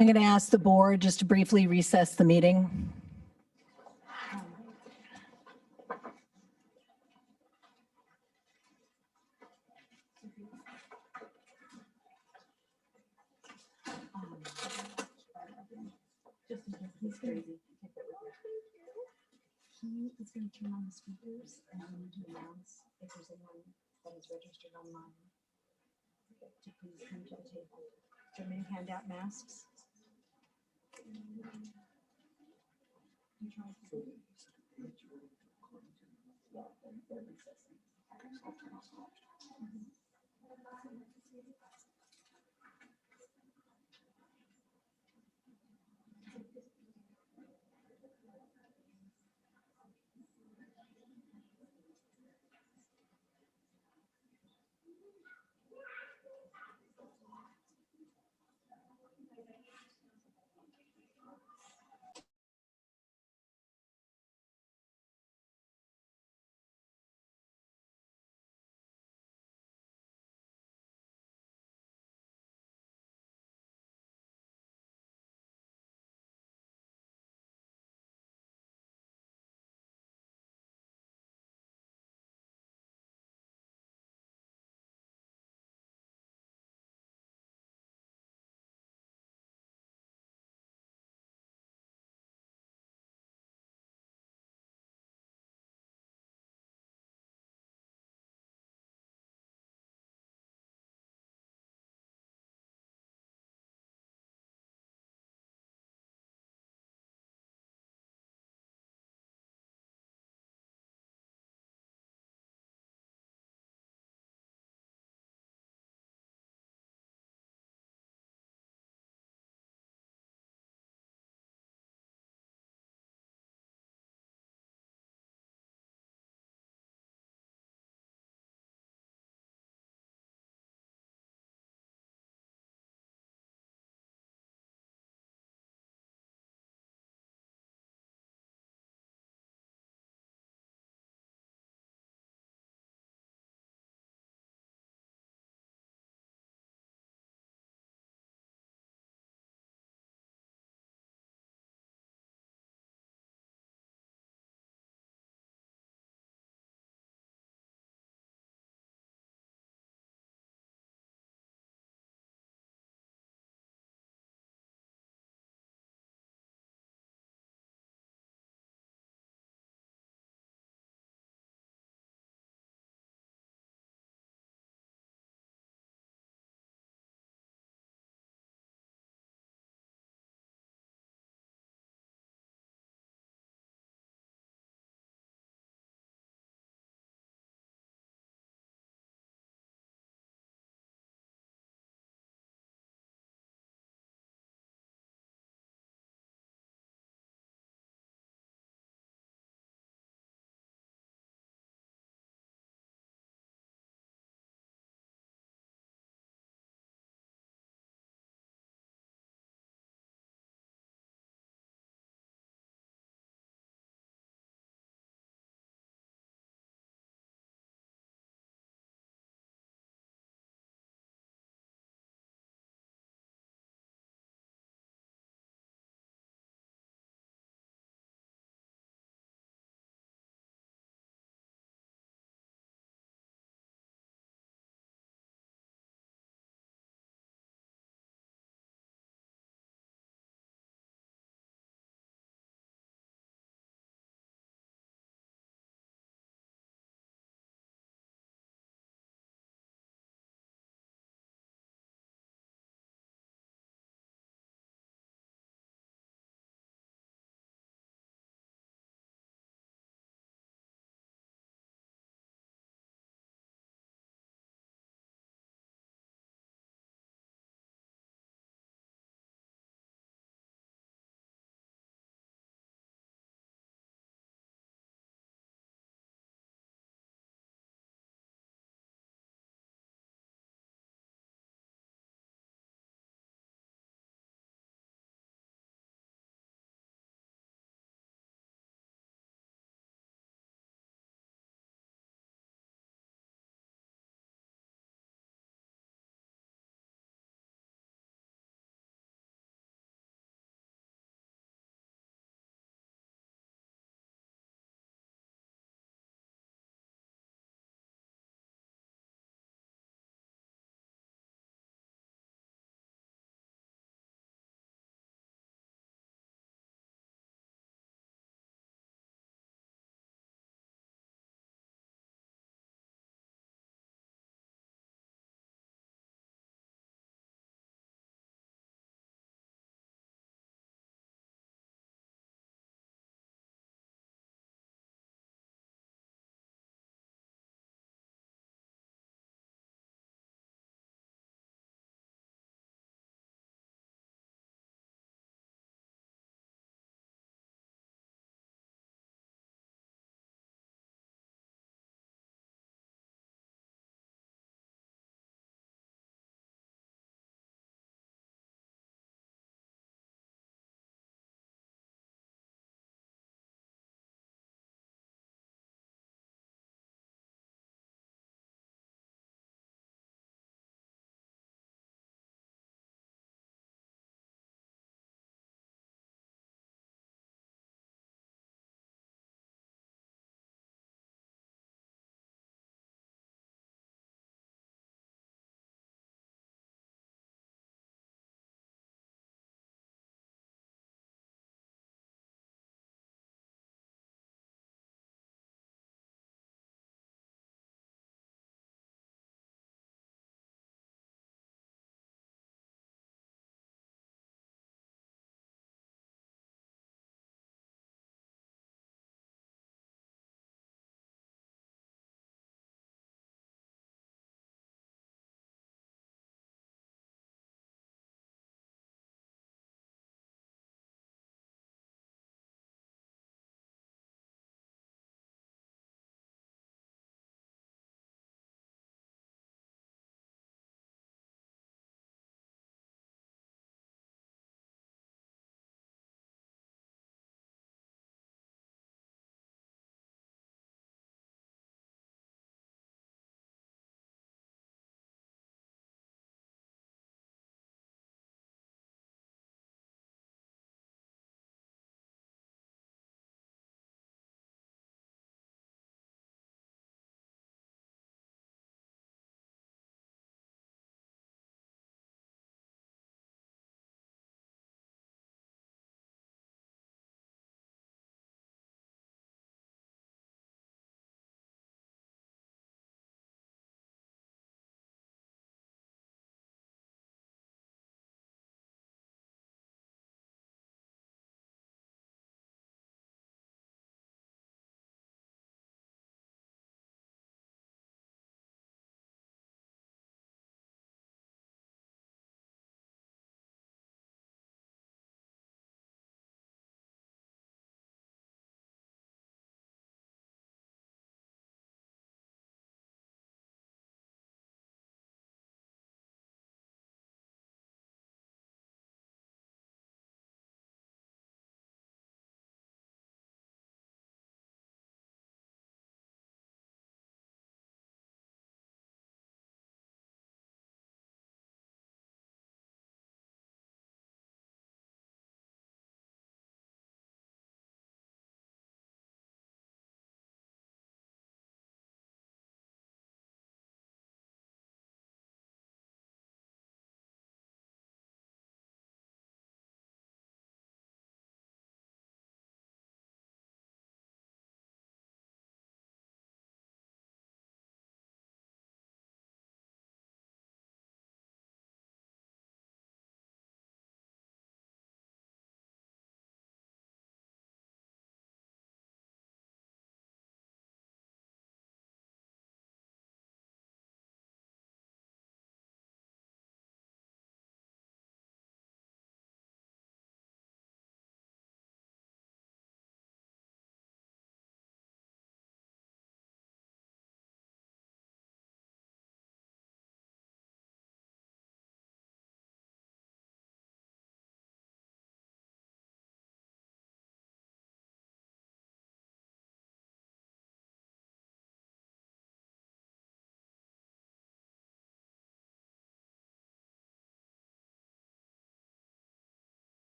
I'm going to ask the board just to briefly recess the meeting. He's crazy. He is going to turn on the speakers and I'm going to announce if there's anyone that is registered online to please come to the table. So I'm going to hand out masks.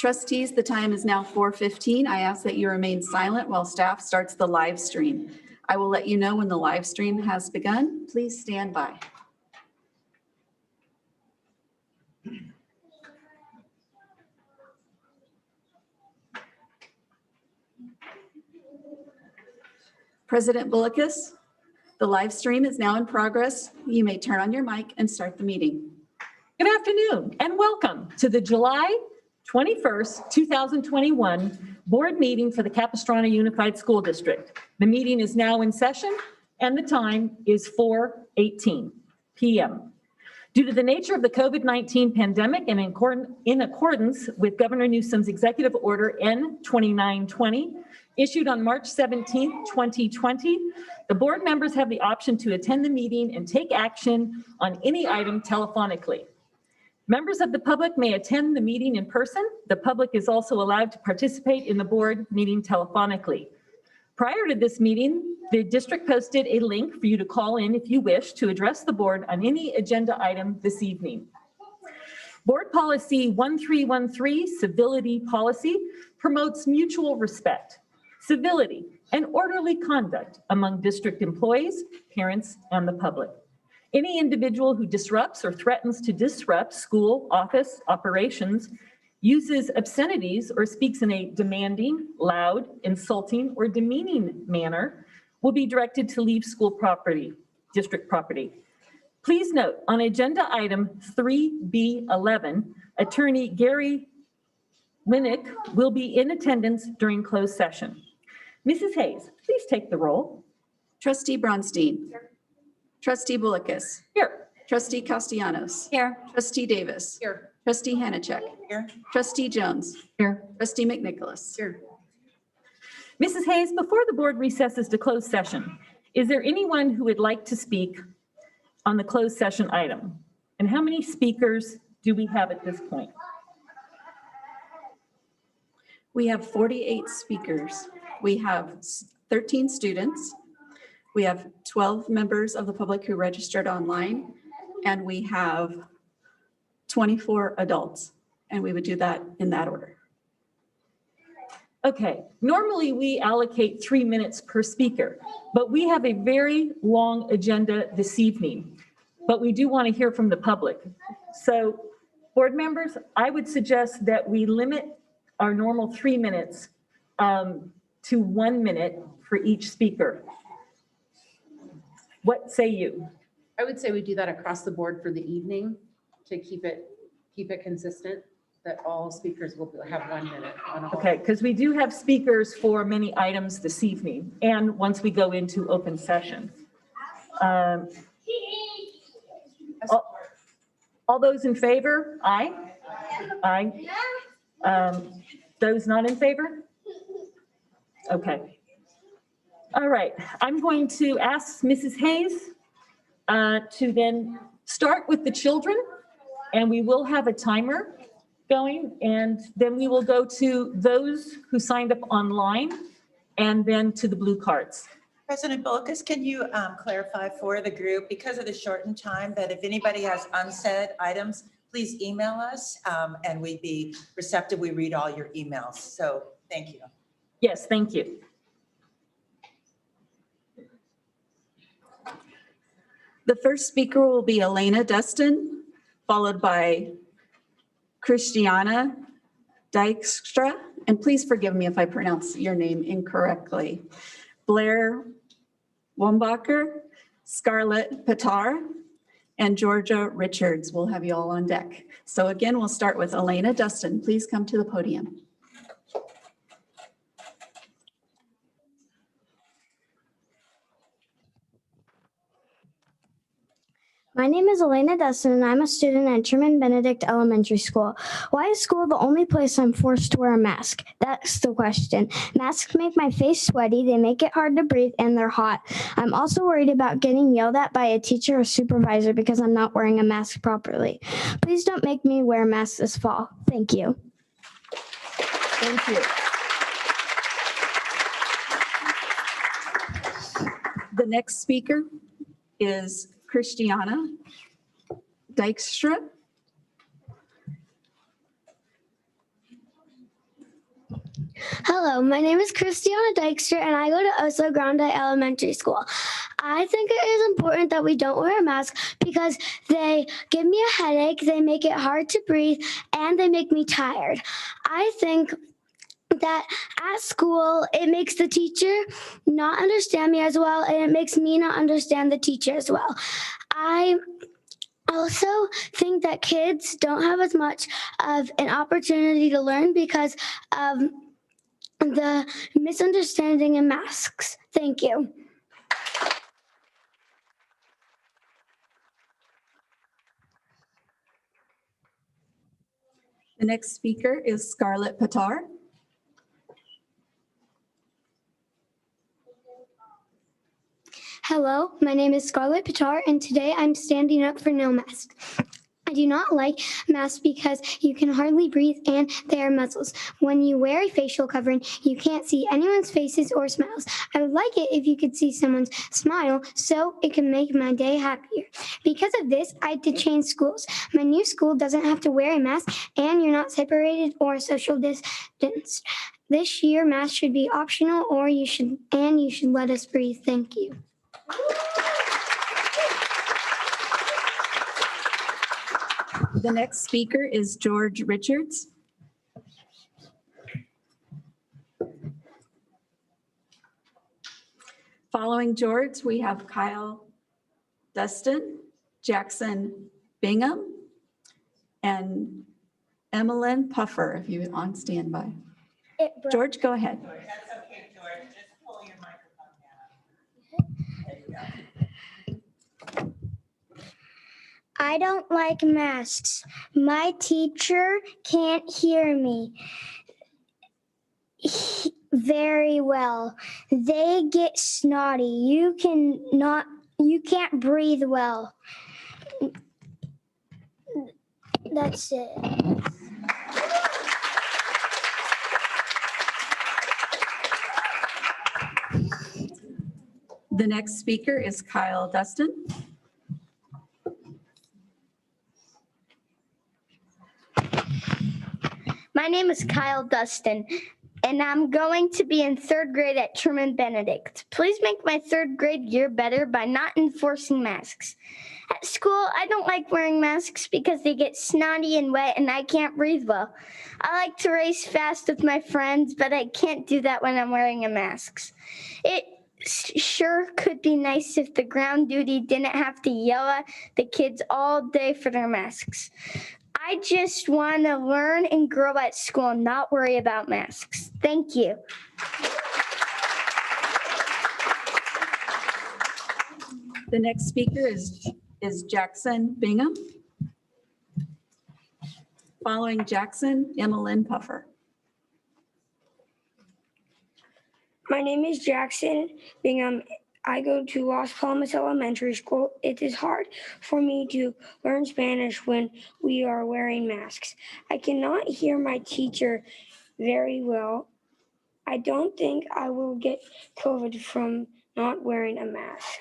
Trustees, the time is now 4:15. I ask that you remain silent while staff starts the live stream. I will let you know when the live stream has begun. Please stand by. President Bullicus, the live stream is now in progress. You may turn on your mic and start the meeting. Good afternoon and welcome to the July 21st, 2021 board meeting for the Capistrano Unified School District. The meeting is now in session and the time is 4:18 p.m. Due to the nature of the COVID-19 pandemic and in accordance with Governor Newsom's Executive Order N-2920, issued on March 17, 2020, the board members have the option to attend the meeting and take action on any item telephonically. Members of the public may attend the meeting in person. The public is also allowed to participate in the board meeting telephonically. Prior to this meeting, the district posted a link for you to call in if you wish to address the board on any agenda item this evening. Board Policy 1313, Civility Policy, promotes mutual respect, civility, and orderly conduct among district employees, parents, and the public. Any individual who disrupts or threatens to disrupt school, office, operations, uses obscenities or speaks in a demanding, loud, insulting, or demeaning manner will be directed to leave school property, district property. Please note, on agenda item 3B11, Attorney Gary Winnick will be in attendance during closed session. Mrs. Hayes, please take the roll. Trustee Bronstein. Trustee Bullicus. Here. Trustee Castellanos. Here. Trustee Davis. Here. Trustee Hanachek. Here. Trustee Jones. Here. Trustee McNicholas. Here. Mrs. Hayes, before the board recesses to closed session, is there anyone who would like to speak on the closed session item? And how many speakers do we have at this point? We have 48 speakers. We have 13 students. We have 12 members of the public who registered online, and we have 24 adults, and we would do that in that order. Okay, normally we allocate 3 minutes per speaker, but we have a very long agenda this evening, but we do want to hear from the public. So board members, I would suggest that we limit our normal 3 minutes to 1 minute for each speaker. What say you? I would say we do that across the board for the evening to keep it consistent, that all speakers will have 1 minute on a whole. Okay, because we do have speakers for many items this evening and once we go into open session. All those in favor? Aye? Aye. Those not in favor? Okay. All right, I'm going to ask Mrs. Hayes to then start with the children, and we will have a timer going, and then we will go to those who signed up online, and then to the blue cards. President Bullicus, can you clarify for the group, because of the shortened time, that if anybody has unsaid items, please email us and we'd be receptive. We read all your emails. So thank you. Yes, thank you. The first speaker will be Elena Dustin, followed by Christiana Dykstra, and please forgive me if I pronounce your name incorrectly. Blair Wombacher, Scarlett Patar, and Georgia Richards will have you all on deck. So again, we'll start with Elena Dustin. Please come to the podium. My name is Elena Dustin, and I'm a student at Truman Benedict Elementary School. Why is school the only place I'm forced to wear a mask? That's the question. Masks make my face sweaty, they make it hard to breathe, and they're hot. I'm also worried about getting yelled at by a teacher or supervisor because I'm not wearing a mask properly. Please don't make me wear a mask this fall. Thank you. Thank you. The next speaker is Christiana Dykstra. Hello, my name is Christiana Dykstra and I go to Oso Grande Elementary School. I think it is important that we don't wear a mask because they give me a headache, they make it hard to breathe, and they make me tired. I think that at school, it makes the teacher not understand me as well, and it makes me not understand the teacher as well. I also think that kids don't have as much of an opportunity to learn because of the misunderstanding in masks. Thank you. The next speaker is Scarlett Patar. Hello, my name is Scarlett Patar, and today I'm standing up for no mask. I do not like masks because you can hardly breathe and they are muzzles. When you wear a facial covering, you can't see anyone's faces or smiles. I would like it if you could see someone's smile so it can make my day happier. Because of this, I had to change schools. My new school doesn't have to wear a mask and you're not separated or social distanced. This year, masks should be optional or you should let us breathe. Thank you. The next speaker is George Richards. Following George, we have Kyle Dustin, Jackson Bingham, and Emmeline Puffer, if you're on standby. George, go ahead. That's okay, George. Just pull your microphone down. There you go. I don't like masks. My teacher can't hear me very well. They get snotty. You can't breathe well. That's it. The next speaker is Kyle Dustin. My name is Kyle Dustin, and I'm going to be in third grade at Truman Benedict. Please make my third grade year better by not enforcing masks. At school, I don't like wearing masks because they get snotty and wet and I can't breathe well. I like to race fast with my friends, but I can't do that when I'm wearing a mask. It sure could be nice if the ground duty didn't have to yell at the kids all day for their masks. I just want to learn and grow at school and not worry about masks. Thank you. The next speaker is Jackson Bingham. Following Jackson, Emmeline Puffer. My name is Jackson Bingham. I go to Las Palmas Elementary School. It is hard for me to learn Spanish when we are wearing masks. I cannot hear my teacher very well. I don't think I will get COVID from not wearing a mask.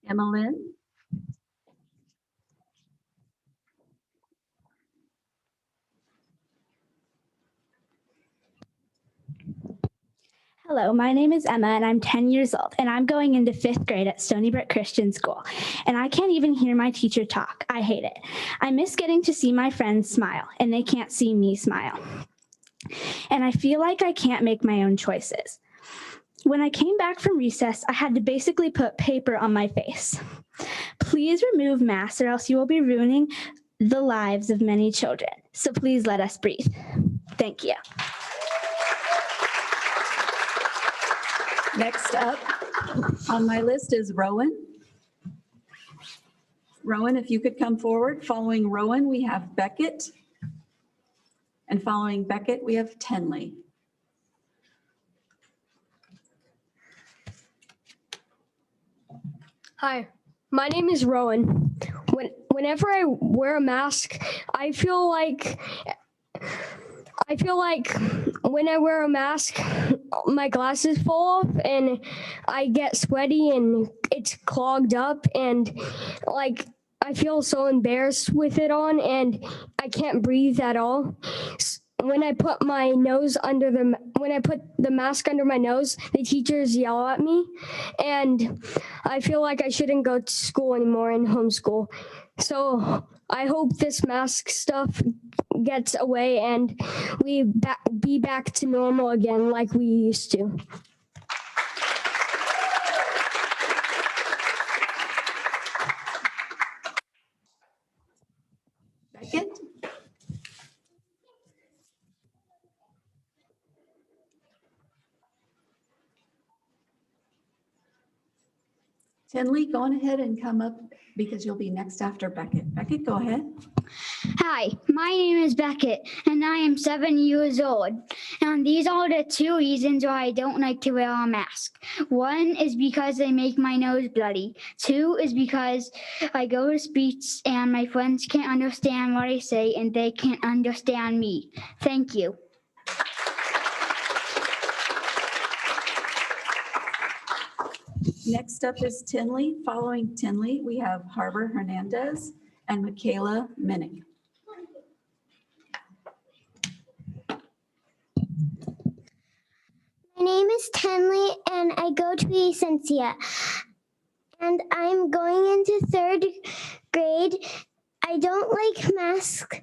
Emmeline. Hello, my name is Emma and I'm 10 years old and I'm going into 5th grade at Stony Brook Christian School and I can't even hear my teacher talk. I hate it. I miss getting to see my friends smile and they can't see me smile. And I feel like I can't make my own choices. When I came back from recess, I had to basically put paper on my face. Please remove masks or else you will be ruining the lives of many children. So please let us breathe. Thank you. Next up on my list is Rowan. Rowan, if you could come forward. Following Rowan, we have Beckett. And following Beckett, we have Tenley. Hi, my name is Rowan. Whenever I wear a mask, I feel like when I wear a mask, my glasses fall off and I get sweaty and it's clogged up and like I feel so embarrassed with it on, and I can't breathe at all. When I put the mask under my nose, the teachers yell at me, and I feel like I shouldn't go to school anymore and homeschool. So I hope this mask stuff gets away and we be back to normal again like we used to. Beckett? Tinley, go on ahead and come up because you'll be next after Beckett. Beckett, go ahead. Hi, my name is Beckett, and I am 7 years old. And these are the 2 reasons why I don't like to wear a mask. 1 is because they make my nose bloody. 2 is because I go to speech and my friends can't understand what I say and they can't understand me. Thank you. Next up is Tinley. Following Tinley, we have Harbor Hernandez and Michaela Minnick. My name is Tenley and I go to Essentia. And I'm going into 3rd grade. I don't like masks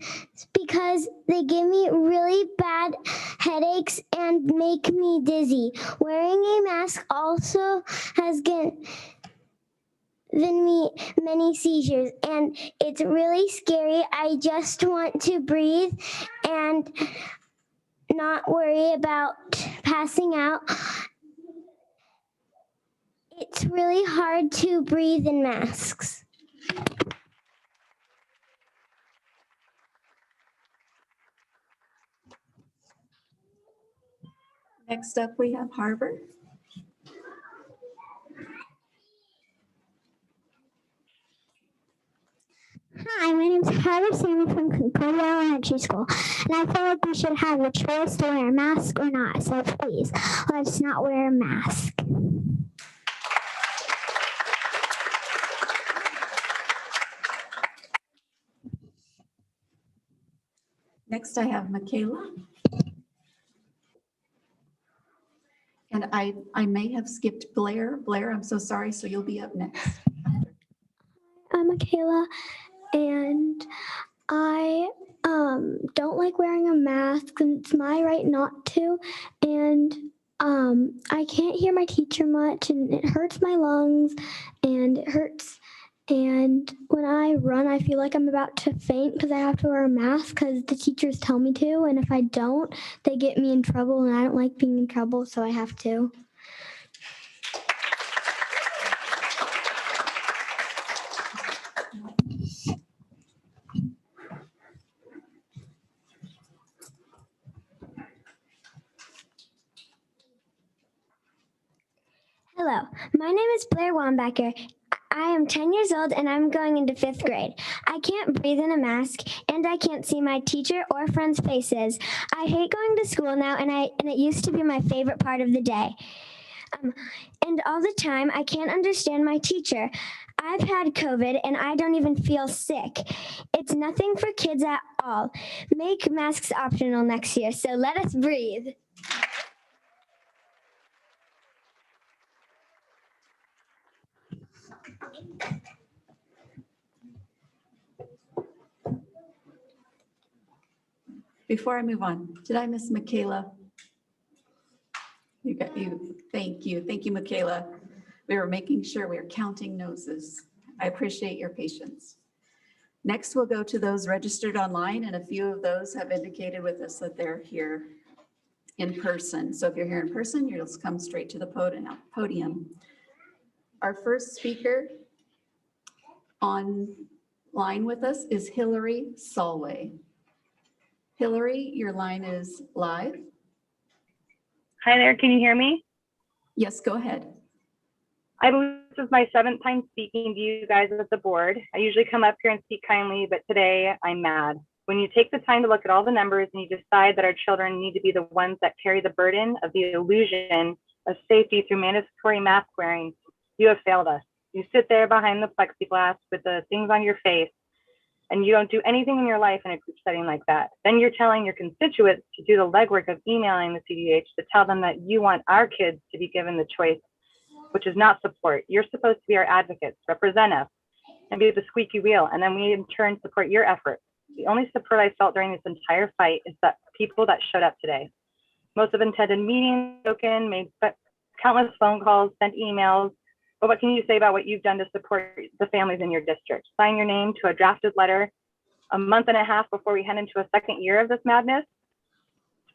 because they give me really bad headaches and make me dizzy. Wearing a mask also has given me many seizures and it's really scary. I just want to breathe and not worry about passing out. It's really hard to breathe in masks. Next up, we have Harbor. Hi, my name is Harbor Sammy from Concordia Elementary School, and I feel like we should have a choice to wear a mask or not, so please, let's not wear a mask. Next, I have Michaela. And I may have skipped Blair. Blair, I'm so sorry, so you'll be up next. I'm Michaela, and I don't like wearing a mask, and it's my right not to, and I can't hear my teacher much, and it hurts my lungs, and it hurts. And when I run, I feel like I'm about to faint because I have to wear a mask because the teachers tell me to. And if I don't, they get me in trouble. And I don't like being in trouble, so I have to. Hello, my name is Blair Wambacher. I am 10 years old and I'm going into 5th grade. I can't breathe in a mask and I can't see my teacher or friends' faces. I hate going to school now and it used to be my favorite part of the day. And all the time I can't understand my teacher. I've had COVID and I don't even feel sick. It's nothing for kids at all. Make masks optional next year, so let us breathe. Before I move on, did I miss Michaela? You got you. Thank you. Thank you, Michaela. We were making sure we were counting noses. I appreciate your patience. Next, we'll go to those registered online, and a few of those have indicated with us that they're here in person. So if you're here in person, you'll just come straight to the podium. Our first speaker online with us is Hillary Solway. Hillary, your line is live. Hi there, can you hear me? Yes, go ahead. I believe this is my 7th time speaking to you guys at the board. I usually come up here and speak kindly, but today I'm mad. When you take the time to look at all the numbers and you decide that our children need to be the ones that carry the burden of the illusion of safety through mandatory mask wearing, you have failed us. You sit there behind the plexiglass with the things on your face, and you don't do anything in your life in a group setting like that. Then you're telling your constituents to do the legwork of emailing the CDH to tell them that you want our kids to be given the choice, which is not support. You're supposed to be our advocates, represent us, and be the squeaky wheel. And then we in turn support your efforts. The only support I felt during this entire fight is that people that showed up today. Most have attended meetings, spoken, made countless phone calls, sent emails. But what can you say about what you've done to support the families in your district? Sign your name to a drafted letter a month and a half before we head into a second year of this madness.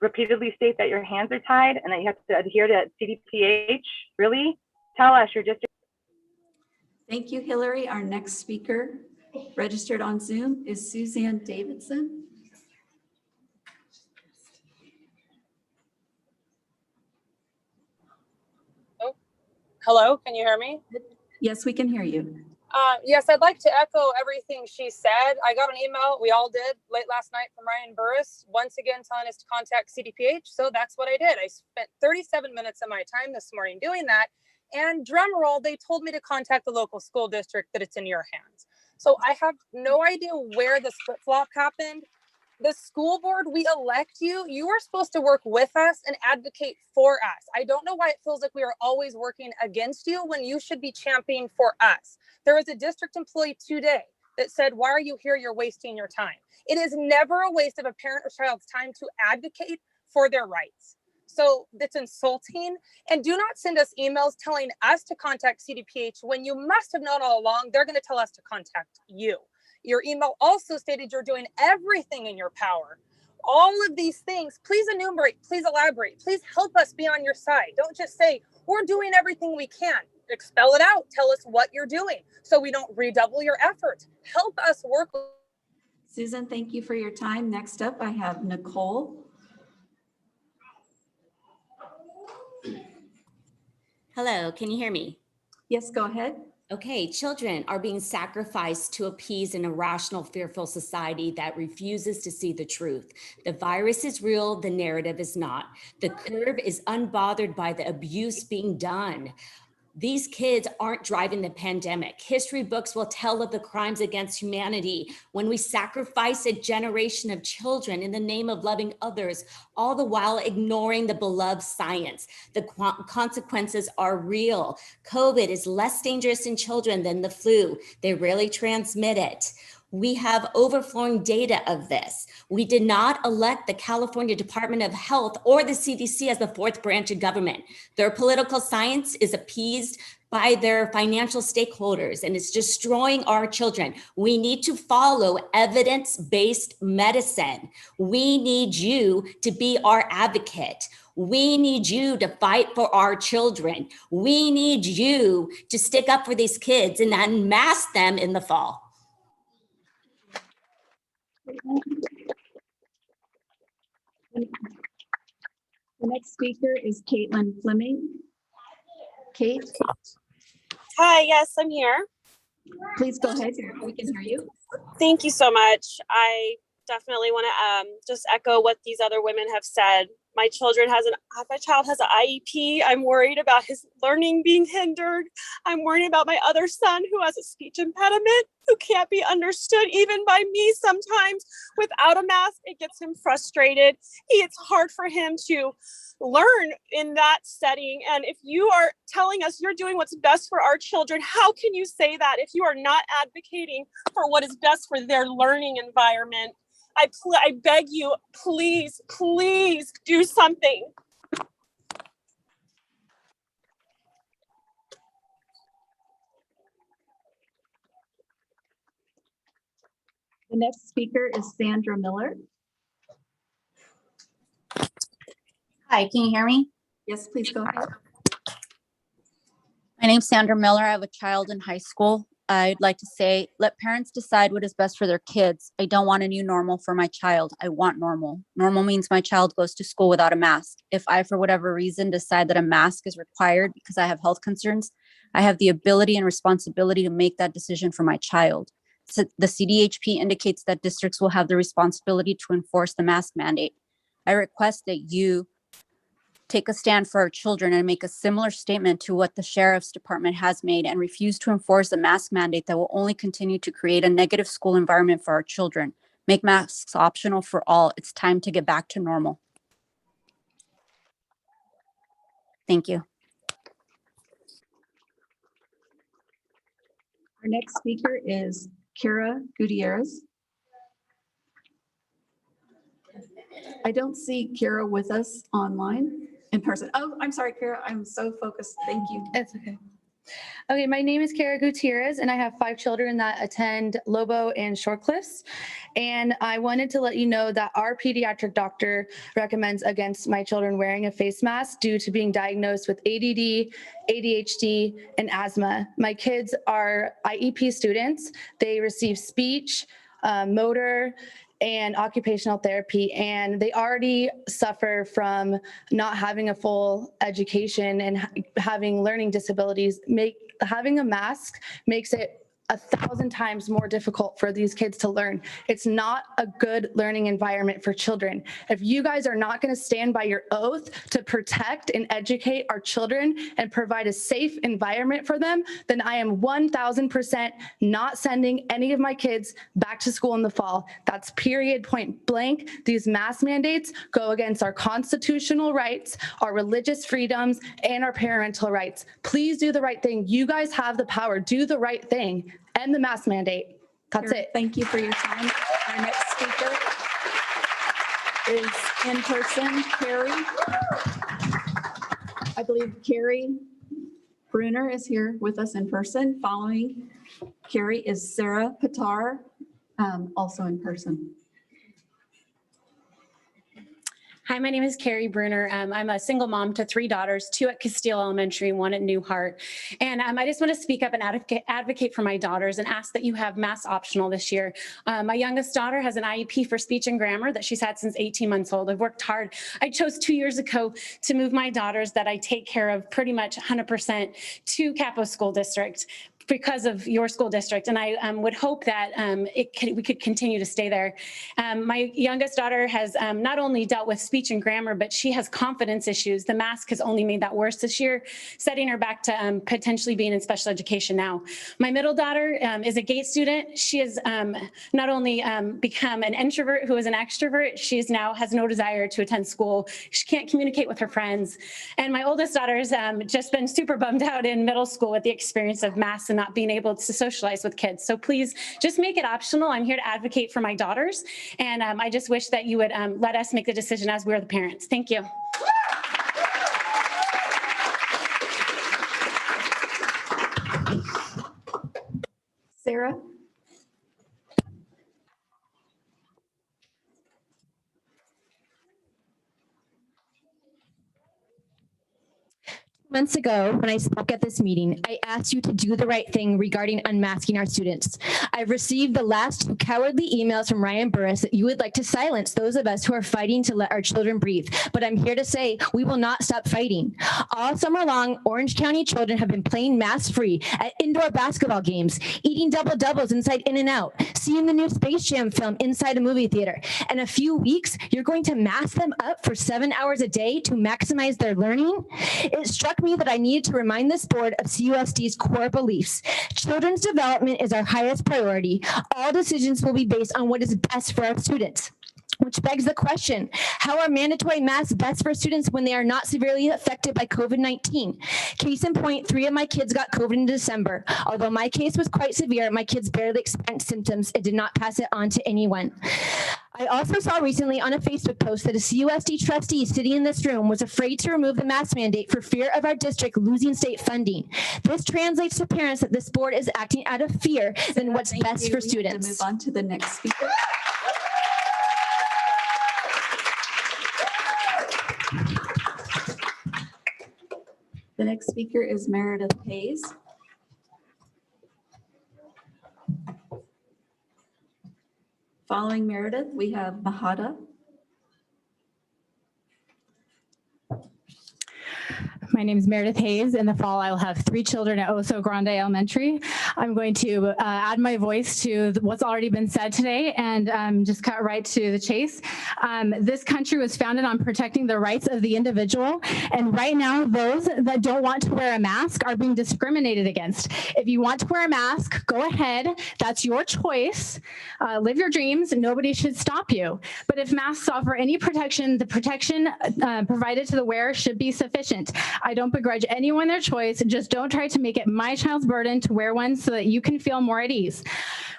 Repeatedly state that your hands are tied and that you have to adhere to CDPH. Really? Tell us your district. Thank you, Hillary. Our next speaker registered on Zoom is Suzanne Davidson. Hello, can you hear me? Yes, we can hear you. Yes, I'd like to echo everything she said. I got an email, we all did, late last night from Ryan Burris, once again telling us to contact CDPH. So that's what I did. I spent 37 minutes of my time this morning doing that. And drum roll, they told me to contact the local school district, that it's in your hands. So I have no idea where this flip-flop happened. The school board, we elect you. You are supposed to work with us and advocate for us. I don't know why it feels like we are always working against you when you should be championing for us. There was a district employee today that said, why are you here? You're wasting your time. It is never a waste of a parent or child's time to advocate for their rights. So that's insulting. And do not send us emails telling us to contact CDPH when you must have known all along they're going to tell us to contact you. Your email also stated you're doing everything in your power. All of these things, please enumerate, please elaborate, please help us be on your side. Don't just say, we're doing everything we can. Spell it out. Tell us what you're doing so we don't redouble your efforts. Help us work. Susan, thank you for your time. Next up, I have Nicole. Hello, can you hear me? Yes, go ahead. Okay, children are being sacrificed to appease an irrational, fearful society that refuses to see the truth. The virus is real, the narrative is not. The curve is unbothered by the abuse being done. These kids aren't driving the pandemic. History books will tell of the crimes against humanity when we sacrifice a generation of children in the name of loving others, all the while ignoring the beloved science. The consequences are real. COVID is less dangerous in children than the flu. They rarely transmit it. We have overflowing data of this. We did not elect the California Department of Health or the CDC as the fourth branch of government. Their political science is appeased by their financial stakeholders and it's destroying our children. We need to follow evidence-based medicine. We need you to be our advocate. We need you to fight for our children. We need you to stick up for these kids and unmask them in the fall. The next speaker is Caitlin Fleming. Kate? Hi, yes, I'm here. Please go ahead. We can hear you. Thank you so much. I definitely want to just echo what these other women have said. My child has an IEP. I'm worried about his learning being hindered. I'm worried about my other son who has a speech impediment, who can't be understood even by me sometimes. Without a mask, it gets him frustrated. It's hard for him to learn in that setting. And if you are telling us you're doing what's best for our children, how can you say that if you are not advocating for what is best for their learning environment? I beg you, please, please do something. The next speaker is Sandra Miller. Hi, can you hear me? Yes, please go ahead. My name's Sandra Miller. I have a child in high school. I'd like to say, let parents decide what is best for their kids. I don't want a new normal for my child. I want normal. Normal means my child goes to school without a mask. If I, for whatever reason, decide that a mask is required because I have health concerns, I have the ability and responsibility to make that decision for my child. So the CDHP indicates that districts will have the responsibility to enforce the mask mandate. I request that you take a stand for our children and make a similar statement to what the Sheriff's Department has made and refuse to enforce a mask mandate that will only continue to create a negative school environment for our children. Make masks optional for all. It's time to get back to normal. Thank you. Our next speaker is Kara Gutierrez. I don't see Kara with us online in person. Oh, I'm sorry, Kara. I'm so focused. Thank you. It's okay. Okay, my name is Kara Gutierrez, and I have 5 children that attend Lobo and Short Cliffs. And I wanted to let you know that our pediatric doctor recommends against my children wearing a face mask due to being diagnosed with ADD, ADHD, and asthma. My kids are IEP students. They receive speech, motor, and occupational therapy, and they already suffer from not having a full education and having learning disabilities. Having a mask makes it 1,000 times more difficult for these kids to learn. It's not a good learning environment for children. If you guys are not going to stand by your oath to protect and educate our children and provide a safe environment for them, then I am 1,000% not sending any of my kids back to school in the fall. That's period, point blank. These mask mandates go against our constitutional rights, our religious freedoms, and our parental rights. Please do the right thing. You guys have the power. Do the right thing. End the mask mandate. That's it. Thank you for your time. Our next speaker is in person, Carrie. I believe Carrie Bruner is here with us in person. Following Carrie is Sarah Patar, also in person. Hi, my name is Carrie Bruner. I'm a single mom to 3 daughters, 2 at Castile Elementary, 1 at Newhart. And I just want to speak up and advocate for my daughters and ask that you have math optional this year. My youngest daughter has an IEP for speech and grammar that she's had since 18 months old. I've worked hard. I chose 2 years ago to move my daughters that I take care of pretty much 100% to Capo School District because of your school district. And I would hope that we could continue to stay there. My youngest daughter has not only dealt with speech and grammar, but she has confidence issues. The mask has only made that worse this year, setting her back to potentially being in special education now. My middle daughter is a GATE student. She has not only become an introvert who is an extrovert, she now has no desire to attend school. She can't communicate with her friends. And my oldest daughter has just been super bummed out in middle school with the experience of masks and not being able to socialize with kids. So please just make it optional. I'm here to advocate for my daughters. And I just wish that you would let us make the decision as we're the parents. Thank you. Sarah? Months ago, when I spoke at this meeting, I asked you to do the right thing regarding unmasking our students. I've received the last 2 cowardly emails from Ryan Burris that you would like to silence those of us who are fighting to let our children breathe. But I'm here to say we will not stop fighting. All summer long, Orange County children have been playing mask-free at indoor basketball games, eating double-doubles inside In-N-Out, seeing the new Space Jam film inside a movie theater. In a few weeks, you're going to mask them up for 7 hours a day to maximize their learning? It struck me that I needed to remind this board of CapoUSD's core beliefs. Children's development is our highest priority. All decisions will be based on what is best for our students. Which begs the question, how are mandatory masks best for students when they are not severely affected by COVID-19? Case in point, 3 of my kids got COVID in December. Although my case was quite severe, my kids barely experienced symptoms and did not pass it on to anyone. I also saw recently on a Facebook post that a CapoUSD trustee sitting in this room was afraid to remove the mask mandate for fear of our district losing state funding. This translates to parents that this board is acting out of fear than what's best for students. Move on to the next speaker. The next speaker is Meredith Hayes. Following Meredith, we have Mahada. My name is Meredith Hayes. In the fall, I will have 3 children at Oso Grande Elementary. I'm going to add my voice to what's already been said today and just cut right to the chase. This country was founded on protecting the rights of the individual, and right now, those that don't want to wear a mask are being discriminated against. If you want to wear a mask, go ahead. That's your choice. Live your dreams. Nobody should stop you. But if masks offer any protection, the protection provided to the wearer should be sufficient. I don't begrudge anyone their choice. Just don't try to make it my child's burden to wear one so that you can feel more at ease.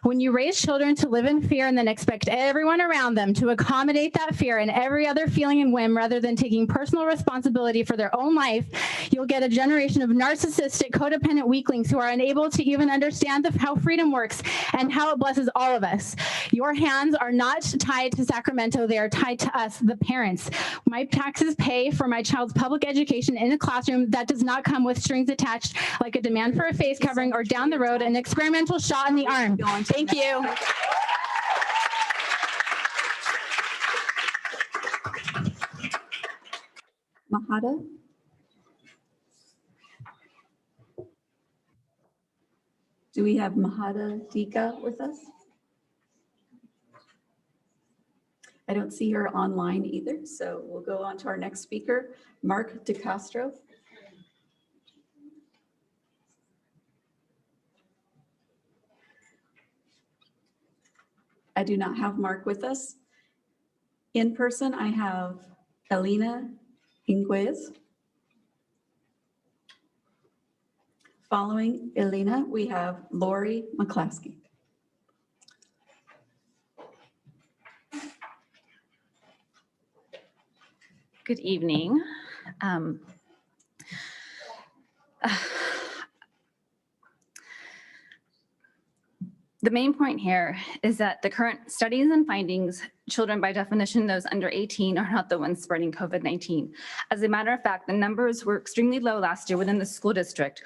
When you raise children to live in fear and then expect everyone around them to accommodate that fear and every other feeling and whim rather than taking personal responsibility for their own life, you'll get a generation of narcissistic, codependent weaklings who are unable to even understand how freedom works and how it blesses all of us. Your hands are not tied to Sacramento. They are tied to us, the parents. My taxes pay for my child's public education in a classroom that does not come with strings attached, like a demand for a face covering or down the road, an experimental shot in the arm. Thank you. Mahada? Do we have Mahada Dika with us? I don't see her online either, so we'll go on to our next speaker, Mark DeCastro. I do not have Mark with us. In person, I have Elena Inguez. Following Elena, we have Lori McClaskey. Good evening. The main point here is that the current studies and findings, children by definition, those under 18 are not the ones spreading COVID-19. As a matter of fact, the numbers were extremely low last year within the school district.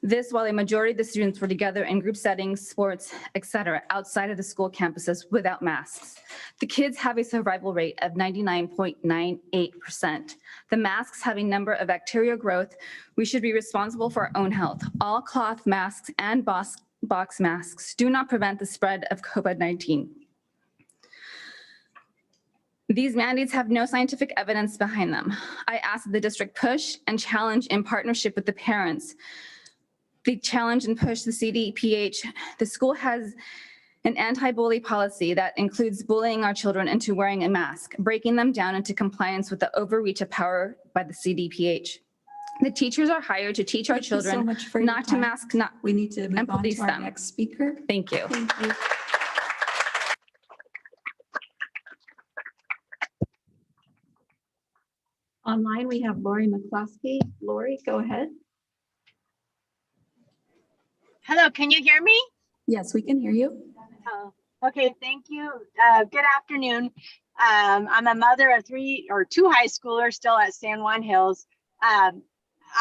This while a majority of the students were together in group settings, sports, etc., outside of the school campuses without masks. The kids have a survival rate of 99.98%. The masks have a number of bacterial growth. We should be responsible for our own health. All cloth masks and box masks do not prevent the spread of COVID-19. These mandates have no scientific evidence behind them. I ask that the district push and challenge in partnership with the parents. They challenge and push the CDPH. The school has an anti-bully policy that includes bullying our children into wearing a mask, breaking them down into compliance with the overreach of power by the CDPH. The teachers are hired to teach our children not to mask, we need to move on to our them. next speaker. Thank you. Thank you. Online, we have Lori McClaskey. Lori, go ahead. Hello, can you hear me? Yes, we can hear you. Oh, okay, thank you. Good afternoon. I'm a mother of 2 high schoolers still at San Juan Hills.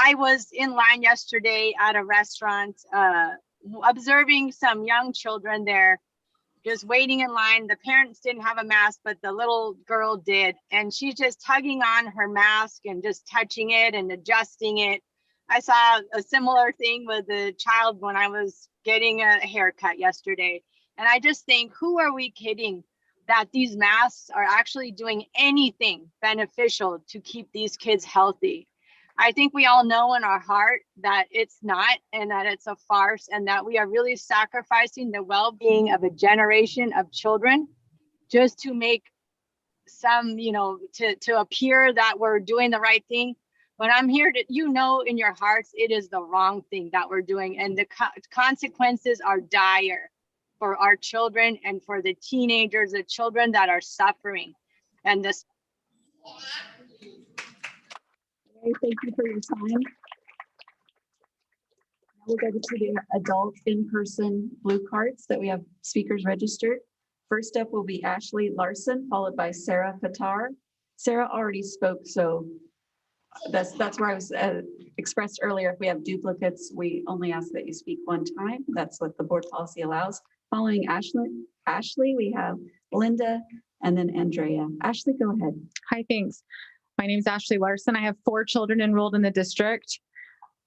I was in line yesterday at a restaurant, observing some young children there, just waiting in line. The parents didn't have a mask, but the little girl did. And she's just tugging on her mask and just touching it and adjusting it. I saw a similar thing with the child when I was getting a haircut yesterday. And I just think, who are we kidding that these masks are actually doing anything beneficial to keep these kids healthy? I think we all know in our heart that it's not, and that it's a farce, and that we are really sacrificing the well-being of a generation of children just to make some, to appear that we're doing the right thing. But I'm here to, in your hearts, it is the wrong thing that we're doing. And the consequences are dire for our children and for the teenagers, the children that are suffering. And this. Thank you for your time. We'll go to the adult in-person blue cards that we have speakers registered. First up will be Ashley Larson, followed by Sarah Patar. Sarah already spoke, so that's where I was expressed earlier. If we have duplicates, we only ask that you speak one time. That's what the board policy allows. Following Ashley, we have Linda and then Andrea. Ashley, go ahead. Hi, thanks. My name is Ashley Larson. I have 4 children enrolled in the district.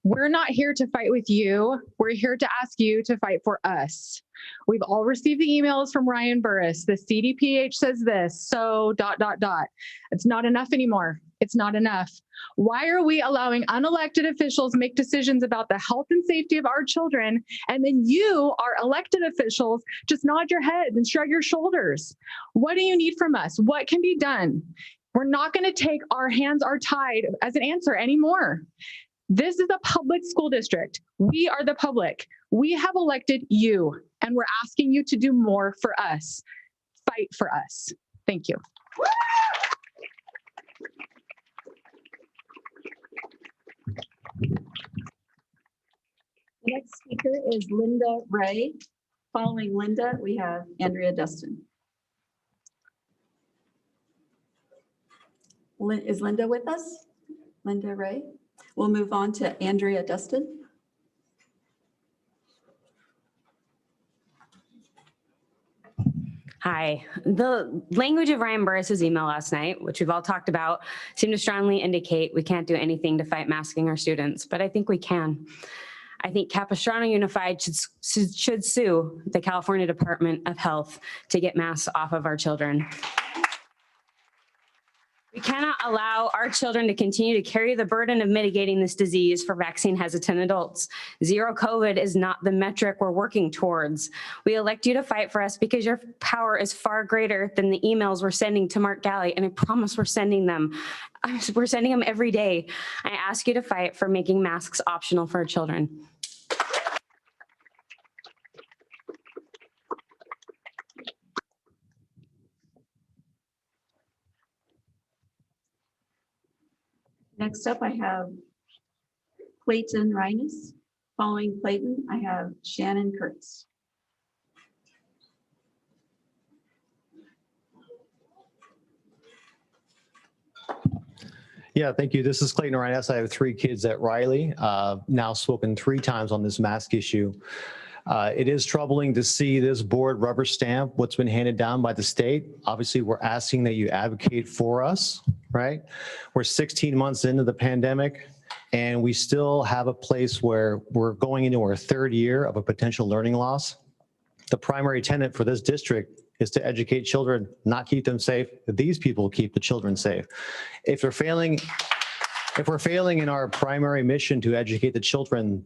We're not here to fight with you. We're here to ask you to fight for us. We've all received the emails from Ryan Burris. The CDPH says this, so ... It's not enough anymore. It's not enough. Why are we allowing unelected officials make decisions about the health and safety of our children, and then you, our elected officials, just nod your heads and shrug your shoulders? What do you need from us? What can be done? We're not going to take our hands are tied as an answer anymore. This is a public school district. We are the public. We have elected you, and we're asking you to do more for us. Fight for us. Thank you. Next speaker is Linda Ray. Following Linda, we have Andrea Dustin. Is Linda with us? Linda Ray? We'll move on to Andrea Dustin. Hi. The language of Ryan Burris's email last night, which we've all talked about, seemed to strongly indicate we can't do anything to fight masking our students, but I think we can. I think Capistrano Unified should sue the California Department of Health to get masks off of our children. We cannot allow our children to continue to carry the burden of mitigating this disease for vaccine hesitant adults. Zero COVID is not the metric we're working towards. We elect you to fight for us because your power is far greater than the emails we're sending to Mark Galley, and I promise we're sending them. We're sending them every day. I ask you to fight for making masks optional for our children. Next up, I have Clayton Reines. Following Clayton, I have Shannon Kurtz. Yeah, thank you. This is Clayton Reines. I have 3 kids at Riley, now spoken 3 times on this mask issue. It is troubling to see this board rubber stamp what's been handed down by the state. Obviously, we're asking that you advocate for us, right? We're 16 months into the pandemic, and we still have a place where we're going into our 3rd year of a potential learning loss. The primary tenet for this district is to educate children, not keep them safe. These people keep the children safe. If we're failing in our primary mission to educate the children,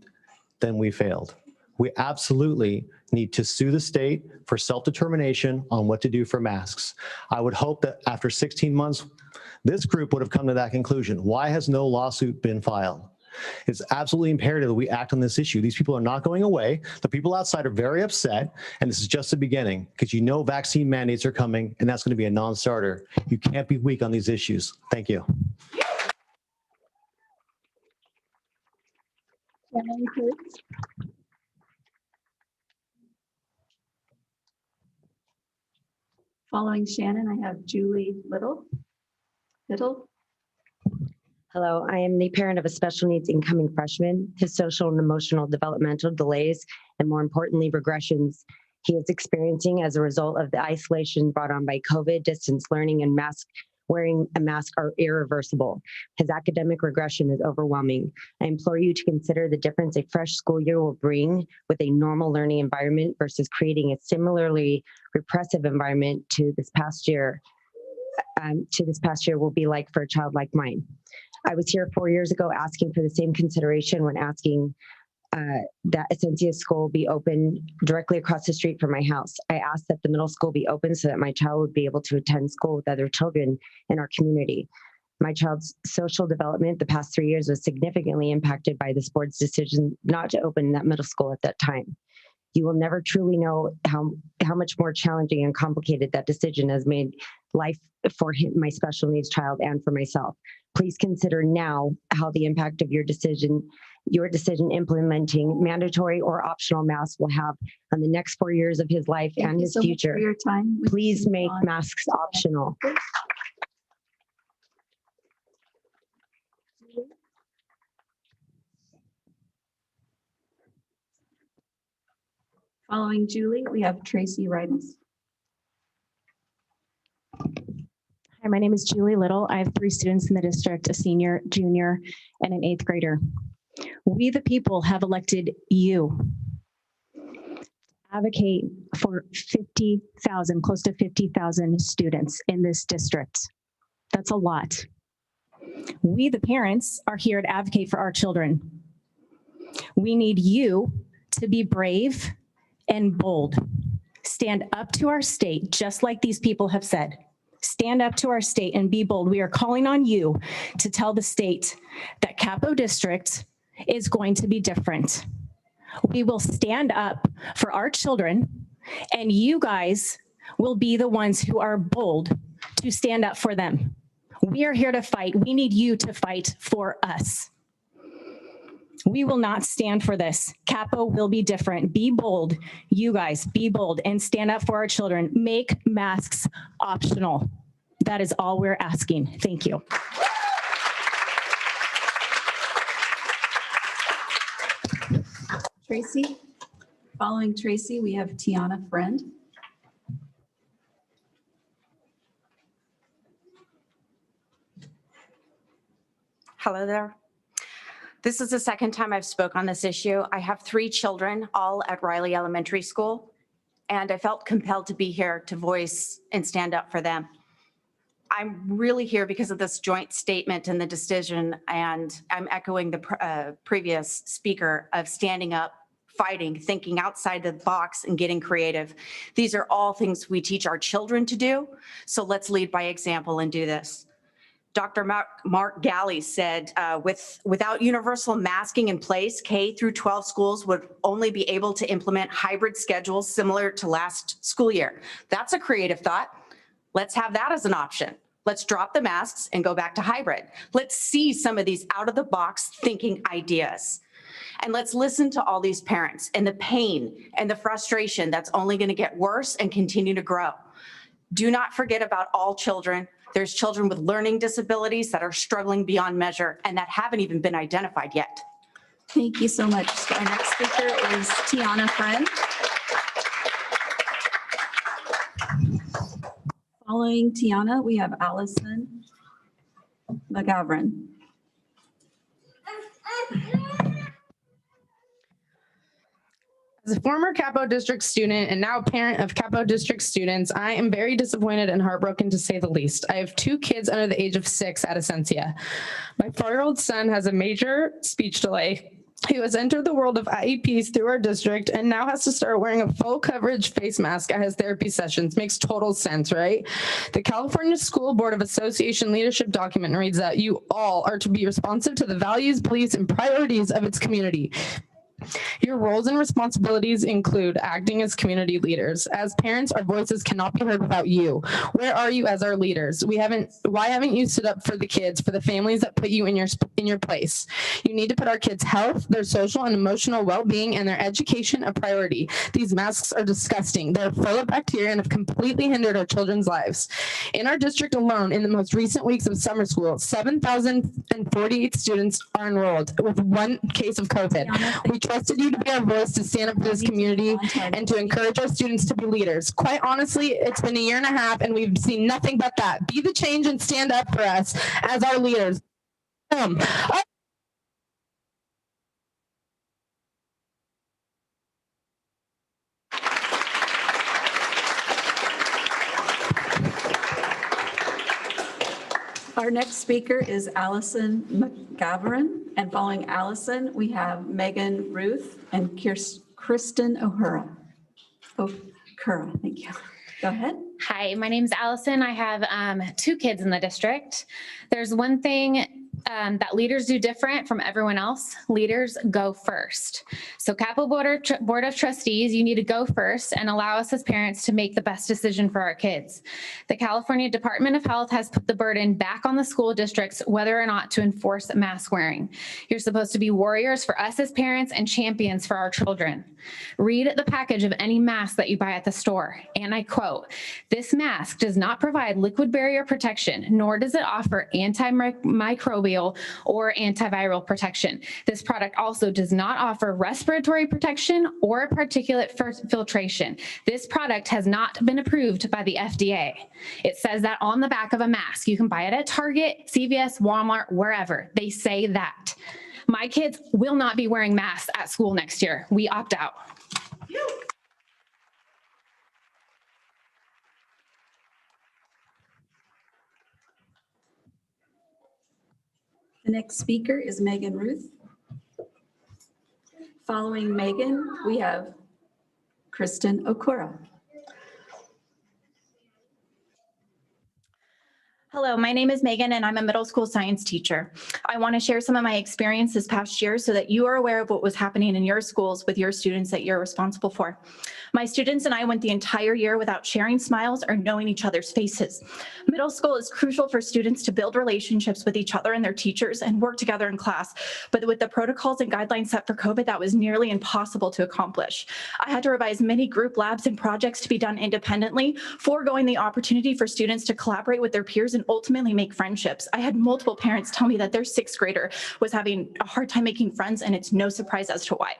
then we failed. We absolutely need to sue the state for self-determination on what to do for masks. I would hope that after 16 months, this group would have come to that conclusion. Why has no lawsuit been filed? It's absolutely imperative that we act on this issue. These people are not going away. The people outside are very upset, and this is just the beginning, because you know vaccine mandates are coming, and that's going to be a non-starter. You can't be weak on these issues. Thank you. Shannon Kurtz. Following Shannon, I have Julie Little. Hello, I am the parent of a special needs incoming freshman. His social and emotional developmental delays, and more importantly, regressions he is experiencing as a result of the isolation brought on by COVID, distance learning, and wearing a mask are irreversible. His academic regression is overwhelming. I implore you to consider the difference a fresh school year will bring with a normal learning environment versus creating a similarly repressive environment to this past year will be like for a child like mine. I was here 4 years ago asking for the same consideration when asking that Essentia School be open directly across the street from my house. I asked that the middle school be open so that my child would be able to attend school with other children in our community. My child's social development the past 3 years was significantly impacted by this board's decision not to open that middle school at that time. You will never truly know how much more challenging and complicated that decision has made life for my special needs child and for myself. Please consider now how the impact of your decision implementing mandatory or optional masks will have on the next 4 years of his life and his future. For your time. Please make masks optional. Following Julie, we have Tracy Reines. Hi, Hi, my name is Julie Little. I have 3 students in the district, a senior, junior, and an 8th grader. We, the people, have elected you. Advocate for 50,000, close to 50,000 students in this district. That's a lot. We, the parents, are here to advocate for our children. We need you to be brave and bold. Stand up to our state, just like these people have said. Stand up to our state and be bold. We are calling on you to tell the state that Capo District is going to be different. We will stand up for our children, and you guys will be the ones who are bold to stand up for them. We are here to fight. We need you to fight for us. We will not stand for this. Capo will be different. Be bold, you guys, be bold and stand up for our children. Make masks optional. That is all we're asking. Thank you. Tracy. Following Tracy, we have Tiana Friend. Hello there. This is the second time I've spoke on this issue. I have 3 children, all at Riley Elementary School, and I felt compelled to be here to voice and stand up for them. I'm really here because of this joint statement and the decision, and I'm echoing the previous speaker of standing up, fighting, thinking outside the box, and getting creative. These are all things we teach our children to do, so let's lead by example and do this. Dr. Mark Galley said, without universal masking in place, K through 12 schools would only be able to implement hybrid schedules similar to last school year. That's a creative thought. Let's have that as an option. Let's drop the masks and go back to hybrid. Let's see some of these out of the box thinking ideas. And let's listen to all these parents and the pain and the frustration that's only going to get worse and continue to grow. Do not forget about all children. There's children with learning disabilities that are struggling beyond measure and that haven't even been identified yet. Thank you so much. Our next speaker is Tiana Friend. Following Tiana, we have Allison McGavran. As a former Capo District student and now parent of Capo District students, I am very disappointed and heartbroken to say the least. I have 2 kids under the age of 6 at Essentia. My 4-year-old son has a major speech delay. He has entered the world of IEPs through our district and now has to start wearing a full coverage face mask at his therapy sessions. Makes total sense, right? The California School Board of Association leadership document reads that you all are to be responsive to the values, beliefs, and priorities of its community. Your roles and responsibilities include acting as community leaders. As parents, our voices cannot be heard without you. Where are you as our leaders? Why haven't you stood up for the kids, for the families that put you in your place? You need to put our kids' health, their social and emotional well-being, and their education a priority. These masks are disgusting. They're full of bacteria and have completely hindered our children's lives. In our district alone, in the most recent weeks of summer school, 7,048 students are enrolled with 1 case of COVID. We trusted you to be our voice to stand up for this community and to encourage our students to be leaders. Quite honestly, it's been a year and a half and we've seen nothing but that. Be the change and stand up for us as our leaders. Our next speaker is Allison McGavran, and following Allison, we have Megan Ruth and Kristen O'Hara. Thank you. Go ahead. Hi, my name is Allison. I have 2 kids in the district. There's one thing that leaders do different from everyone else. Leaders go first. So Capo Board of Trustees, you need to go first and allow us as parents to make the best decision for our kids. The California Department of Health has put the burden back on the school districts whether or not to enforce mask wearing. You're supposed to be warriors for us as parents and champions for our children. Read the package of any mask that you buy at the store, and I quote, "This mask does not provide liquid barrier protection, nor does it offer antimicrobial antimalarial or antiviral protection. This product also does not offer respiratory protection or particulate filtration. This product has not been approved by the FDA. It says that on the back of a mask. You can buy it at Target, CVS, Walmart, wherever. They say that. My kids will not be wearing masks at school next year. We opt out. The next speaker is Megan Ruth. Following Megan, we have Kristen Okura. Hello, my name is Megan and I'm a middle school science teacher. I want to share some of my experience this past year so that you are aware of what was happening in your schools with your students that you're responsible for. My students and I went the entire year without sharing smiles or knowing each other's faces. Middle school is crucial for students to build relationships with each other and their teachers and work together in class. But with the protocols and guidelines set for COVID, that was nearly impossible to accomplish. I had to revise many group labs and projects to be done independently, foregoing the opportunity for students to collaborate with their peers and ultimately make friendships. I had multiple parents tell me that their sixth grader was having a hard time making friends, and it's no surprise as to why.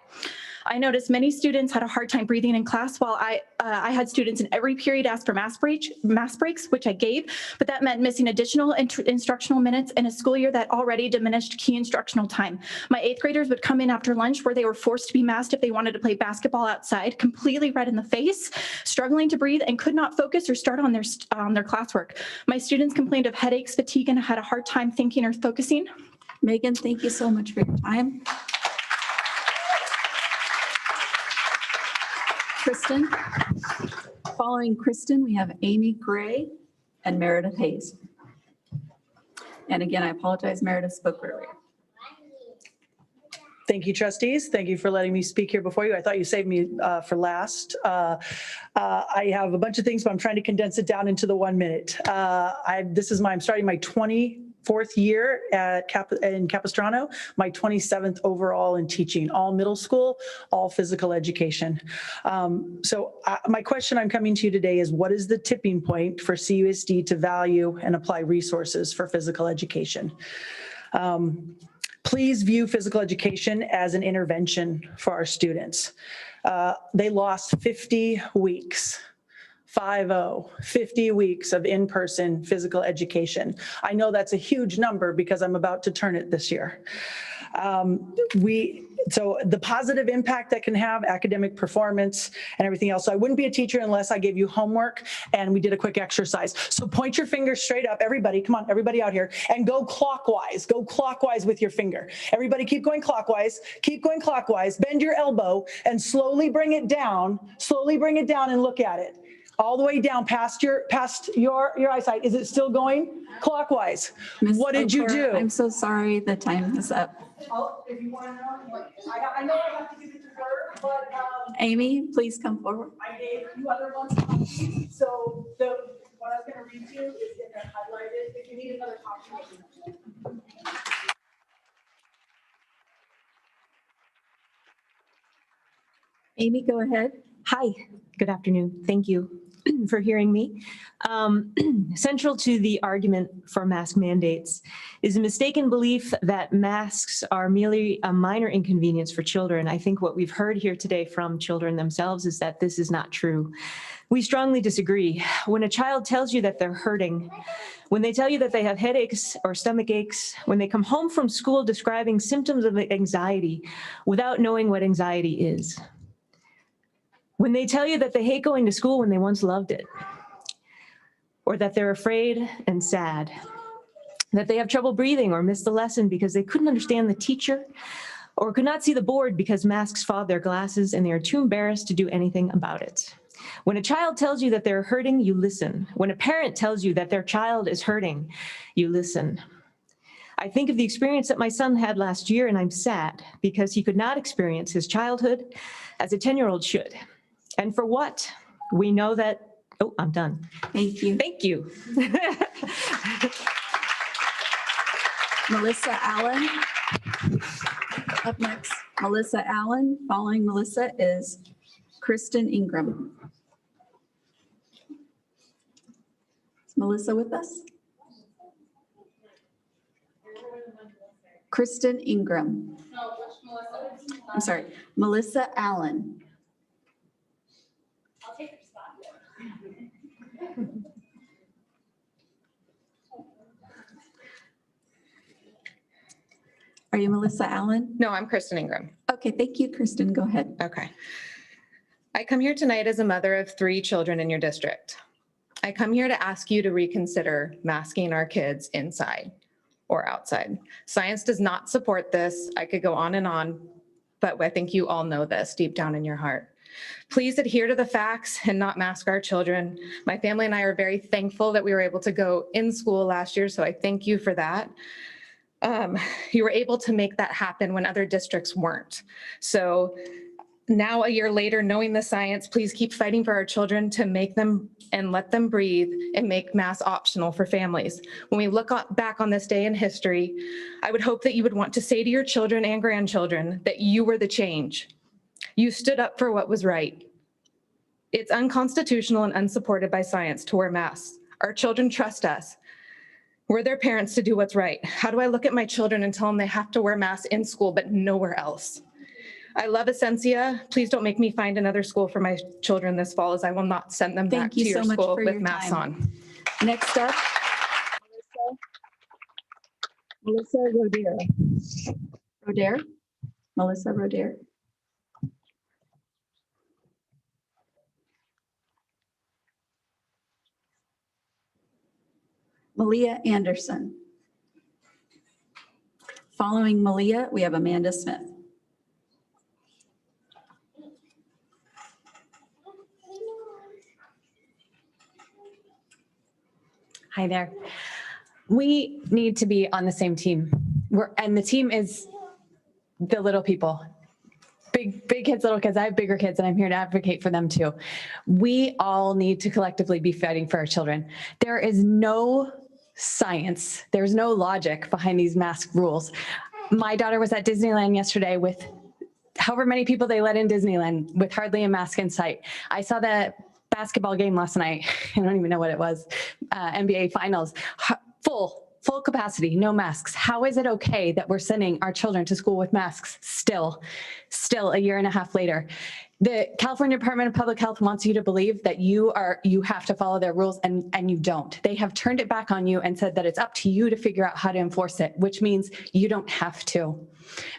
I noticed many students had a hard time breathing in class, while I had students in every period ask for mask breaks, which I gave, but that meant missing additional instructional minutes in a school year that already diminished key instructional time. My eighth graders would come in after lunch where they were forced to be masked if they wanted to play basketball outside, completely red in the face, struggling to breathe, and could not focus or start on their classwork. My students complained of headaches, fatigue, and had a hard time thinking or focusing. Megan, thank you so much for your time. Kristen. Following Kristen, we have Amy Gray and Meredith Hayes. And again, I apologize, Meredith spoke earlier. Thank you, trustees. Thank you for letting me speak here before you. I thought you saved me for last. I have a bunch of things, but I'm trying to condense it down into the 1 minute. I'm starting my 24th year in Capistrano, my 27th overall in teaching, all middle school, all physical education. My question I'm coming to you today is, what is the tipping point for CUSD to value and apply resources for physical education? Please view physical education as an intervention for our students. They lost 50 weeks. 50 weeks of in-person physical education. I know that's a huge number because I'm about to turn it this year. So the positive impact that can have academic performance and everything else. So I wouldn't be a teacher unless I gave you homework and we did a quick exercise. So point your finger straight up, everybody, come on, everybody out here, and go clockwise with your finger. Everybody keep going clockwise, bend your elbow and slowly bring it down and look at it. All the way down past your eyesight. Is it still going clockwise? What did you do? I'm so sorry, the time is up. If you want to know, I know I have to give it to her, but Amy, please come forward. I gave you other ones copies. So what I was going to read to you is in there highlighted. If you need another copy, let me know. Amy, go ahead. Hi, good afternoon. Thank you for hearing me. Central to the argument for mask mandates is a mistaken belief that masks are merely a minor inconvenience for children. I think what we've heard here today from children themselves is that this is not true. We strongly disagree. When a child tells you that they're hurting, when they tell you that they have headaches or stomach aches, when they come home from school describing symptoms of anxiety without knowing what anxiety is, when they tell you that they hate going to school when they once loved it, or that they're afraid and sad, that they have trouble breathing or missed the lesson because they couldn't understand the teacher or could not see the board because masks fogged their glasses and they are too embarrassed to do anything about it. When a child tells you that they're hurting, you listen. When a parent tells you that their child is hurting, you listen. I think of the experience that my son had last year, and I'm sad because he could not experience his childhood as a 10-year-old should. And for what? We know that, oh, I'm done. Thank you. Thank you. Melissa Allen. Up next, Melissa Allen. Following Melissa is Kristen Ingram. Is Melissa with us? Kristen Ingram. I'm sorry, Melissa Allen. I'll take her spot. Are you Melissa Allen? No, I'm Kristen Ingram. Okay, thank you, Kristen. Go ahead. Okay. I come here tonight as a mother of 3 children in your district. I come here to ask you to reconsider masking our kids inside or outside. Science does not support this. I could go on, but I think you all know this deep down in your heart. Please adhere to the facts and not mask our children. My family and I are very thankful that we were able to go in school last year, so I thank you for that. You were able to make that happen when other districts weren't. So now, a year later, knowing the science, please keep fighting for our children to make them and let them breathe and make masks optional for families. When we look back on this day in history, I would hope that you would want to say to your children and grandchildren that you were the change. You stood up for what was right. It's unconstitutional and unsupported by science to wear masks. Our children trust us. We're their parents to do what's right. How do I look at my children and tell them they have to wear masks in school but nowhere else? I love Essentia. Please don't make me find another school for my children this fall, as I will not send them back to your school with masks on. Next up, Melissa Roder. Roder? Melissa Roder. Malia Anderson. Following Malia, we have Amanda Smith. Hi there. We need to be on the same team. And the team is the little people. Big kids, little kids. I have bigger kids and I'm here to advocate for them too. We all need to collectively be fighting for our children. There is no science, there's no logic behind these mask rules. My daughter was at Disneyland yesterday with however many people they let in Disneyland with hardly a mask in sight. I saw the basketball game last night. I don't even know what it was. NBA finals, full capacity, no masks. How is it okay that we're sending our children to school with masks still a year and a half later? The California Department of Public Health wants you to believe that you have to follow their rules and you don't. They have turned it back on you and said that it's up to you to figure out how to enforce it, which means you don't have to.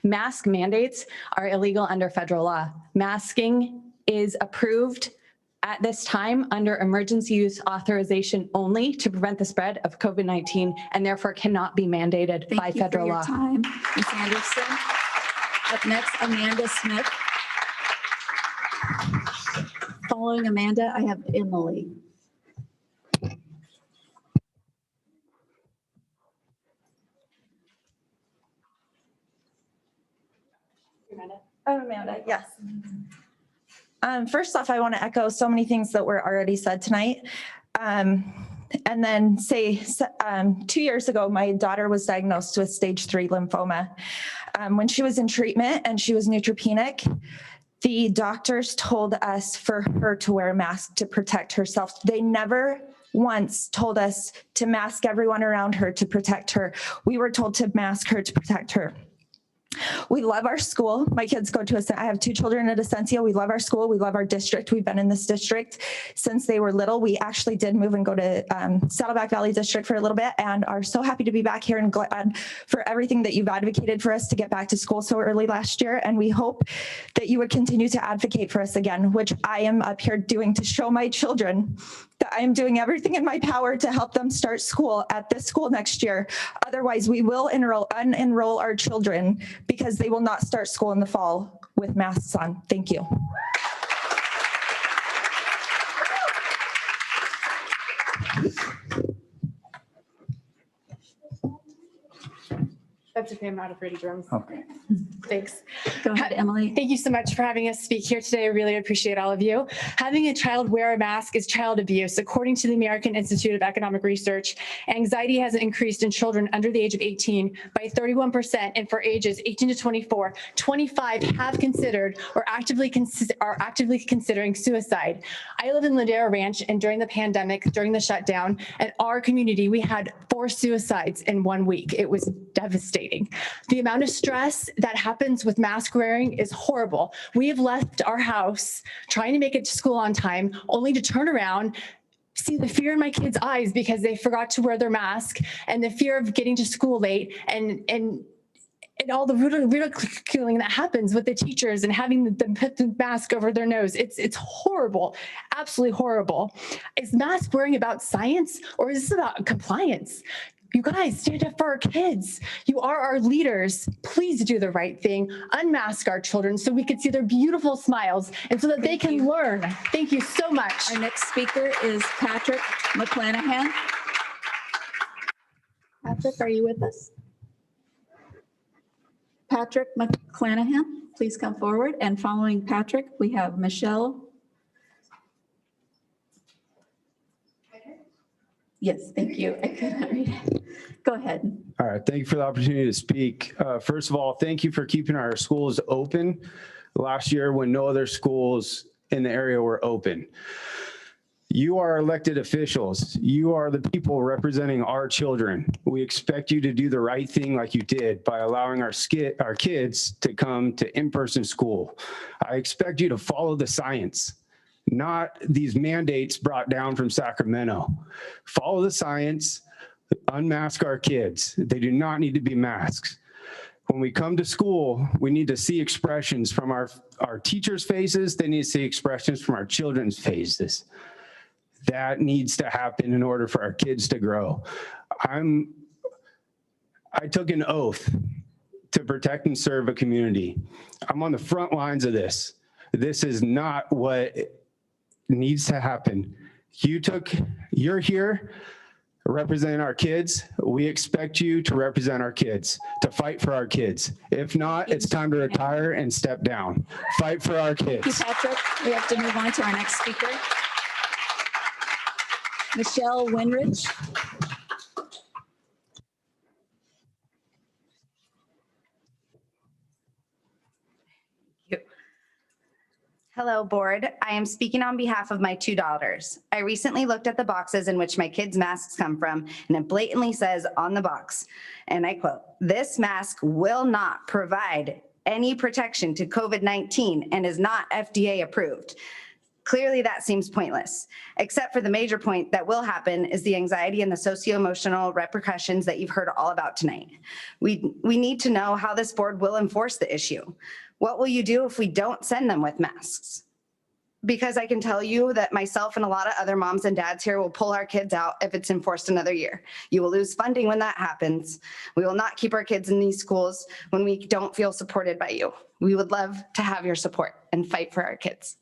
Mask mandates are illegal under federal law. Masking is approved at this time under emergency use authorization only to prevent the spread of COVID-19 and therefore cannot be mandated by federal law. Thank you for your time, Ms. Anderson. Up next, Amanda Smith. Following Amanda, I have Emily. I'm Amanda, yes. First off, I want to echo so many things that were already said tonight. And then say 2 years ago, my daughter was diagnosed with stage 3 lymphoma. When she was in treatment and she was neutropenic, the doctors told us for her to wear a mask to protect herself. They never once told us to mask everyone around her to protect her. We were told to mask her to protect her. We love our school. My kids go to I have 2 children at Essentia. We love our school. We love our district. We've been in this district since they were little. We actually did move and go to Saddleback Valley District for a little bit and are so happy to be back here and glad for everything that you've advocated for us to get back to school so early last year. And we hope that you would continue to advocate for us again, which I am up here doing to show my children that I am doing everything in my power to help them start school at this school next year. Otherwise, we will unenroll our children because they will not start school in the fall with masks on. Thank you. That's okay, I'm not afraid of germs. Okay. Thanks. Go ahead, Emily. Thank you so much for having us speak here today. I really appreciate all of you. Having a child wear a mask is child abuse. According to the American Institute of Economic Research, anxiety has increased in children under the age of 18 by 31%, and for ages 18 to 24, 25 have considered or are actively considering suicide. I live in Ladera Ranch, and during the pandemic, during the shutdown, at our community, we had 4 suicides in 1 week. It was devastating. The amount of stress that happens with mask wearing is horrible. We have left our house trying to make it to school on time, only to turn around, see the fear in my kids' eyes because they forgot to wear their mask, and the fear of getting to school late, and all the ridiculing that happens with the teachers and having them put the mask over their nose. It's horrible, absolutely horrible. Is mask wearing about science, or is this about compliance? You guys, stand up for our kids. You are our leaders. Please do the right thing. Unmask our children so we can see their beautiful smiles and so that they can learn. Thank you so much. Our next speaker is Patrick McClanahan. Patrick, are you with us? Patrick McClanahan, please come forward. And following Patrick, we have Michelle. Yes, thank you. I cannot read it. Go ahead. All right, thank you for the opportunity to speak. First of all, thank you for keeping our schools open last year when no other schools in the area were open. You are elected officials. You are the people representing our children. We expect you to do the right thing like you did by allowing our kids to come to in-person school. I expect you to follow the science, not these mandates brought down from Sacramento. Follow the science, unmask our kids. They do not need to be masked. When we come to school, we need to see expressions from our teachers' faces. They need to see expressions from our children's faces. That needs to happen in order for our kids to grow. I took an oath to protect and serve a community. I'm on the front lines of this. This is not what needs to happen. You're here representing our kids. We expect you to represent our kids, to fight for our kids. If not, it's time to retire and step down. Fight for our kids. Thank you, Patrick. We have to move on to our next speaker. Michelle Winridge. Hello, board. I am speaking on behalf of my 2 daughters. I recently looked at the boxes in which my kids' masks come from, and it blatantly says on the box, and I quote, "This mask will not provide any protection to COVID-19 and is not FDA approved." Clearly, that seems pointless, except for the major point that will happen is the anxiety and the socio-emotional repercussions that you've heard all about tonight. We need to know how this board will enforce the issue. What will you do if we don't send them with masks? Because I can tell you that myself and a lot of other moms and dads here will pull our kids out if it's enforced another year. You will lose funding when that happens. We will not keep our kids in these schools when we don't feel supported by you. We would love to have your support and fight for our kids.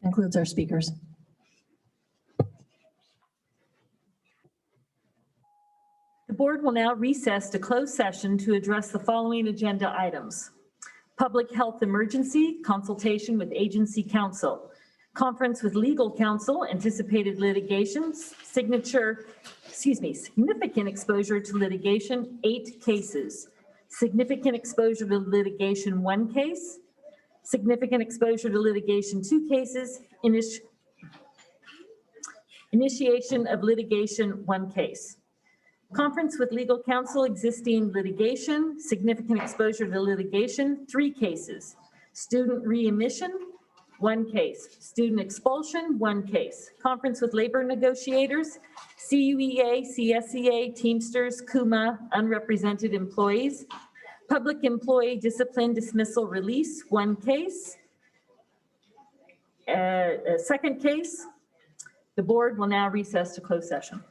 Concludes our speakers. The board will now recess to close session to address the following agenda items. Public health emergency, consultation with agency counsel, conference with legal counsel, anticipated litigations, significant exposure to litigation, 8 cases, significant exposure to litigation, 1 case, significant exposure to litigation, 2 cases, initiation of litigation, 1 case. Conference with legal counsel, existing litigation, significant exposure to litigation, 3 cases. Student readmission, 1 case. Student expulsion, 1 case. Conference with labor negotiators, CUEA, CSEA, Teamsters, CUMA, unrepresented employees. Public employee discipline dismissal release, 1 case. A 2nd case. The board will now recess to close session.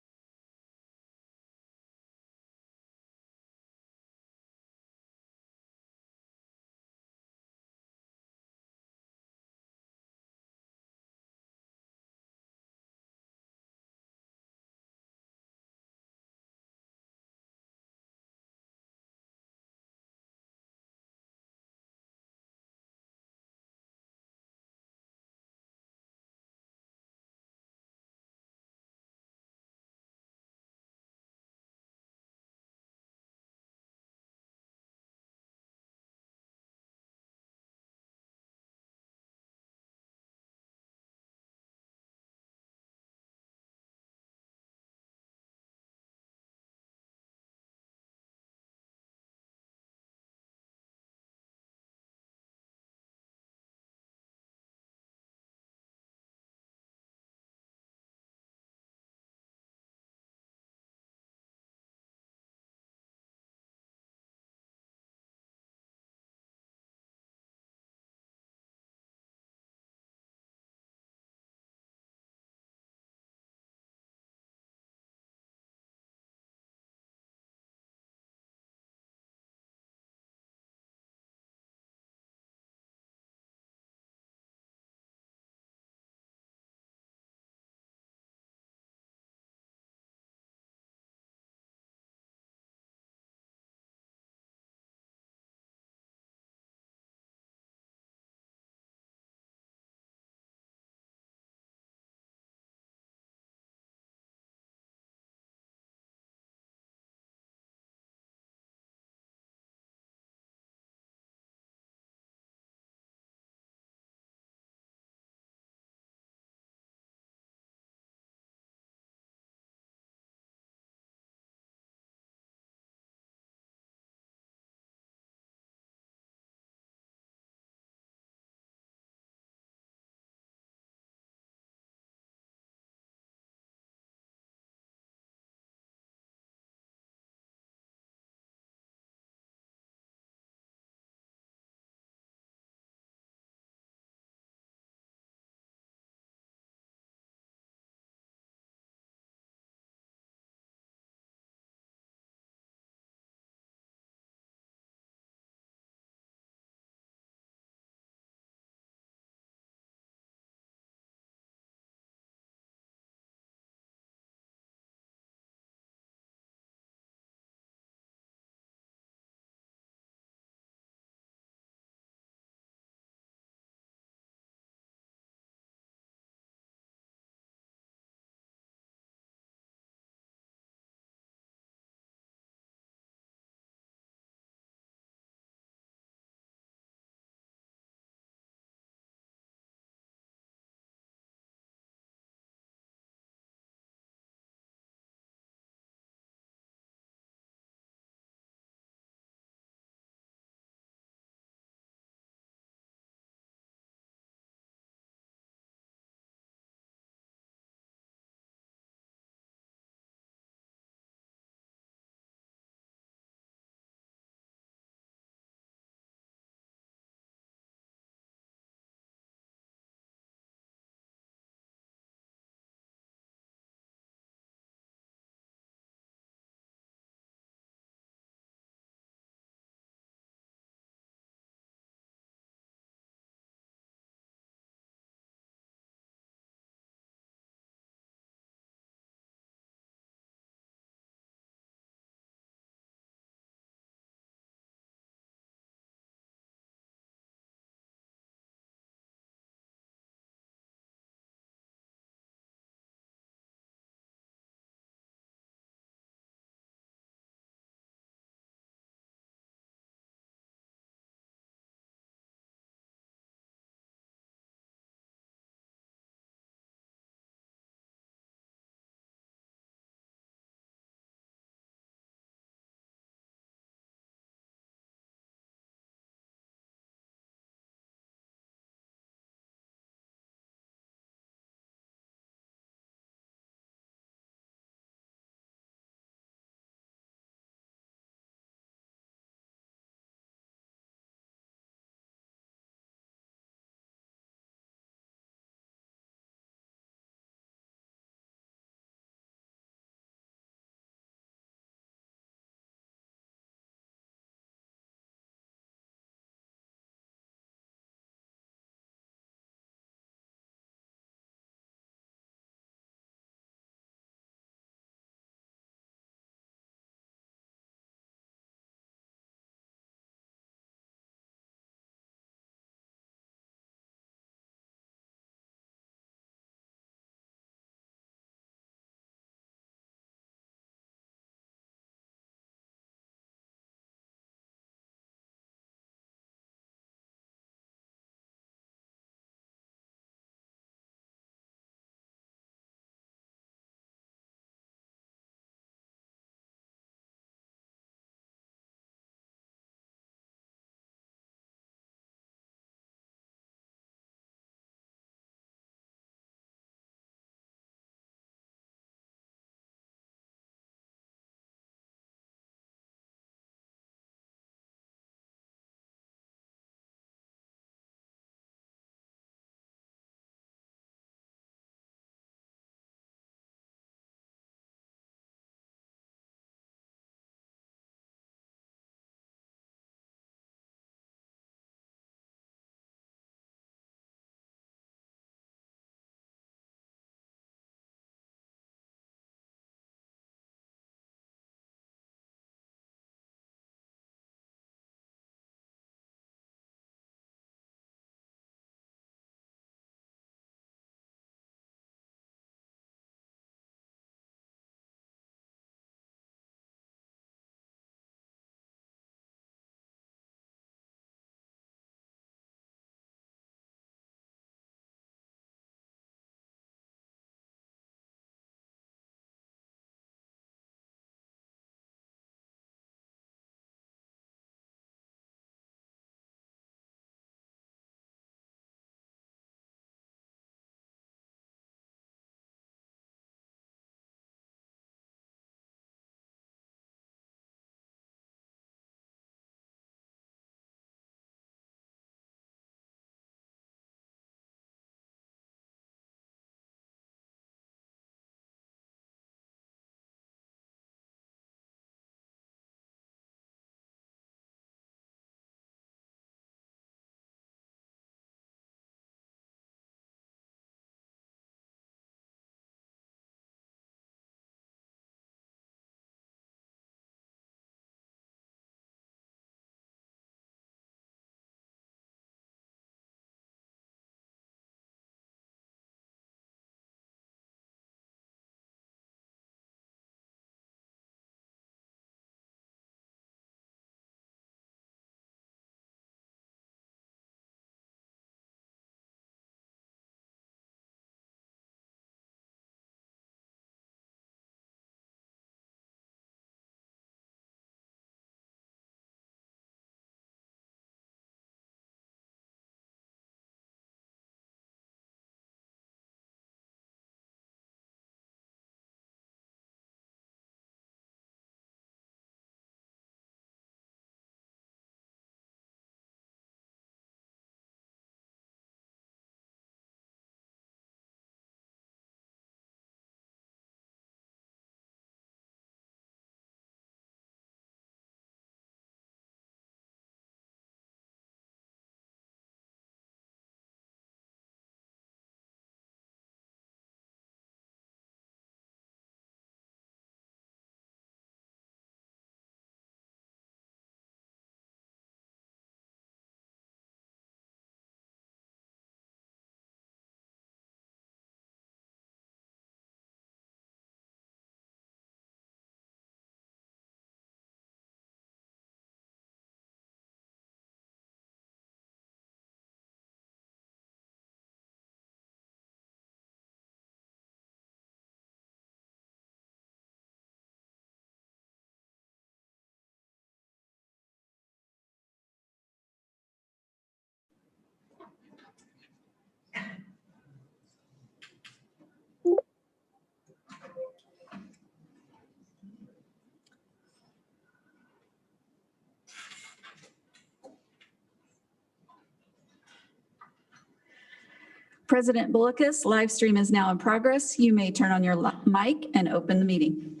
President Bullicus, live stream is now in progress. You may turn on your mic and open the meeting.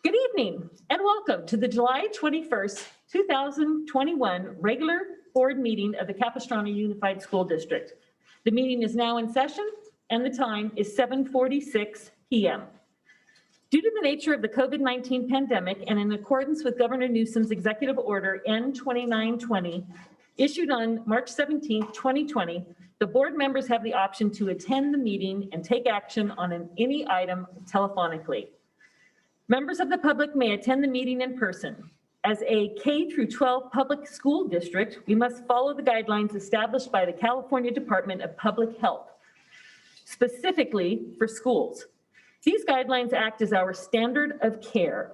Good evening and welcome to the July 21st, 2021 regular board meeting of the Capistrano Unified School District. The meeting is now in session and the time is 7:46 p.m. Due to the nature of the COVID-19 pandemic and in accordance with Governor Newsom's executive order N2920, issued on March 17, 2020, the board members have the option to attend the meeting and take action on any item telephonically. Members of the public may attend the meeting in person. As a K-12 public school district, we must follow the guidelines established by the California Department of Public Health, specifically for schools. These guidelines act as our standard of care.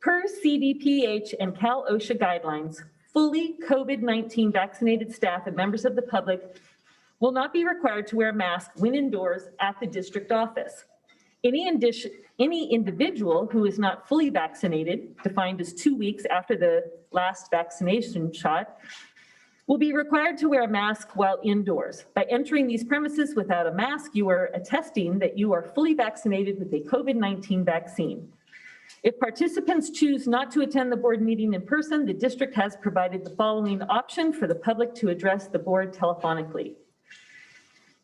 Per CDPH and Cal OSHA guidelines, fully COVID-19 vaccinated staff and members of the public will not be required to wear a mask when indoors at the district office. Any individual who is not fully vaccinated, defined as 2 weeks after the last vaccination shot, will be required to wear a mask while indoors. By entering these premises without a mask, you are attesting that you are fully vaccinated with a COVID-19 vaccine. If participants choose not to attend the board meeting in person, the district has provided the following option for the public to address the board telephonically.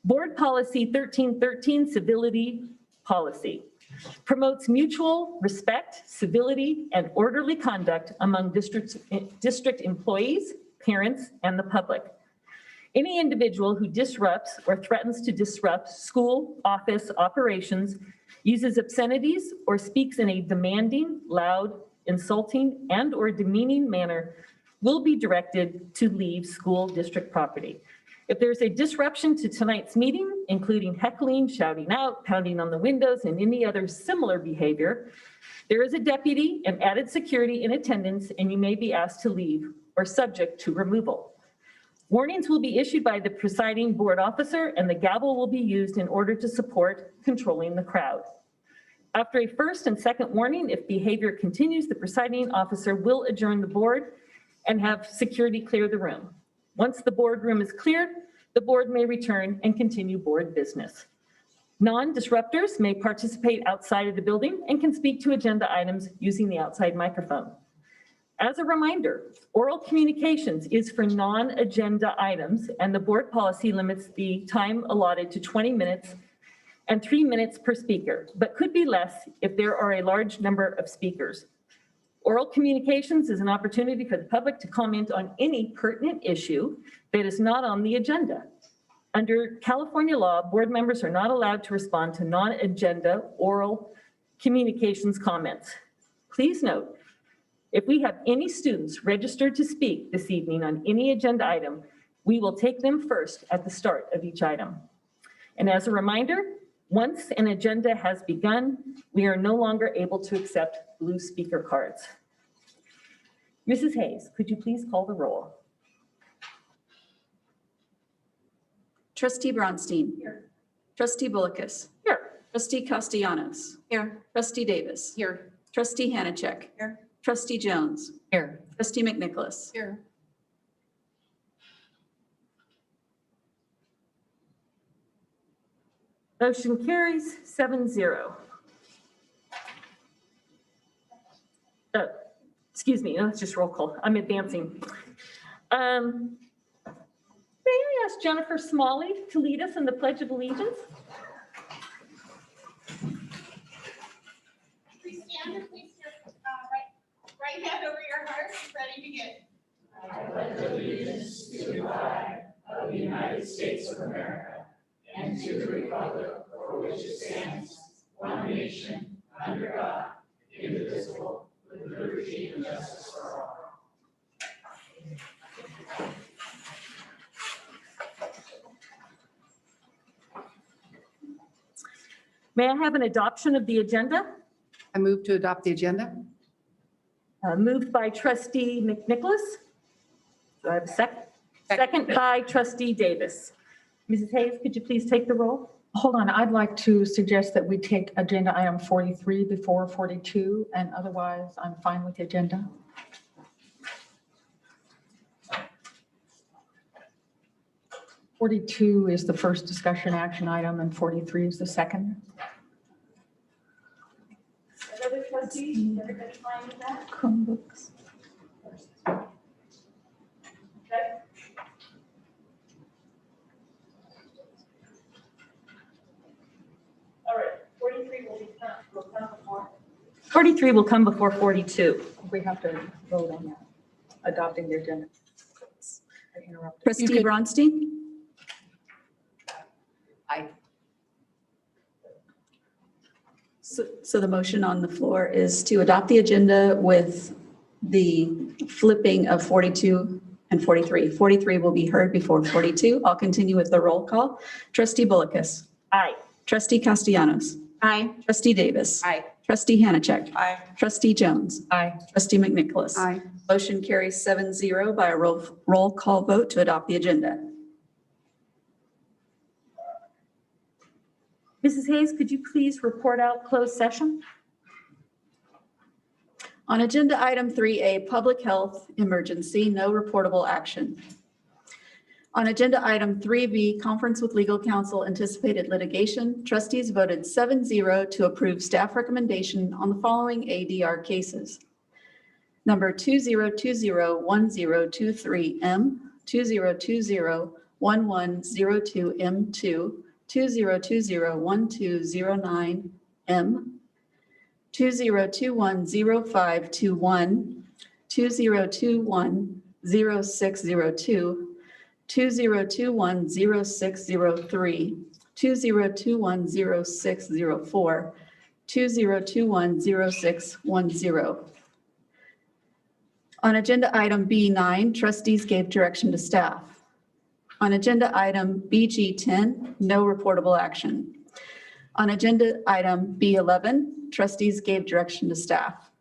Board Policy 1313, Civility Policy, promotes mutual respect, civility, and orderly conduct among district employees, parents, and the public. Any individual who disrupts or threatens to disrupt school office operations, uses obscenities, or speaks in a demanding, loud, insulting, and/or demeaning manner will be directed to leave school district property. If there's a disruption to tonight's meeting, including heckling, shouting out, pounding on the windows, and any other similar behavior, there is a deputy and added security in attendance, and you may be asked to leave or subject to removal. Warnings will be issued by the presiding board officer, and the gavel will be used in order to support controlling the crowd. After a first and second warning, if behavior continues, the presiding officer will adjourn the board and have security clear the room. Once the boardroom is cleared, the board may return and continue board business. Non-disruptors may participate outside of the building and can speak to agenda items using the outside microphone. As a reminder, oral communications is for non-agenda items, and the board policy limits the time allotted to 20 minutes and 3 minutes per speaker, but could be less if there are a large number of speakers. Oral communications is an opportunity for the public to comment on any pertinent issue that is not on the agenda. Under California law, board members are not allowed to respond to non-agenda oral communications comments. Please note, if we have any students registered to speak this evening on any agenda item, we will take them first at the start of each item. And as a reminder, once an agenda has begun, we are no longer able to accept blue speaker cards. Mrs. Hayes, could you please call the roll? Trustee Bronstein. Here. Trustee Bullicus. Here. Trustee Castellanos. Here. Trustee Davis. Here. Trustee Hanachek. Here. Trustee Jones. Here. Trustee McNicholas. Here. Motion carries 7-0. Excuse me, that's just roll call. I'm advancing. May I ask Jennifer Smalley to lead us in the Pledge of Allegiance? Please stand and place your right hand over your heart, ready to begin. I pledge allegiance to the flag of the United States of America and to the republic for which it stands, one nation, under God, indivisible, with liberty and justice for all. May I have an adoption of the agenda? I move to adopt the agenda. Moved by Trustee McNicholas. Do I have a second? Second by Trustee Davis. Mrs. Hayes, could you please take the roll? Hold on, I'd like to suggest that we take agenda item 43 before 42, and otherwise I'm fine with the agenda. 42 is the first discussion action item and 43 is the second. Other trustees, everybody fine with that? Chromebooks. Okay. All right, 43 will come before. 43 will come before 42. We have to vote on that, adopting the agenda. I interrupted. Trustee Bronstein? Aye. So the motion on the floor is to adopt the agenda with the flipping of 42 and 43. 43 will be heard before 42. I'll continue with the roll call. Trustee Bullicus. Aye. Trustee Castellanos. Aye. Trustee Davis. Aye. Trustee Hanachek. Aye. Trustee Jones. Aye. Trustee McNicholas. Aye. Motion carries 7-0 by a roll call vote to adopt the agenda. Mrs. Hayes, could you please report out closed session? On agenda item 3A, public health emergency, no reportable action. On agenda item 3B, conference with legal counsel, anticipated litigation, trustees voted 7-0 to approve staff recommendation on the following ADR cases. Number 20201023M, 20201102M2, 20201209M, 20210521, 20210602, 20210603, 20210604, 20210610. On agenda item B9, trustees gave direction to staff. On agenda item BG10, no reportable action. On agenda item B11, trustees gave direction to staff.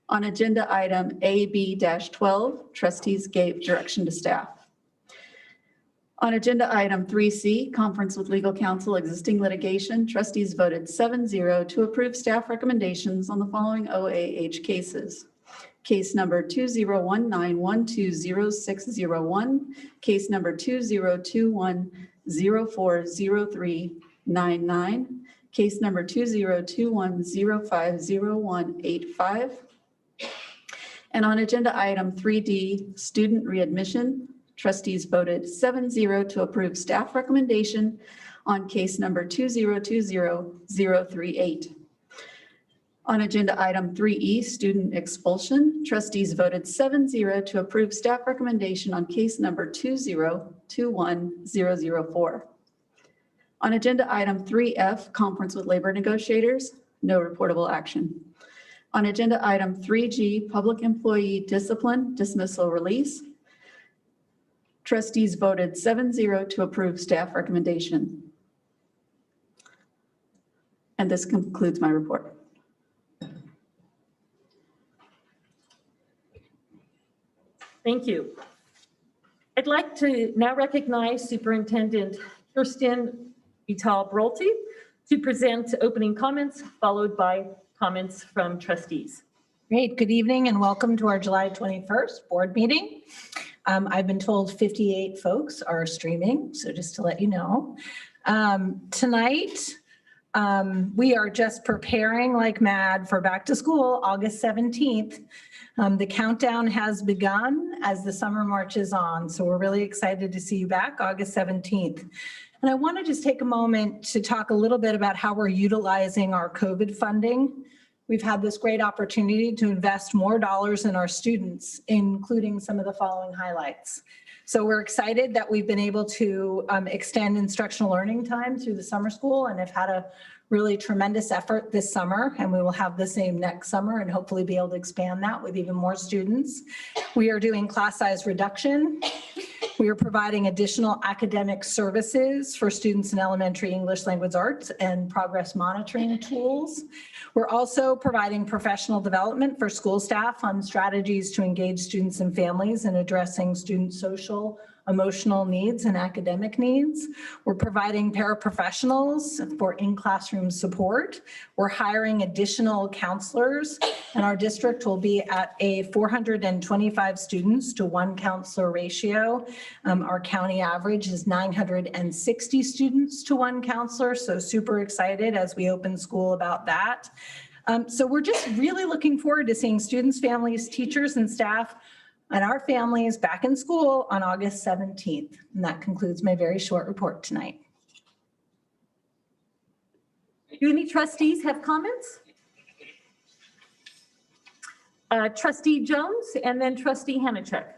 On agenda item AB-12, trustees gave direction to staff. On agenda item 3C, conference with legal counsel, existing litigation, trustees voted 7-0 to approve staff recommendations on the following OAH cases. Case number 2019120601, case number 2021040399, case number 2021050185. And on agenda item 3D, student readmission, trustees voted 7-0 to approve staff recommendation on case number 2020-038. On agenda item 3E, student expulsion, trustees voted 7-0 to approve staff recommendation on case number 2021-004. On agenda item 3F, conference with labor negotiators, no reportable action. On agenda item 3G, public employee discipline, dismissal, release, trustees voted 7-0 to approve staff recommendation. And this concludes my report. Thank you. I'd like to now recognize Superintendent Kirsten Vital-Brolte to present opening comments, followed by comments from trustees. Great. Good evening and welcome to our July 21st board meeting. I've been told 58 folks are streaming, so just to let you know. Tonight, we are just preparing like mad for back to school, August 17th. The countdown has begun as the summer marches on, so we're really excited to see you back August 17th. And I want to just take a moment to talk a little bit about how we're utilizing our COVID funding. We've had this great opportunity to invest more dollars in our students, including some of the following highlights. So we're excited that we've been able to extend instructional learning time through the summer school and have had a really tremendous effort this summer, and we will have the same next summer and hopefully be able to expand that with even more students. We are doing class size reduction. We are providing additional academic services for students in elementary English language arts and progress monitoring tools. We're also providing professional development for school staff on strategies to engage students and families in addressing student social, emotional needs and academic needs. We're providing paraprofessionals for in-classroom support. We're hiring additional counselors, and our district will be at a 425 students to 1 counselor ratio. Our county average is 960 students to 1 counselor, so super excited as we open school about that. So we're just really looking forward to seeing students, families, teachers, and staff and our families back in school on August 17th. And that concludes my very short report tonight. Do any trustees have comments? Trustee Jones and then Trustee Hanachek.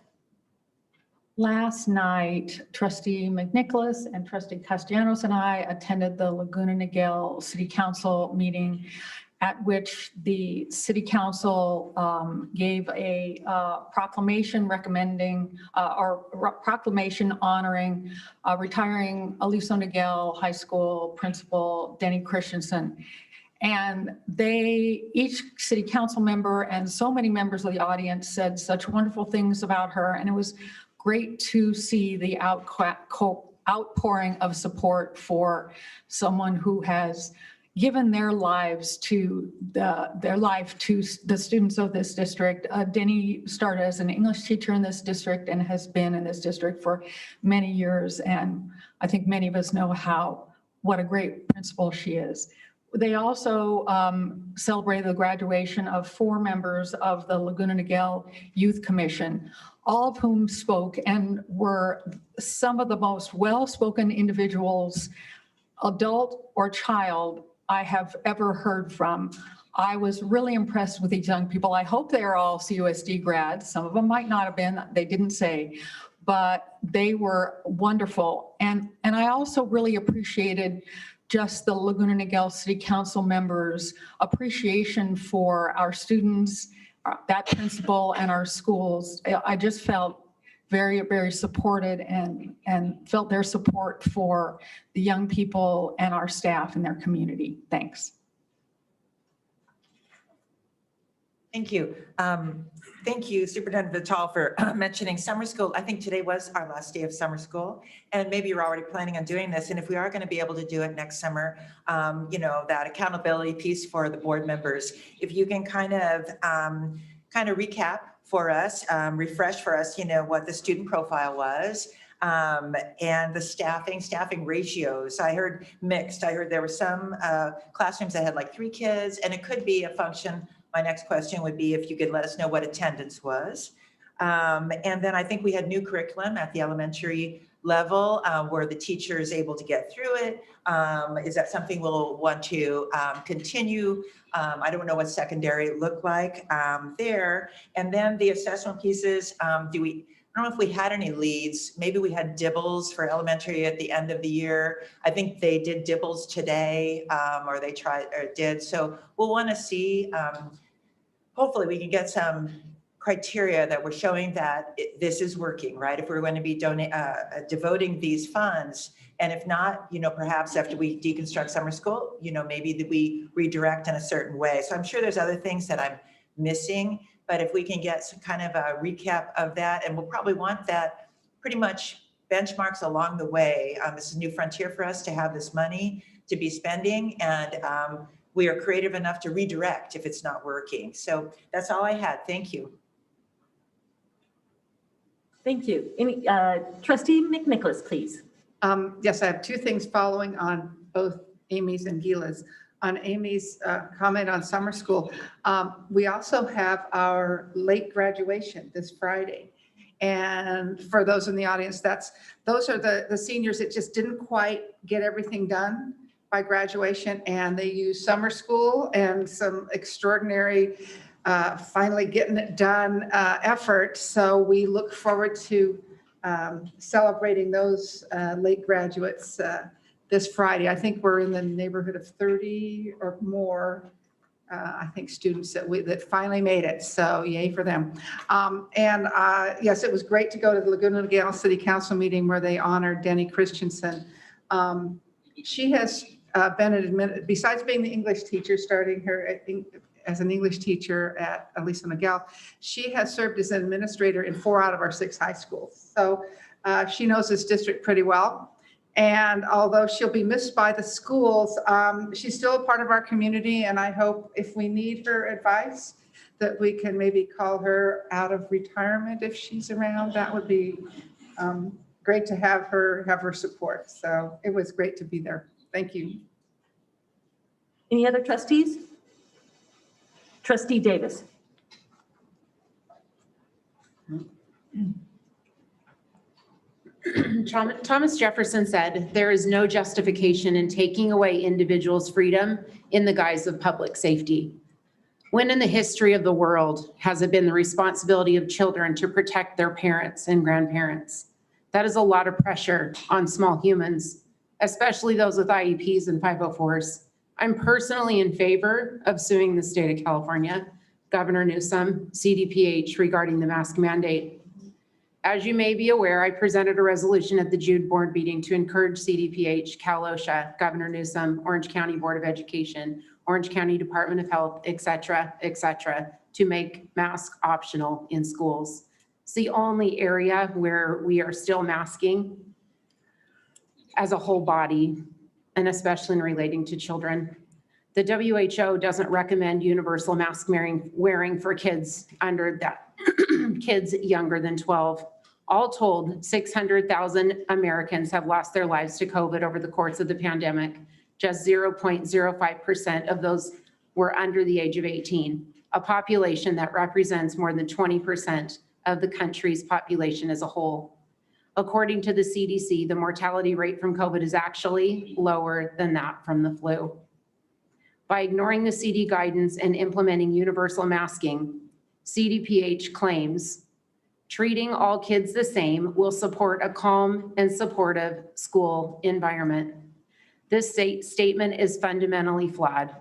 Last night, Trustee McNicholas and Trustee Castellanos and I attended the Laguna Niguel City Council meeting, at which the City Council gave a proclamation recommending or proclamation honoring retiring Aliso Niguel High School Principal Denny Christensen. And each city council member and so many members of the audience said such wonderful things about her. And it was great to see the outpouring of support for someone who has given their lives to the students of this district. Denny started as an English teacher in this district and has been in this district for many years. And I think many of us know what a great principal she is. They also celebrated the graduation of 4 members of the Laguna Niguel Youth Commission, all of whom spoke and were some of the most well-spoken individuals, adult or child, I have ever heard from. I was really impressed with these young people. I hope they are all CapoUSD grads. Some of them might not have been, they didn't say, but they were wonderful. And I also really appreciated just the Laguna Niguel City Council members' appreciation for our students, that principal, and our schools. I just felt very, very supported and felt their support for the young people and our staff and their community. Thanks. Thank you. Thank you, Superintendent Vital, for mentioning summer school. I think today was our last day of summer school, and maybe you're already planning on doing this. And if we are going to be able to do it next summer, that accountability piece for the board members, if you can kind of recap for us, refresh for us, what the student profile was, and the staffing ratios. I heard mixed. I heard there were some classrooms that had like 3 kids, and it could be a function. My next question would be if you could let us know what attendance was. And then I think we had new curriculum at the elementary level. Were the teachers able to get through it? Is that something we'll want to continue? I don't know what secondary looked like there. And then the assessment pieces, I don't know if we had any leads. Maybe we had dibbles for elementary at the end of the year. I think they did dibbles today, or they tried or did. So we'll want to see, hopefully we can get some criteria that we're showing that this is working, right? If we're going to be devoting these funds, and if not, perhaps after we deconstruct summer school, maybe that we redirect in a certain way. So I'm sure there's other things that I'm missing, but if we can get some kind of a recap of that, and we'll probably want that pretty much benchmarks along the way. This is a new frontier for us to have this money to be spending, and we are creative enough to redirect if it's not working. So that's all I had. Thank you. Thank you. Any Trustee McNicholas, please. Yes, I have 2 things following on both Amy's and Gila's. On Amy's comment on summer school, we also have our late graduation this Friday. And for those in the audience, those are the seniors that just didn't quite get everything done by graduation, and they use summer school and some extraordinary finally getting it done effort. So we look forward to celebrating those late graduates this Friday. I think we're in the neighborhood of 30 or more, I think, students that finally made it. So yay for them. Yes, it was great to go to the Laguna Niguel City Council meeting where they honored Denny Christensen. She has been besides being the English teacher, starting her as an English teacher at Lisa Miguel. She has served as an administrator in 4 out of our 6 high schools. So she knows this district pretty well. And although she'll be missed by the schools, she's still a part of our community. And I hope if we need her advice, that we can maybe call her out of retirement if she's around. That would be great to have her support. So it was great to be there. Thank you. Any other trustees? Trustee Davis. Thomas Jefferson said, "There is no justification in taking away individuals' freedom in the guise of public safety." When in the history of the world has it been the responsibility of children to protect their parents and grandparents? That is a lot of pressure on small humans, especially those with IEPs and 504s. I'm personally in favor of suing the state of California, Governor Newsom, CDPH regarding the mask mandate. As you may be aware, I presented a resolution at the Jude board meeting to encourage CDPH, Cal OSHA, Governor Newsom, Orange County Board of Education, Orange County Department of Health, et cetera, to make masks optional in schools. It's the only area where we are still masking as a whole body, and especially in relating to children. The WHO doesn't recommend universal mask wearing for kids under that, kids younger than 12. All told, 600,000 Americans have lost their lives to COVID over the course of the pandemic. Just 0.05% of those were under the age of 18, a population that represents more than 20% of the country's population as a whole. According to the CDC, the mortality rate from COVID is actually lower than that from the flu. By ignoring the CD guidance and implementing universal masking, CDPH claims treating all kids the same will support a calm and supportive school environment. This statement is fundamentally flawed.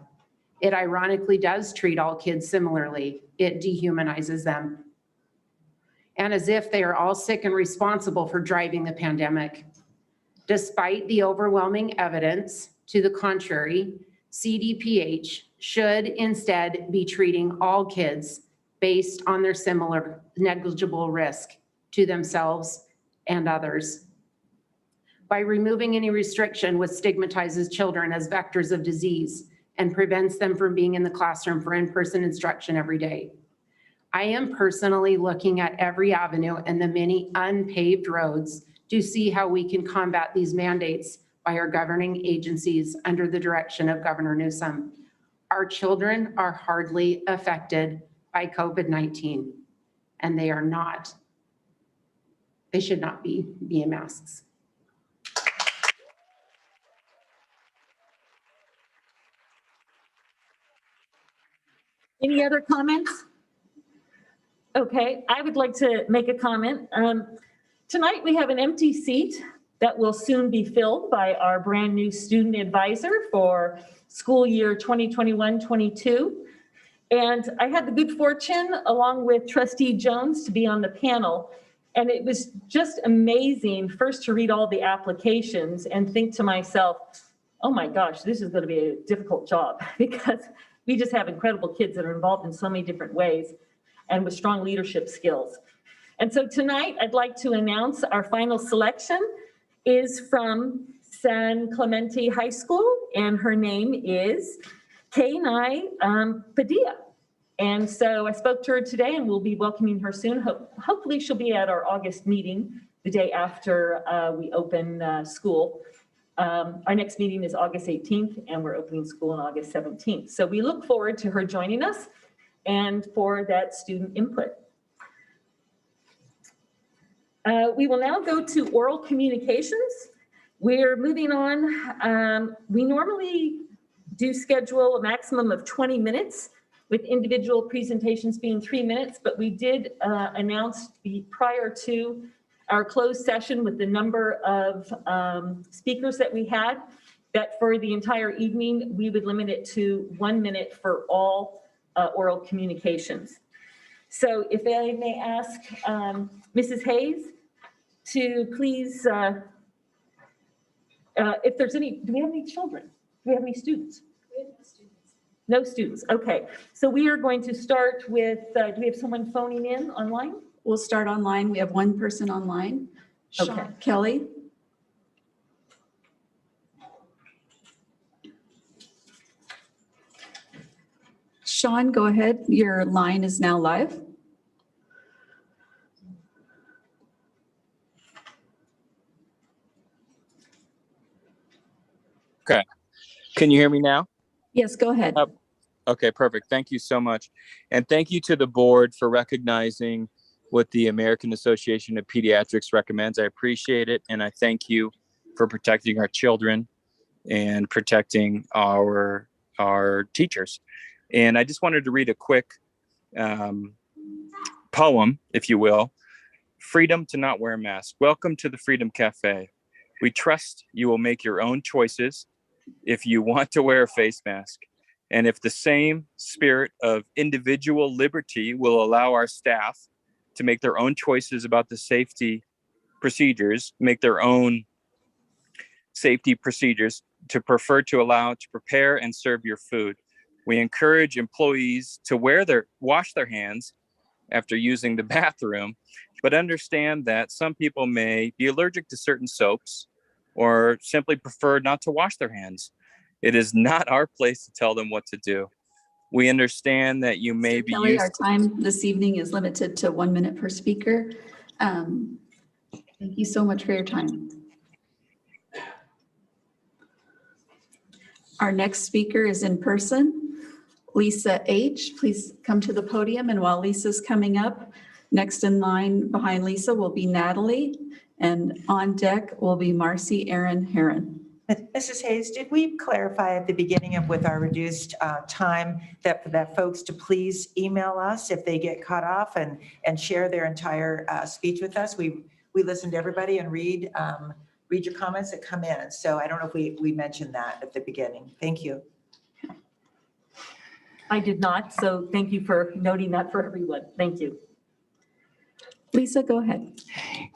It ironically does treat all kids similarly. It dehumanizes them. And as if they are all sick and responsible for driving the pandemic. Despite the overwhelming evidence to the contrary, CDPH should instead be treating all kids based on their similar negligible risk to themselves and others. By removing any restriction, which stigmatizes children as vectors of disease and prevents them from being in the classroom for in-person instruction every day. I am personally looking at every avenue and the many unpaved roads to see how we can combat these mandates by our governing agencies under the direction of Governor Newsom. Our children are hardly affected by COVID-19, and they should not be in masks. Any other comments? Okay, I would like to make a comment. Tonight we have an empty seat that will soon be filled by our brand new student advisor for school year 2021-22. And I had the good fortune, along with Trustee Jones, to be on the panel. And it was just amazing, first to read all the applications and think to myself, oh my gosh, this is going to be a difficult job, because we just have incredible kids that are involved in so many different ways and with strong leadership skills. And so tonight, I'd like to announce our final selection is from San Clemente High School, and her name is Kainai Padilla. And so I spoke to her today, and we'll be welcoming her soon. Hopefully she'll be at our August meeting the day after we open school. Our next meeting is August 18th, and we're opening school on August 17th. So we look forward to her joining us and for that student input. We will now go to oral communications. We're moving on. We normally do schedule a maximum of 20 minutes with individual presentations being 3 minutes, but we did announce prior to our closed session with the number of speakers that we had, that for the entire evening, we would limit it to 1 minute for all oral communications. So if I may ask Mrs. Hayes to please, if there's any, do we have any children? Do we have any students? We have no students. No students. Okay. So we are going to start with, do we have someone phoning in online? We'll start online. We have one person online. Okay. Sean Kelly. Sean, go ahead. Your line is now live. Okay. Can you hear me now? Yes, go ahead. Okay, perfect. Thank you so much. And thank you to the board for recognizing what the American Association of Pediatrics recommends. I appreciate it. And I thank you for protecting our children and protecting our teachers. And I just wanted to read a quick poem, if you will. Freedom to not wear a mask. Welcome to the Freedom Cafe. We trust you will make your own choices if you want to wear a face mask. And if the same spirit of individual liberty will allow our staff to make their own choices about the safety procedures, make their own safety procedures to prepare and serve your food. We encourage employees to wash their hands after using the bathroom, but understand that some people may be allergic to certain soaps or simply prefer not to wash their hands. It is not our place to tell them what to do. We understand that you may be Kelly, used our time this evening is limited to 1 minute per speaker. Thank you so much for your time. Our next speaker is in person. Lisa H., please come to the podium. And while Lisa's coming up, next in line behind Lisa will be Natalie, and on deck will be Marcy Aaron Heron. Mrs. Hayes, did we clarify at the beginning of with our reduced time that folks to please email us if they get cut off and share their entire speech with us? We listen to everybody and read your comments that come in. So I don't know if we mentioned that at the beginning. Thank you. I did not. So thank you for noting that for everyone. Thank you. Lisa, go ahead.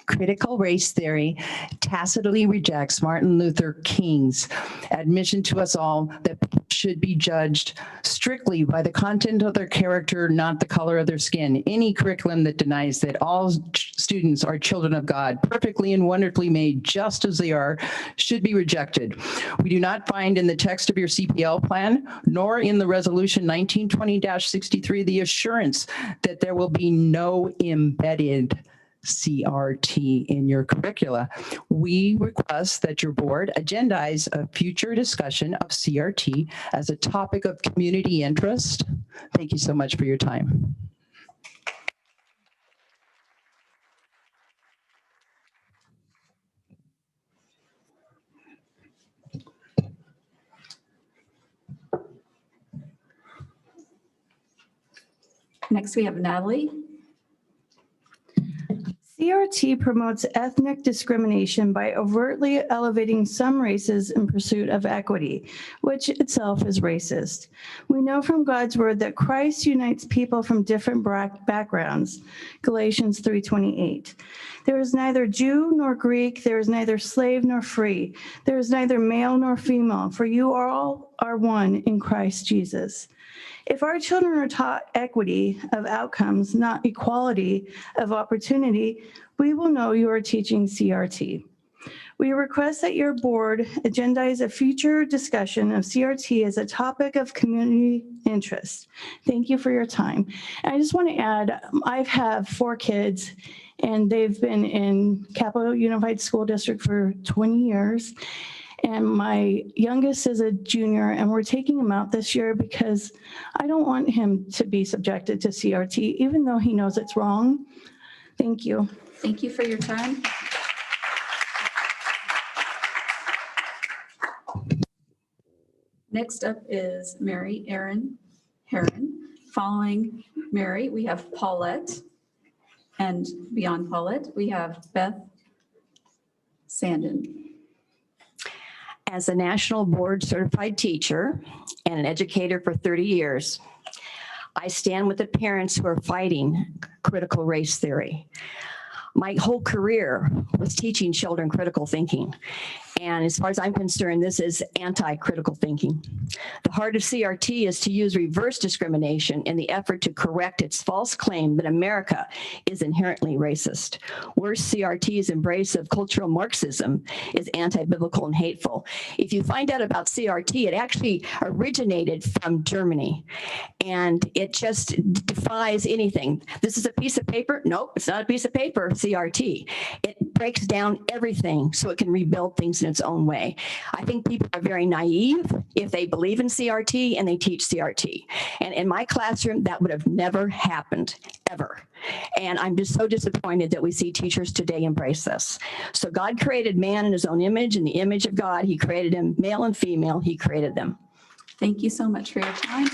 Critical race theory tacitly rejects Martin Luther King's admission to us all that people should be judged strictly by the content of their character, not the color of their skin. Any curriculum that denies that all students are children of God, perfectly and wonderfully made just as they are, should be rejected. We do not find in the text of your CPL plan, nor in the resolution 1920-63, the assurance that there will be no embedded CRT in your curricula. We request that your board agendize a future discussion of CRT as a topic of community interest. Thank you so much for your time. Next, we have Natalie. CRT promotes ethnic discrimination by overtly elevating some races in pursuit of equity, which itself is racist. We know from God's word that Christ unites people from different backgrounds, Galatians 3:28. There is neither Jew nor Greek, there is neither slave nor free, there is neither male nor female, for you all are one in Christ Jesus. If our children are taught equity of outcomes, not equality of opportunity, we will know you are teaching CRT. We request that your board agendize a future discussion of CRT as a topic of community interest. Thank you for your time. And I just want to add, I have 4 kids and they've been in Capo Unified School District for 20 years. And my youngest is a junior, and we're taking him out this year because I don't want him to be subjected to CRT, even though he knows it's wrong. Thank you. Thank you for your time. Next up is Mary Aaron Heron. Following Mary, we have Paulette. And beyond Paulette, we have Beth Sandin. As a national board certified teacher and an educator for 30 years, I stand with the parents who are fighting critical race theory. My whole career was teaching children critical thinking. And as far as I'm concerned, this is anti-critical thinking. The heart of CRT is to use reverse discrimination in the effort to correct its false claim that America is inherently racist. Worse, CRT's embrace of cultural Marxism is anti-biblical and hateful. If you find out about CRT, it actually originated from Germany, and it just defies anything. This is a piece of paper? Nope, it's not a piece of paper, CRT. It breaks down everything so it can rebuild things in its own way. I think people are very naive if they believe in CRT and they teach CRT. And in my classroom, that would have never happened, ever. And I'm just so disappointed that we see teachers today embrace this. So God created man in his own image. In the image of God, he created him, male and female, he created them. Thank you so much for your time.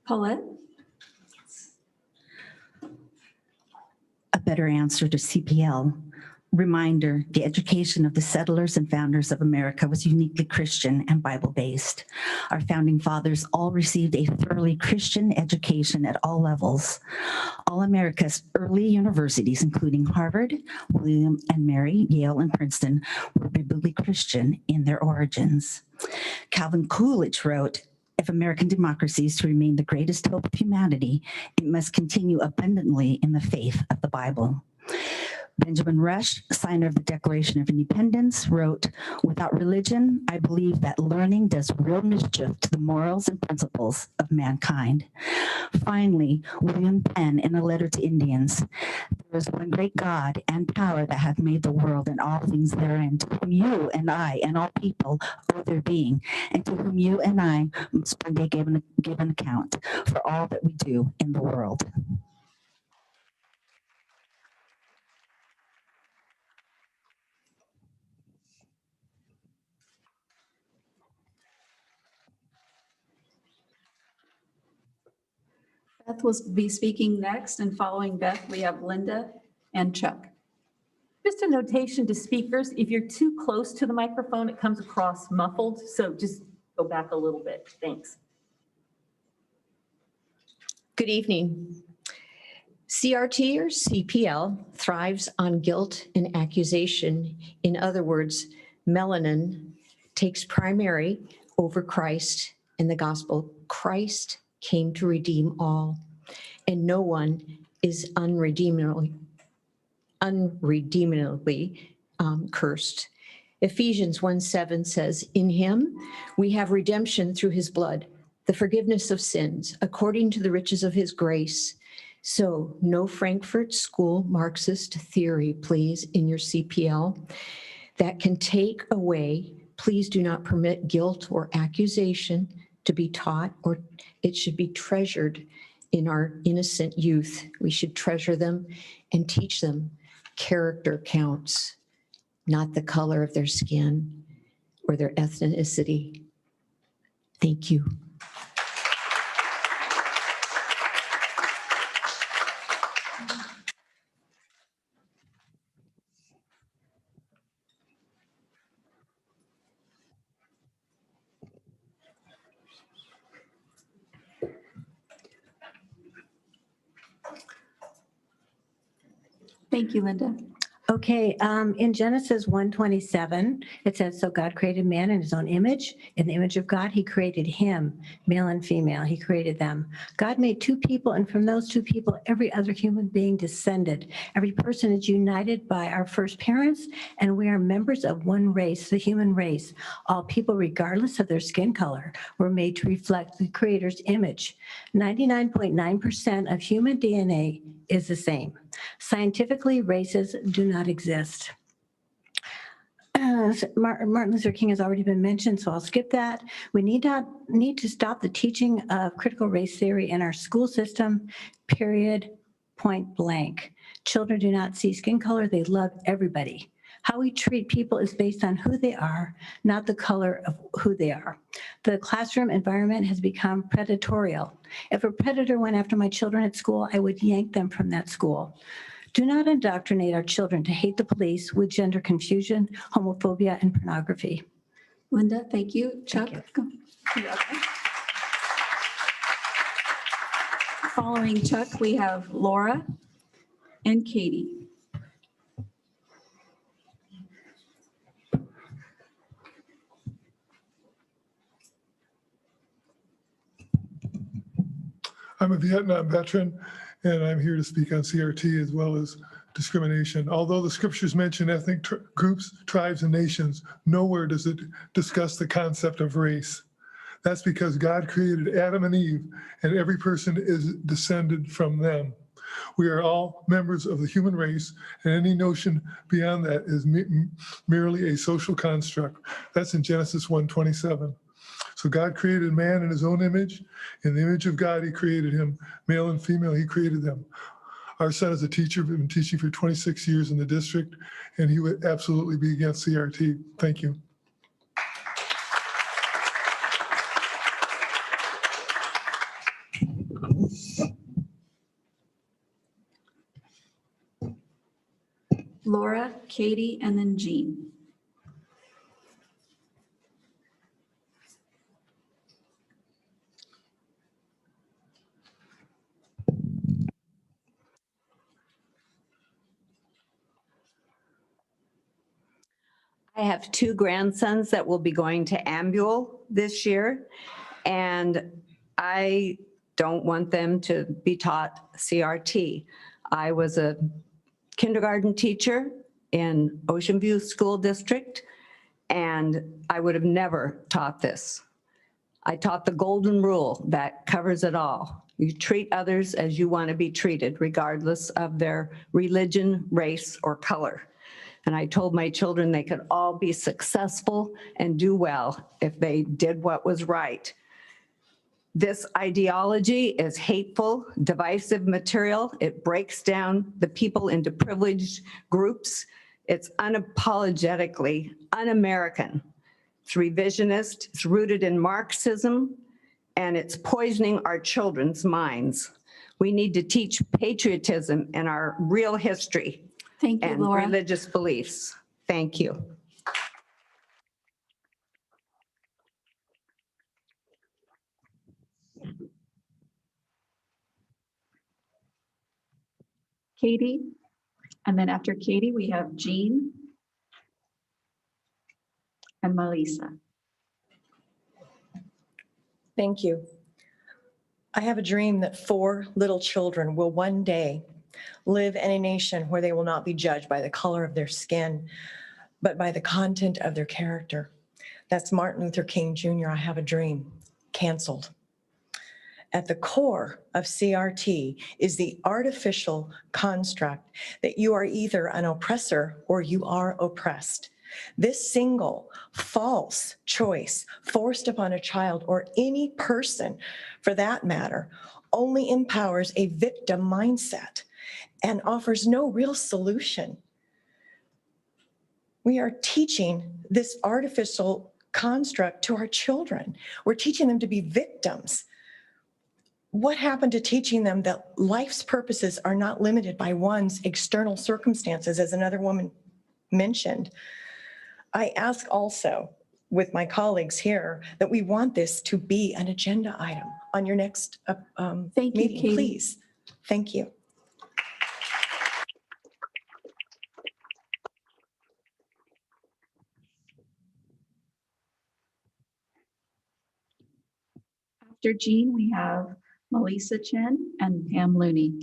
Paulette? A better answer to CPL. Reminder, the education of the settlers and founders of America was uniquely Christian and Bible-based. Our founding fathers all received a thoroughly Christian education at all levels. All America's early universities, including Harvard, William and Mary, Yale, and Princeton, were biblically Christian in their origins. Calvin Coolidge wrote, "If American democracy is to remain the greatest hope of humanity, it must continue abundantly in the faith of the Bible." Benjamin Rush, signer of the Declaration of Independence, wrote, "Without religion, I believe that learning does real mischief to the morals and principles of mankind." Finally, William Penn, in a letter to Indians, "There is one great God and power that hath made the world and all things therein, to whom you and I and all people owe their being, and to whom you and I must one day give an account for all that we do in the world." Beth will be speaking next, and following Beth, we have Linda and Chuck. Just a notation to speakers, if you're too close to the microphone, it comes across muffled, so just go back a little bit. Thanks. Good evening. CRT or CPL thrives on guilt and accusation. In other words, melanin takes primary over Christ in the gospel. Christ came to redeem all, and no one is unredeemably cursed. Ephesians 1:7 says, "In him we have redemption through his blood, the forgiveness of sins, according to the riches of his grace." So no Frankfurt School Marxist theory, please, in your CPL that can take away. Please do not permit guilt or accusation to be taught, or it should be treasured in our innocent youth. We should treasure them and teach them character counts, not the color of their skin or their ethnicity. Thank you. Thank you, Linda. Okay, in Genesis 1:27, it says, "So God created man in his own image. In the image of God, he created him, male and female. He created them. God made two people, and from those two people, every other human being descended. Every person is united by our first parents, and we are members of one race, the human race. All people, regardless of their skin color, were made to reflect the Creator's image. 99.9% of human DNA is the same. Scientifically, races do not exist." Martin Luther King has already been mentioned, so I'll skip that. We need to stop the teaching of critical race theory in our school system, period, point blank. Children do not see skin color, they love everybody. How we treat people is based on who they are, not the color of who they are. The classroom environment has become predatorial. If a predator went after my children at school, I would yank them from that school. Do not indoctrinate our children to hate the police with gender confusion, homophobia, and pornography. Linda, thank you. Chuck? Go. You're okay. Following Chuck, we have Laura and Katie. I'm a Vietnam veteran, and I'm here to speak on CRT as well as discrimination. Although the scriptures mention ethnic groups, tribes, and nations, nowhere does it discuss the concept of race. That's because God created Adam and Eve, and every person is descended from them. We are all members of the human race, and any notion beyond that is merely a social construct. That's in Genesis 1:27. So God created man in his own image. In the image of God, he created him. Male and female, he created them. Our son is a teacher, been teaching for 26 years in the district, and he would absolutely be against CRT. Thank you. Laura, Katie, and then Jean. I have two grandsons that will be going to Ambule this year, and I don't want them to be taught CRT. I was a kindergarten teacher in Ocean View School District, and I would have never taught this. I taught the golden rule that covers it all. You treat others as you want to be treated, regardless of their religion, race, or color. And I told my children they could all be successful and do well if they did what was right. This ideology is hateful, divisive material. It breaks down the people into privileged groups. It's unapologetically un-American. It's revisionist, it's rooted in Marxism, and it's poisoning our children's minds. We need to teach patriotism and our real history. Thank you, and Laura. Religious beliefs. Thank you. Katie, and then after Katie, we have Jean and Melissa. Thank you. I have a dream that 4 little children will one day live in a nation where they will not be judged by the color of their skin, but by the content of their character. That's Martin Luther King Jr. I have a dream. Canceled. At the core of CRT is the artificial construct that you are either an oppressor or you are oppressed. This single false choice forced upon a child or any person for that matter only empowers a victim mindset and offers no real solution. We are teaching this artificial construct to our children. We're teaching them to be victims. What happened to teaching them that life's purposes are not limited by one's external circumstances, as another woman mentioned? I ask also with my colleagues here that we want this to be an agenda item on your next Thank you, meeting, Katie. please. Thank you. After Jean, we have Melissa Chen and Pam Looney.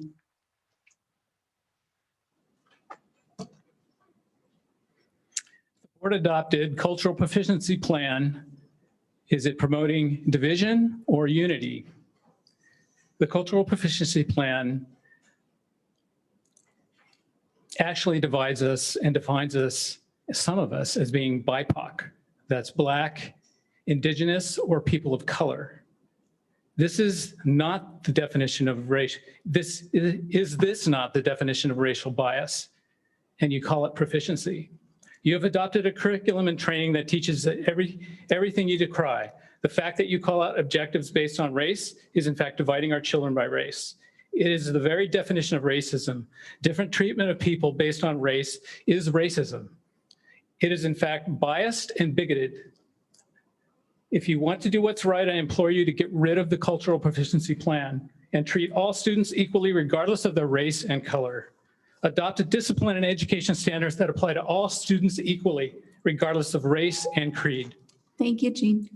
Board adopted cultural proficiency plan. Is it promoting division or unity? The cultural proficiency plan actually divides us and defines us, some of us, as being BIPOC. That's Black, Indigenous, or people of color. This is not the definition of race. Is this not the definition of racial bias? And you call it proficiency. You have adopted a curriculum and training that teaches everything you decry. The fact that you call out objectives based on race is in fact dividing our children by race. It is the very definition of racism. Different treatment of people based on race is racism. It is in fact biased and bigoted. If you want to do what's right, I implore you to get rid of the cultural proficiency plan and treat all students equally regardless of their race and color. Adopt a discipline and education standards that apply to all students equally, regardless of race and creed. Thank you, Jean.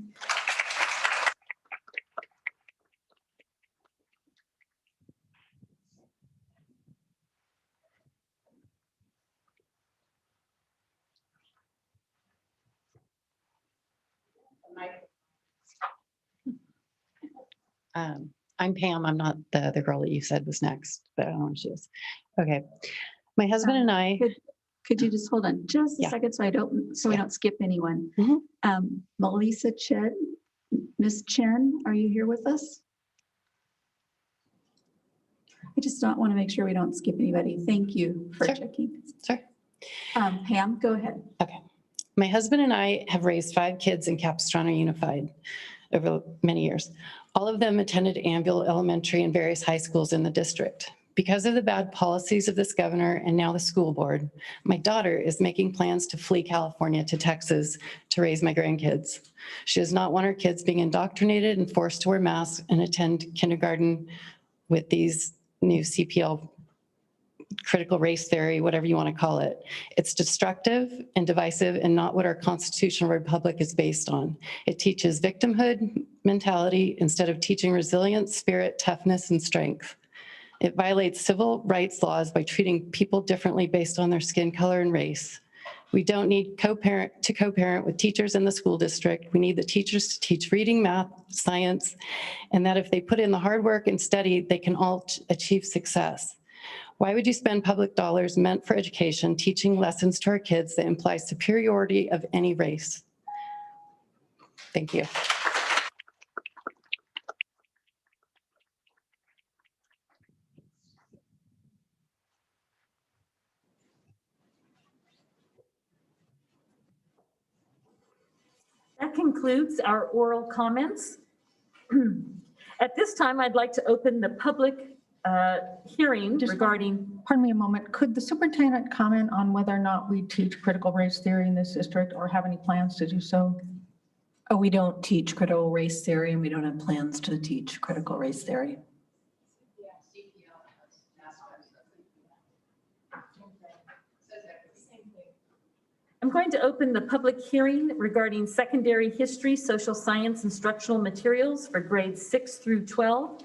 I'm Pam. I'm not the girl that you said was next, but I don't know where she is. Okay. My husband and I. Could you just hold on just a Yeah. second so we don't skip anyone? Mhm. Melissa Chen, Miss Chen, are you here with us? I just don't want to make sure we don't skip anybody. Thank you for checking. Sure. Pam, go ahead. Okay. My husband and I have raised 5 kids in Capistrano Unified over many years. All of them attended Anvil Elementary and various high schools in the district. Because of the bad policies of this governor and now the school board, my daughter is making plans to flee California to Texas to raise my grandkids. She does not want her kids being indoctrinated and forced to wear masks and attend kindergarten with these new CPL critical race theory, whatever you want to call it. It's destructive and divisive and not what our constitutional republic is based on. It teaches victimhood mentality instead of teaching resilience, spirit, toughness, and strength. It violates civil rights laws by treating people differently based on their skin color and race. We don't need co-parent with teachers in the school district. We need the teachers to teach reading, math, science, and that if they put in the hard work and study, they can all achieve success. Why would you spend public dollars meant for education teaching lessons to our kids that imply superiority of any race? Thank you. That concludes our oral comments. At this time, I'd like to open the public hearing regarding. Pardon me a moment. Could the superintendent comment on whether or not we teach critical race theory in this district or have any plans to do so? Oh, we don't teach critical race theory and we don't have plans to teach critical race theory. I'm going to open the public hearing regarding secondary history, social science, instructional materials for grades 6 through 12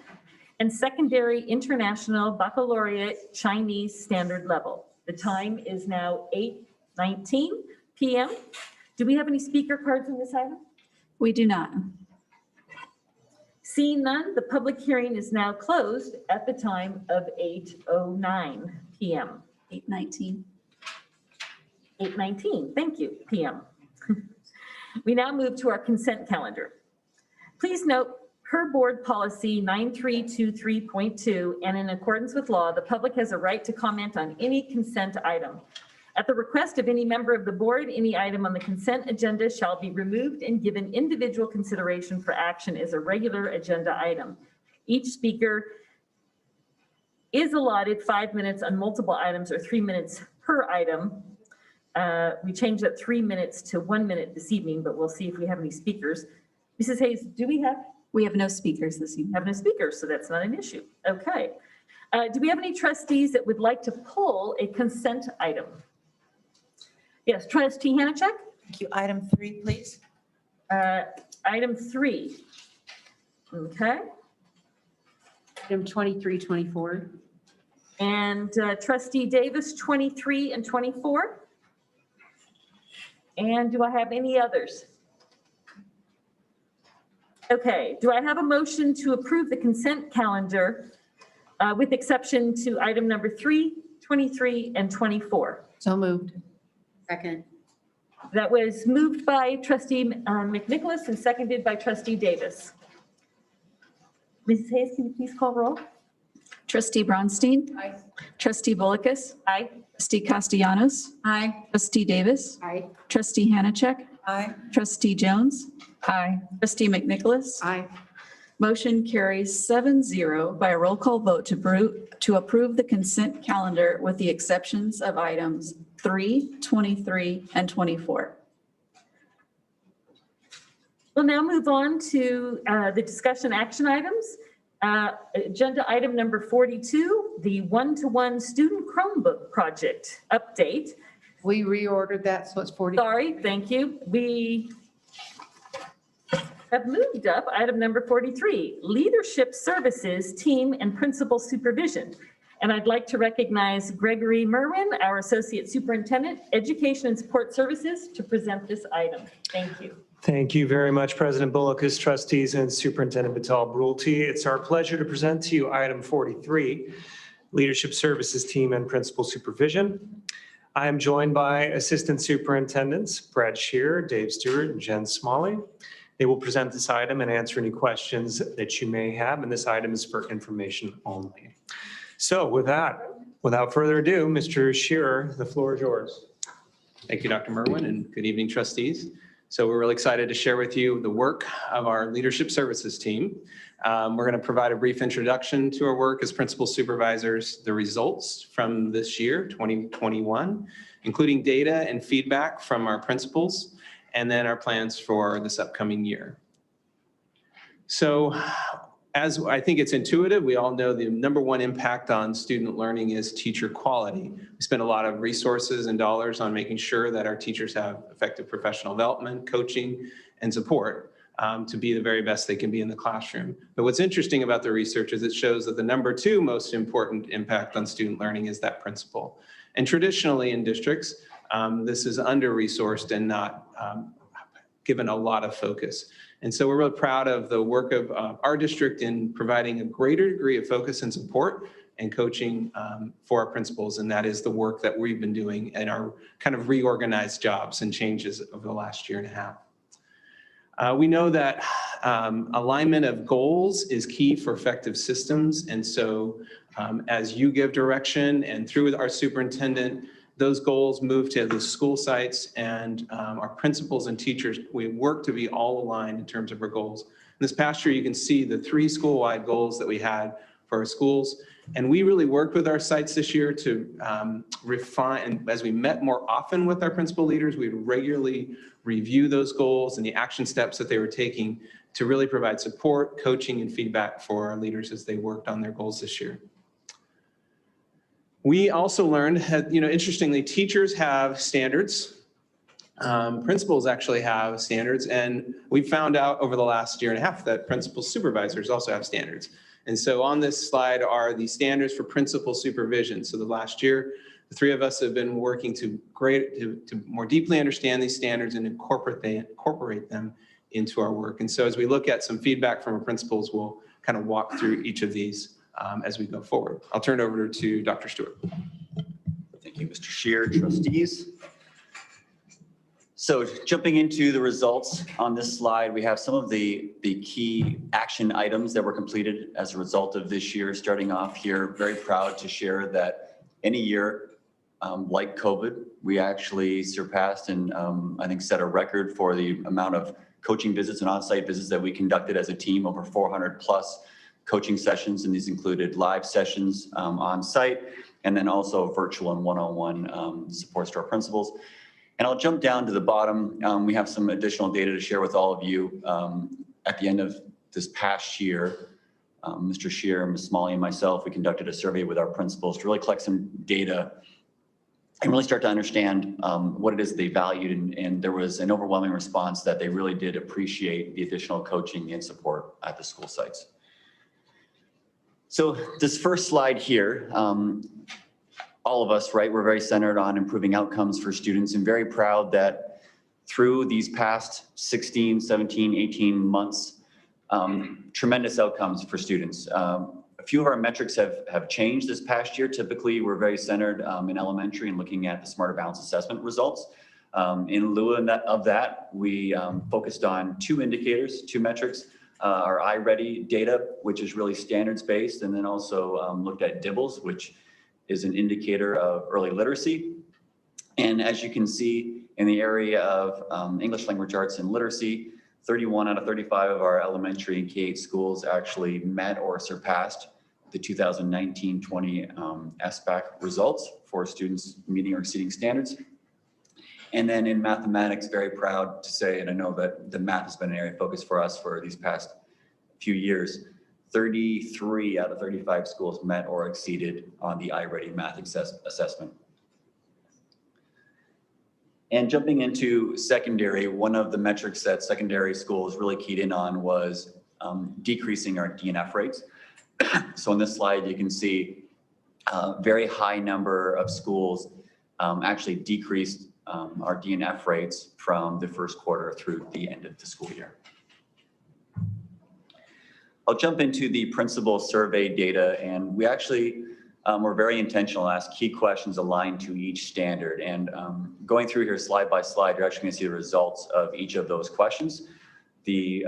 and secondary international baccalaureate Chinese standard level. The time is now 8:19 p.m. Do we have any speaker cards on this item? We do not. Seeing none, the public hearing is now closed at the time of 8:09 p.m. 8:19. 8:19, thank you, p.m. We now move to our consent calendar. Please note, per board policy 9323.2 and in accordance with law, the public has a right to comment on any consent item. At the request of any member of the board, any item on the consent agenda shall be removed and given individual consideration for action as a regular agenda item. Each speaker is allotted 5 minutes on multiple items or 3 minutes per item. We changed that 3 minutes to 1 minute this evening, but we'll see if we have any speakers. Mrs. Hayes, do we have? We have no speakers this evening. Have no speakers, so that's not an issue. Okay. Do we have any trustees that would like to pull a consent item? Yes, Trustee Hanachek? Thank you. Item 3, please. Item 3. Okay. Item 23, 24. And Trustee Davis, 23 and 24. And do I have any others? Okay, do I have a motion to approve the consent calendar with exception to item number 3, 23, and 24? So moved. Second. That was moved by Trustee McNicholas and seconded by Trustee Davis. Mrs. Hayes, can you please call roll? Trustee Bronstein? Aye. Trustee Bullicus? Aye. Trustee Castellanos? Aye. Trustee Davis? Aye. Trustee Hanachek? Aye. Trustee Jones? Aye. Trustee McNicholas? Aye. Motion carries 7-0 by a roll call vote to approve the consent calendar with the exceptions of items 3, 23, and 24. We'll now move on to the discussion action items. Agenda item number 42, the one-to-one student Chromebook project update. We reordered that, so it's 40. Sorry, thank you. We have moved up item number 43, leadership services, team and principal supervision. And I'd like to recognize Gregory Merwin, our Associate Superintendent, Education and Support Services, to present this item. Thank you. Thank you very much, President Bullock, trustees, and Superintendent Batal-Brulti. It's our pleasure to present to you item 43, Leadership Services Team and Principal Supervision. I am joined by Assistant Superintendents Brad Shearer, Dave Stewart, and Jen Smalley. They will present this item and answer any questions that you may have, and this item is for information only. So with that, without further ado, Mr. Shearer, the floor is yours. Thank you, Dr. Merwin, and good evening, trustees. So we're really excited to share with you the work of our leadership services team. We're going to provide a brief introduction to our work as principal supervisors, the results from this year, 2021, including data and feedback from our principals, and then our plans for this upcoming year. So as I think it's intuitive, we all know the #1 impact on student learning is teacher quality. We spend a lot of resources and dollars on making sure that our teachers have effective professional development, coaching, and support to be the very best they can be in the classroom. But what's interesting about the research is it shows that the #2 most important impact on student learning is that principal. And traditionally in districts, this is under-resourced and not given a lot of focus. And so we're really proud of the work of our district in providing a greater degree of focus and support and coaching for our principals. And that is the work that we've been doing in our kind of reorganized jobs and changes over the last year and a half. We know that alignment of goals is key for effective systems. And so as you give direction and through our superintendent, those goals move to the school sites, and our principals and teachers, we work to be all aligned in terms of our goals. This past year, you can see the 3 school-wide goals that we had for our schools. And we really worked with our sites this year to refine, and as we met more often with our principal leaders, we would regularly review those goals and the action steps that they were taking to really provide support, coaching, and feedback for our leaders as they worked on their goals this year. We also learned that, interestingly, teachers have standards. Principals actually have standards. And we found out over the last year and a half that principal supervisors also have standards. And so on this slide are the standards for principal supervision. So the last year, the 3 of us have been working to more deeply understand these standards and incorporate them into our work. And so as we look at some feedback from our principals, we'll kind of walk through each of these as we go forward. I'll turn it over to Dr. Stewart. Thank you, Mr. Shearer, trustees. So jumping into the results on this slide, we have some of the key action items that were completed as a result of this year. Starting off here, very proud to share that in a year like COVID, we actually surpassed and I think set a record for the amount of coaching visits and on-site visits that we conducted as a team, over 400 plus coaching sessions, and these included live sessions on site, and then also virtual and one-on-one supports to our principals. And I'll jump down to the bottom. We have some additional data to share with all of you. At the end of this past year, Mr. Shearer, Ms. Smalley, and myself, we conducted a survey with our principals to really collect some data and really start to understand what it is they valued. And there was an overwhelming response that they really did appreciate the additional coaching and support at the school sites. So this first slide here, all of us, right, we're very centered on improving outcomes for students, and very proud that through these past 16, 17, 18 months, tremendous outcomes for students. A few of our metrics have changed this past year. Typically, we're very centered in elementary and looking at the Smarter Balance assessment results. In lieu of that, we focused on 2 indicators, 2 metrics. Our iReady data, which is really standards-based, and then also looked at DIBELS, which is an indicator of early literacy. And as you can see in the area of English language arts and literacy, 31 out of 35 of our elementary and K-8 schools actually met or surpassed the 2019-20 SBAC results for students meeting or exceeding standards. And then in mathematics, very proud to say, and I know that the math has been an area of focus for us for these past few years, 33 out of 35 schools met or exceeded on the iReady math assessment. And jumping into secondary, one of the metrics that secondary schools really keyed in on was decreasing our DNF rates. So on this slide, you can see a very high number of schools actually decreased our DNF rates from the first quarter through the end of the school year. I'll jump into the principal survey data, and we actually were very intentional, asked key questions aligned to each standard. And going through here slide by slide, you're actually going to see the results of each of those questions. The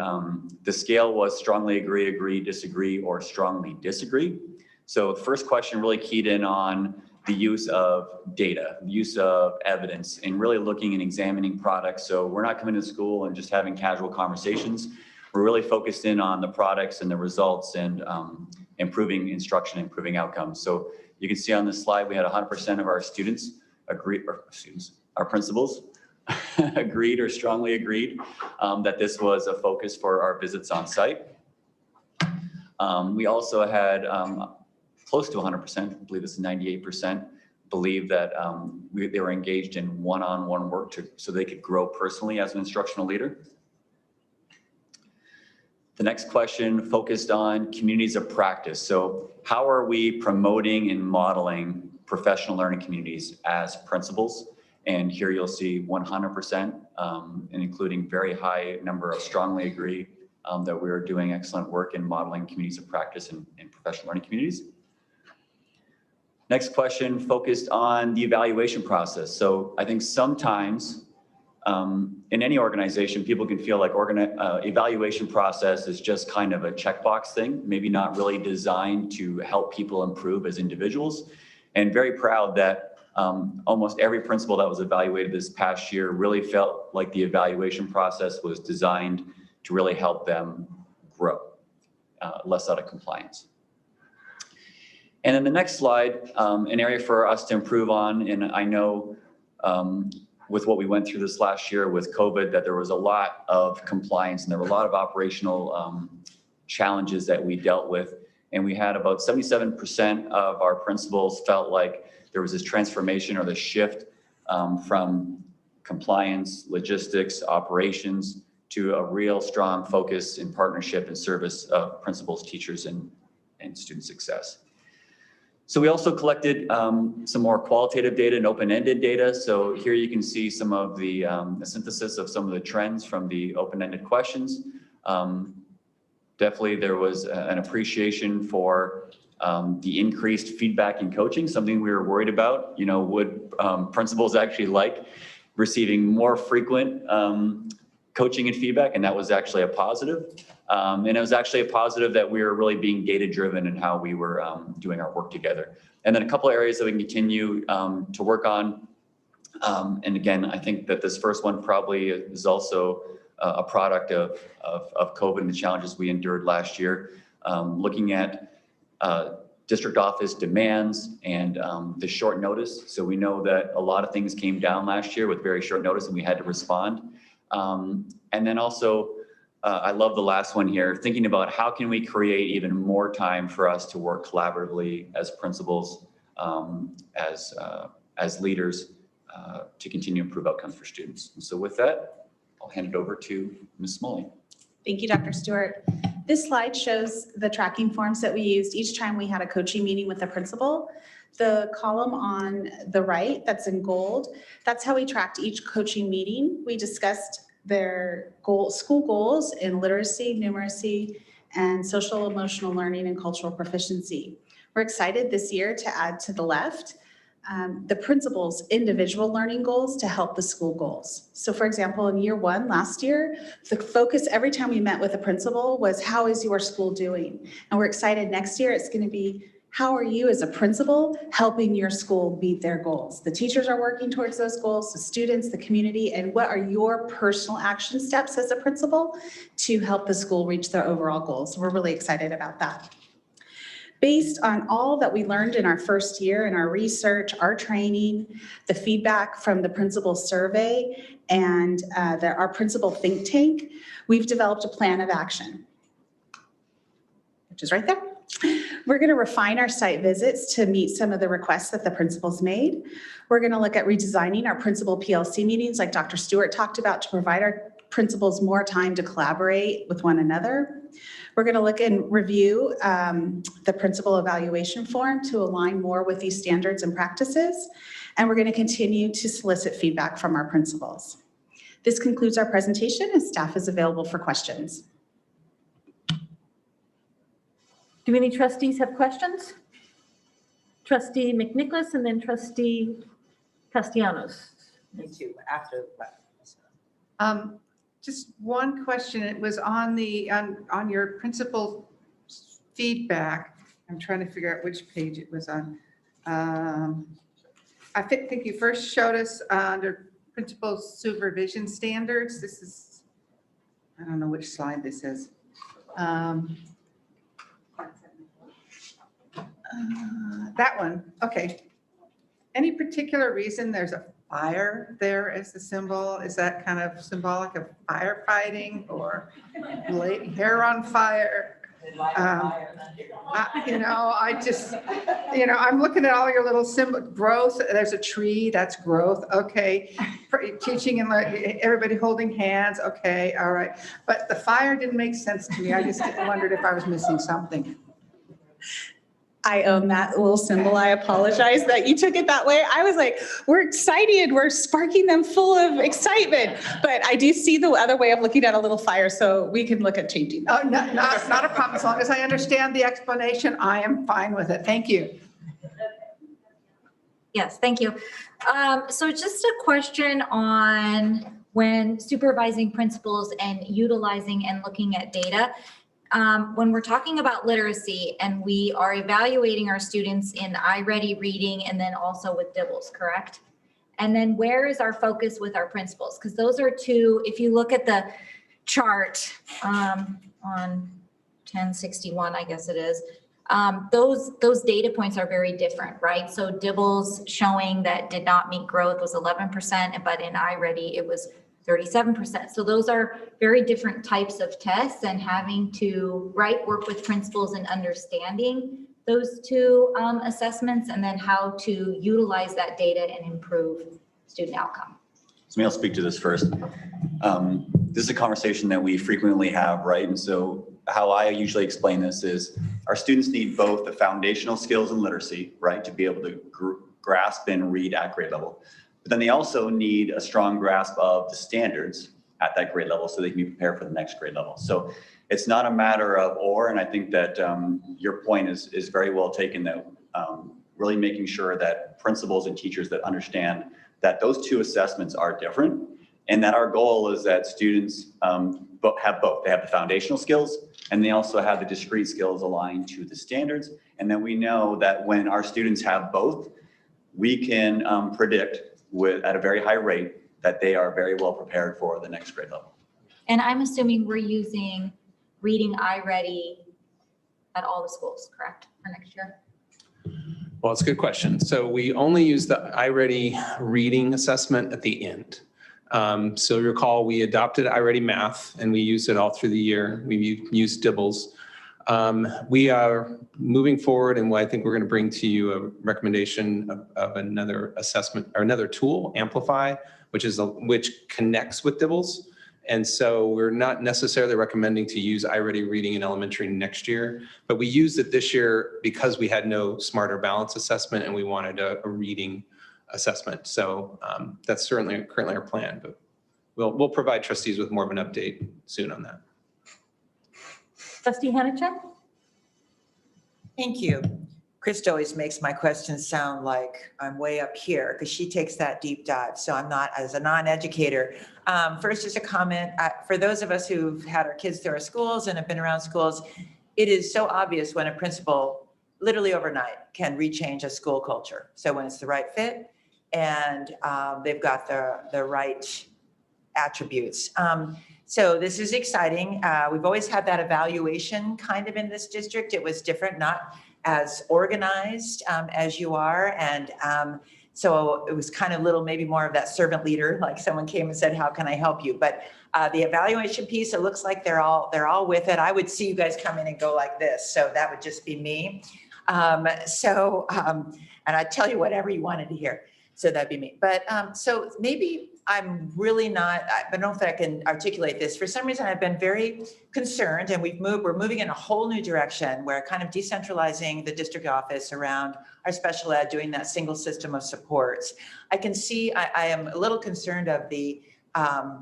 scale was strongly agree, agree, disagree, or strongly disagree. So the first question really keyed in on the use of data, the use of evidence, and really looking and examining products. So we're not coming to school and just having casual conversations. We're really focused in on the products and the results and improving instruction, improving outcomes. So you can see on this slide, we had 100% of our students agree, or students, our principals agreed or strongly agreed that this was a focus for our visits on site. We also had close to 100%, I believe it's 98%, believe that they were engaged in one-on-one work so they could grow personally as an instructional leader. The next question focused on communities of practice. So how are we promoting and modeling professional learning communities as principals? And here you'll see 100%, and including very high number of strongly agree that we are doing excellent work in modeling communities of practice and professional learning communities. Next question focused on the evaluation process. So I think sometimes in any organization, people can feel like evaluation process is just kind of a checkbox thing, maybe not really designed to help people improve as individuals. And very proud that almost every principal that was evaluated this past year really felt like the evaluation process was designed to really help them grow, less out of compliance. And then the next slide, an area for us to improve on, and I know with what we went through this last year with COVID, that there was a lot of compliance and there were a lot of operational challenges that we dealt with. And we had about 77% of our principals felt like there was this transformation or the shift from compliance, logistics, operations to a real strong focus in partnership and service of principals, teachers, and student success. So we also collected some more qualitative data and open-ended data. So here you can see some of the synthesis of some of the trends from the open-ended questions. Definitely there was an appreciation for the increased feedback and coaching, something we were worried about. You know, would principals actually like receiving more frequent coaching and feedback? And that was actually a positive. And it was actually a positive that we were really being data-driven in how we were doing our work together. And then a couple of areas that we can continue to work on. And again, I think that this first one probably is also a product of COVID and the challenges we endured last year. Looking at district office demands and the short notice. So we know that a lot of things came down last year with very short notice and we had to respond. And then also, I love the last one here, thinking about how can we create even more time for us to work collaboratively as principals, as leaders, to continue to improve outcomes for students. And so with that, I'll hand it over to Ms. Smalley. Thank you, Dr. Stewart. This slide shows the tracking forms that we used each time we had a coaching meeting with the principal. The column on the right that's in gold, that's how we tracked each coaching meeting. We discussed their school goals in literacy, numeracy, and social emotional learning and cultural proficiency. We're excited this year to add to the left the principal's individual learning goals to help the school goals. So for example, in year one last year, the focus every time we met with a principal was, how is your school doing? And we're excited next year, it's going to be, how are you as a principal helping your school meet their goals? The teachers are working towards those goals, the students, the community, and what are your personal action steps as a principal to help the school reach their overall goals? We're really excited about that. Based on all that we learned in our first year in our research, our training, the feedback from the principal survey, and our principal think tank, we've developed a plan of action, which is right there. We're going to refine our site visits to meet some of the requests that the principals made. We're going to look at redesigning our principal PLC meetings like Dr. Stewart talked about to provide our principals more time to collaborate with one another. We're going to look and review the principal evaluation form to align more with these standards and practices. And we're going to continue to solicit feedback from our principals. This concludes our presentation and staff is available for questions. Do any trustees have questions? Trustee McNicholas and then Trustee Castellanos. Me too, after. Just one question. It was on on your principal feedback. I'm trying to figure out which page it was on. I think you first showed us under principal supervision standards. This is, I don't know which slide this is. That one, okay. Any particular reason there's a fire there as the symbol? Is that kind of symbolic of firefighting or hair on fire? I just, I'm looking at all your little symbol, growth, there's a tree, that's growth, okay. Teaching and everybody holding hands, okay, all right. But the fire didn't make sense to me. I just wondered if I was missing something. I own that little symbol. I apologize that you took it that way. I was like, we're excited. We're sparking them full of excitement. But I do see the other way of looking at a little fire, so we can look at changing that. Oh, not a problem. As long as I understand the explanation, I am fine with it. Thank you. Yes, thank you. So just a question on when supervising principals and utilizing and looking at data. When we're talking about literacy and we are evaluating our students in iReady reading and then also with DIBELS, correct? And then where is our focus with our principals? Because those are two, if you look at the chart on 1061, I guess it is, those data points are very different, right? So DIBELS showing that did not meet growth was 11%, but in iReady it was 37%. So those are very different types of tests, and having to work with principals and understanding those two assessments and then how to utilize that data and improve student outcome. So maybe I'll speak to this first. This is a conversation that we frequently have, right? And so how I usually explain this is our students need both the foundational skills and literacy, right, to be able to grasp and read at grade level. But then they also need a strong grasp of the standards at that grade level so they can be prepared for the next grade level. So it's not a matter of or, and I think that your point is very well taken, that really making sure that principals and teachers that understand that those two assessments are different, and that our goal is that students have both. They have the foundational skills and they also have the discrete skills aligned to the standards. And then we know that when our students have both, we can predict at a very high rate that they are very well prepared for the next grade level. And I'm assuming we're using reading iReady at all the schools, correct, for next year? Well, it's a good question. So we only use the iReady reading assessment at the end. So recall we adopted iReady Math and we used it all through the year. We used DIBELS. We are moving forward, and I think we're going to bring to you a recommendation of another assessment or another tool, Amplify, which connects with DIBELS. And so we're not necessarily recommending to use iReady reading in elementary next year, but we used it this year because we had no Smarter Balance assessment and we wanted a reading assessment. So that's certainly currently our plan, but we'll provide trustees with more of an update soon on that. Trustee Hanichek? Thank you. Krista always makes my questions sound like I'm way up here because she takes that deep dive. So I'm not, as a non-educator. First, just a comment. For those of us who've had our kids through our schools and have been around schools, it is so obvious when a principal literally overnight can rechange a school culture. So when it's the right fit and they've got the right attributes. So this is exciting. We've always had that evaluation kind of in this district. It was different, not as organized as you are. And so it was kind of little, maybe more of that servant leader, like someone came and said, how can I help you? But the evaluation piece, it looks like they're all with it. I would see you guys come in and go like this. So that would just be me. And I'd tell you whatever you wanted to hear. So that'd be me. But so maybe I'm really not, I don't know if I can articulate this. For some reason, I've been very concerned, and we're moving in a whole new direction. We're kind of decentralizing the district office around our special ed, doing that single system of supports. I can see, I am a little concerned of the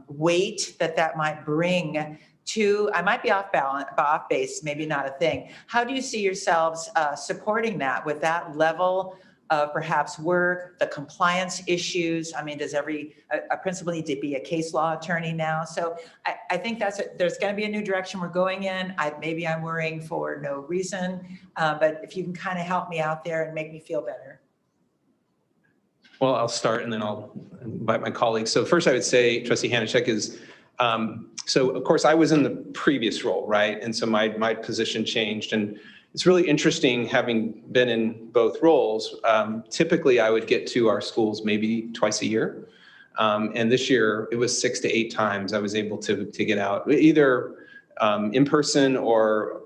weight that might bring to, I might be off balance, off base, maybe not a thing. How do you see yourselves supporting that with that level of perhaps work, the compliance issues? I mean, does a principal need to be a case law attorney now? So I think there's going to be a new direction we're going in. Maybe I'm worrying for no reason, but if you can kind of help me out there and make me feel better. Well, I'll start and then I'll invite my colleagues. So first I would say, Trustee Hanachek, is, so of course I was in the previous role, right? And so my position changed, and it's really interesting having been in both roles. Typically I would get to our schools maybe twice a year. And this year it was 6 to 8 times I was able to get out, either in person or,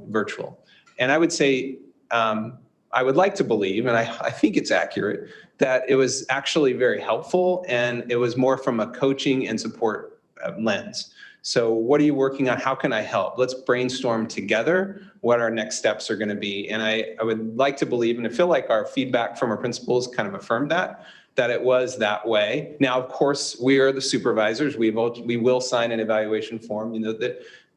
virtual. And I would say, I would like to believe, and I think it's accurate, that it was actually very helpful, and it was more from a coaching and support lens. So what are you working on? How can I help? Let's brainstorm together what our next steps are going to be. And I would like to believe, and I feel like our feedback from our principals kind of affirmed that it was that way. Now, of course, we are the supervisors. We will sign an evaluation form,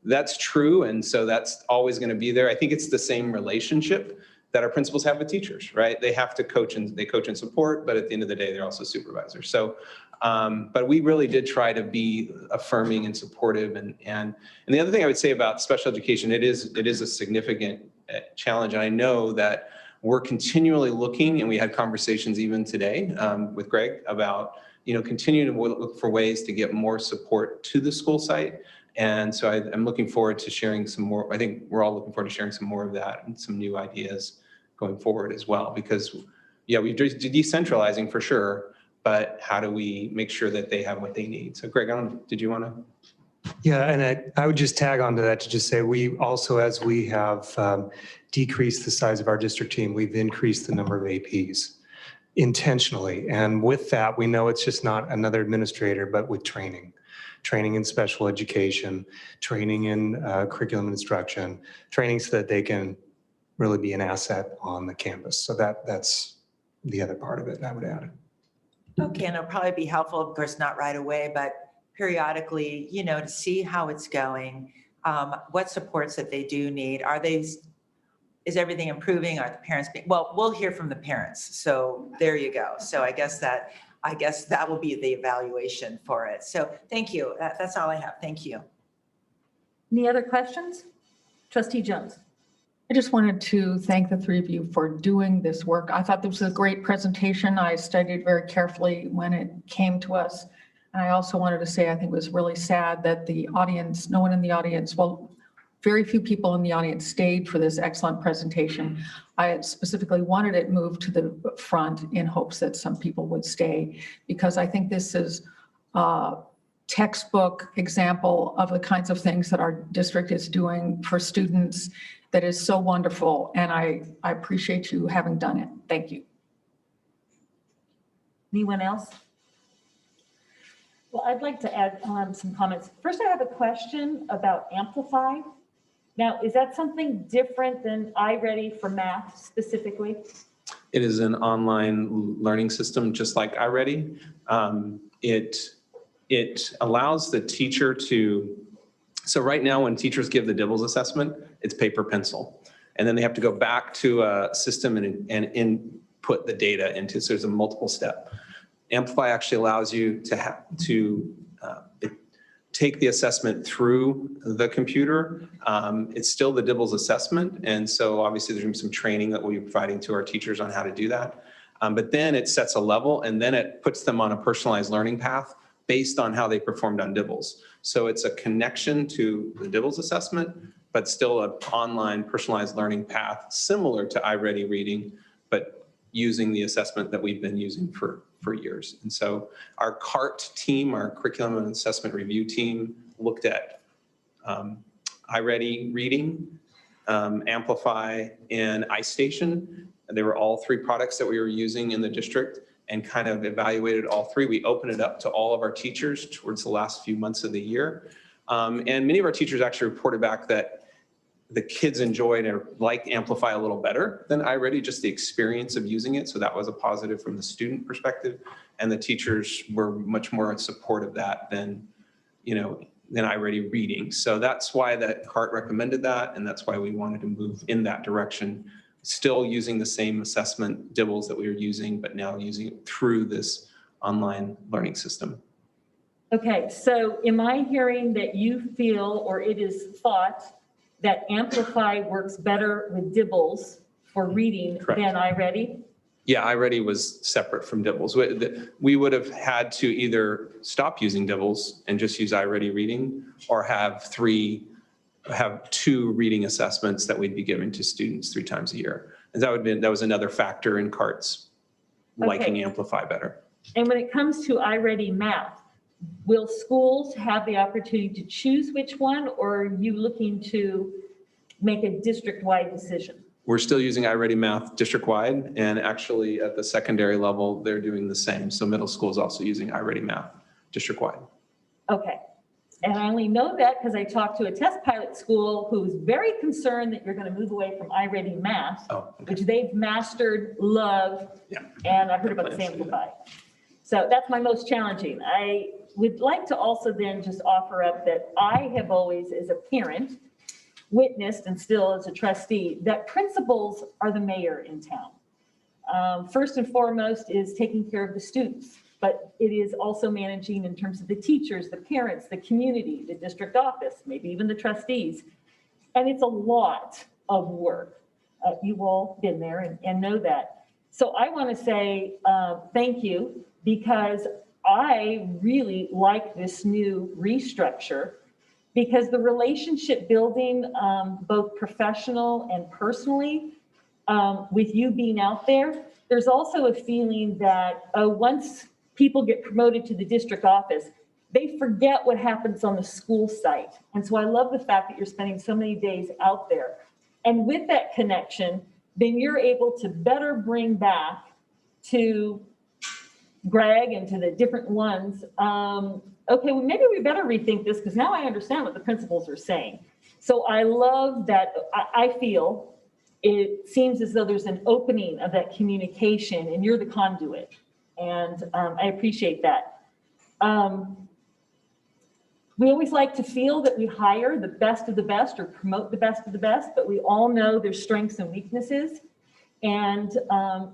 that's true. And so that's always going to be there. I think it's the same relationship that our principals have with teachers, right? They have to coach and support, but at the end of the day, they're also supervisors. So, but we really did try to be affirming and supportive. And the other thing I would say about special education, it is a significant challenge. And I know that we're continually looking, and we had conversations even today with Greg about, continuing to look for ways to get more support to the school site. And so I'm looking forward to sharing some more. I think we're all looking forward to sharing some more of that and some new ideas going forward as well, because we're decentralizing for sure, but how do we make sure that they have what they need? So Greg, did you want to? Yeah, and I would just tag onto that to just say, we also, as we have decreased the size of our district team, we've increased the number of APs intentionally. And with that, we know it's just not another administrator, but with training in special education, training in curriculum instruction, training so that they can really be an asset on the campus. So that's the other part of it, I would add. Okay, and it'll probably be helpful, of course, not right away, but periodically, to see how it's going, what supports that they do need. Is everything improving? Are the parents well, we'll hear from the parents. So there you go. So I guess that will be the evaluation for it. So thank you. That's all I have. Thank you. Any other questions? Trustee Jones. I just wanted to thank the three of you for doing this work. I thought this was a great presentation. I studied very carefully when it came to us. And I also wanted to say, I think it was really sad that the audience, no one in the audience, well, very few people in the audience stayed for this excellent presentation. I specifically wanted it moved to the front in hopes that some people would stay, because I think this is a textbook example of the kinds of things that our district is doing for students that is so wonderful. And I appreciate you having done it. Thank you. Anyone else? Well, I'd like to add some comments. First, I have a question about Amplify. Now, is that something different than iReady for math specifically? It is an online learning system, just like iReady. It allows the teacher to, so right now when teachers give the Dibbles assessment, it's paper pencil. And then they have to go back to a system and input the data into, so there's a multiple step. Amplify actually allows you to take the assessment through the computer. It's still the Dibbles assessment. And so obviously there's gonna be some training that we'll be providing to our teachers on how to do that. But then it sets a level, and then it puts them on a personalized learning path based on how they performed on Dibbles. So it's a connection to the Dibbles assessment, but still an online personalized learning path similar to iReady Reading, but using the assessment that we've been using for years. And so our CART team, our Curriculum and Assessment Review team, looked at iReady Reading, Amplify, and iStation. They were all three products that we were using in the district and kind of evaluated all three. We opened it up to all of our teachers towards the last few months of the year. And many of our teachers actually reported back that the kids enjoyed or liked Amplify a little better than iReady, just the experience of using it. So that was a positive from the student perspective. And the teachers were much more in support of that than iReady Reading. So that's why that CART recommended that. And that's why we wanted to move in that direction, still using the same assessment dibbles that we were using, but now using it through this online learning system. Okay, so am I hearing that you feel, or it is thought, that Amplify works better with dibbles for reading Correct. than iReady? Yeah, iReady was separate from dibbles. We would have had to either stop using dibbles and just use iReady Reading, or have two reading assessments that we'd be giving to students 3 times a year. And that was another factor in CART's liking Amplify better. And when it comes to iReady Math, will schools have the opportunity to choose which one, or are you looking to make a district-wide decision? We're still using iReady Math district-wide, and actually at the secondary level, they're doing the same. So middle school is also using iReady Math district-wide. Okay. And I only know that because I talked to a test pilot school who was very concerned that you're going to move away from iReady Math, which they've mastered, love, and I heard about the Amplify. So that's my most challenging. I would like to also then just offer up that I have always, as a parent, witnessed, and still as a trustee, that principals are the mayor in town. First and foremost is taking care of the students, but it is also managing in terms of the teachers, the parents, the community, the district office, maybe even the trustees. And it's a lot of work. You've all been there and know that. So I want to say thank you, because I really like this new restructure, because the relationship building, both professional and personally, with you being out there, there's also a feeling that once people get promoted to the district office, they forget what happens on the school site. And so I love the fact that you're spending so many days out there. And with that connection, then you're able to better bring back to Greg and to the different ones, okay, well, maybe we better rethink this, because now I understand what the principals are saying. So I love that. I feel it seems as though there's an opening of that communication, and you're the conduit. And I appreciate that. We always like to feel that we hire the best of the best or promote the best of the best, but we all know their strengths and weaknesses. And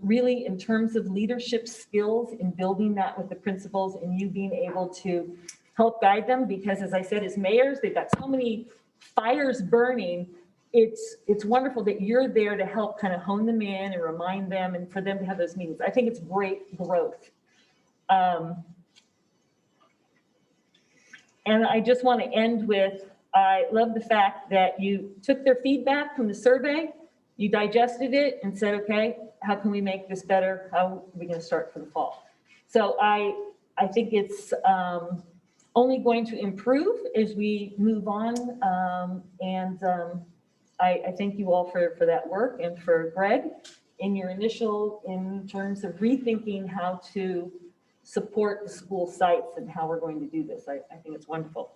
really, in terms of leadership skills in building that with the principals, and you being able to help guide them, because as I said, as mayors, they've got so many fires burning. It's wonderful that you're there to help kind of hone them in and remind them, and for them to have those meetings. I think it's great growth. And I just want to end with, I love the fact that you took their feedback from the survey, you digested it and said, okay, how can we make this better? How are we going to start for the fall? So I think it's only going to improve as we move on. I thank you all for that work, and for Greg in your in terms of rethinking how to support the school sites and how we're going to do this. I think it's wonderful.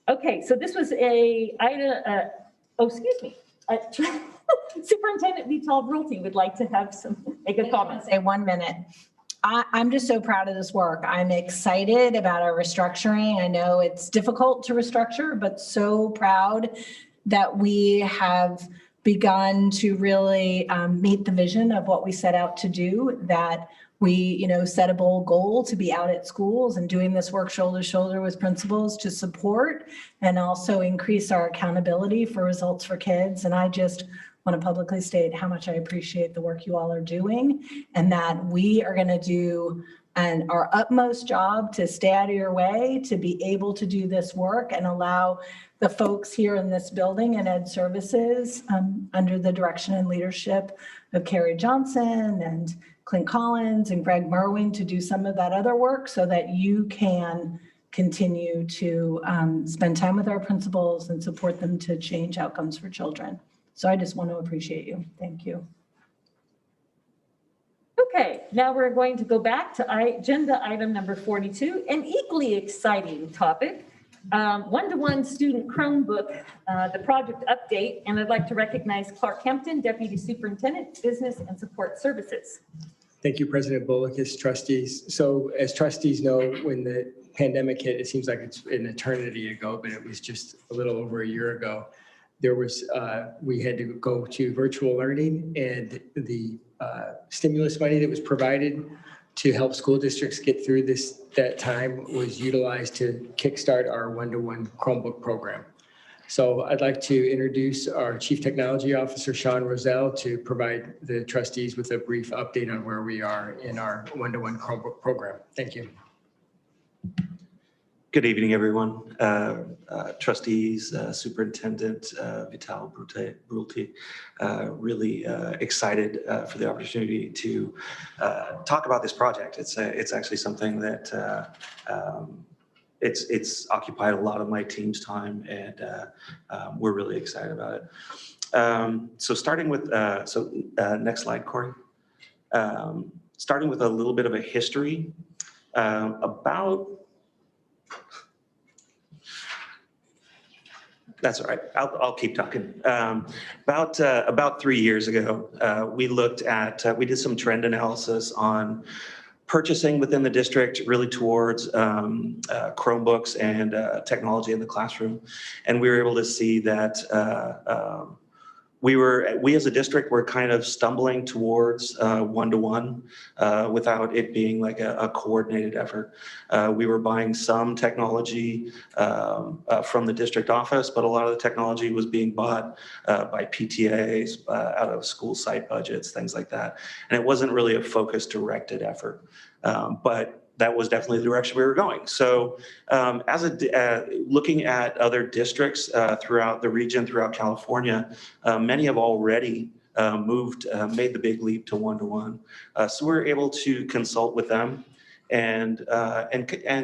Okay, so this was Superintendent Vital-Brulte would like to make a comment. Say 1 minute. I'm just so proud of this work. I'm excited about our restructuring. I know it's difficult to restructure, but so proud that we have begun to really meet the vision of what we set out to do, that we, set a bold goal to be out at schools and doing this work shoulder to shoulder with principals to support and also increase our accountability for results for kids. And I just want to publicly state how much I appreciate the work you all are doing, and that we are going to do and our utmost job to stay out of your way, to be able to do this work and allow the folks here in this building and Ed Services under the direction and leadership of Carrie Johnson and Clint Collins and Greg Merwin to do some of that other work so that you can continue to spend time with our principals and support them to change outcomes for children. So I just want to appreciate you. Thank you. Okay, now we're going to go back to agenda item number 42, an equally exciting topic, one-to-one student Chromebook, the project update, and I'd like to recognize Clark Kempton, Deputy Superintendent, Business and Support Services. Thank you, President Bullock, as trustees. So as trustees know, when the pandemic hit, it seems like it's an eternity ago, but it was just a little over a year ago. There was, we had to go to virtual learning, and the stimulus money that was provided to help school districts get through that time was utilized to kickstart our one-to-one Chromebook program. So I'd like to introduce our Chief Technology Officer, Sean Roselle, to provide the trustees with a brief update on where we are in our one-to-one Chromebook program. Thank you. Good evening, everyone. Trustees, Superintendent Vital Brulti, really excited for the opportunity to talk about this project. It's actually something that it's occupied a lot of my team's time, and we're really excited about it. So starting with, next slide, Corey. Starting with a little bit of a history about. That's all right. I'll keep talking. About 3 years ago, we looked at, we did some trend analysis on purchasing within the district, really towards Chromebooks and technology in the classroom. And we were able to see that we as a district were kind of stumbling towards one-to-one without it being like a coordinated effort. We were buying some technology from the district office, but a lot of the technology was being bought by PTAs out of school site budgets, things like that. And it wasn't really a focused, directed effort. But that was definitely the direction we were going. So looking at other districts throughout the region, throughout California, many have already made the big leap to one-to-one. So we're able to consult with them and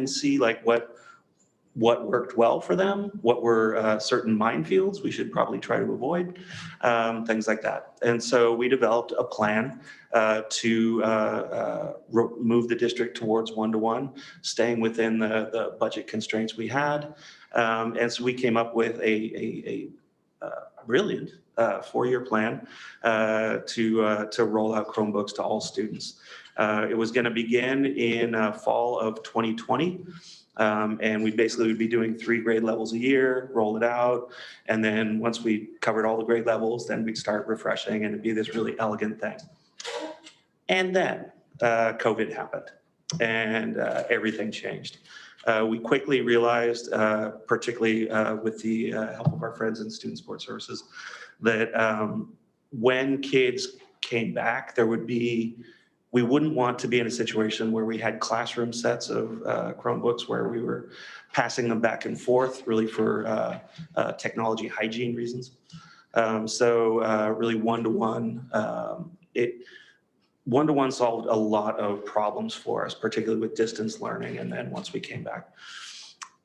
see like what worked well for them, what were certain minefields we should probably try to avoid, things like that. And so we developed a plan to move the district towards one-to-one, staying within the budget constraints we had. And so we came up with a brilliant 4-year plan to roll out Chromebooks to all students. It was going to begin in fall of 2020. And we basically would be doing 3 grade levels a year, roll it out. And then once we covered all the grade levels, then we'd start refreshing, and it'd be this really elegant thing. And then COVID happened, and everything changed. We quickly realized, particularly with the help of our friends in Student Support Services, that when kids came back, we wouldn't want to be in a situation where we had classroom sets of Chromebooks where we were passing them back and forth, really for technology hygiene reasons. So really one-to-one, one-to-one solved a lot of problems for us, particularly with distance learning, and then once we came back.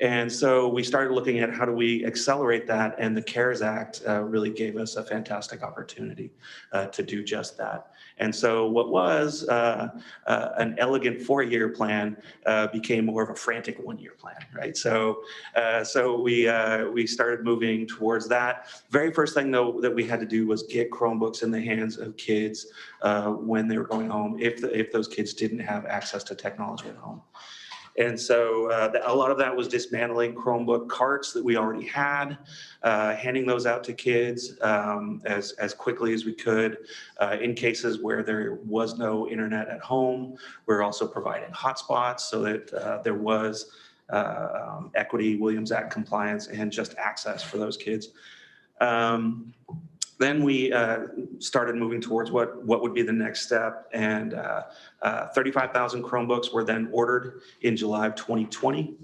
And so we started looking at how do we accelerate that, and the CARES Act really gave us a fantastic opportunity to do just that. And so what was an elegant 4-year plan became more of a frantic 1-year plan, right? So we started moving towards that. Very first thing though that we had to do was get Chromebooks in the hands of kids when they were going home, if those kids didn't have access to technology at home. And so a lot of that was dismantling Chromebook carts that we already had, handing those out to kids as quickly as we could. In cases where there was no internet at home, we're also providing hotspots so that there was equity, Williams Act compliance, and just access for those kids. Then we started moving towards what would be the next step, and 35,000 Chromebooks were then ordered in July of 2020.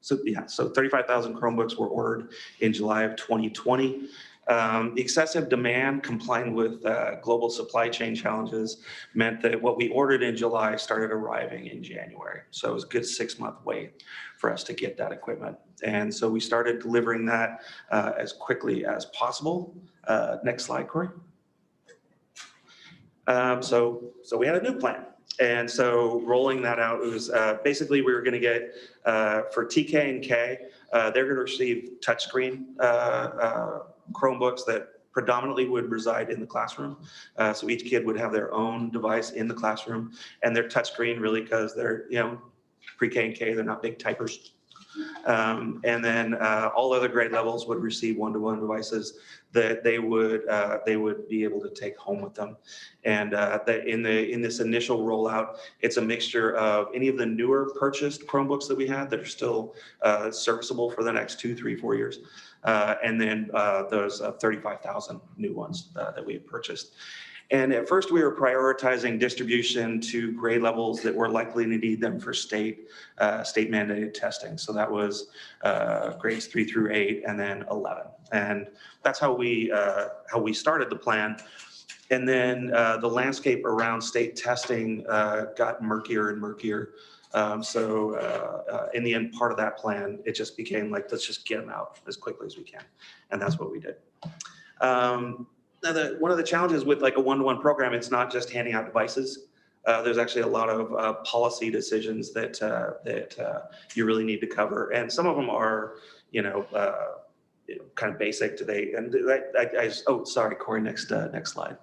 So 35,000 Chromebooks were ordered in July of 2020. The excessive demand combined with global supply chain challenges meant that what we ordered in July started arriving in January. So it was a good 6-month wait for us to get that equipment. And so we started delivering that as quickly as possible. Next slide, Corey. So we had a new plan. And so rolling that out, it was basically we were going to get for TK and K, they're going to receive touchscreen Chromebooks that predominantly would reside in the classroom. So each kid would have their own device in the classroom, and they're touchscreen really because they're, pre-K and K, they're not big typers. And then all other grade levels would receive one-to-one devices that they would be able to take home with them. And that in this initial rollout, it's a mixture of any of the newer purchased Chromebooks that we had that are still serviceable for the next 2, 3, 4 years, and then those 35,000 new ones that we had purchased. And at first we were prioritizing distribution to grade levels that were likely to need them for state mandated testing. So that was grades 3 through 8 and then 11. And that's how we started the plan. And then the landscape around state testing got murkier and murkier. So in the end part of that plan, it just became like, let's just get them out as quickly as we can. And that's what we did. Now, one of the challenges with like a one-to-one program, it's not just handing out devices. There's actually a lot of policy decisions that you really need to cover, and some of them are, kind of basic today. And oh, sorry, Corey, next slide.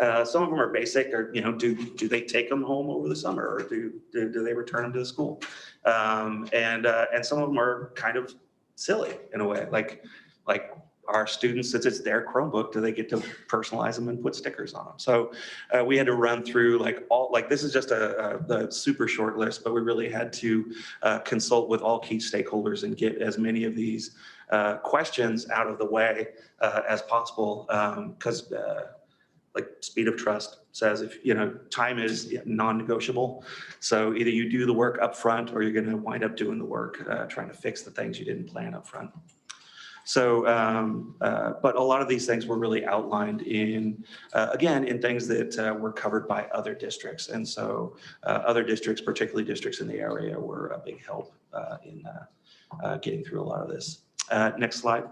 Some of them are basic, or do they take them home over the summer, or do they return them to the school? And some of them are kind of silly in a way, like. Our students, since it's their Chromebook, do they get to personalize them and put stickers on them? So we had to run through this is just the super short list, but we really had to consult with all key stakeholders and get as many of these questions out of the way as possible, because like speed of trust says, if time is non-negotiable. So either you do the work up front, or you're going to wind up doing the work trying to fix the things you didn't plan up front. So, but a lot of these things were really outlined in, again, in things that were covered by other districts. And so other districts, particularly districts in the area, were a big help in getting through a lot of this. Next slide.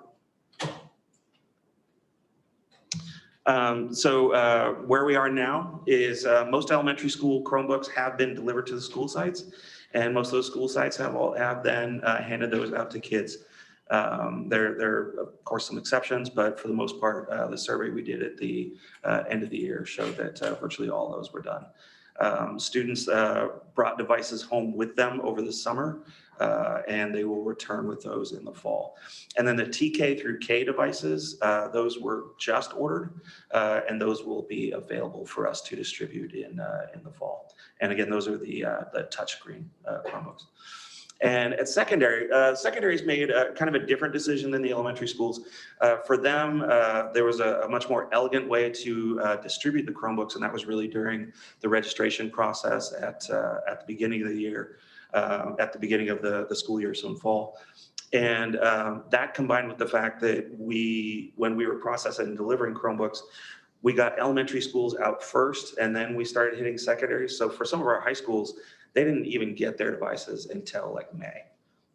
So where we are now is most elementary school Chromebooks have been delivered to the school sites, and most of those school sites have then handed those out to kids. There are, of course, some exceptions, but for the most part, the survey we did at the end of the year showed that virtually all those were done. Students brought devices home with them over the summer, and they will return with those in the fall. And then the TK through K devices, those were just ordered, and those will be available for us to distribute in the fall. And again, those are the touchscreen Chromebooks. And at secondary, secondary's made kind of a different decision than the elementary schools. For them, there was a much more elegant way to distribute the Chromebooks, and that was really during the registration process at the beginning of the year, at the beginning of the school year, so in fall. And that combined with the fact that when we were processing and delivering Chromebooks, we got elementary schools out first, and then we started hitting secondary. So for some of our high schools, they didn't even get their devices until like May.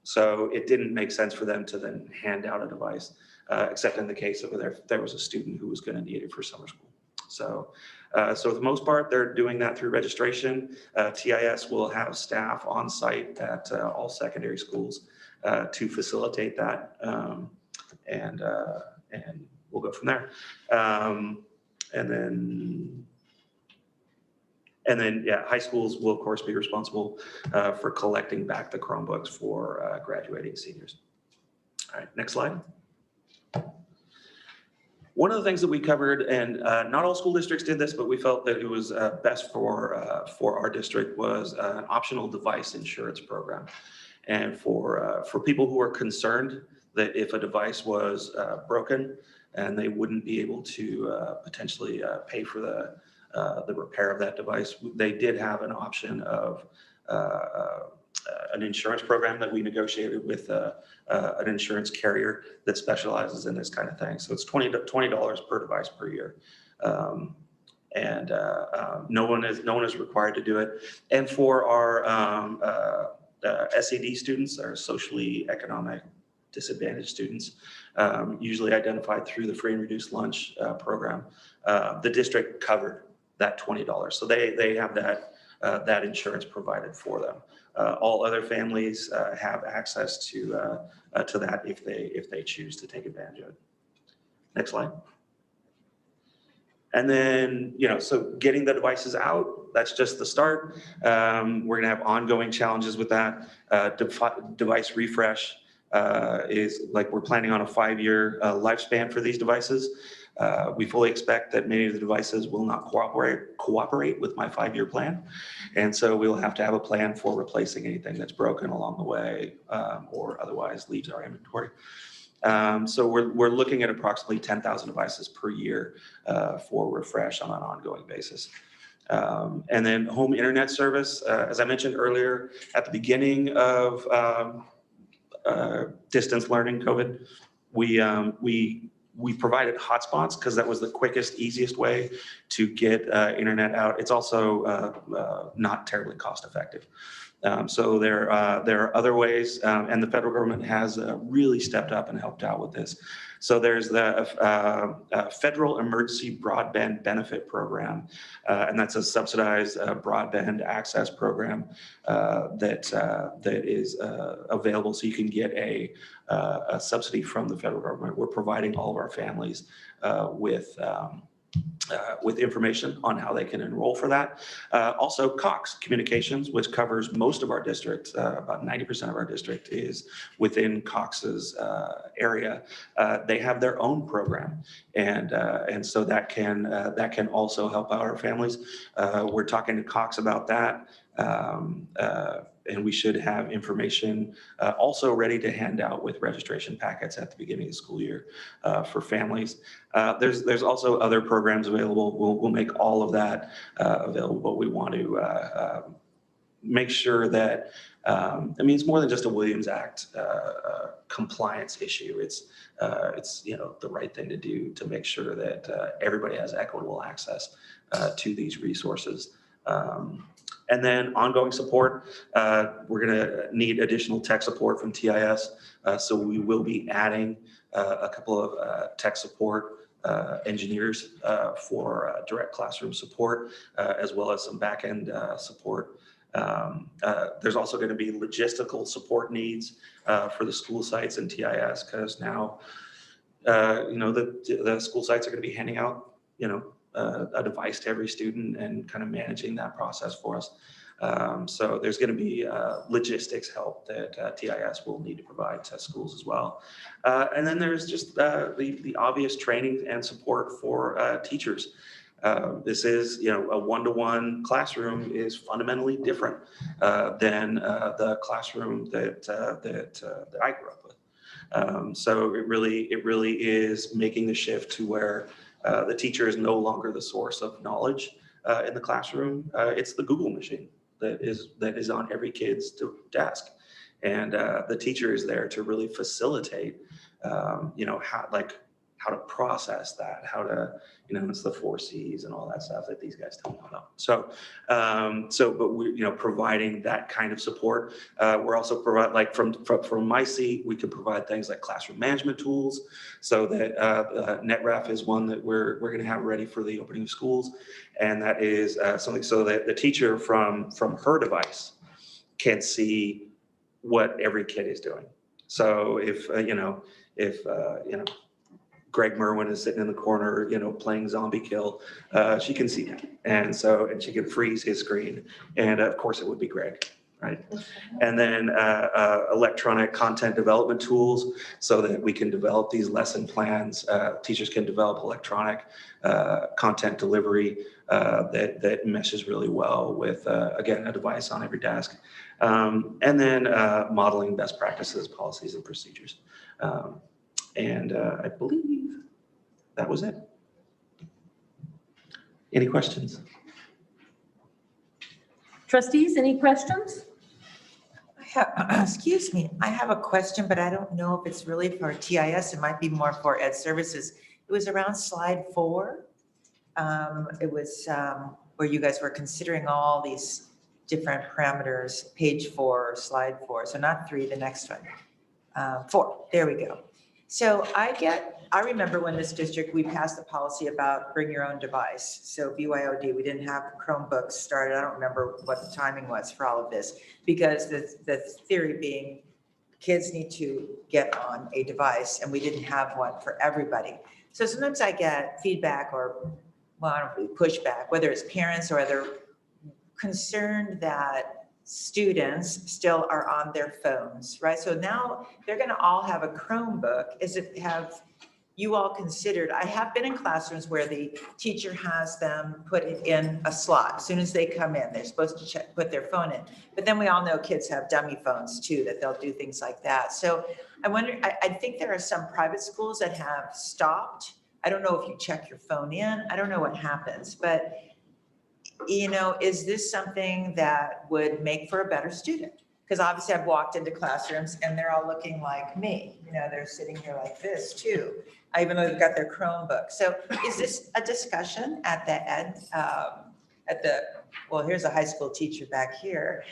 So it didn't make sense for them to then hand out a device, except in the case of there was a student who was going to need it for summer school. So for the most part, they're doing that through registration. TIS will have staff on site at all secondary schools to facilitate that, and we'll go from there. And then, yeah, high schools will, of course, be responsible for collecting back the Chromebooks for graduating seniors. All right, next slide. One of the things that we covered, and not all school districts did this, but we felt that it was best for our district, was an optional device insurance program. And for people who are concerned that if a device was broken and they wouldn't be able to potentially pay for the repair of that device, they did have an option of an insurance program that we negotiated with an insurance carrier that specializes in this kind of thing. So it's $20 per device per year. No one is required to do it. And for our SED students, our socially economic disadvantaged students, usually identified through the free and reduced lunch program, the district covered that $20. So they have that insurance provided for them. All other families have access to that if they choose to take advantage of it. Next slide. And then, so getting the devices out, that's just the start. We're gonna have ongoing challenges with that. Device refresh is like, we're planning on a 5-year lifespan for these devices. We fully expect that many of the devices will not cooperate with my 5-year plan. And so we'll have to have a plan for replacing anything that's broken along the way or otherwise leaves our inventory. So we're looking at approximately 10,000 devices per year for refresh on an ongoing basis. And then home internet service, as I mentioned earlier, at the beginning of distance learning, COVID, we provided hotspots because that was the quickest, easiest way to get internet out. It's also not terribly cost effective. So there are other ways, and the federal government has really stepped up and helped out with this. So there's the Federal Emergency Broadband Benefit Program, and that's a subsidized broadband access program that is available, so you can get a subsidy from the federal government. We're providing all of our families with information on how they can enroll for that. Also, Cox Communications, which covers most of our district, about 90% of our district is within Cox's area. They have their own program, and so that can also help out our families. We're talking to Cox about that. And we should have information also ready to hand out with registration packets at the beginning of the school year for families. There's also other programs available. We'll make all of that available, but we want to make sure that, it's more than just a Williams Act compliance issue. It's the right thing to do to make sure that everybody has equitable access to these resources. And then ongoing support, we're going to need additional tech support from TIS. So we will be adding a couple of tech support engineers for direct classroom support, as well as some back-end support. There's also going to be logistical support needs for the school sites and TIS, because now, the school sites are going to be handing out, a device to every student and kind of managing that process for us. So there's going to be logistics help that TIS will need to provide to schools as well. And then there's just the obvious training and support for teachers. This is, a one-to-one classroom is fundamentally different than the classroom that I grew up with. So it really is making the shift to where the teacher is no longer the source of knowledge in the classroom. It's the Google machine that is on every kid's desk, and the teacher is there to really facilitate, how to process that, how to, it's the 4 C's and all that stuff that these guys don't know about. So, but we're, providing that kind of support. We're also provide, from my seat, we could provide things like classroom management tools, so that NetRef is one that we're going to have ready for the opening of schools, and that is something so that the teacher from her device can see what every kid is doing. So if Greg Merwin is sitting in the corner, playing zombie kill, she can see that. And she can freeze his screen. And of course it would be Greg, right? And then electronic content development tools, so that we can develop these lesson plans. Teachers can develop electronic content delivery that meshes really well with, again, a device on every desk. And then modeling best practices, policies, and procedures. I believe that was it. Any questions? Trustees, any questions? Excuse me, I have a question, but I don't know if it's really for TIS. It might be more for Ed Services. It was around slide 4. It was where you guys were considering all these different parameters, page 4, slide 4. So not 3, the next one. 4, there we go. So I remember when this district, we passed the policy about bring your own device. So BYOD, we didn't have Chromebooks started. I don't remember what the timing was for all of this, because the theory being kids need to get on a device, and we didn't have one for everybody. So sometimes I get feedback or, well, I don't really pushback, whether it's parents or they're concerned that students still are on their phones, right? So now they're going to all have a Chromebook. Have you all considered, I have been in classrooms where the teacher has them put it in a slot. As soon as they come in, they're supposed to put their phone in. But then we all know kids have dummy phones too, that they'll do things like that. So I wonder, I think there are some private schools that have stopped. I don't know if you check your phone in. I don't know what happens, but is this something that would make for a better student? Because obviously I've walked into classrooms and they're all looking like me. They're sitting here like this too, even though they've got their Chromebook. So is this a discussion at the well, here's a high school teacher back here.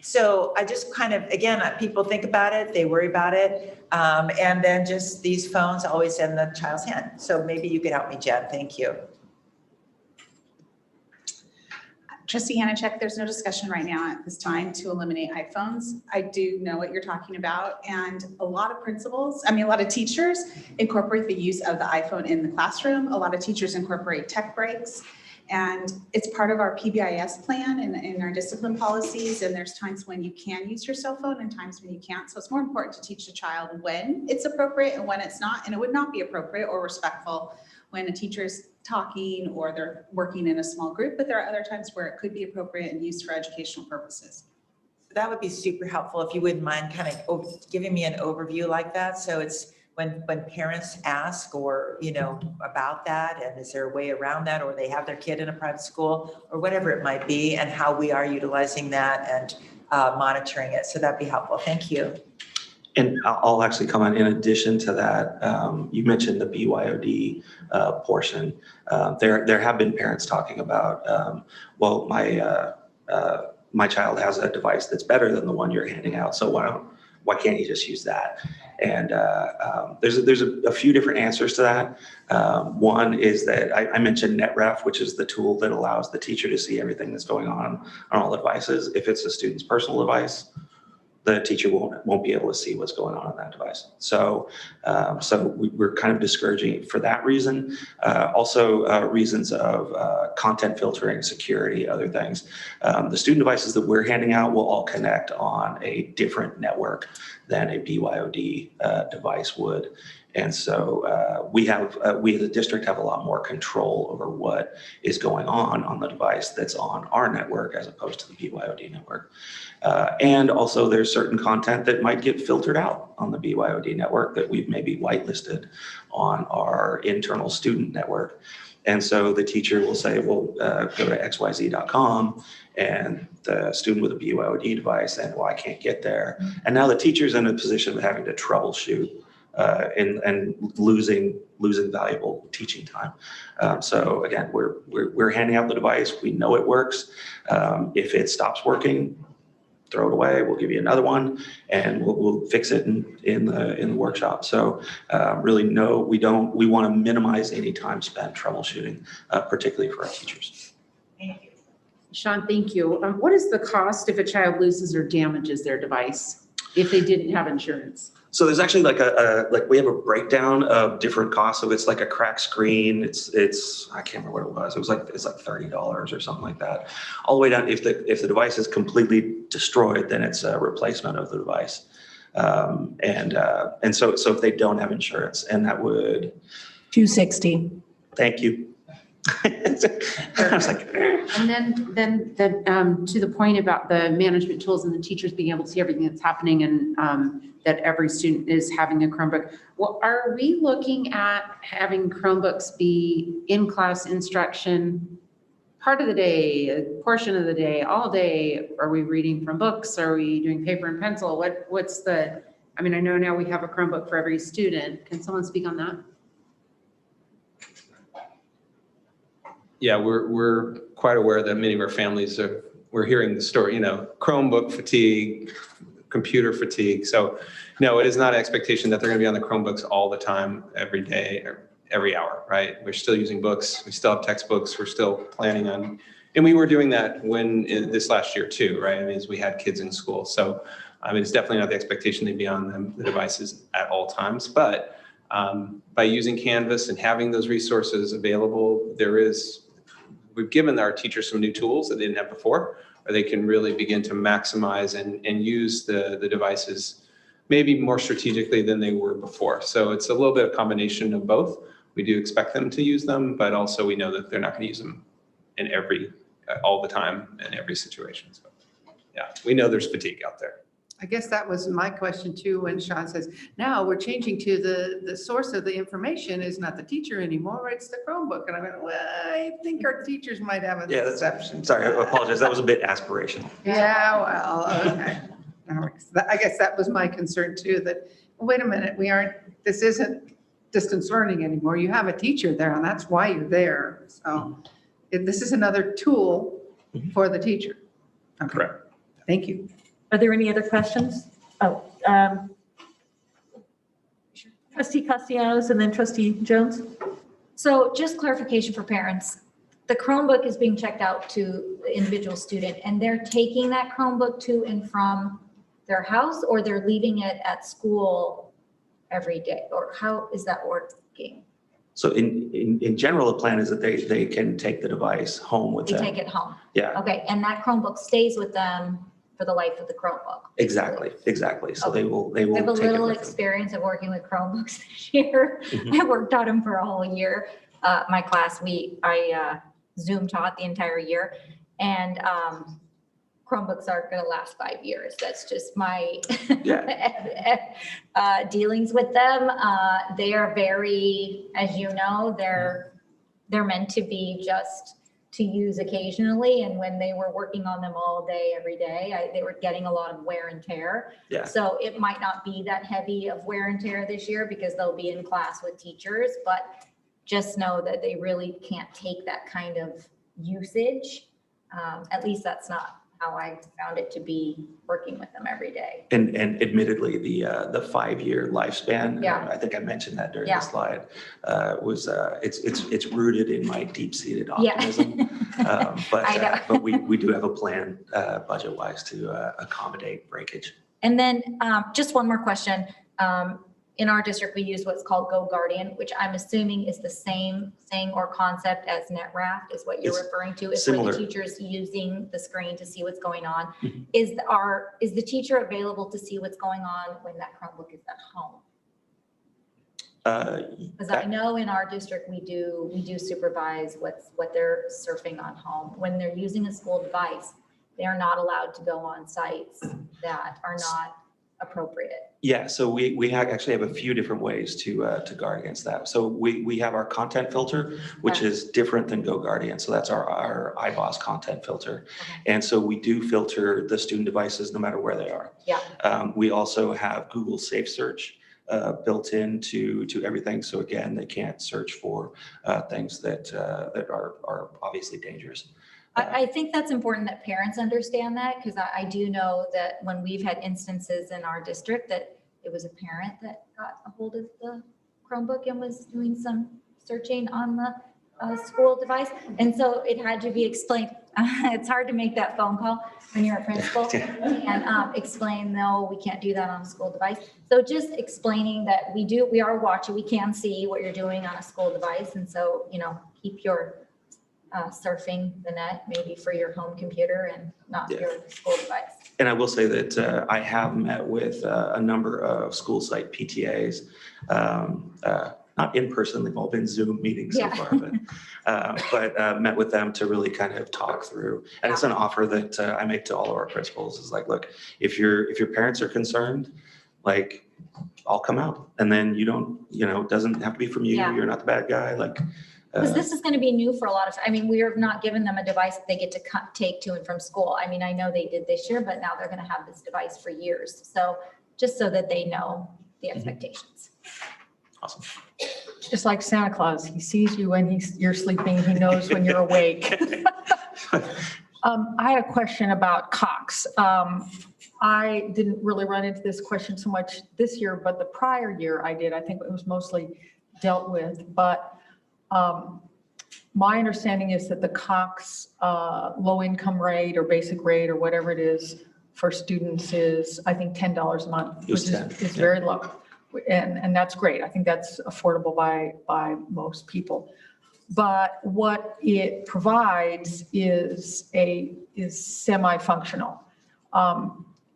So I just kind of, again, people think about it, they worry about it. And then just these phones always in the child's hand. So maybe you could help me, Jen. Thank you. Trustee Hanachek, there's no discussion right now at this time to eliminate iPhones. I do know what you're talking about, and a lot of a lot of teachers incorporate the use of the iPhone in the classroom. A lot of teachers incorporate tech breaks, and it's part of our PBIS plan and in our discipline policies, and there's times when you can use your cell phone and times when you can't. So it's more important to teach the child when it's appropriate and when it's not, and it would not be appropriate or respectful when a teacher is talking or they're working in a small group, but there are other times where it could be appropriate and used for educational purposes. That would be super helpful if you wouldn't mind kind of giving me an overview like that. So it's when parents ask or, about that, and is there a way around that, or they have their kid in a private school or whatever it might be, and how we are utilizing that and monitoring it. So that'd be helpful. Thank you. And I'll actually comment in addition to that. You mentioned the BYOD portion. There have been parents talking about, well, my child has a device that's better than the one you're handing out, so why can't you just use that? And there's a few different answers to that. One is that I mentioned NetRef, which is the tool that allows the teacher to see everything that's going on all the devices. If it's a student's personal device, the teacher won't be able to see what's going on that device. So we're kind of discouraging for that reason. Also reasons of content filtering, security, other things. The student devices that we're handing out will all connect on a different network than a BYOD device would. And so we as a district have a lot more control over what is going on the device that's on our network as opposed to the BYOD network. And also there's certain content that might get filtered out on the BYOD network that we've maybe whitelisted on our internal student network. And so the teacher will say, well, go to xyz.com, and the student with a BYOD device, and well, I can't get there. And now the teacher's in a position of having to troubleshoot and losing valuable teaching time. So again, we're handing out the device. We know it works. If it stops working, throw it away. We'll give you another one, and we'll fix it in the workshop. So really, no, we don't. We want to minimize any time spent troubleshooting, particularly for our teachers. Thank you. Sean, thank you. What is the cost if a child loses or damages their device if they didn't have insurance? So there's actually we have a breakdown of different costs. So it's like a cracked screen. It's I can't remember what it was. It's like $30 or something like that. All the way down, if the device is completely destroyed, then it's a replacement of the device. And so if they don't have insurance, and that would $260. Thank you. I was like, And then to the point about the management tools and the teachers being able to see everything that's happening and that every student is having a Chromebook. Well, are we looking at having Chromebooks be in-class instruction part of the day, a portion of the day, all day? Are we reading from books? Are we doing paper and pencil? What's the, I mean, I know now we have a Chromebook for every student. Can someone speak on that? Yeah, we're quite aware that many of our families we're hearing the story, Chromebook fatigue, computer fatigue. So no, it is not an expectation that they're going to be on the Chromebooks all the time, every day or every hour, right? We're still using books. We still have textbooks. We're still planning on, and we were doing that this last year too, right? I mean, as we had kids in school. So it's definitely not the expectation they'd be on the devices at all times, but by using Canvas and having those resources available, we've given our teachers some new tools that they didn't have before, where they can really begin to maximize and use the devices maybe more strategically than they were before. So it's a little bit of combination of both. We do expect them to use them, but also we know that they're not going to use them all the time in every situation. So yeah, we know there's fatigue out there. I guess that was my question too, when Sean says, now we're changing to the source of the information is not the teacher anymore, it's the Chromebook. And I went, well, I think our teachers might have an exception. Sorry, I apologize. That was a bit aspirational. Yeah, well, okay. I guess that was my concern too, that, wait a minute, this isn't distance learning anymore. You have a teacher there and that's why you're there. So this is another tool for the teacher. Okay. Correct. Thank you. Are there any other questions? Oh, Trustee Castellanos and then Trustee Jones. So just clarification for parents. The Chromebook is being checked out to the individual student and they're taking that Chromebook to and from their house, or they're leaving it at school every day, or how is that working? So in general, the plan is that they can take the device home with They them. take it home. Yeah. Okay, and that Chromebook stays with them for the life of the Chromebook. Exactly. So Okay. they will I have a take it little with them. experience of working with Chromebooks this year. Mhm. I worked on them for a whole year. My class, I Zoom taught the entire year, and Chromebooks aren't going to last 5 years. That's just my dealings with them. They are very, as you know, they're meant to be just to use occasionally. And when they were working on them all day, every day, they were getting a lot of wear and tear. Yeah. So it might not be that heavy of wear and tear this year because they'll be in class with teachers, but just know that they really can't take that kind of usage. At least that's not how I found it to be working with them every day. And admittedly, the 5-year lifespan, Yeah. I think I mentioned that during Yeah. the slide, was it's rooted in my deep-seated Yeah. optimism. I know. But we do have a plan budget-wise to accommodate breakage. And then just one more question. In our district, we use what's called Go Guardian, which I'm assuming is the same thing or concept as NetRaft is what you're It's referring to. It's where similar. the teacher's using the screen to see what's going on. Mhm. Is the teacher available to see what's going on when that Chromebook is at home? Because I know in our district, we do supervise what they're surfing on home. When they're using a school device, they are not allowed to go on sites that are not appropriate. Yeah, so we actually have a few different ways to guard against that. So we have our content filter, which is different than GoGuardian. So that's our iBoss content filter. And so we do filter the student devices no matter where they are. Yeah. We also have Google Safe Search built into everything. So again, they can't search for things that are obviously dangerous. I think that's important that parents understand that, because I do know that when we've had instances in our district that it was a parent that got a hold of the Chromebook and was doing some searching on the school device. And so it had to be explained. It's hard to make that phone call when you're a principal and explain, no, we can't do that on a school device. So just explaining that we are watching, we can see what you're doing on a school device. And so, keep your surfing the net maybe for your home computer and not your school device. And I will say that I have met with a number of school site PTAs not in person, they've all been Zoom meetings so Yeah. far, but met with them to really kind of talk through. And it's an offer that I make to all of our principals is like, look, if your parents are concerned, like I'll come out, and then you don't, it doesn't have to be from you. Yeah. You're not the bad guy. Like, Because this is going to be new for a lot of, I mean, we are not giving them a device that they get to take to and from school. I mean, I know they did this year, but now they're going to have this device for years. So just so that they know the expectations. Awesome. Just like Santa Claus, he sees you when you're sleeping, he knows when you're awake. I had a question about Cox. I didn't really run into this question so much this year, but the prior year I did. I think it was mostly dealt with, but my understanding is that the Cox low income rate or basic rate or whatever it is for students is, I think, $10 a month, which is very low. And that's great. I think that's affordable by most people. But what it provides is semi-functional.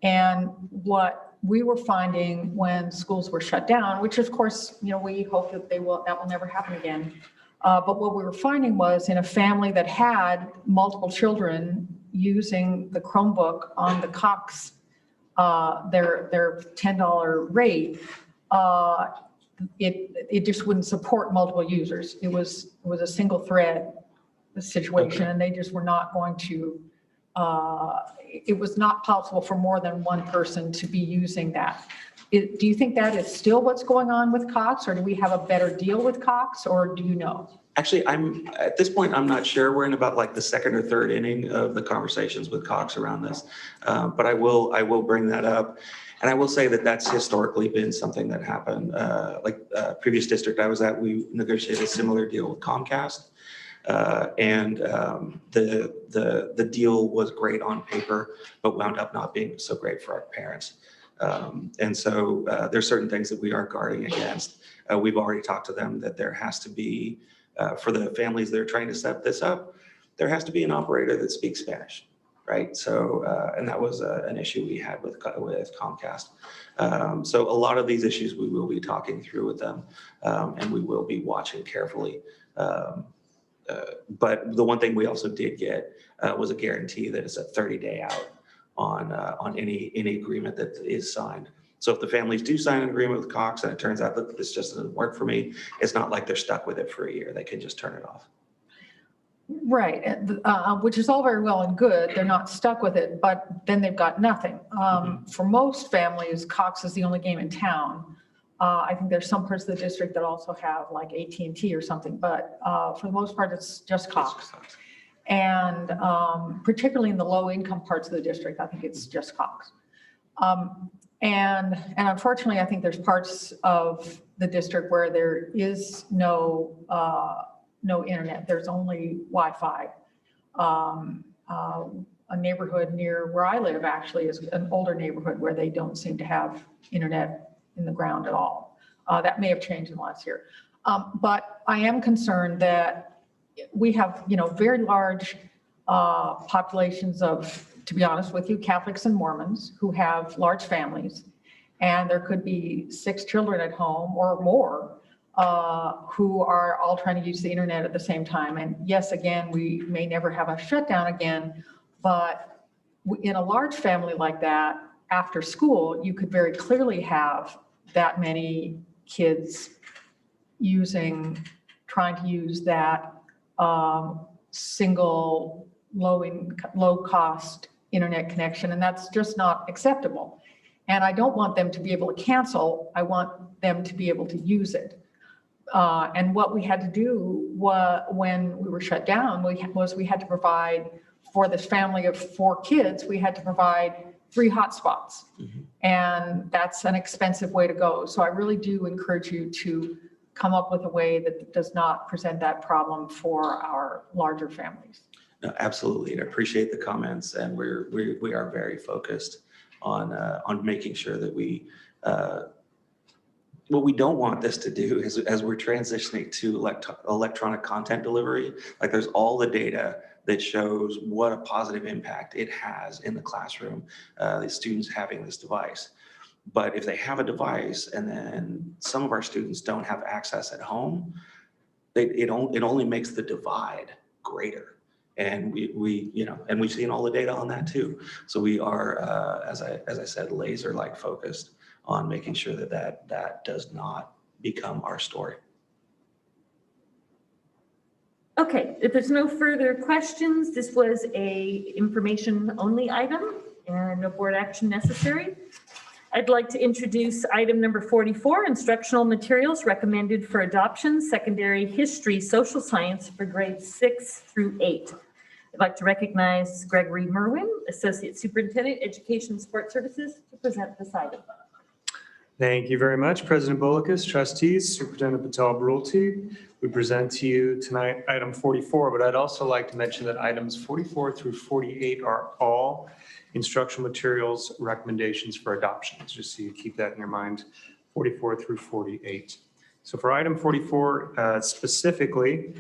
And what we were finding when schools were shut down, which of course, we hope that that will never happen again. But what we were finding was in a family that had multiple children using the Chromebook on the Cox, their $10 rate, it just wouldn't support multiple users. It was a single thread situation, and they just were not going to. It was not possible for more than one person to be using that. Do you think that is still what's going on with Cox, or do we have a better deal with Cox, or do you know? Actually, at this point, I'm not sure. We're in about like the second or third inning of the conversations with Cox around this. But I will bring that up. And I will say that that's historically been something that happened. Previous district I was at, we negotiated a similar deal with Comcast. The deal was great on paper, but wound up not being so great for our parents. So there's certain things that we are guarding against. We've already talked to them that there has to be, for the families that are trying to set this up, there has to be an operator that speaks Spanish, right? So, and that was an issue we had with Comcast. So a lot of these issues we will be talking through with them, and we will be watching carefully. But the one thing we also did get was a guarantee that it's a 30-day out on any agreement that is signed. So if the families do sign an agreement with Cox and it turns out that this just doesn't work for me, it's not like they're stuck with it for a year. They can just turn it off. Right, which is all very well and good. They're not stuck with it, but then they've got nothing. For most families, Cox is the only game in town. I think there's some parts of the district that also have like AT&T or something, but for the most part, it's just Cox. And particularly in the low income parts of the district, I think it's just Cox. And unfortunately, I think there's parts of the district where there is no internet. There's only Wi-Fi. A neighborhood near where I live actually is an older neighborhood where they don't seem to have internet in the ground at all. That may have changed in the last year. But I am concerned that we have, very large populations of, to be honest with you, Catholics and Mormons who have large families, and there could be 6 children at home or more who are all trying to use the internet at the same time. And yes, again, we may never have a shutdown again, but in a large family like that, after school, you could very clearly have that many kids trying to use that single low cost internet connection, and that's just not acceptable. And I don't want them to be able to cancel. I want them to be able to use it. And what we had to do when we were shut down was we had to provide, for this family of 4 kids, we had to provide 3 hotspots. And that's an expensive way to go. So I really do encourage you to come up with a way that does not present that problem for our larger families. No, absolutely, and I appreciate the comments, and we are very focused on making sure that we. What we don't want this to do is, as we're transitioning to electronic content delivery, like there's all the data that shows what a positive impact it has in the classroom, the students having this device. But if they have a device and then some of our students don't have access at home, it only makes the divide greater. And and we've seen all the data on that too. So we are, as I said, laser-like focused on making sure that does not become our story. Okay, if there's no further questions, this was a information only item and no board action necessary. I'd like to introduce item number 44, instructional materials recommended for adoption, secondary history, social science for grades 6 through 8. I'd like to recognize Gregory Merwin, Associate Superintendent, Education and Sport Services, to present this item. Thank you very much, President Bolokis, trustees, Superintendent Patel-Brulti. We present to you tonight item 44, but I'd also like to mention that items 44 through 48 are all instructional materials recommendations for adoption, just so you keep that in your mind, 44 through 48. So for item 44 specifically,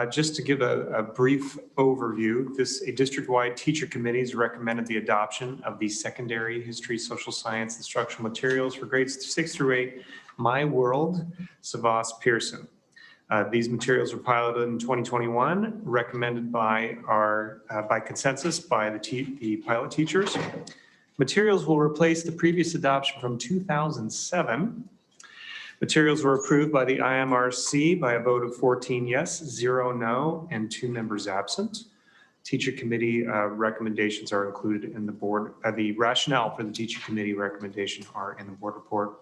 just to give a brief overview, a district-wide teacher committee has recommended the adoption of the secondary history, social science, instructional materials for grades 6 through 8, My World, Savas Pearson. These materials were piloted in 2021, recommended by consensus by the pilot teachers. Materials will replace the previous adoption from 2007. Materials were approved by the IMRC by a vote of 14 yes, 0 no, and 2 members absent. Teacher committee recommendations are included in the board. The rationale for the teacher committee recommendation are in the board report.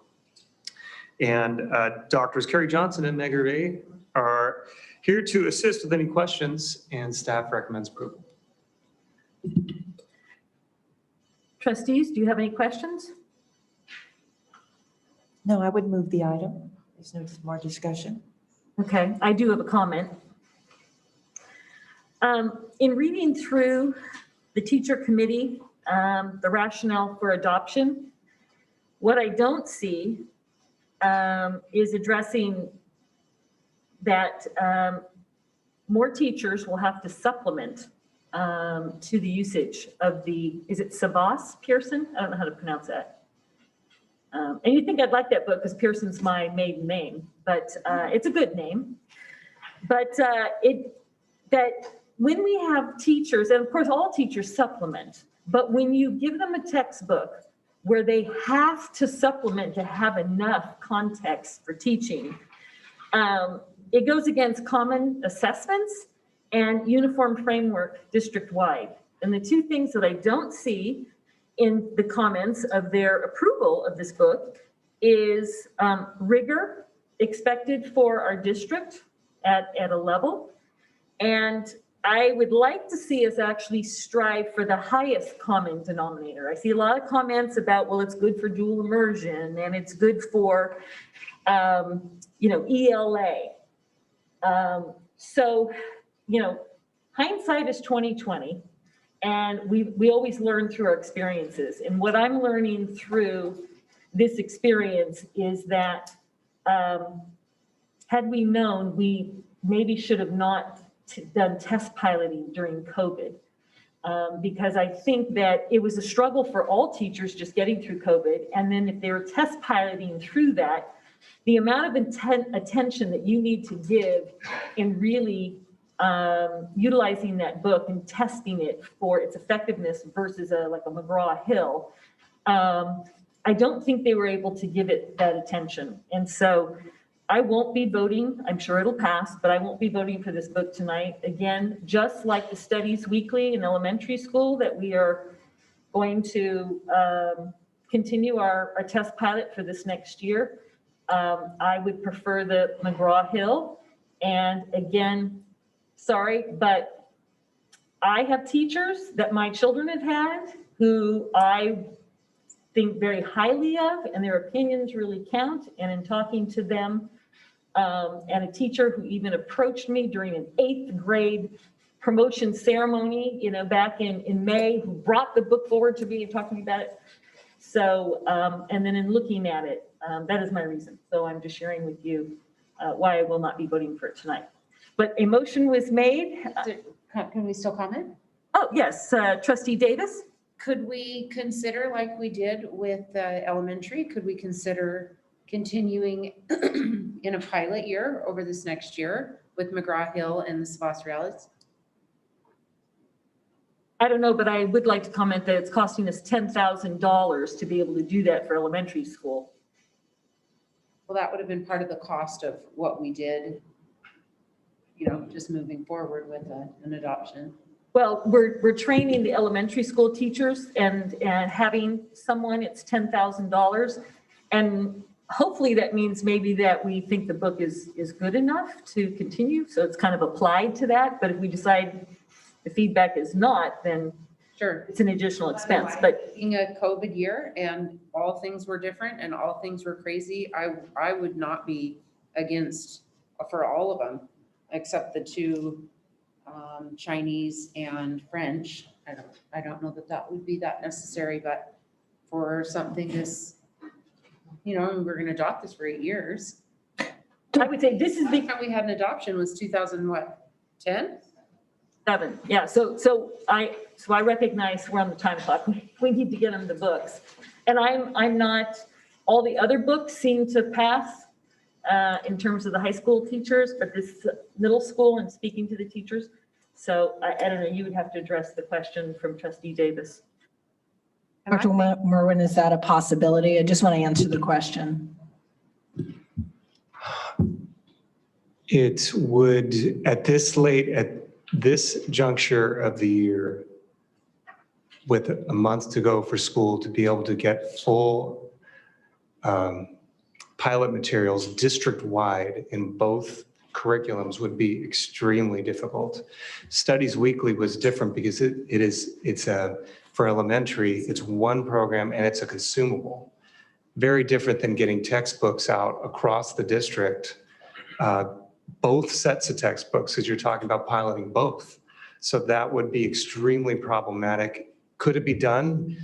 And Doctors Carrie Johnson and Meg Gervais are here to assist with any questions, and staff recommends approval. Trustees, do you have any questions? No, I would move the item. There's no more discussion. Okay, I do have a comment. In reading through the teacher committee, the rationale for adoption, what I don't see is addressing that more teachers will have to supplement to the usage of is it Savas Pearson? I don't know how to pronounce that. And you think I'd like that book because Pearson's my maiden name, but it's a good name. But that when we have teachers, and of course all teachers supplement, but when you give them a textbook where they have to supplement to have enough context for teaching, it goes against common assessments and uniform framework district-wide. And the two things that I don't see in the comments of their approval of this book is rigor expected for our district at a level. And I would like to see us actually strive for the highest common denominator. I see a lot of comments about, well, it's good for dual immersion and it's good for, ELA. So, hindsight is 20/20. And we always learn through our experiences. And what I'm learning through this experience is that had we known, we maybe should have not done test piloting during COVID. Because I think that it was a struggle for all teachers just getting through COVID. And then if they were test piloting through that, the amount of attention that you need to give in really utilizing that book and testing it for its effectiveness versus like a McGraw-Hill, I don't think they were able to give it that attention. And so I won't be voting, I'm sure it'll pass, but I won't be voting for this book tonight. Again, just like the Studies Weekly in elementary school that we are going to continue our test pilot for this next year, I would prefer the McGraw-Hill. And again, sorry, but I have teachers that my children have had who I think very highly of, and their opinions really count. And in talking to them, and a teacher who even approached me during an 8th grade promotion ceremony, back in May, who brought the book forward to me and talked to me about it. So, and then in looking at it, that is my reason. So I'm just sharing with you why I will not be voting for it tonight. But a motion was made. Can we still comment? Oh, yes, Trustee Davis. Could we consider, like we did with elementary, could we consider continuing in a pilot year over this next year with McGraw-Hill and the Savas Realities? I don't know, but I would like to comment that it's costing us $10,000 to be able to do that for elementary school. Well, that would have been part of the cost of what we did, you know, just moving forward with an adoption. Well, we're training the elementary school teachers and having someone, it's $10,000. And hopefully that means maybe that we think the book is good enough to continue. So it's kind of applied to that. But if we decide the feedback is not, then sure, it's an additional expense. But in a COVID year and all things were different and all things were crazy, I would not be against for all of them, except the two Chinese and French. I don't know that would be that necessary, but for something this, you know, we're going to adopt this for 8 years. I would say this is the time we had an adoption was 2010? 7. Yeah. So I recognize we're on the time clock. We need to get them the books, and I'm not. All the other books seem to pass in terms of the high school teachers, but this middle school and speaking to the teachers. So I don't know. You would have to address the question from Trustee Davis. Dr. Merwin, is that a possibility? I just want to answer the question. It would, at this juncture of the year, with a month to go for school, to be able to get full pilot materials district-wide in both curriculums would be extremely difficult. Studies Weekly was different because it's for elementary, it's one program and it's a consumable. Very different than getting textbooks out across the district, both sets of textbooks, because you're talking about piloting both. So that would be extremely problematic. Could it be done?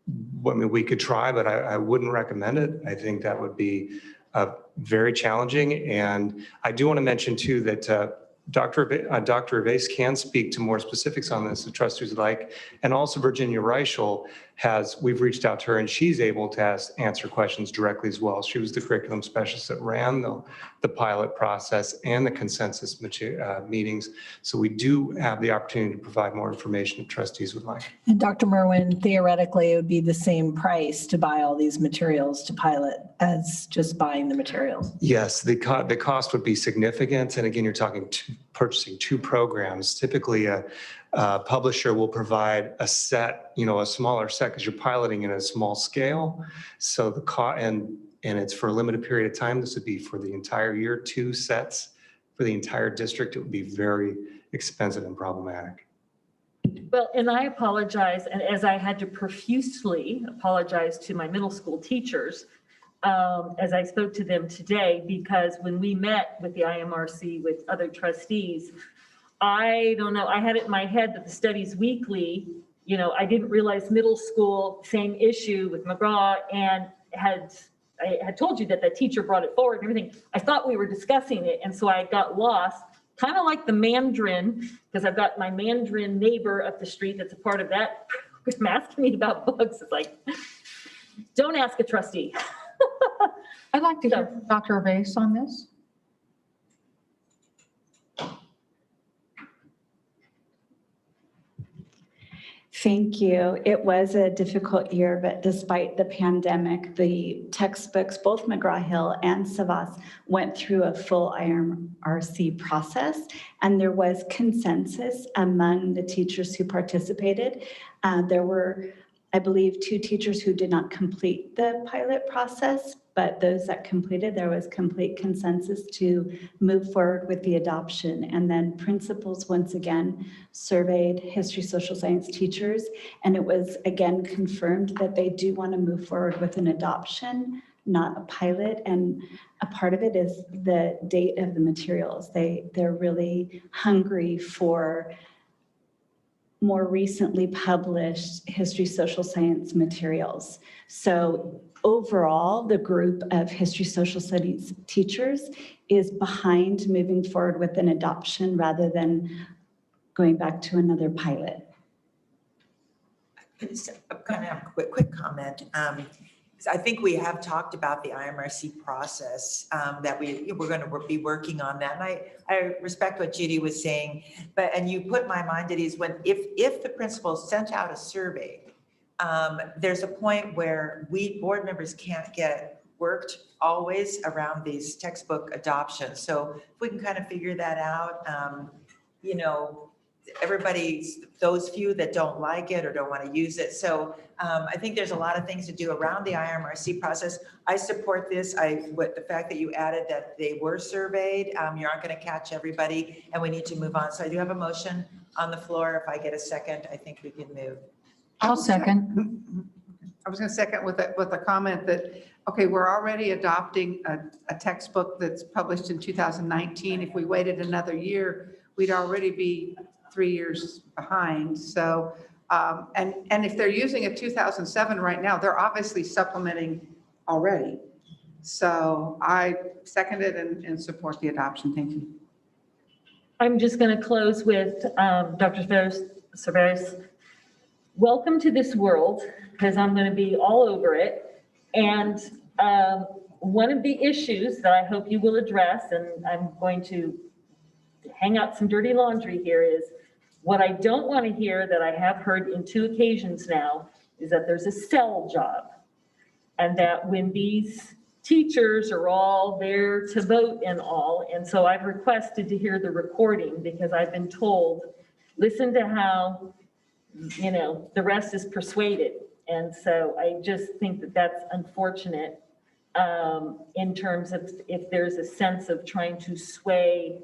I mean, we could try, but I wouldn't recommend it. I think that would be very challenging. And I do want to mention too that Dr. Gervais can speak to more specifics on this, the trustees would like. And also Virginia Reichel we've reached out to her and she's able to answer questions directly as well. She was the curriculum specialist that ran the pilot process and the consensus meetings. So we do have the opportunity to provide more information if trustees would like. And Dr. Merwin, theoretically, it would be the same price to buy all these materials to pilot as just buying the materials. Yes, the cost would be significant. And again, you're talking purchasing 2 programs. Typically, a publisher will provide a set, a smaller set because you're piloting in a small scale. So the cost, and it's for a limited period of time. This would be for the entire year, 2 sets for the entire district. It would be very expensive and problematic. Well, and I apologize, and as I had to profusely apologize to my middle school teachers, as I spoke to them today, because when we met with the IMRC with other trustees, I don't know, I had it in my head that the Studies Weekly, I didn't realize middle school, same issue with McGraw, and I had told you that the teacher brought it forward and everything. I thought we were discussing it, and so I got lost, kind of like the Mandarin, because I've got my Mandarin neighbor up the street that's a part of that program asking me about books. It's like, don't ask a trustee. I'd like to hear from Dr. Gervais on this. Thank you. It was a difficult year, but despite the pandemic, the textbooks, both McGraw-Hill and Savas, went through a full IMRC process, and there was consensus among the teachers who participated. There were, I believe, 2 teachers who did not complete the pilot process, but those that completed, there was complete consensus to move forward with the adoption. And then principals once again surveyed history, social science teachers, and it was again confirmed that they do want to move forward with an adoption, not a pilot. And a part of it is the date of the materials. They're really hungry for more recently published history, social science materials. So overall, the group of history, social studies teachers is behind moving forward with an adoption rather than going back to another pilot. Just kind of a quick comment. I think we have talked about the IMRC process, that we're going to be working on that. And I respect what Judy was saying, and you put my mind at ease if the principals sent out a survey, there's a point where we board members can't get worked always around these textbook adoptions. So if we can kind of figure that out, those few that don't like it or don't want to use it. So I think there's a lot of things to do around the IMRC process. I support this. With the fact that you added that they were surveyed, you aren't going to catch everybody and we need to move on. So I do have a motion on the floor. If I get a second, I think we can move. I'll second. I was going to second with a comment that, okay, we're already adopting a textbook that's published in 2019. If we waited another year, we'd already be 3 years behind. So, and if they're using a 2007 right now, they're obviously supplementing already. So I second it and support the adoption. Thank you. I'm just going to close with Dr. Cerveris. Welcome to this world, because I'm going to be all over it. And one of the issues that I hope you will address, and I'm going to hang out some dirty laundry here, is what I don't want to hear, that I have heard in 2 occasions now, is that there's a sell job. And that when these teachers are all there to vote and all, and so I've requested to hear the recording, because I've been told, listen to how, the rest is persuaded. And so I just think that that's unfortunate in terms of if there's a sense of trying to sway,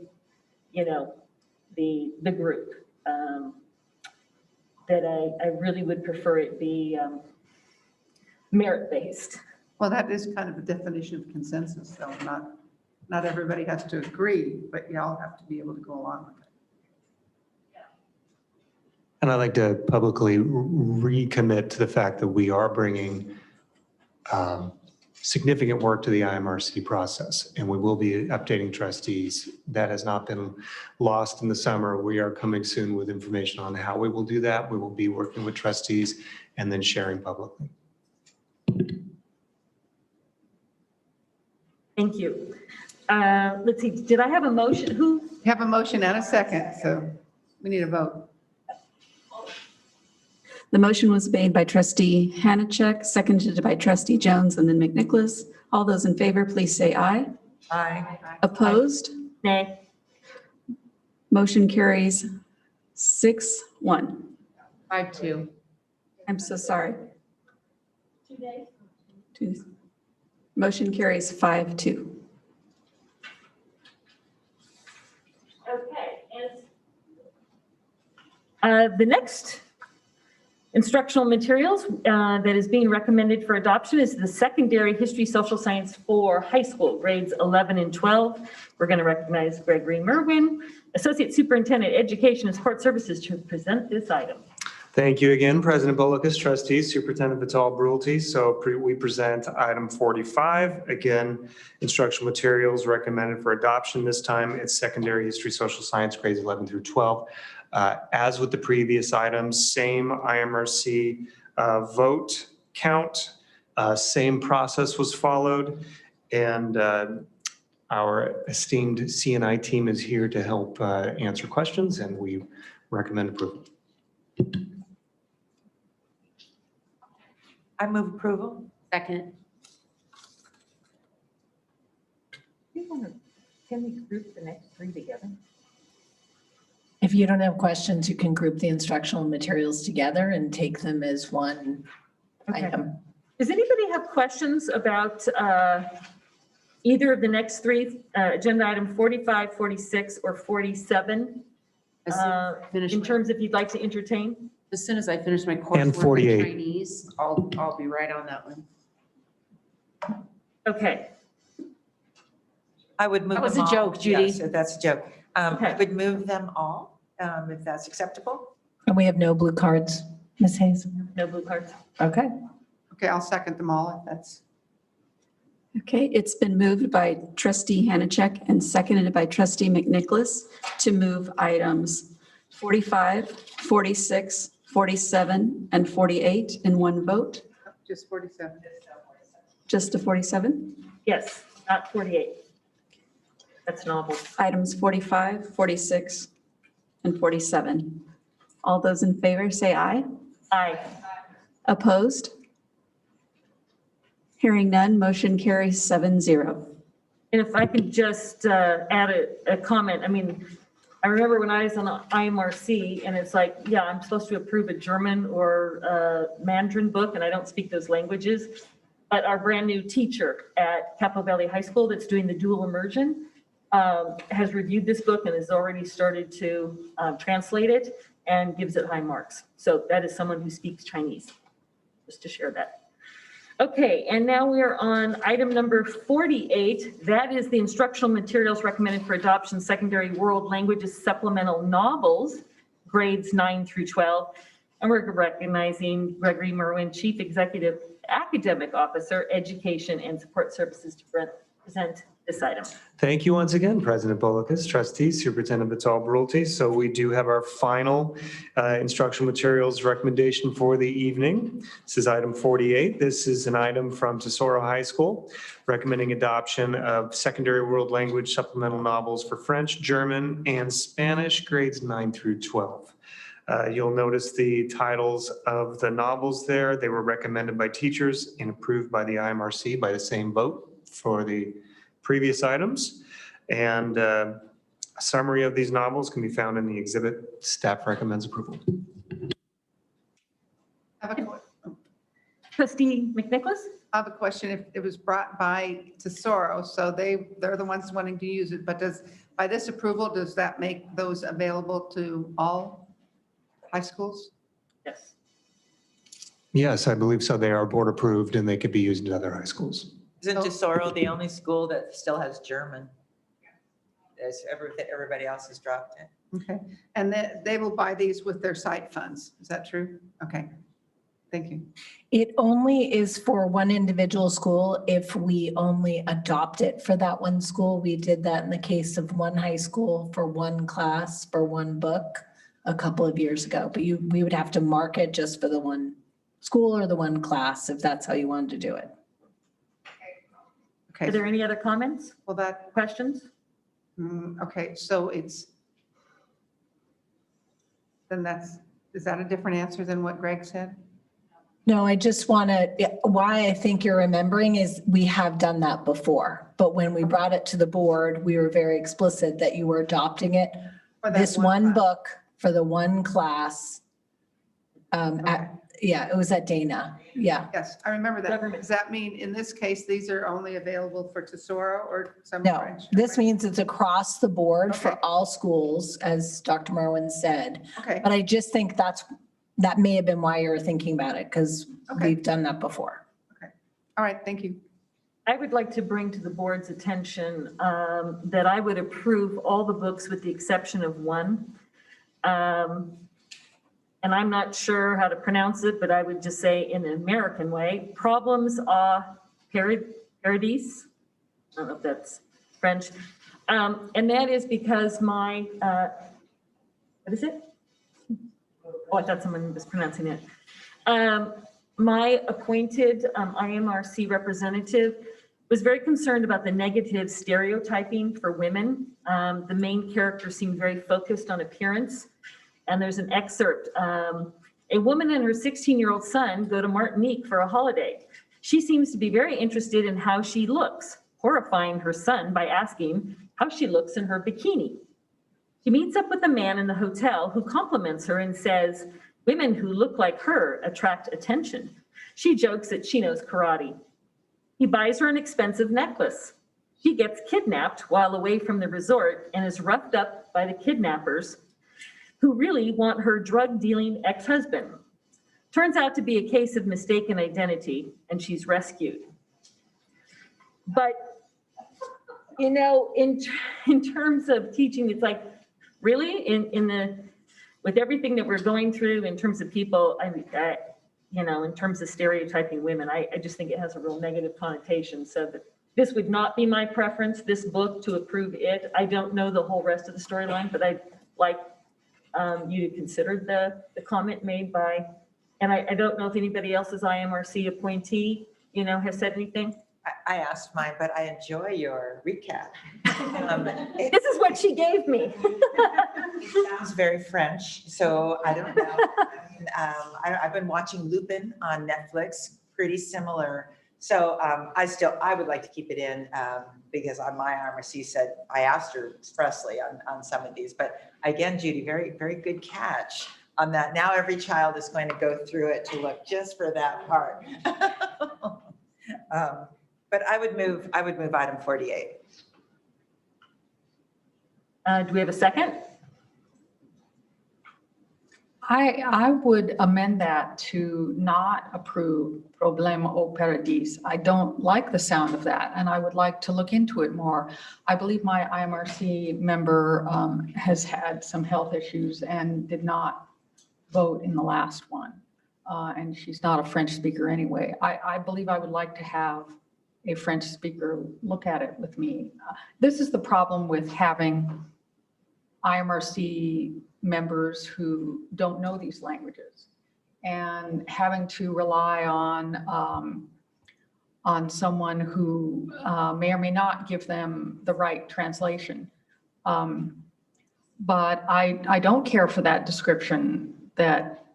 the group. That I really would prefer it be merit-based. Well, that is kind of a definition of consensus, though. Not everybody has to agree, but y'all have to be able to go along with it. And I'd like to publicly recommit to the fact that we are bringing significant work to the IMRC process, and we will be updating trustees. That has not been lost in the summer. We are coming soon with information on how we will do that. We will be working with trustees and then sharing publicly. Thank you. Let's see, did I have a motion? Who? You have a motion and a second, so we need a vote. The motion was made by trustee Hanachek, seconded by trustee Jones and then McNicholas. All those in favor, please say aye. Aye. Opposed? Nay. Motion carries 6-1. 5-2. I'm so sorry. Two. Motion carries 5-2. Okay. And the next instructional materials that is being recommended for adoption is the secondary history social science for high school grades 11 and 12. We're going to recognize Gregory Merwin, Associate Superintendent Education and Support Services, to present this item. Thank you again, President Bolikas, trustees, Superintendent Vital-Brulte. So we present item 45. Again, instructional materials recommended for adoption. This time it's secondary history social science grades 11 through 12. As with the previous items, same IMRC vote count, same process was followed, and our esteemed CNI team is here to help answer questions, and we recommend approval. I move approval. Second. Can we group the next 3 together? If you don't have questions, you can group the instructional materials together and take them as one item. Does anybody have questions about either of the next 3, agenda item 45, 46, or 47? In terms if you'd like to entertain? As soon as I finish my coursework And 48. in Chinese, I'll be right on that one. Okay. I would move That was them a all. joke, Judy. Yes, that's a joke. I would move them all, if that's acceptable. And we have no blue cards, Ms. Hayes? No blue cards. Okay. Okay, I'll second them all if that's. Okay, it's been moved by trustee Hanachek and seconded by trustee McNicholas to move items 45, 46, 47, and 48 in one vote? Just 47. Just to 47? Yes, not 48. That's novel. Items 45, 46, and 47. All those in favor say aye. Aye. Opposed? Hearing none, motion carries 7-0. And if I could just add a comment, I mean, I remember when I was on IMRC and it's like, yeah, I'm supposed to approve a German or Mandarin book and I don't speak those languages. But our brand new teacher at Capo Valley High School that's doing the dual immersion has reviewed this book and has already started to translate it and gives it high marks. So that is someone who speaks Chinese, just to share that. Okay, and now we are on item number 48. That is the instructional materials recommended for adoption, secondary world languages supplemental novels, grades 9 through 12. And we're recognizing Gregory Merwin, Chief Executive Academic Officer, Education and Support Services, to present this item. Thank you once again, President Bolikas, trustees, Superintendent Vital-Brulti. So we do have our final instructional materials recommendation for the evening. This is item 48. This is an item from Tesoro High School recommending adoption of secondary world language supplemental novels for French, German, and Spanish, grades 9 through 12. You'll notice the titles of the novels there. They were recommended by teachers and approved by the IMRC by the same vote for the previous items. And a summary of these novels can be found in the exhibit. Staff recommends approval. Trustee McNicholas? I have a question. If it was brought by Tesoro, so they're the ones wanting to use it, but by this approval, does that make those available to all high schools? Yes. Yes, I believe so. They are board approved and they could be used in other high schools. Isn't Tesoro the only school that still has German? As everybody else has dropped it. Okay, and they will buy these with their site funds. Is that true? Okay, thank you. It only is for one individual school if we only adopt it for that one school. We did that in the case of one high school for one class, for one book a couple of years ago. But we would have to mark it just for the one school or the one class if that's how you wanted to do it. Okay. Are there any other comments? Well, Questions? Okay, so is that a different answer than what Greg said? No, I just want to, why I think you're remembering is we have done that before. But when we brought it to the board, we were very explicit that you were adopting it. This one book for the one class. Yeah, it was at Dana. Yeah. Yes, I remember that. Does that mean in this case, these are only available for Tesoro or some No, French? this means it's across the board for all schools, as Dr. Merwin said. Okay. But I just think that may have been why you were thinking about it, because we've done that before. All right, thank you. I would like to bring to the board's attention that I would approve all the books with the exception of one. And I'm not sure how to pronounce it, but I would just say in an American way, Problems à Paradis. I don't know if that's French. And that is because my, what is it? Oh, I thought someone was pronouncing it. My appointed IMRC representative was very concerned about the negative stereotyping for women. The main character seemed very focused on appearance. And there's an excerpt. A woman and her 16-year-old son go to Martinique for a holiday. She seems to be very interested in how she looks, horrifying her son by asking how she looks in her bikini. She meets up with a man in the hotel who compliments her and says, "Women who look like her attract attention." She jokes that she knows karate. He buys her an expensive necklace. She gets kidnapped while away from the resort and is roughed up by the kidnappers, who really want her drug-dealing ex-husband. Turns out to be a case of mistaken identity, and she's rescued. But, you know, in terms of teaching, it's like, really, with everything that we're going through in terms of people, you know, in terms of stereotyping women, I just think it has a real negative connotation. So that this would not be my preference, this book, to approve it. I don't know the whole rest of the storyline, but I like you to consider the comment made by, and I don't know if anybody else's IMRC appointee, has said anything. I asked mine, but I enjoy your recap. This is what she gave me. It sounds very French, so I don't know. I've been watching Lupin on Netflix, pretty similar. So I would like to keep it in because on my IMRC said, I asked her expressly on some of these, but again, Judy, very, very good catch on that. Now every child is going to go through it to look just for that part. But I would move item 48. Do we have a second? I would amend that to not approve Problema au Paradis. I don't like the sound of that, and I would like to look into it more. I believe my IMRC member has had some health issues and did not vote in the last one. And she's not a French speaker anyway. I believe I would like to have a French speaker look at it with me. This is the problem with having IMRC members who don't know these languages and having to rely on someone who may or may not give them the right translation. But I don't care for that description that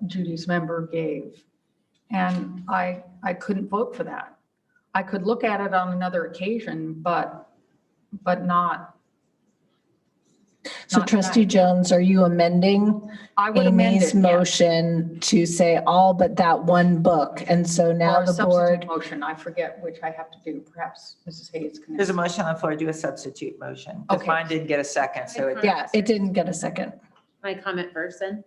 Judy's member gave. And I couldn't vote for that. I could look at it on another occasion, but not. So Trustee Jones, are you amending I would amend Amy's it, yes. motion to say all but that one book? And so now Or a the board, substitute motion, I forget which I have to do, perhaps Mrs. Hayes can. There's a motion on the floor, do a substitute motion. Because Okay. mine didn't get a second, so it. yeah, it didn't get a second. My comment first then?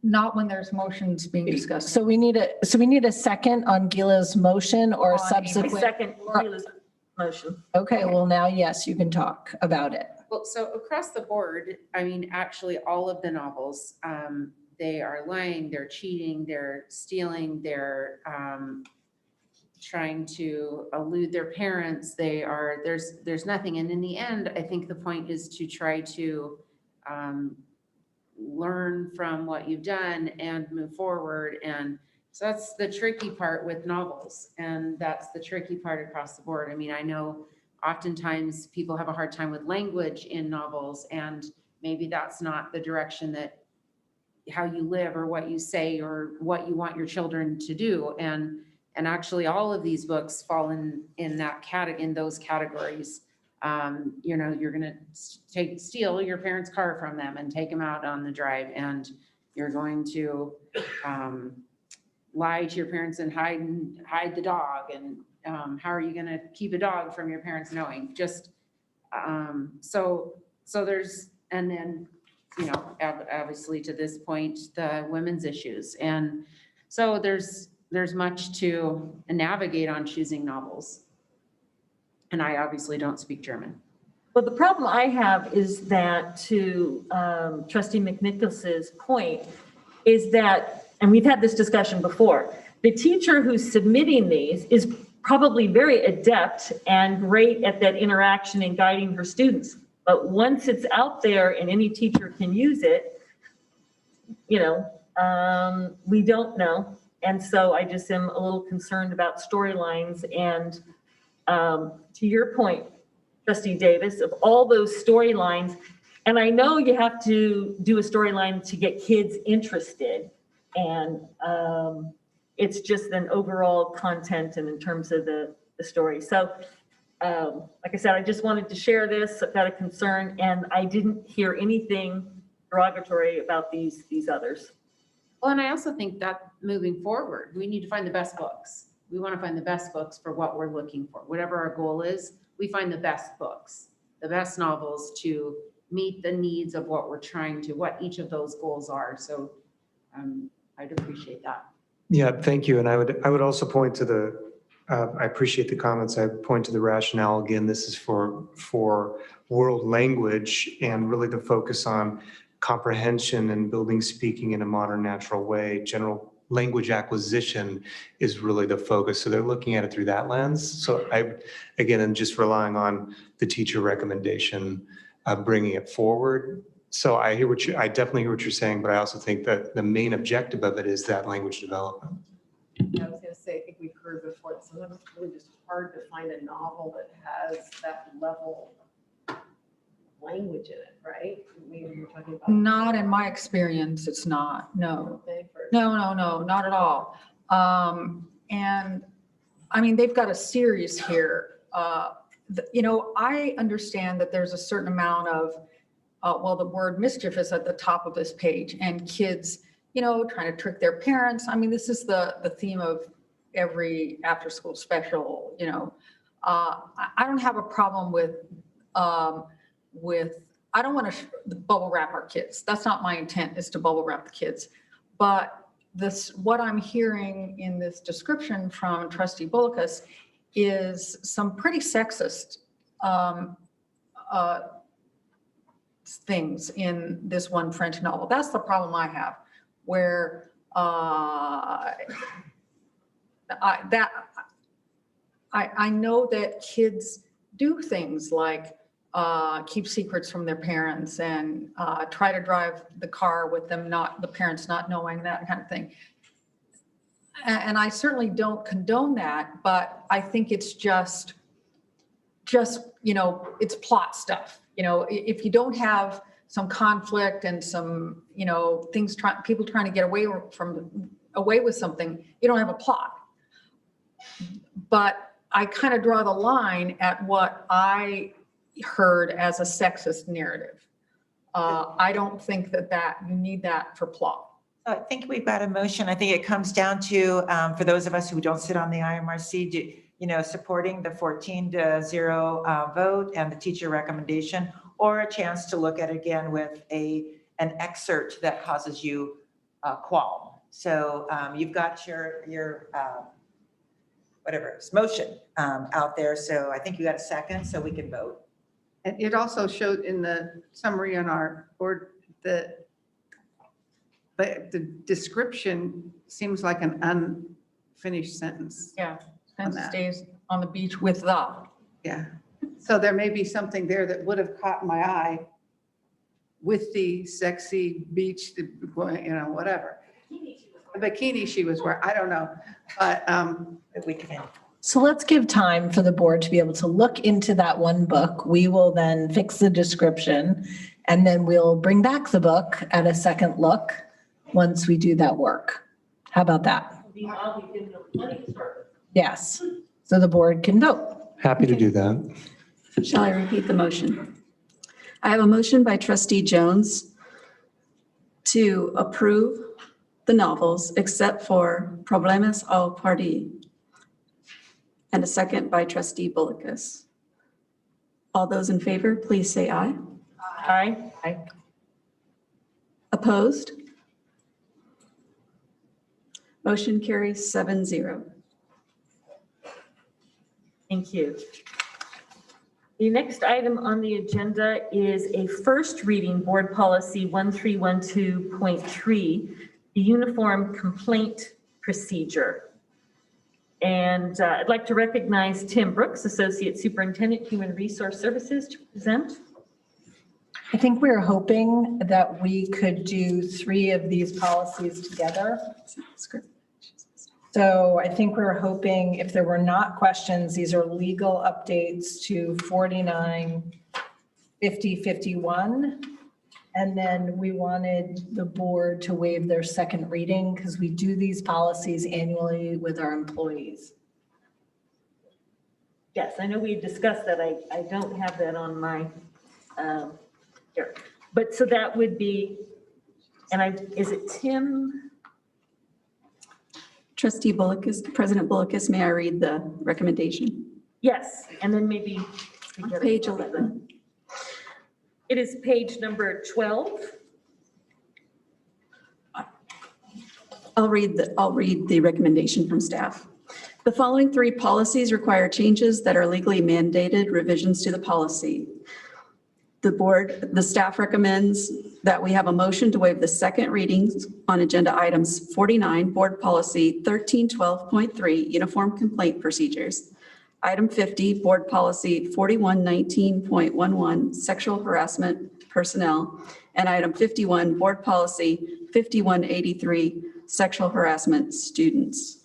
Not when there's motions being discussed. So we need a second on Gila's motion or On Amy's. subsequent. Second, Gila's motion. Okay, well now, yes, you can talk about it. Well, so across the board, I mean, actually, all of the novels, they are lying, they're cheating, they're stealing, they're trying to elude their parents. There's nothing. And in the end, I think the point is to try to learn from what you've done and move forward. And so that's the tricky part with novels. And that's the tricky part across the board. I mean, I know oftentimes people have a hard time with language in novels, and maybe that's not the direction that how you live or what you say or what you want your children to do. And actually all of these books fall in that in those categories. You're going to steal your parents' car from them and take them out on the drive, and you're going to lie to your parents and hide the dog. And how are you going to keep a dog from your parents knowing? Just so there's, and then obviously to this point, the women's issues, and so there's much to navigate on choosing novels. And I obviously don't speak German. Well, the problem I have is that, to Trustee McNicholas's point, is that, and we've had this discussion before, the teacher who's submitting these is probably very adept and great at that interaction and guiding her students. But once it's out there and any teacher can use it, we don't know. And so I just am a little concerned about storylines. And to your point, Trustee Davis, of all those storylines, and I know you have to do a storyline to get kids interested, and it's just an overall content and in terms of the story. So like I said, I just wanted to share this. I've got a concern, and I didn't hear anything derogatory about these others. Well, and I also think that moving forward, we need to find the best books. We want to find the best books for what we're looking for. Whatever our goal is, we find the best books, the best novels to meet the needs of what we're trying to, what each of those goals are. So I'd appreciate that. Yeah, thank you. And I would also point to I appreciate the comments. I point to the rationale. Again, this is for world language and really the focus on comprehension and building speaking in a modern, natural way. General language acquisition is really the focus. So they're looking at it through that lens. So I'm just relying on the teacher recommendation, bringing it forward. So I definitely hear what you're saying, but I also think that the main objective of it is that language development. I was going to say, I think we've heard before, that sometimes it's really just hard to find a novel that has that level of language in it, right? I mean, you're talking about. Not in my experience, it's not, no. No, not at all. And I mean, they've got a series here. I understand that there's a certain amount of, the word mischief is at the top of this page, and kids, trying to trick their parents. I mean, this is the theme of every after-school special, I don't have a problem with, I don't want to bubble wrap our kids. That's not my intent, is to bubble wrap the kids. But what I'm hearing in this description from Trustee Bullicus is some pretty sexist things in this one French novel. That's the problem I have, where I know that kids do things like keep secrets from their parents and try to drive the car with them, the parents not knowing, that kind of thing. And I certainly don't condone that, but I think it's just it's plot stuff. If you don't have some conflict and some, things people trying to get away with something, you don't have a plot. But I kind of draw the line at what I heard as a sexist narrative. I don't think that you need that for plot. So I think we've got a motion. I think it comes down to, for those of us who don't sit on the IMRC, supporting the 14-0 vote and the teacher recommendation, or a chance to look at it again with an excerpt that causes you qualm. So you've got your motion out there. So I think you got a second, so we can vote. And it also showed in the summary on our board that the description seems like an unfinished sentence. Yeah, and stays on the beach with the. Yeah. So there may be something there that would have caught my eye with the sexy beach, whatever. The bikini she was wearing, I don't know, but we can. So let's give time for the board to be able to look into that one book. We will then fix the description, and then we'll bring back the book at a second look once we do that work. How about that? Yes. So the board can vote. Happy to do that. Shall I repeat the motion? I have a motion by Trustee Jones to approve the novels except for Problemas au Paradis, and a second by Trustee Bullicus. All those in favor, please say aye. Aye. Aye. Opposed? Motion carries 7-0. Thank you. The next item on the agenda is a first reading board policy 1312.3, the uniform complaint procedure. And I'd like to recognize Tim Brooks, Associate Superintendent, Human Resource Services, to present. I think we were hoping that we could do 3 of these policies together. So I think we were hoping, if there were not questions, these are legal updates to 49, 50, 51. And then we wanted the board to waive their second reading because we do these policies annually with our employees. Yes, I know we discussed that. I don't have that on my, here. But so that would be, is it Tim? Trustee Bullicus, President Bullicus, may I read the recommendation? Yes, and then maybe. Page 11. It is page number 12. I'll read the recommendation from staff. The following 3 policies require changes that are legally mandated revisions to the policy. The staff recommends that we have a motion to waive the second readings on agenda items 49, board policy 1312.3, uniform complaint procedures. Item 50, board policy 4119.11, sexual harassment personnel. And item 51, Board Policy 5183, Sexual Harassment Students.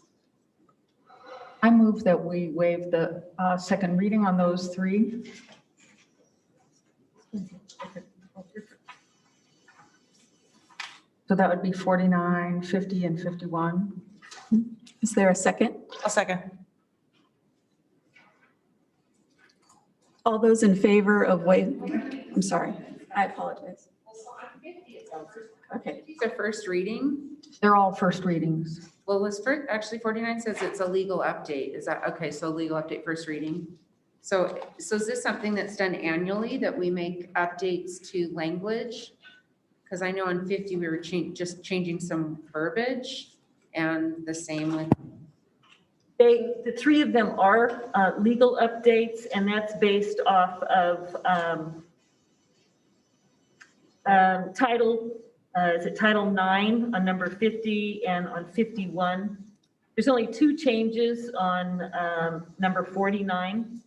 I move that we waive the second reading on those three. So that would be 49, 50, and 51. Is there a second? I'll second. All those in favor of I'm sorry, I apologize. Okay. These are first reading. They're all first readings. Well, was first, actually 49 says it's a legal update. Is that, okay, so legal update, first reading. So is this something that's done annually that we make updates to language? Because I know on 50, we were just changing some verbiage and the same with. The three of them are legal updates, and that's based off of is it Title 9 on number 50 and on 51. There's only two changes on number 49.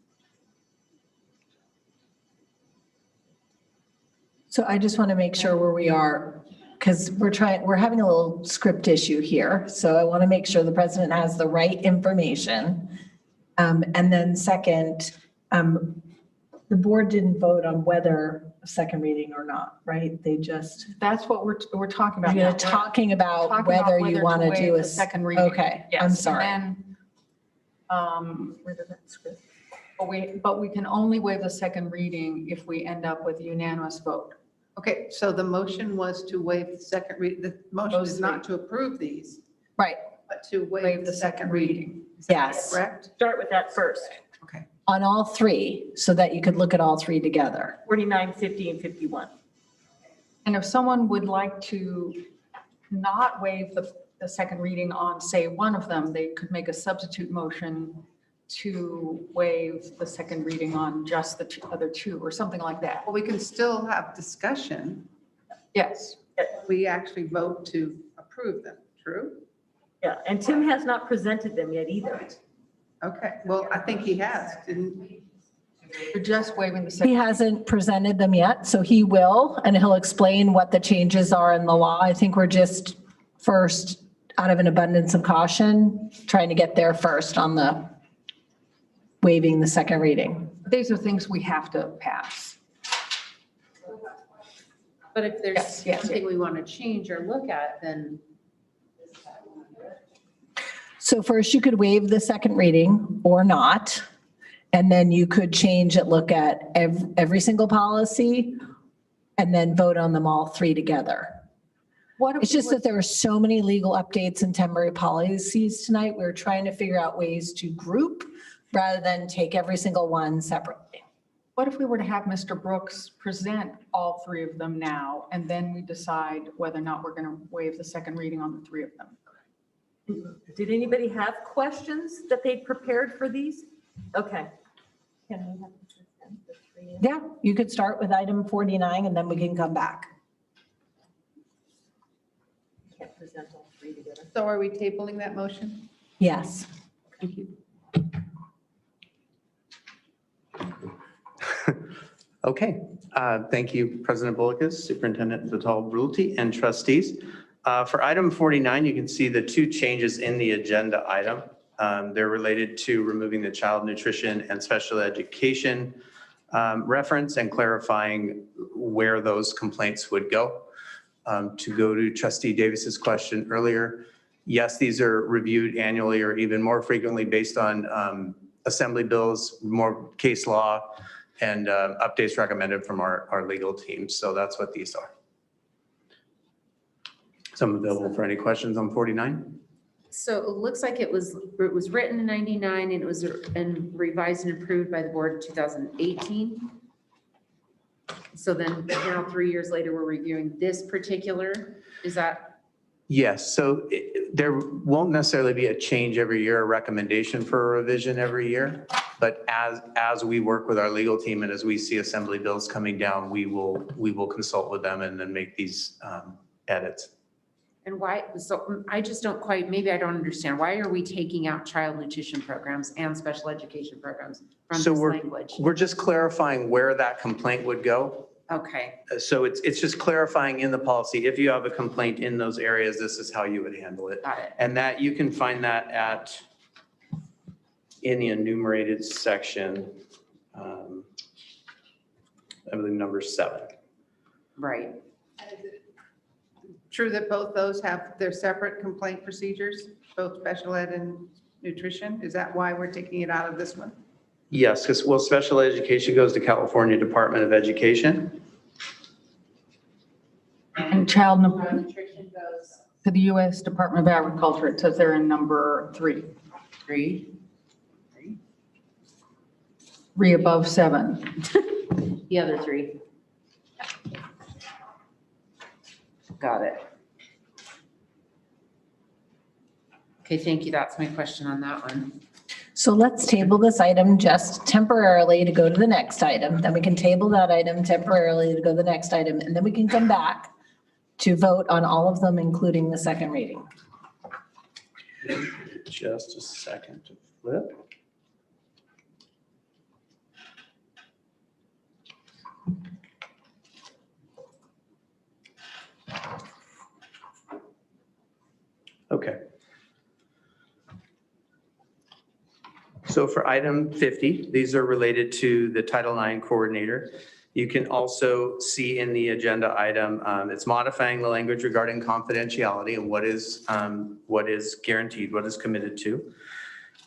So I just want to make sure where we are, because we're having a little script issue here. So I want to make sure the president has the right information. And then second, the board didn't vote on whether a second reading or not, right? They just. That's what we're talking about. You're now. talking about Talking whether you want to waive do the second reading. Okay, Yes, I'm sorry. And then, where did that script? But we can only waive the second reading if we end up with a unanimous vote. Okay, so the motion was to waive the second read, the motion is not to approve these, Right, but to waive the second reading. Is that yes. correct? Start with that first. Okay. On all three, so that you could look at all three together. 49, 50, and 51. And if someone would like to not waive the second reading on, say, one of them, they could make a substitute motion to waive the second reading on just the other two or something like that. Well, we can still have discussion. Yes. We actually vote to approve them, true? Yeah, and Tim has not presented them yet either. Okay, well, I think he has, didn't he? We're just waiving the He second. hasn't presented them yet, so he will, and he'll explain what the changes are in the law. I think we're just first, out of an abundance of caution, trying to get there first on the waiving the second reading. These are things we have to pass. But if there's Yes, something we want to change or look at, then. So first you could waive the second reading or not, and then you could change it, look at every single policy, and then vote on them all three together. What if It's just that there are so many legal updates and temporary policies tonight. We're trying to figure out ways to group rather than take every single one separately. What if we were to have Mr. Brooks present all three of them now, and then we decide whether or not we're going to waive the second reading on the three of them? Did anybody have questions that they'd prepared for these? Okay. Can we have the three? Yeah, you could start with item 49 and then we can come back. Can't present all three together. So are we tabling that motion? Yes. Thank you. Okay, thank you, President Bullock, Superintendent Vital-Brulti, and trustees. For item 49, you can see the two changes in the agenda item. They're related to removing the child nutrition and special education reference and clarifying where those complaints would go. To go to Trustee Davis's question earlier, yes, these are reviewed annually or even more frequently based on assembly bills, more case law, and updates recommended from our legal team. So that's what these are. So I'm available for any questions on 49. So it looks like it was written in 99 and it was revised and approved by the board in 2018. So then now 3 years later, we're reviewing this particular, is that? Yes, so there won't necessarily be a change every year, a recommendation for a revision every year. But as we work with our legal team and as we see assembly bills coming down, we will consult with them and then make these edits. And why, so I just don't quite, maybe I don't understand. Why are we taking out child nutrition programs and special education programs from So this language? we're just clarifying where that complaint would go. Okay, So it's just clarifying in the policy, if you have a complaint in those areas, this is how you would handle it. got it. And that you can find that in the enumerated section, I believe number 7. Right. True that both those have their separate complaint procedures, both special ed and nutrition? Is that why we're taking it out of this one? Yes, because, well, special education goes to California Department of Education. And child nutrition goes to the U.S. Department of Agriculture. It says they're in number 3. 3. 3 above 7. The other 3. Got it. Okay, thank you. That's my question on that one. So let's table this item just temporarily to go to the next item. Then we can table that item temporarily to go to the next item, and then we can come back to vote on all of them, including the second reading. Just a second to flip. Okay. So for item 50, these are related to the Title IX coordinator. You can also see in the agenda item, it's modifying the language regarding confidentiality and what is guaranteed, what is committed to.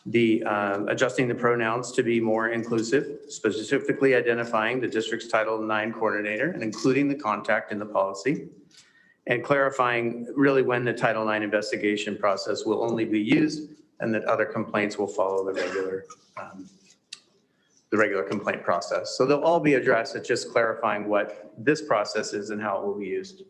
The adjusting the pronouns to be more inclusive, specifically identifying the district's Title IX coordinator and including the contact in the policy. And clarifying really when the Title IX investigation process will only be used and that other complaints will follow the regular complaint process. So they'll all be addressed. It's just clarifying what this process is and how it will be used.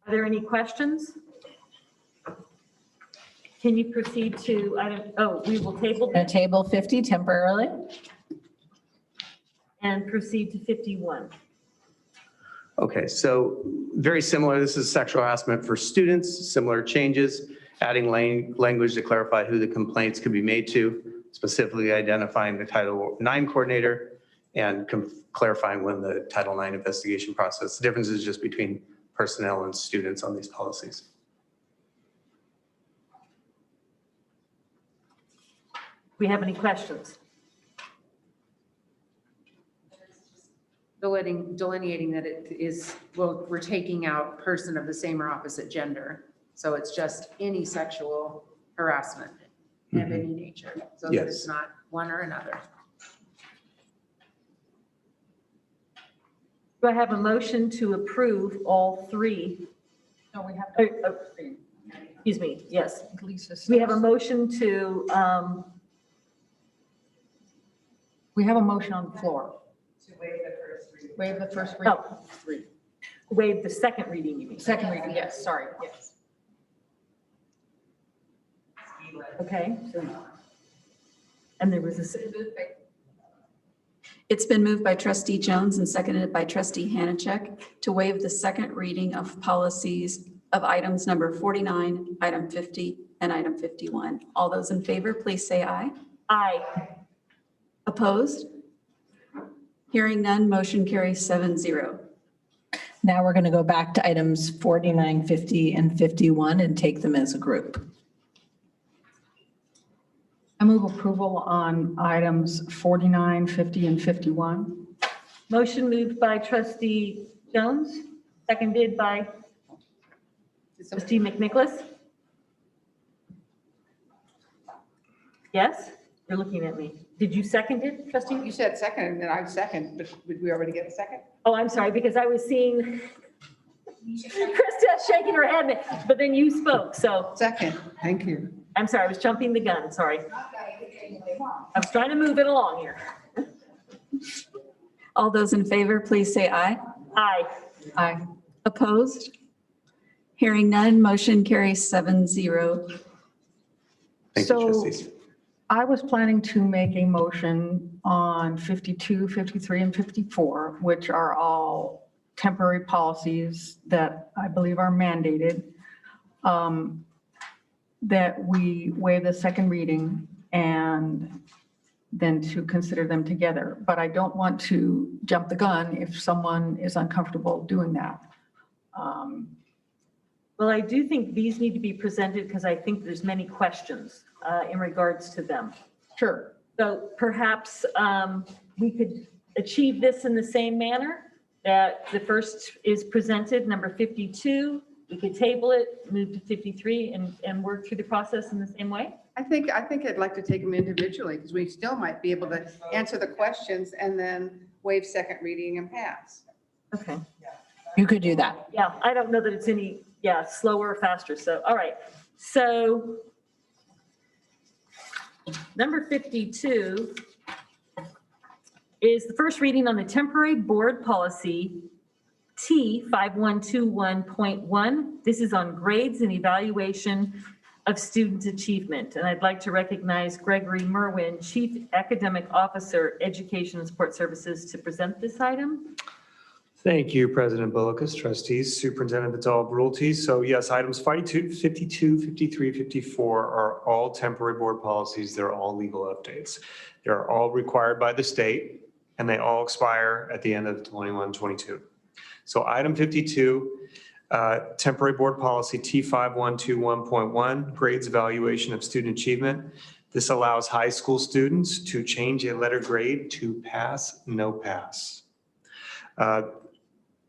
Are there any questions? Can you proceed to, we will table Gonna table 50 temporarily. and proceed to 51. Okay, so very similar. This is sexual harassment for students, similar changes, adding language to clarify who the complaints could be made to, specifically identifying the Title IX coordinator and clarifying when the Title IX investigation process. The difference is just between personnel and students on these policies. We have any questions? Delineating that it is, well, we're taking out person of the same or opposite gender. So it's just any sexual harassment of any nature. So that Yes. it's not one or another. Do I have a motion to approve all 3? No, we have to. Excuse me, yes. Lisa We have a motion to, We have a motion on the floor. To waive the first reading. Waive the first reading. Oh, waive the second reading, you mean? Second reading, yes, sorry, yes. Okay. And there was a, It's been moved by trustee Jones and seconded by trustee Hanachek to waive the second reading of policies of items number 49, item 50, and item 51. All those in favor, please say aye. aye. Opposed? Hearing none, motion carries 7-0. Now we're going to go back to items 49, 50, and 51 and take them as a group. I move approval on items 49, 50, and 51. Motion moved by trustee Jones, seconded by trustee McNicholas. Yes, you're looking at me. Did you second it, trustee? You said second, and then I second, but did we already get a second? Oh, I'm sorry, because I was seeing Krista shaking her head, but then you spoke, so Second, thank you. I'm sorry, I was jumping the gun, sorry. I was trying to move it along here. All those in favor, please say aye. Aye. Aye. Opposed? Hearing none, motion carries 7-0. Thank you, So trustees. I was planning to make a motion on 52, 53, and 54, which are all temporary policies that I believe are mandated, that we waive the second reading and then to consider them together. But I don't want to jump the gun if someone is uncomfortable doing that. Well, I do think these need to be presented because I think there's many questions in regards to them. Sure. So perhaps we could achieve this in the same manner that the first is presented, number 52. We could table it, move to 53 and work through the process in the same way. I think I'd like to take them individually because we still might be able to answer the questions and then waive second reading and pass. Okay. You could do that. Yeah, I don't know that it's any, slower or faster. So, all right. So number 52 is the first reading on the temporary board policy T5121.1. This is on grades and evaluation of student achievement. And I'd like to recognize Gregory Merwin, Chief Academic Officer, Education and Support Services, to present this item. Thank you, President Bullock, trustees, Superintendent Vidal Brulti. So yes, items 52, 53, 54 are all temporary board policies. They're all legal updates. They're all required by the state and they all expire at the end of 21-22. So item 52, temporary board policy T5121.1, grades evaluation of student achievement. This allows high school students to change a letter grade to pass, no pass.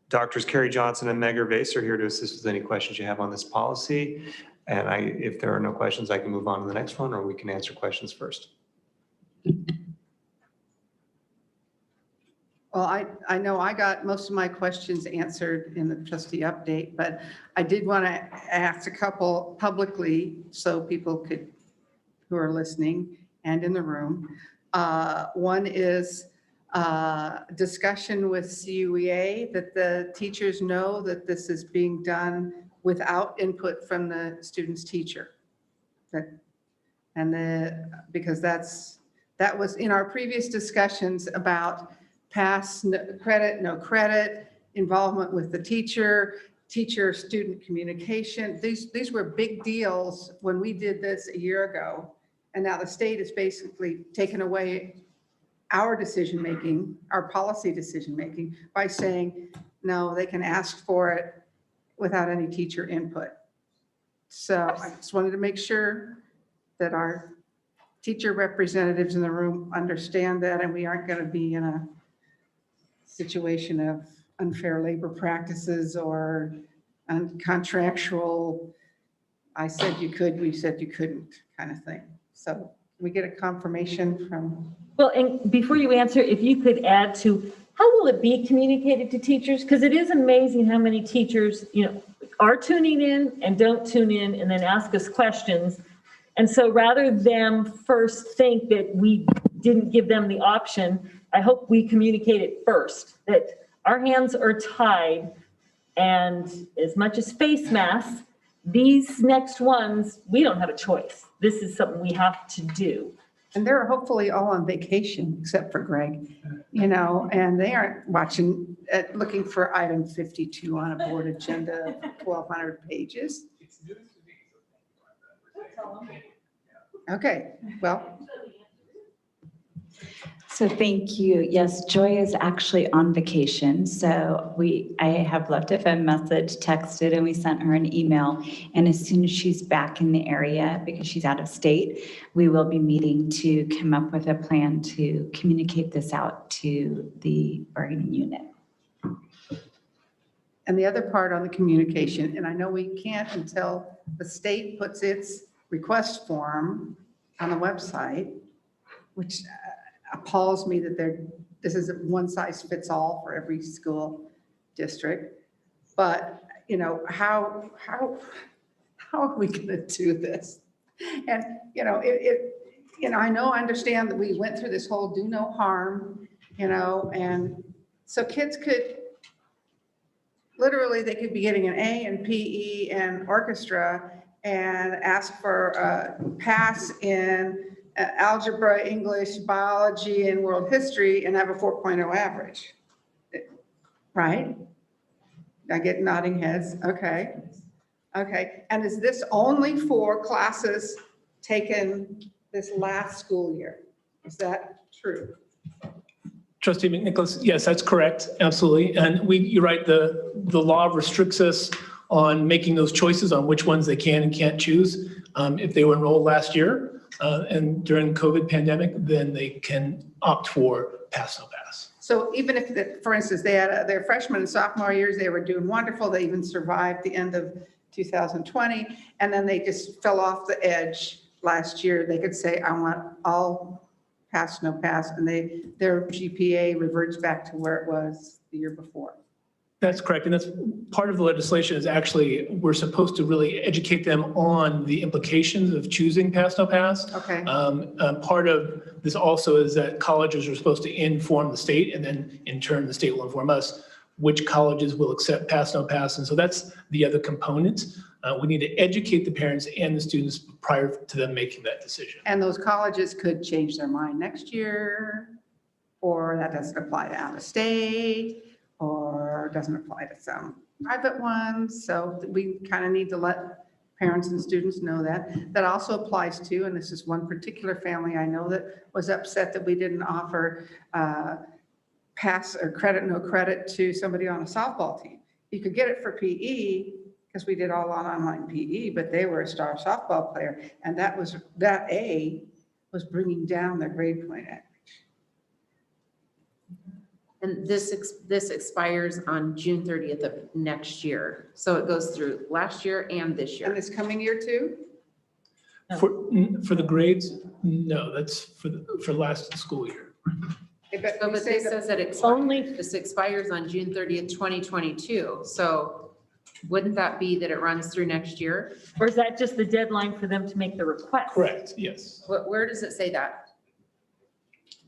Doctors Carrie Johnson and Meg Gervais are here to assist with any questions you have on this policy. And if there are no questions, I can move on to the next one, or we can answer questions first. Well, I know I got most of my questions answered in the trustee update, but I did want to ask a couple publicly so people could, who are listening and in the room. One is discussion with CUEA that the teachers know that this is being done without input from the student's teacher. Because that was in our previous discussions about pass, credit, no credit, involvement with the teacher-student communication. These were big deals when we did this a year ago. And now the state has basically taken away our decision-making, our policy decision-making by saying, no, they can ask for it without any teacher input. So I just wanted to make sure that our teacher representatives in the room understand that, and we aren't going to be in a situation of unfair labor practices or contractual, I said you could, we said you couldn't kind of thing. So we get a confirmation from. Well, and before you answer, if you could add to how will it be communicated to teachers? Because it is amazing how many teachers, are tuning in and don't tune in and then ask us questions. And so rather than first think that we didn't give them the option, I hope we communicate it first, that our hands are tied. And as much as face masks, these next ones, we don't have a choice. This is something we have to do. And they're hopefully all on vacation, except for Greg, and they aren't looking for item 52 on a board agenda of 1,200 pages. Okay, well. So thank you. Yes, Joy is actually on vacation. So I have left a phone message, texted, and we sent her an email. And as soon as she's back in the area, because she's out of state, we will be meeting to come up with a plan to communicate this out to the bargaining unit. And the other part on the communication, and I know we can't until the state puts its request form on the website, which appalls me that this isn't one size fits all for every school district. But, how are we going to do this? And, I understand that we went through this whole do no harm, and so kids could, literally, they could be getting an A in PE and orchestra and ask for a pass in algebra, English, biology, and world history and have a 4.0 average, right? I get nodding heads. Okay. Okay. And is this only for classes taken this last school year? Is that true? Trustee McNicholas, yes, that's correct, absolutely. And you're right, the law restricts us on making those choices on which ones they can and can't choose. If they were enrolled last year and during COVID pandemic, then they can opt for pass, no pass. So even if, for instance, they had their freshman and sophomore years, they were doing wonderful. They even survived the end of 2020, and then they just fell off the edge last year. They could say, I want all pass, no pass, and their GPA reverts back to where it was the year before. That's correct. And that's part of the legislation is actually, we're supposed to really educate them on the implications of choosing pass, no pass. Okay. Part of this also is that colleges are supposed to inform the state, and then in turn, the state will inform us which colleges will accept pass, no pass. And so that's the other component. We need to educate the parents and the students prior to them making that decision. And those colleges could change their mind next year, or that doesn't apply to out of state, or doesn't apply to some private ones. So we kind of need to let parents and students know that. That also applies to, and this is one particular family I know that was upset that we didn't offer pass or credit, no credit to somebody on a softball team. You could get it for PE because we did all on online PE, but they were a star softball player. And that A was bringing down their grade point average. And this expires on June 30th of next year. So it goes through last year and this year. And this coming year too? For the grades, no, that's for last school year. But this says that this expires on June 30th, 2022. So wouldn't that be that it runs through next year? Or is that just the deadline for them to make the request? Correct, yes. Where does it say that?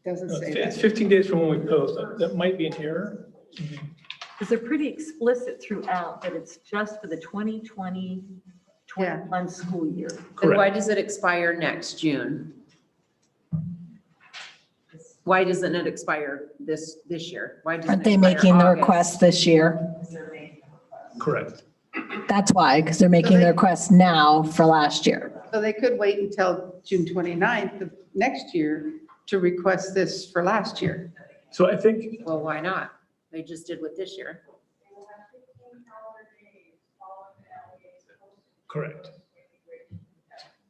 Doesn't say It's that. 15 days from when we post. That might be an error. Because they're pretty explicit throughout that it's just for the 2020-21 school year. And why does it expire next June? Why doesn't it expire this year? Why doesn't Aren't it they expire making the August? request this year? Correct. That's why, because they're making the request now for last year. So they could wait until June 29th of next year to request this for last year. So I think. Well, why not? They just did with this year. Correct.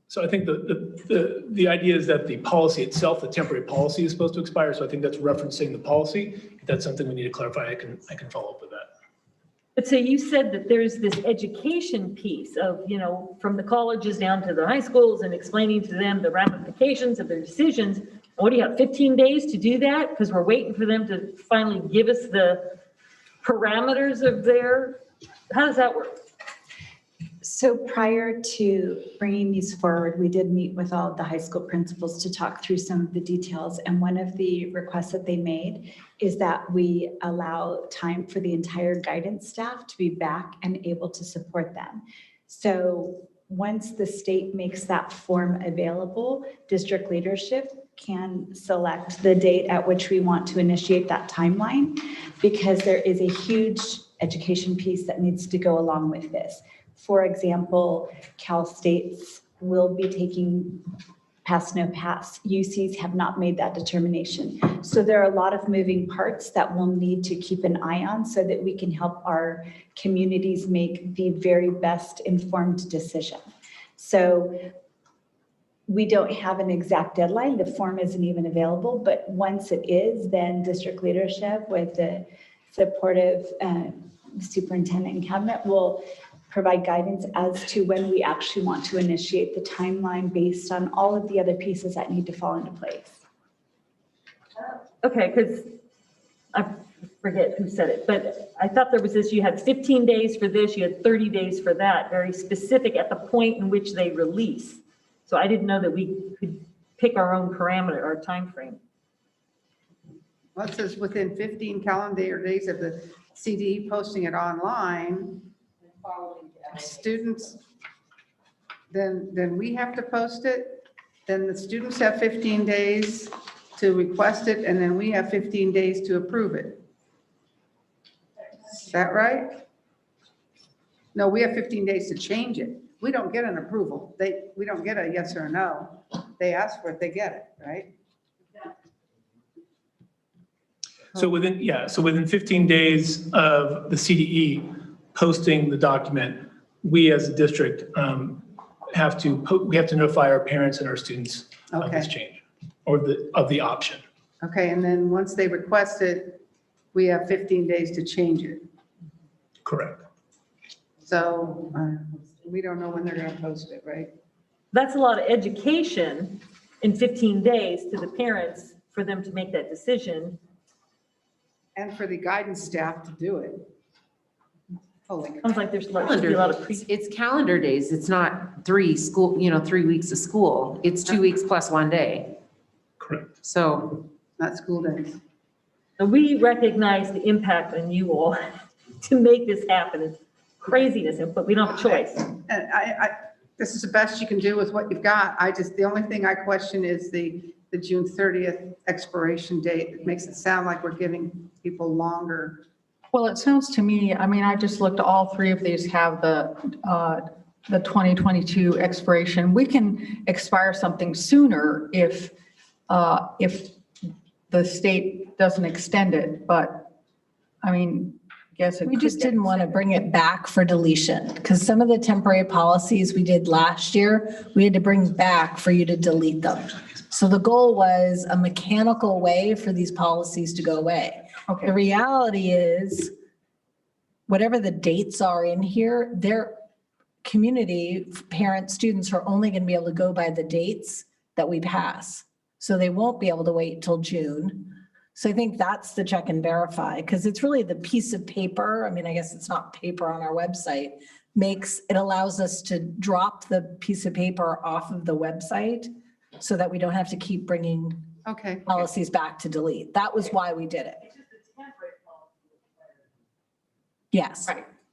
So I think the idea is that the policy itself, the temporary policy is supposed to expire. So I think that's referencing the policy. If that's something we need to clarify, I can follow up with that. But so you said that there's this education piece of, from the colleges down to the high schools and explaining to them the ramifications of their decisions. What do you have, 15 days to do that? Because we're waiting for them to finally give us the parameters of how does that work? So prior to bringing these forward, we did meet with all of the high school principals to talk through some of the details. And one of the requests that they made is that we allow time for the entire guidance staff to be back and able to support them. So once the state makes that form available, district leadership can select the date at which we want to initiate that timeline, because there is a huge education piece that needs to go along with this. For example, Cal State's will be taking pass, no pass. UCs have not made that determination. So there are a lot of moving parts that we'll need to keep an eye on so that we can help our communities make the very best informed decision. So we don't have an exact deadline. The form isn't even available, but once it is, then district leadership with the supportive superintendent and cabinet will provide guidance as to when we actually want to initiate the timeline based on all of the other pieces that need to fall into place. Okay, because I forget who said it, but I thought there was this, you had 15 days for this, you had 30 days for that, very specific at the point in which they release. So I didn't know that we could pick our own parameter, our time frame. Well, it says within 15 calendar days of the CDE posting it online, students, then we have to post it, then the students have 15 days to request it, and then we have 15 days to approve it. Is that right? No, we have 15 days to change it. We don't get an approval. We don't get a yes or a no. They ask for it, they get it, right? So within 15 days of the CDE posting the document, we as a district have to notify our parents and our students of this Okay. change or of the option. Okay, and then once they request it, we have 15 days to change it. Correct. So we don't know when they're going to post it, right? That's a lot of education in 15 days to the parents for them to make that decision. And for the guidance staff to do it. Holy. Sounds like there's a lot of It's calendar days. It's not 3 weeks of school. It's 2 weeks plus 1 day. Correct. So. Not school days. And we recognize the impact on you all to make this happen. It's craziness, but we don't have a choice. And this is the best you can do with what you've got. The only thing I question is the June 30th expiration date. It makes it sound like we're giving people longer. Well, it sounds to me, I mean, I just looked, all three of these have the 2022 expiration. We can expire something sooner if the state doesn't extend it, but I mean, I guess We just didn't want to bring it back for deletion because some of the temporary policies we did last year, we had to bring back for you to delete them. So the goal was a mechanical way for these policies to go away. Okay. The reality is, whatever the dates are in here, their community, parents, students are only going to be able to go by the dates that we pass. So they won't be able to wait till June. So I think that's the check and verify, because it's really the piece of paper. I mean, I guess it's not paper on our website, it allows us to drop the piece of paper off of the website so that we don't have to keep bringing policies back to delete. That was why we did it. Yes.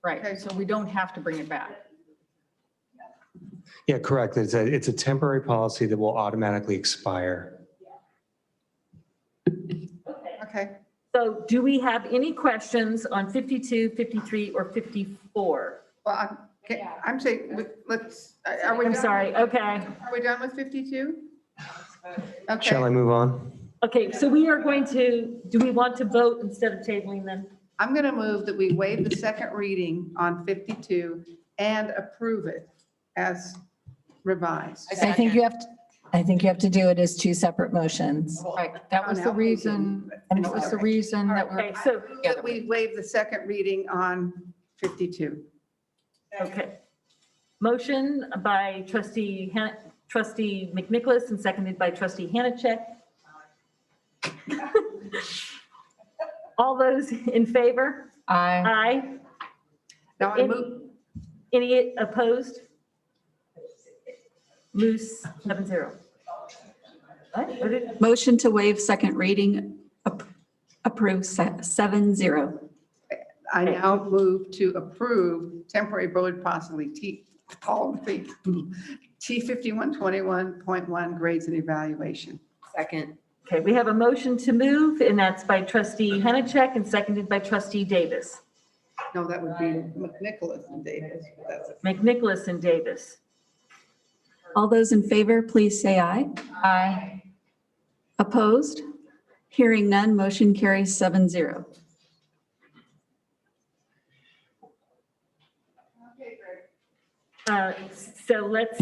Right. Okay, so we don't have to bring it back. Yeah, correct. It's a temporary policy that will automatically expire. Okay. So do we have any questions on 52, 53, or 54? Well, I'm saying, are we? I'm done? sorry, okay. Are we done with 52? Okay. Shall I move on? Okay, so we are going to, do we want to vote instead of tabling then? I'm going to move that we waive the second reading on 52 and approve it as revised. I think you have to do it as two separate motions. Right, that was the reason, that was the reason that we're. Okay, so, That we waive the second reading on 52. okay. Motion by trustee McNicholas and seconded by trustee Hanachek. All those in favor? Aye. Aye. Now I move, Any opposed? Moose 7-0. What did? Motion to waive second reading, approve 7-0. I now move to approve temporary board policy T5121.1 grades and evaluation. Second. Okay, we have a motion to move, and that's by trustee Hanachek and seconded by trustee Davis. No, that would be McNicholas and Davis. That's it. McNicholas and Davis. All those in favor, please say aye. Aye. Opposed? Hearing none, motion carries 7-0. So let's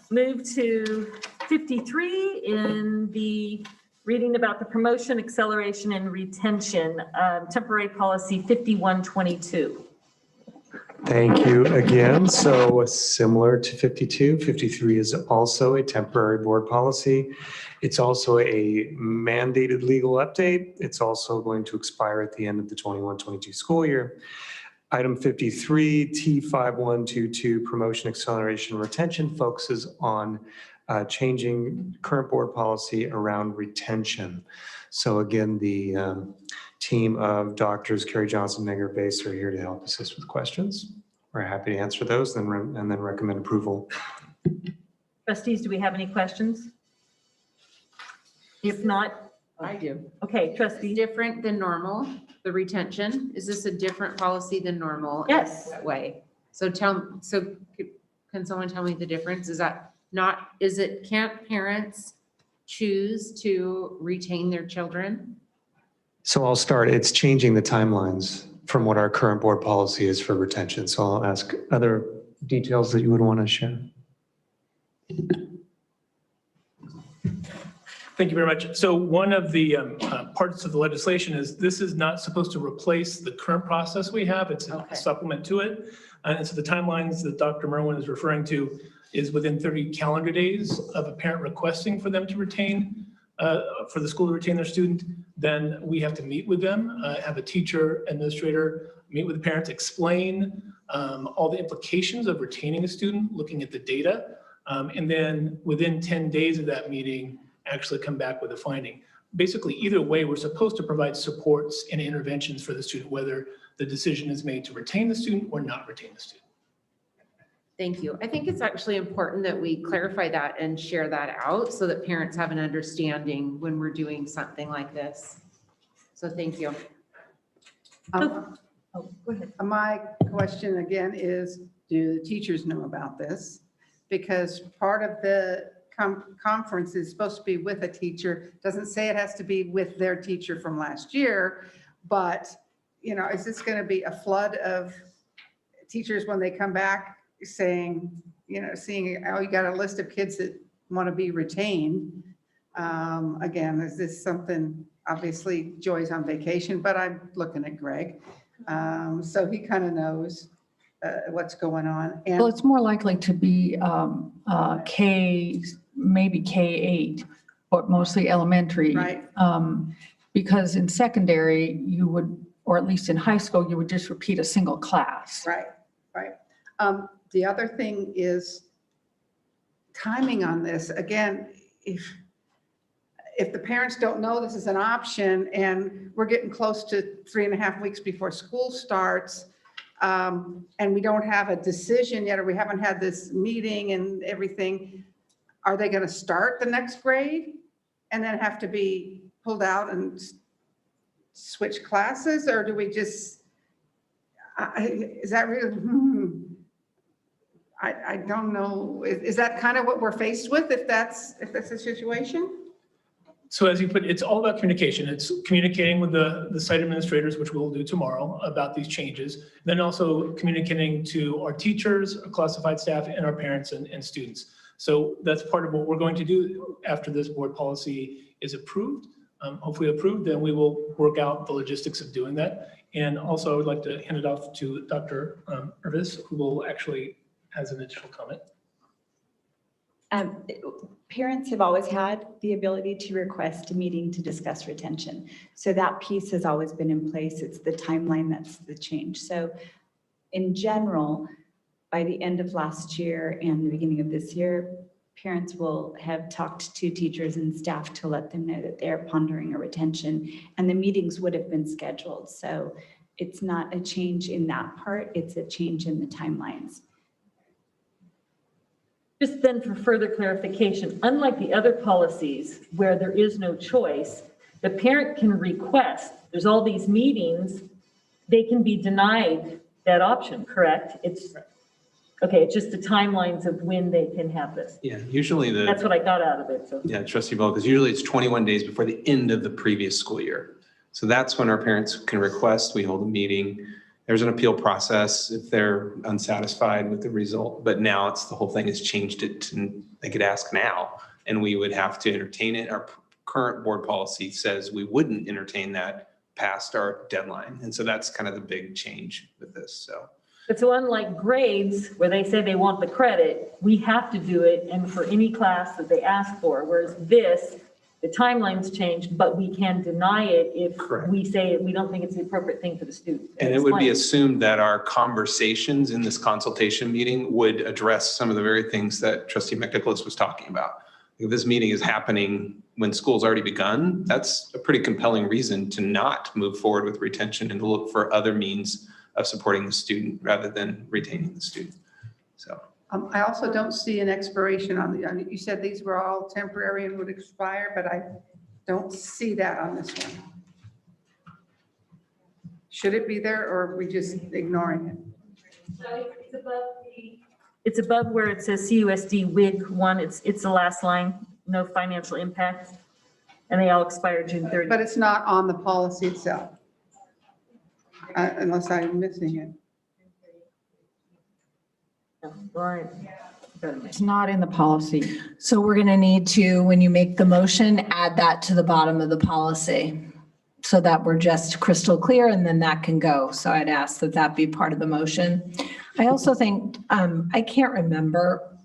move to 53 in the reading about the promotion, acceleration, and retention, temporary policy 5122. Thank you again. So similar to 52, 53 is also a temporary board policy. It's also a mandated legal update. It's also going to expire at the end of the 21-22 school year. Item 53, T5122, promotion, acceleration, retention, focuses on changing current board policy around retention. So again, the team of doctors, Carrie Johnson, Megar Bass, are here to help assist with questions. We're happy to answer those and then recommend approval. Trustees, do we have any questions? If not, I do. Okay, trustee. Different than normal, the retention? Is this a different policy than normal? Yes. That way. So can someone tell me the difference? Is that not, can't parents choose to retain their children? So I'll start. It's changing the timelines from what our current board policy is for retention. So I'll ask other details that you would want to share. Thank you very much. So one of the parts of the legislation is this is not supposed to replace the current process we have. It's a supplement to it. And so the timelines that Dr. Merwin is referring to is within 30 calendar days of a parent requesting for them to retain, for the school to retain their student. Then we have to meet with them, have a teacher, administrator, meet with the parents, explain all the implications of retaining a student, looking at the data. And then within 10 days of that meeting, actually come back with a finding. Basically, either way, we're supposed to provide supports and interventions for the student, whether the decision is made to retain the student or not retain the student. Thank you. I think it's actually important that we clarify that and share that out so that parents have an understanding when we're doing something like this. So thank you. Go ahead. My question again is, do the teachers know about this? Because part of the conference is supposed to be with a teacher. Doesn't say it has to be with their teacher from last year, but is this going to be a flood of teachers when they come back saying, seeing, oh, you got a list of kids that want to be retained? Again, is this something, obviously Joy's on vacation, but I'm looking at Greg. So he kind of knows what's going on. And Well, it's more likely to be maybe K-8, but mostly elementary. Right. Because in secondary, you would, or at least in high school, you would just repeat a single class. Right. The other thing is timing on this. Again, if the parents don't know this is an option and we're getting close to 3.5 weeks before school starts, and we don't have a decision yet, or we haven't had this meeting and everything, are they going to start the next grade and then have to be pulled out and switch classes? Or do we just, is that really, I don't know. Is that kind of what we're faced with if that's the situation? So as you put, it's all about communication. It's communicating with the site administrators, which we'll do tomorrow, about these changes. Then also communicating to our teachers, our classified staff, and our parents and students. So that's part of what we're going to do after this board policy is approved. Hopefully approved, then we will work out the logistics of doing that. And also I would like to hand it off to Dr. Irvis, who will actually has an additional comment. Parents have always had the ability to request a meeting to discuss retention. So that piece has always been in place. It's the timeline that's the change. So in general, by the end of last year and the beginning of this year, parents will have talked to teachers and staff to let them know that they're pondering a retention, and the meetings would have been scheduled. So it's not a change in that part, it's a change in the timelines. Just then for further clarification, unlike the other policies where there is no choice, the parent can request, there's all these meetings, they can be denied that option, correct? It's just the timelines of when they can have this. Yeah, usually That's what I got out of it. So Yeah, Trustee Volk, because usually it's 21 days before the end of the previous school year. So that's when our parents can request, we hold a meeting. There's an appeal process if they're unsatisfied with the result, but now it's the whole thing has changed it to, they could ask now and we would have to entertain it. Our current board policy says we wouldn't entertain that past our deadline. And so that's kind of the big change with this, so. But so unlike grades where they say they want the credit, we have to do it and for any class that they ask for, whereas this, the timeline's changed, but we can deny it if we say we don't think it's the appropriate thing for the student. And it would be assumed that our conversations in this consultation meeting would address some of the very things that Trustee McNicholas was talking about. If this meeting is happening when school's already begun, that's a pretty compelling reason to not move forward with retention and to look for other means of supporting the student rather than retaining the student. So. I also don't see an expiration on you said these were all temporary and would expire, but Don't see that on this one. Should it be there or are we just ignoring it? It's above where it says CUSD WIG 1. It's the last line, no financial impact. And they all expire June 30th. But it's not on the policy itself. Unless I'm missing it. Right. It's not in the policy. So we're going to need to, when you make the motion, add that to the bottom of the policy so that we're just crystal clear and then that can go. So I'd ask that that be part of the motion. I also think, I can't remember,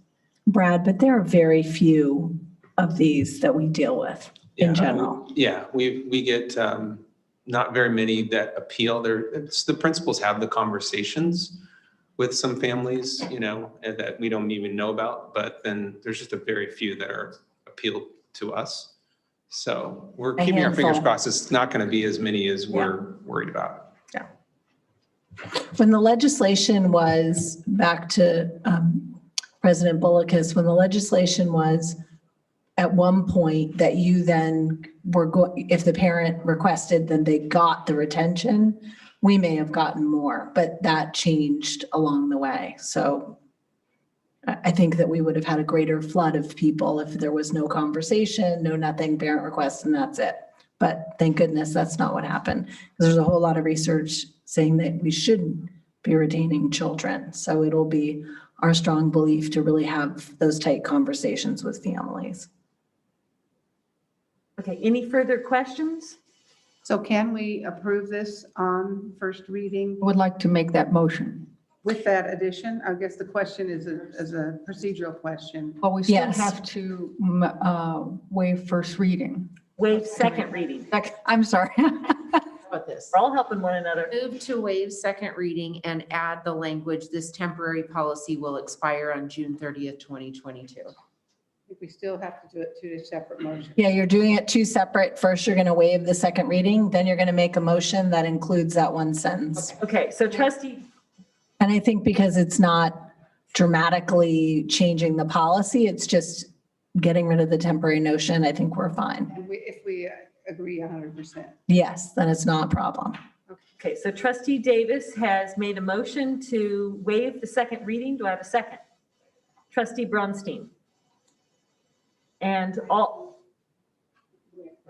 Brad, but there are very few of these that we deal with in general. Yeah, we get not very many that appeal. The principals have the conversations with some families, you know, that we don't even know about, but then there's just a very few that are appealed to us. So we're keeping our fingers crossed. It's not going to be as many as we're worried about. Yeah. When the legislation was, back to President Bullock's, when the legislation was at one point that you then were going, if the parent requested, then they got the retention, we may have gotten more, but that changed along the way. So I think that we would have had a greater flood of people if there was no conversation, no nothing, parent request, and that's it. But thank goodness that's not what happened. There's a whole lot of research saying that we shouldn't be retaining children. So it'll be our strong belief to really have those tight conversations with families. Okay, any further questions? So can we approve this on first reading? I would like to make that motion. With that addition, I guess the question is a procedural question. But we still have to waive first reading. Waive second reading. I'm sorry. About this. We're all helping one another. Move to waive second reading and add the language, this temporary policy will expire on June 30th, 2022. I think we still have to do it two separate motions. Yeah, you're doing it two separate. First, you're going to waive the second reading, then you're going to make a motion that includes that one sentence. Okay, so trustee. And I think because it's not dramatically changing the policy, it's just getting rid of the temporary notion, I think we're fine. And if we agree 100%. Yes, then it's not a problem. Okay, so trustee Davis has made a motion to waive the second reading. Do I have a second? Trustee Brunstein. And all,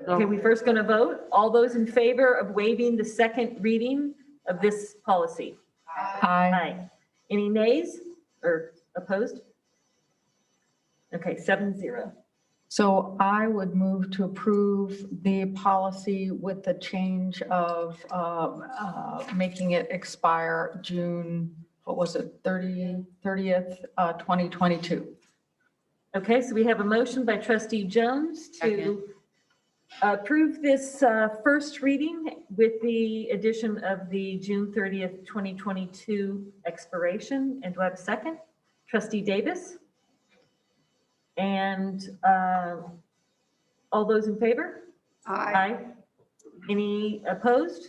okay, we first going to vote. All those in favor of waiving the second reading of this policy? Aye. Any nays or opposed? Okay, 7-0. So I would move to approve the policy with the change of making it expire June, what was it, 30th, 2022. Okay, so we have a motion by trustee Jones to approve this first reading with the addition of the June 30th, 2022 expiration. And do I have a second? Trustee Davis? And all those in favor? Aye. Any opposed?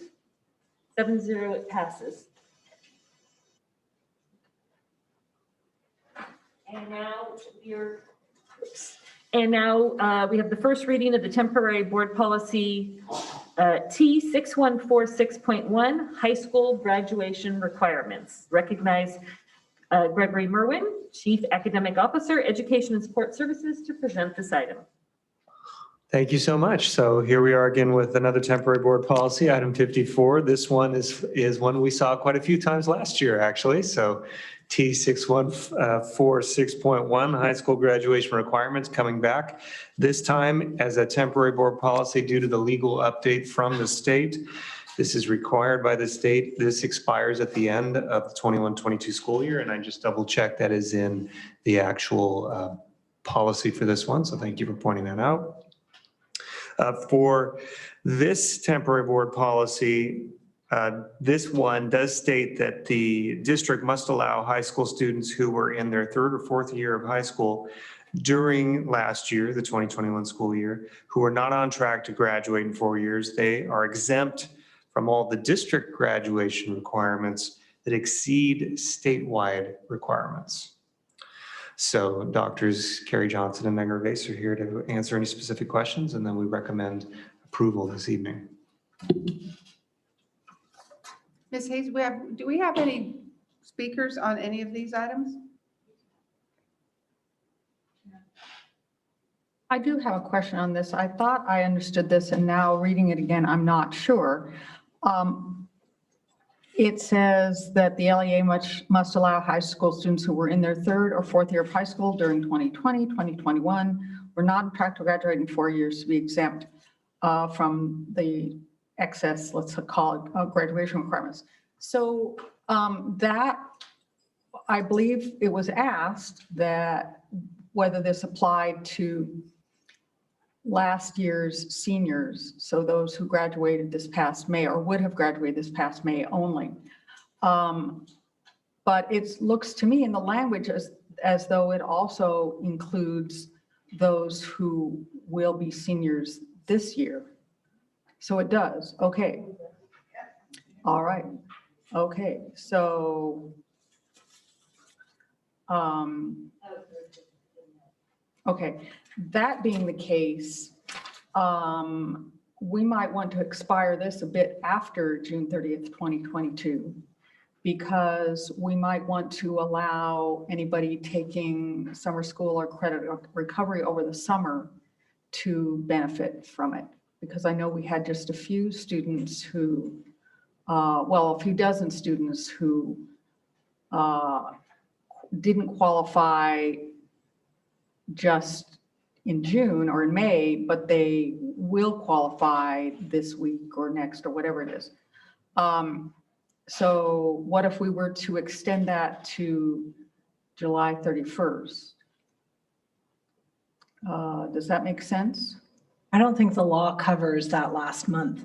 7-0, it passes. And now we have the first reading of the temporary board policy T6146.1, high school graduation requirements. Recognize Gregory Merwin, Chief Academic Officer, Education and Support Services, to present this item. Thank you so much. So here we are again with another temporary board policy, item 54. This one is one we saw quite a few times last year, actually. So T6146.1, high school graduation requirements, coming back this time as a temporary board policy due to the legal update from the state. This is required by the state. This expires at the end of the 21-22 school year, and I just double checked that is in the actual policy for this one. So thank you for pointing that out. For this temporary board policy, this one does state that the district must allow high school students who were in their third or fourth year of high school during last year, the 2021 school year, who are not on track to graduate in 4 years. They are exempt from all the district graduation requirements that exceed statewide requirements. So Doctors Carrie Johnson and Megan Gervais are here to answer any specific questions, and then we recommend approval this evening. Ms. Hayes, do we have any speakers on any of these items? I do have a question on this. I thought I understood this, and now reading it again, I'm not sure. It says that the LEA must allow high school students who were in their third or fourth year of high school during 2020, 2021, were not on track to graduate in 4 years to be exempt from the excess, let's call it, graduation requirements. So that, I believe it was asked that whether this applied to last year's seniors, so those who graduated this past May or would have graduated this past May only. But it looks to me in the language as though it also includes those who will be seniors this year. So it does, okay. All right, okay, so okay, that being the case, we might want to expire this a bit after June 30th, 2022, because we might want to allow anybody taking summer school or credit recovery over the summer to benefit from it. Because I know we had just a few students who, well, a few dozen students who didn't qualify just in June or in May, but they will qualify this week or next or whatever it is. So what if we were to extend that to July 31st? Does that make sense? I don't think the law covers that last month,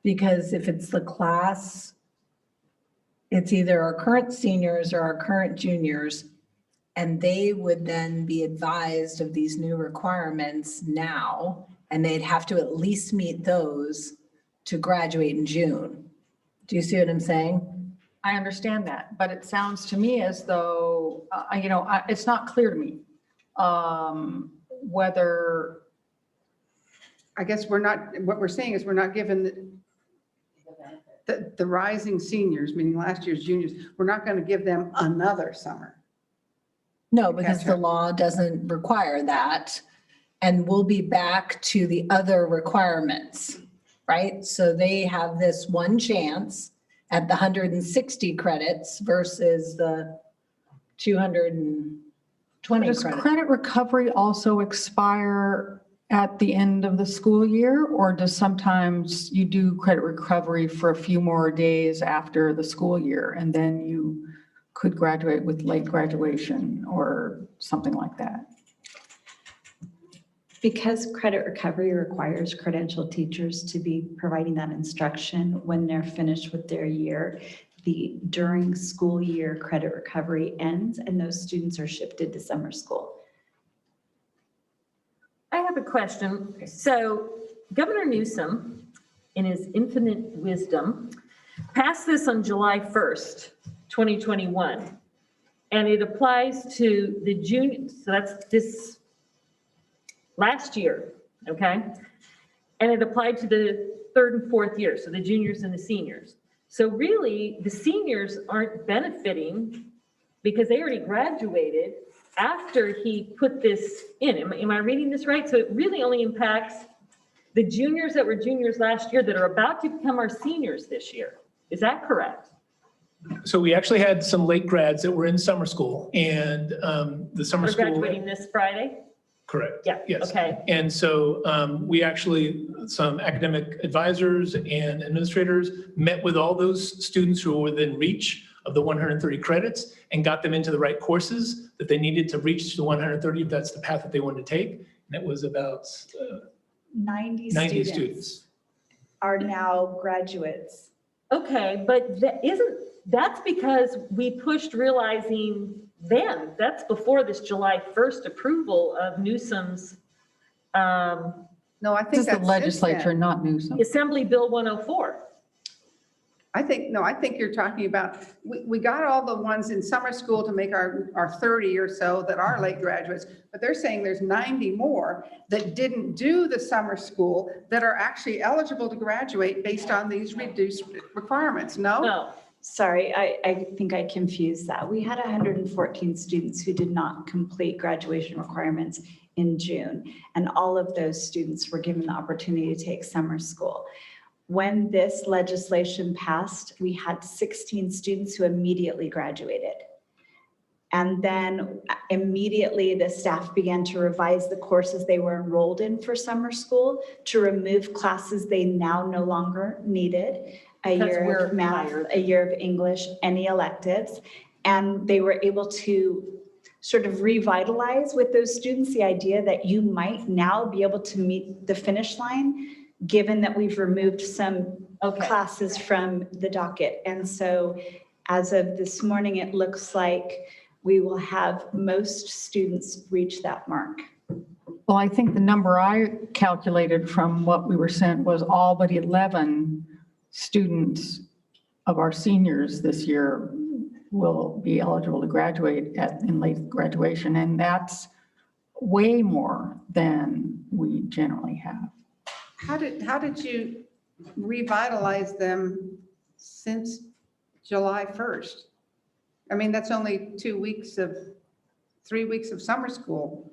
because if it's the class, it's either our current seniors or our current juniors, and they would then be advised of these new requirements now, and they'd have to at least meet those to graduate in June. Do you see what I'm saying? I understand that, but it sounds to me as though, it's not clear to me whether. I guess what we're saying is we're not given the rising seniors, meaning last year's juniors, we're not going to give them another summer. No, because the law doesn't require that. And we'll be back to the other requirements, right? So they have this one chance at the 160 credits versus the 220 Does credits. credit recovery also expire at the end of the school year, or does sometimes you do credit recovery for a few more days after the school year and then you could graduate with late graduation or something like that? Because credit recovery requires credentialed teachers to be providing that instruction when they're finished with their year, the during school year credit recovery ends and those students are shifted to summer school. I have a question. So Governor Newsom, in his infinite wisdom, passed this on July 1st, 2021. And it applies to the junior, so that's this last year, okay? And it applied to the third and fourth year, so the juniors and the seniors. So really, the seniors aren't benefiting because they already graduated after he put this in. Am I reading this right? So it really only impacts the juniors that were juniors last year that are about to become our seniors this year. Is that correct? So we actually had some late grads that were in summer school, and the summer We're school. graduating this Friday? Correct. Yeah, Yes. okay. And so we actually, some academic advisors and administrators met with all those students who were within reach of the 130 credits and got them into the right courses that they needed to reach the 130 if that's the path that they wanted to take. And it was about 90 90 students students. are now graduates. Okay, but that's because we pushed realizing then, that's before this July 1st approval of Newsom's. No, I think This is the that's legislature, not Newsom. Assembly Bill 104. I think you're talking about, we got all the ones in summer school to make our 30 or so that are late graduates, but they're saying there's 90 more that didn't do the summer school that are actually eligible to graduate based on these reduced requirements, no? No. Sorry, I think I confused that. We had 114 students who did not complete graduation requirements in June, and all of those students were given the opportunity to take summer school. When this legislation passed, we had 16 students who immediately graduated. And then immediately the staff began to revise the courses they were enrolled in for summer school to remove classes they now no longer needed, a year of math, a year of English, any electives. And they were able to sort of revitalize with those students the idea that you might now be able to meet the finish line, given that we've removed some classes from the docket. And so as of this morning, it looks like we will have most students reach that mark. Well, I think the number I calculated from what we were sent was all but 11 students of our seniors this year will be eligible to graduate in late graduation. And that's way more than we generally have. How did you revitalize them since July 1st? I mean, that's only 3 weeks of summer school.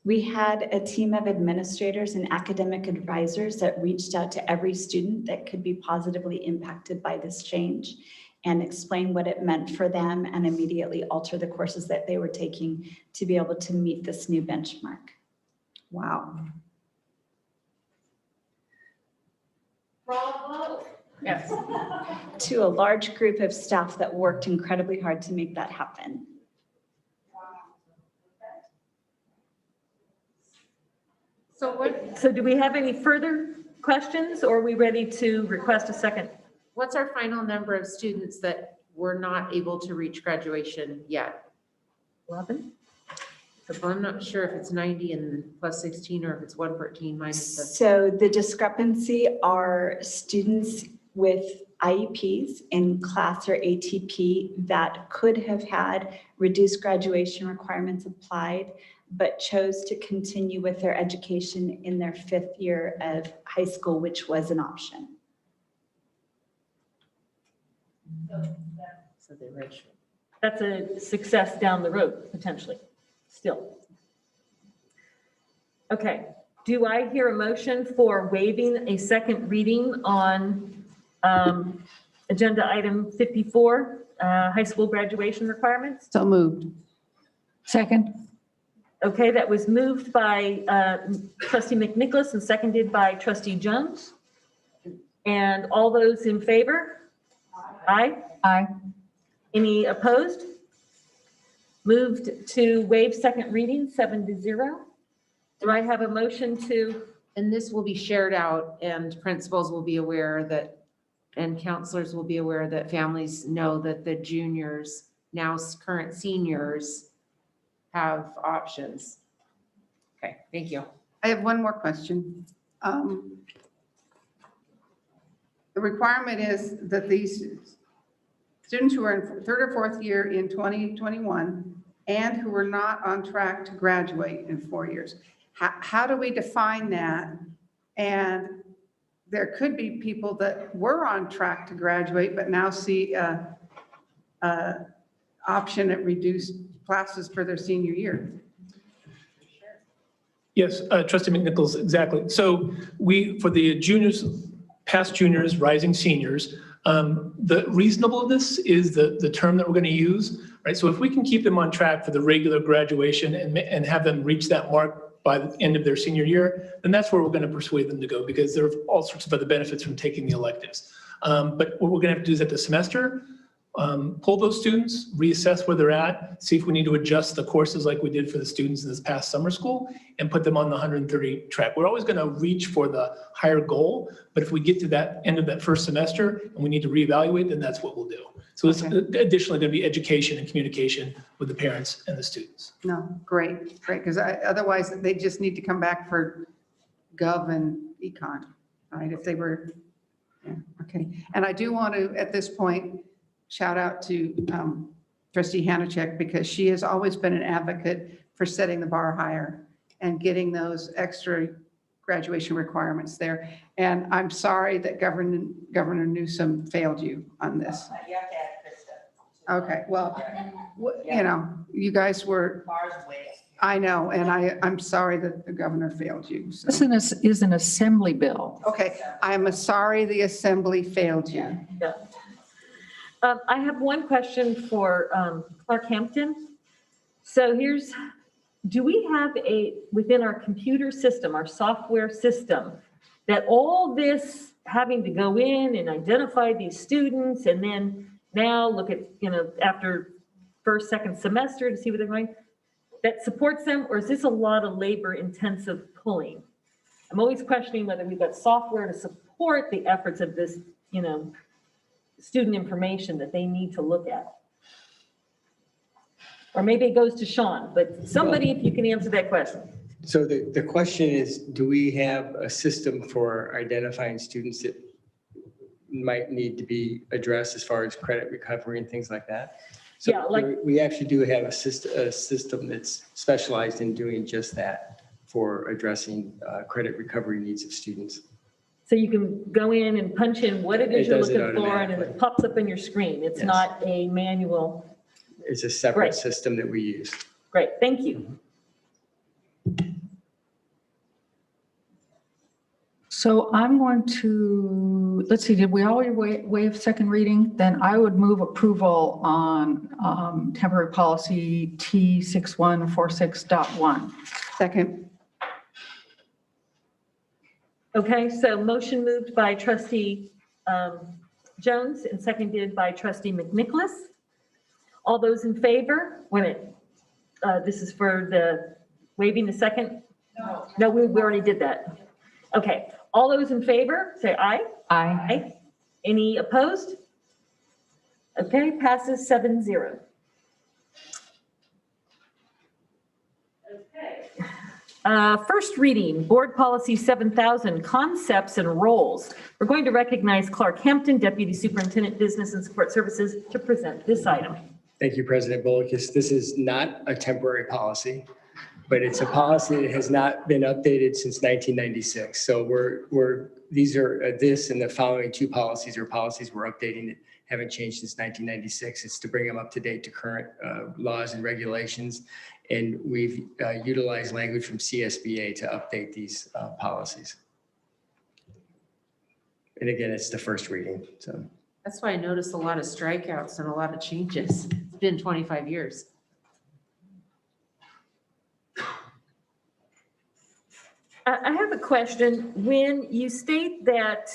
We had a team of administrators and academic advisors that reached out to every student that could be positively impacted by this change and explain what it meant for them and immediately alter the courses that they were taking to be able to meet this new benchmark. Wow. Bravo. Yes. To a large group of staff that worked incredibly hard to make that happen. So do we have any further questions, or are we ready to request a second? What's our final number of students that were not able to reach graduation yet? 11? Well, I'm not sure if it's 90 and plus 16 or if it's 114 minus the. So the discrepancy are students with IEPs in class or ATP that could have had reduced graduation requirements applied, but chose to continue with their education in their 5th year of high school, which was an option. So they registered. That's a success down the road, potentially, still. Okay, do I hear a motion for waiving a second reading on agenda item 54, high school graduation requirements? So moved. Second. Okay, that was moved by trustee McNicholas and seconded by trustee Jones. And all those in favor? Aye. Aye. Any opposed? Moved to waive second reading, 7-0. Do I have a motion to? And this will be shared out and principals will be aware that, and counselors will be aware that families know that the juniors, now current seniors, have options. Okay, thank you. I have one more question. The requirement is that these students who are in 3rd or 4th year in 2021 and who are not on track to graduate in 4 years, how do we define that? And there could be people that were on track to graduate but now see a option at reduced classes for their senior year. Yes, trustee McNichols, exactly. So for the juniors, past juniors, rising seniors, the reasonableness is the term that we're going to use, right? So if we can keep them on track for the regular graduation and have them reach that mark by the end of their senior year, then that's where we're going to persuade them to go, because there are all sorts of other benefits from taking the electives. But what we're going to have to do is at the semester, pull those students, reassess where they're at, see if we need to adjust the courses like we did for the students in this past summer school, and put them on the 130 track. We're always going to reach for the higher goal, but if we get to that end of that first semester and we need to reevaluate, then that's what we'll do. So it's additionally going to be education and communication with the parents and the students. No, great, because otherwise they just need to come back for Gov and Econ, right? If they were Yeah, okay. And I do want to, at this point, shout out to trustee Hanachek because she has always been an advocate for setting the bar higher and getting those extra graduation requirements there. And I'm sorry that Governor Newsom failed you on this. You have to add Krista. Okay, well, you know, you guys were, I know, and I'm sorry that the governor failed you. so. This is an assembly bill. Okay, I'm sorry the assembly failed you. Yeah. I have one question for Clark Hampton. So do we have within our computer system, our software system, that all this having to go in and identify these students and then now look at, after first, second semester to see what they're going, that supports them, or is this a lot of labor intensive pulling? I'm always questioning whether we've got software to support the efforts of this, student information that they need to look at. Or maybe it goes to Sean, but somebody, if you can answer that question. So the question is, do we have a system for identifying students that might need to be addressed as far as credit recovery and things like that? So Yeah, we actually do have a system that's specialized in doing just that for addressing credit recovery needs of students. So you can go in and punch in what it is It you're does it looking for, and it automatically. pops up on your screen. It's Yes. not a manual. It's a separate Great. system that we use. Great, thank you. So I'm going to, let's see, did we already waive second reading? Then I would move approval on temporary policy T6146.1. Second. Okay, so motion moved by trustee Jones and seconded by trustee McNicholas. All those in favor, this is for the waiving the second? No, we already did that. Okay, all those in favor, say aye. Aye. Any opposed? Okay, passes 7-0. Okay. First reading, Board Policy 7000, Concepts and Roles. We're going to recognize Clark Hampton, Deputy Superintendent, Business and Support Services, to present this item. Thank you, President Bullock. This is not a temporary policy, but it's a policy that has not been updated since 1996. So this and the following two policies are policies we're updating that haven't changed since 1996. It's to bring them up to date to current laws and regulations. And we've utilized language from CSBA to update these policies. And again, it's the first reading, so. That's why I noticed a lot of strikeouts and a lot of changes. It's been 25 years. I have a question. When you state that,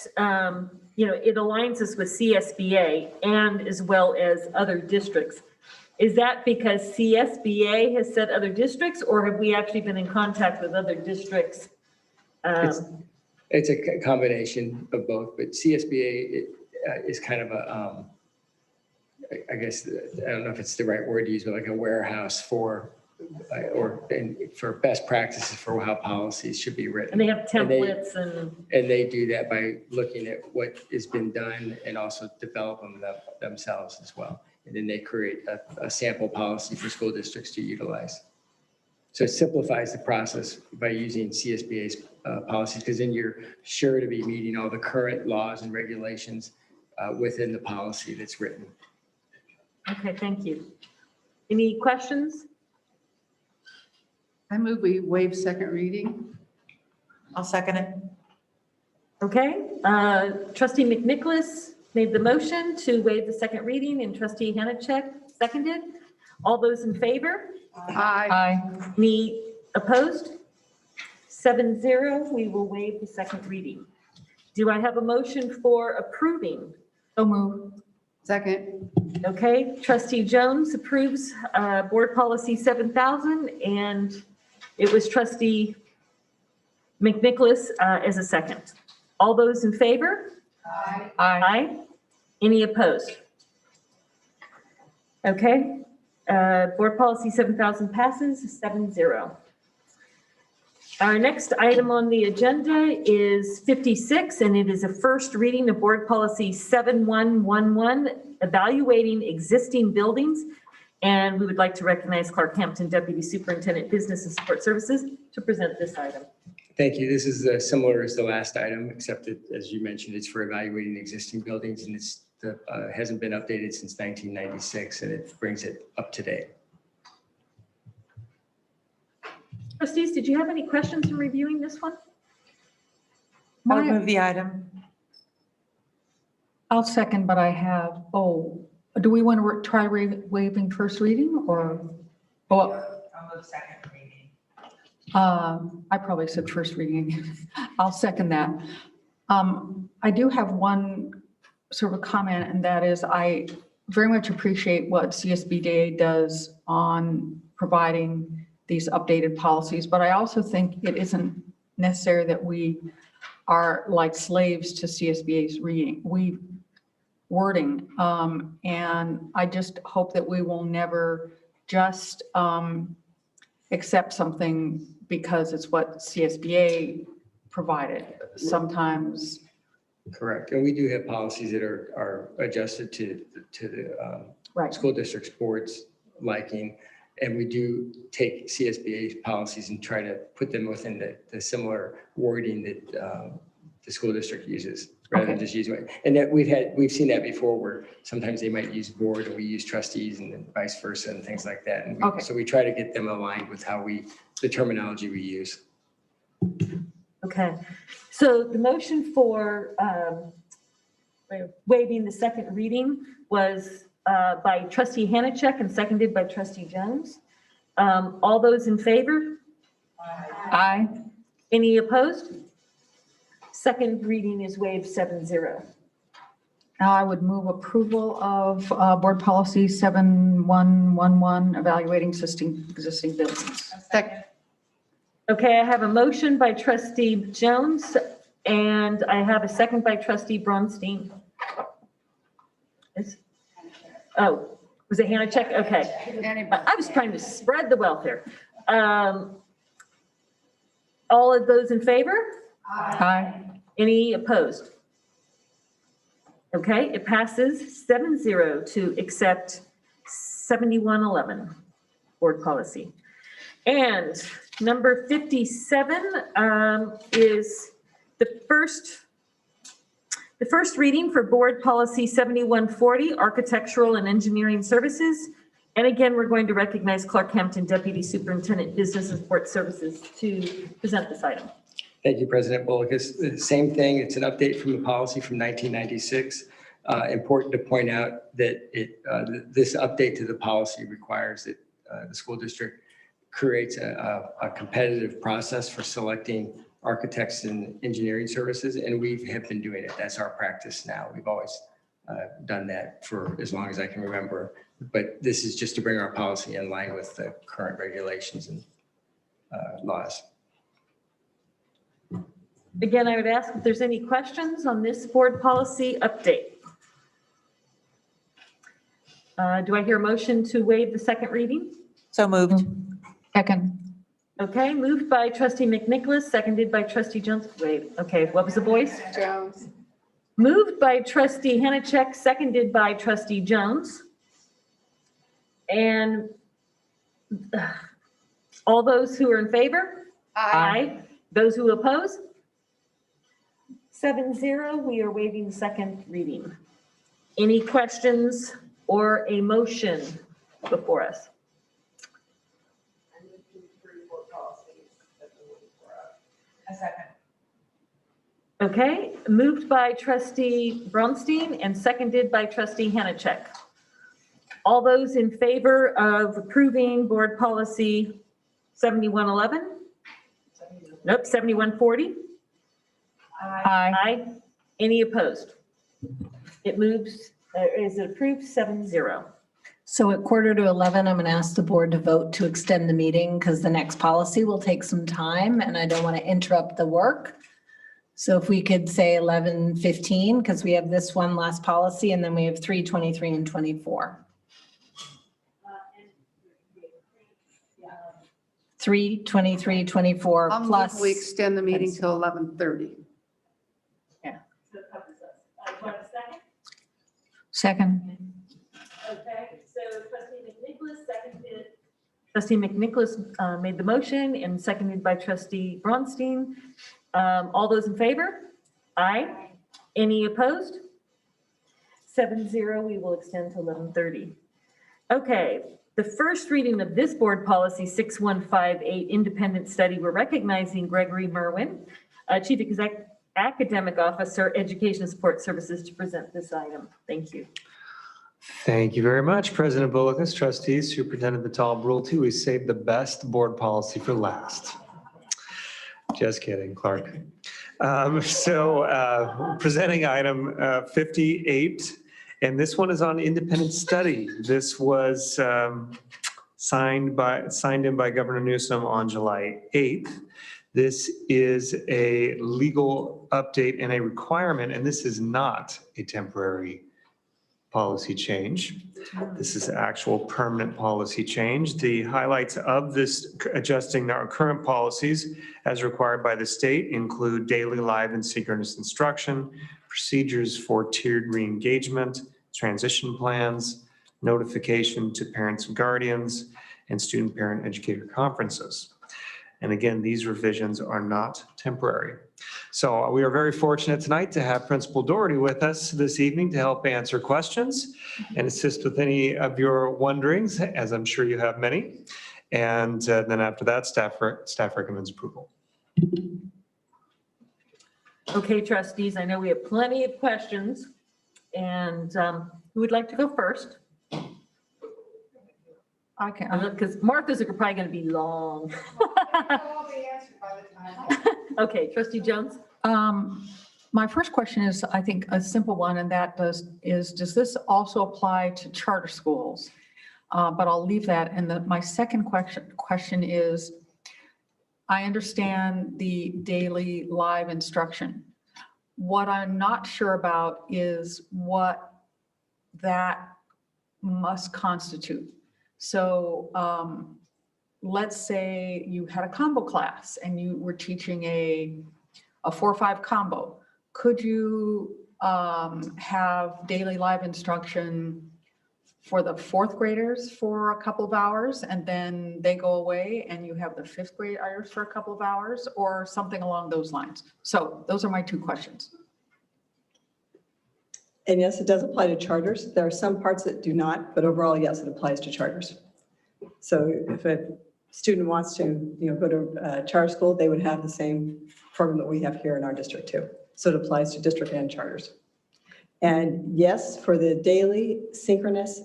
it aligns us with CSBA and as well as other districts, is that because CSBA has said other districts, or have we actually been in contact with other districts? It's a combination of both, but CSBA is kind of a, I guess, I don't know if it's the right word to use, but like a warehouse for best practices for how policies should be written. And they have templates And they do that by looking at what has been done and also develop them themselves as well. And then they create a sample policy for school districts to utilize. So it simplifies the process by using CSBA's policies, because then you're sure to be meeting all the current laws and regulations within the policy that's written. Okay, thank you. Any questions? I move we waive second reading. I'll second it. Okay, trustee McNicholas made the motion to waive the second reading and trustee Hanachek seconded. All those in favor? Aye. Any opposed? 7-0, we will waive the second reading. Do I have a motion for approving? So move. Second. Okay, trustee Jones approves board policy 7000, and it was trustee McNicholas as a second. All those in favor? Aye. Aye. Any opposed? Okay, board policy 7000 passes 7-0. Our next item on the agenda is 56, and it is a first reading of Board Policy 7111, evaluating existing buildings. And we would like to recognize Clark Hampton Deputy Superintendent Business and Support Services to present this item. Thank you. This is similar as the last item, except that, as you mentioned, it's for evaluating existing buildings, and it's hasn't been updated since 1996, and it brings it up to date. Trustees, did you have any questions in reviewing this one? I would move the item. I'll second, but I have, do we want to try waiving first reading or? I'll move second reading. I probably said first reading. I'll second that. I do have one sort of comment, and that is I very much appreciate what CSBDA does on providing these updated policies, but I also think it isn't necessary that we are like slaves to CSBA's wording. And I just hope that we will never just accept something because it's what CSBA provided. Sometimes. Correct. And we do have policies that are adjusted to the school district's board's liking. And we do take CSBA's policies and try to put them within the similar wording that the school district uses, rather than just using it. And that we've seen that before, where sometimes they might use board and we use trustees, and then vice versa and things like that. And so we try to get them aligned with the terminology we use. Okay, so the motion for waiving the second reading was by trustee Hanachek and seconded by trustee Jones. All those in favor? Aye. Any opposed? Second reading is waived 7-0. Now I would move approval of Board Policy 7111, evaluating existing buildings. Second. Okay, I have a motion by trustee Jones and I have a second by trustee Bronstein. Oh, was it Hanachek? Okay. I was trying to spread the wealth here. All of those in favor? Aye. Any opposed? Okay, it passes 7-0 to accept 7111 board policy. And number 57 is the first reading for board policy 7140, architectural and engineering services. And again, we're going to recognize Clark Hampton Deputy Superintendent Business and Support Services to present this item. Thank you, President Bullock. It's the same thing. It's an update from the policy from 1996. Important to point out that this update to the policy requires that the school district creates a competitive process for selecting architects and engineering services, and we have been doing it. That's our practice now. We've always done that for as long as I can remember. But this is just to bring our policy in line with the current regulations and laws. Again, I would ask if there's any questions on this board policy update. Do I hear a motion to waive the second reading? So moved. Second. Okay, moved by trustee McNicholas, seconded by trustee Jones. Wait, okay, what was the voice? Jones. Moved by trustee Hanachek, seconded by trustee Jones. And all those who are in favor? Aye. Those who oppose? 7-0, we are waiving the second reading. Any questions or a motion before us? A second. Okay, moved by trustee Bronstein and seconded by trustee Hanachek. All those in favor of approving board policy 7111? Nope, 7140? Aye. Any opposed? It moves, is it approved 7-0? So at 11:15, I'm going to ask the board to vote to extend the meeting because the next policy will take some time and I don't want to interrupt the work. So if we could say 11:15, because we have this one last policy and then we have 3, 23, and 24. 3/23/24 I'll move plus. we extend the meeting till 11:30. Second. Okay, so trustee McNicholas seconded. Trustee McNicholas made the motion and seconded by trustee Bronstein. All those in favor? Aye. Any opposed? 7-0, we will extend to 11:30. Okay, the first reading of this board policy 6158, independent study, we're recognizing Gregory Merwin, Chief Academic Officer, Education Support Services, to present this item. Thank you. Thank you very much, President Boulikas, trustees, Superintendent Vital Brulti. We saved the best board policy for last. Just kidding, Clark. Presenting item 58, and this one is on independent study. This was signed in by Governor Newsom on July 8th. This is a legal update and a requirement, and this is not a temporary policy change. This is actual permanent policy change. The highlights of this adjusting our current policies as required by the state include daily, live, and synchronous instruction, procedures for tiered re-engagement, transition plans, notification to parents and guardians, and student parent educator conferences. And again, these revisions are not temporary. So we are very fortunate tonight to have Principal Doherty with us this evening to help answer questions and assist with any of your wonderings, as I'm sure you have many. And then after that, staff recommends approval. Okay, trustees, I know we have plenty of questions, and who would like to go first? I can. Because Martha's are probably going to be long. Okay, trustee Jones. My first question is, I think, a simple one, and that does this also apply to charter schools? But I'll leave that. And my second question is, I understand the daily live instruction. What I'm not sure about is what that must constitute. So let's say you had a combo class and you were teaching a 4-5 combo. Could you have daily live instruction for the 4th graders for a couple of hours and then they go away and you have the 5th graders for a couple of hours, or something along those lines? So those are my two questions. And yes, it does apply to charters. There are some parts that do not, but overall, yes, it applies to charters. So if a student wants to, go to charter school, they would have the same program that we have here in our district too. So it applies to district and charters. And yes, for the daily synchronous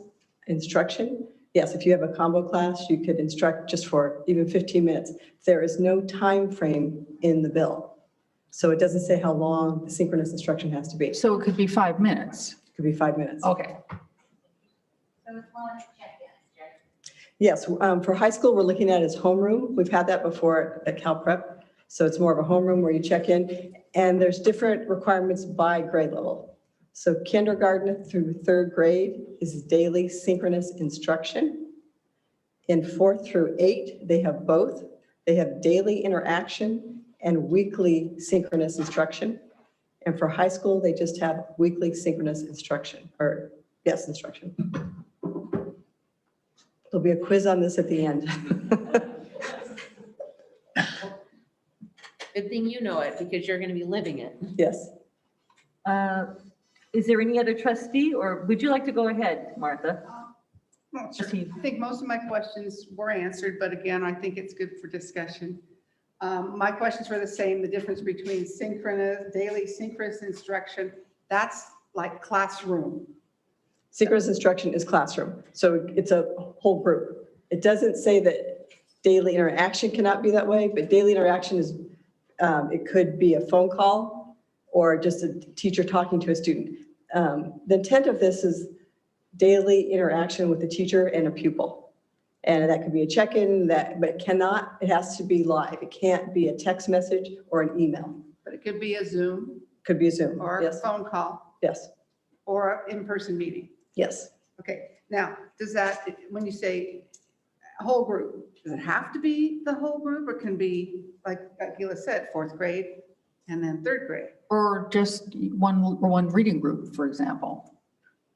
instruction, yes, if you have a combo class, you could instruct just for even 15 minutes. There is no time frame in the bill. So it doesn't say how long the synchronous instruction has to be. So it could be 5 minutes. It could be 5 minutes. Okay. So it's one check-in. Yes, for high school, we're looking at as homeroom. We've had that before at Cal Prep. So it's more of a homeroom where you check in, and there's different requirements by grade level. So kindergarten through 3rd grade is daily synchronous instruction. In 4th through 8, they have both. They have daily interaction and weekly synchronous instruction. And for high school, they just have weekly synchronous instruction, instruction. There'll be a quiz on this at the end. Good thing you know it, because you're going to be living it. Yes. Is there any other trustee, or would you like to go ahead, Martha? Well, sure. I think most of my questions were answered, but again, I think it's good for discussion. My questions were the same. The difference between daily synchronous instruction, that's like classroom. Synchronous instruction is classroom. So it's a whole group. It doesn't say that daily interaction cannot be that way, but daily interaction is, it could be a phone call or just a teacher talking to a student. The intent of this is daily interaction with the teacher and a pupil. And that could be a check-in, but it has to be live. It can't be a text message or an email. But it could be a Zoom. Could be a Zoom. Or Yes. a phone call. Yes. Or an in-person meeting. Yes. Okay, now, does that, when you say a whole group. Does it have to be the whole group or can be, like Gila said, fourth grade and then third grade? Or just one reading group, for example,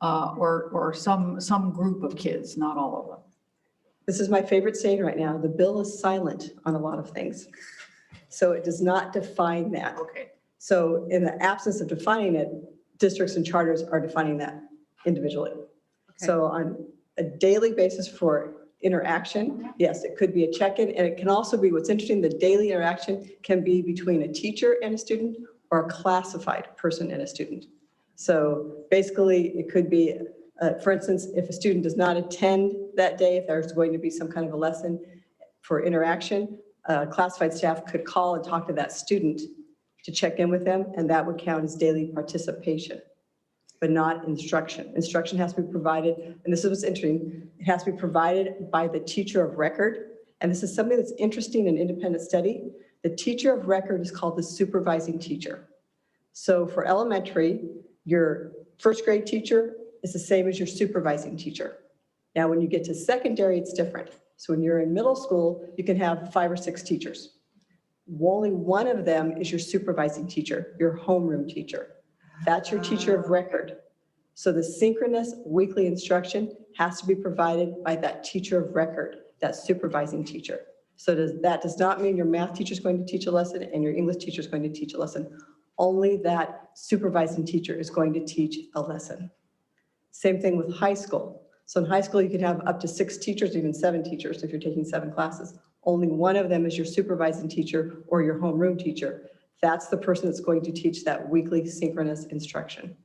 or some group of kids, not all of them. This is my favorite saying right now. The bill is silent on a lot of things. So it does not define that. Okay. So in the absence of defining it, districts and charters are defining that individually. So on a daily basis for interaction, yes, it could be a check-in, and it can also be, what's interesting, the daily interaction can be between a teacher and a student or a classified person and a student. So basically, it could be, for instance, if a student does not attend that day, if there's going to be some kind of a lesson for interaction, classified staff could call and talk to that student to check in with them, and that would count as daily participation, but not instruction. Instruction has to be provided, and this is what's interesting, it has to be provided by the teacher of record. And this is something that's interesting in independent study. The teacher of record is called the supervising teacher. So for elementary, your first grade teacher is the same as your supervising teacher. Now, when you get to secondary, it's different. So when you're in middle school, you can have 5 or 6 teachers. Only one of them is your supervising teacher, your homeroom teacher. That's your teacher of record. So the synchronous weekly instruction has to be provided by that teacher of record, that supervising teacher. So that does not mean your math teacher is going to teach a lesson and your English teacher is going to teach a lesson. Only that supervising teacher is going to teach a lesson. Same thing with high school. So in high school, you can have up to 6 teachers, even 7 teachers if you're taking 7 classes. Only one of them is your supervising teacher or your homeroom teacher. That's the person that's going to teach that weekly synchronous instruction.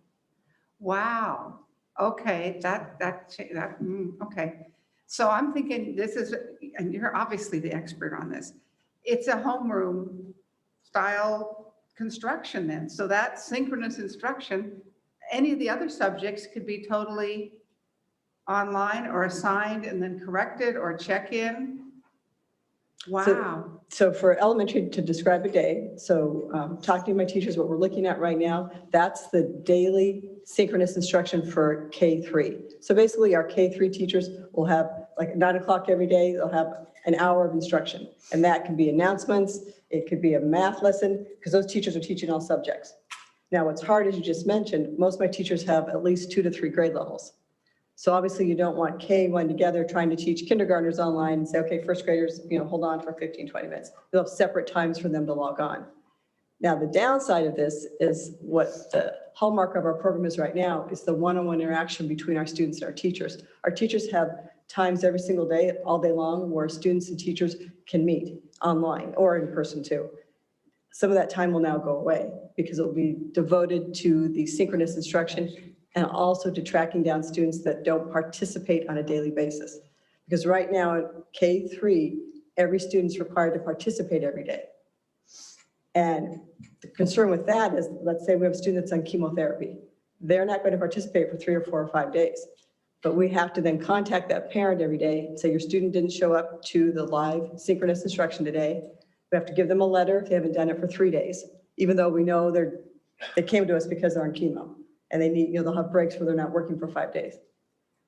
Wow. Okay, okay. So I'm thinking this is, and you're obviously the expert on this. It's a homeroom style construction then. So that synchronous instruction, any of the other subjects could be totally online or assigned and then corrected or check in. Wow. So for elementary, to describe a day, so talking to my teachers, what we're looking at right now, that's the daily synchronous instruction for K3. So basically our K3 teachers will have like at 9 o'clock every day, they'll have an hour of instruction. And that can be announcements, it could be a math lesson, because those teachers are teaching all subjects. Now what's hard, as you just mentioned, most of my teachers have at least 2 to 3 grade levels. So obviously you don't want K1 together trying to teach kindergartners online and say, okay, first graders, hold on for 15, 20 minutes. You'll have separate times for them to log on. Now, the downside of this is what the hallmark of our program is right now is the one-on-one interaction between our students and our teachers. Our teachers have times every single day, all day long, where students and teachers can meet online or in person too. Some of that time will now go away because it will be devoted to the synchronous instruction and also to tracking down students that don't participate on a daily basis. Because right now at K3, every student is required to participate every day. And the concern with that is, let's say we have a student that's on chemotherapy. They're not going to participate for 3 or 4 or 5 days. But we have to then contact that parent every day and say, your student didn't show up to the live synchronous instruction today. We have to give them a letter if they haven't done it for 3 days, even though we know they came to us because they're on chemo. And they need, they'll have breaks where they're not working for 5 days.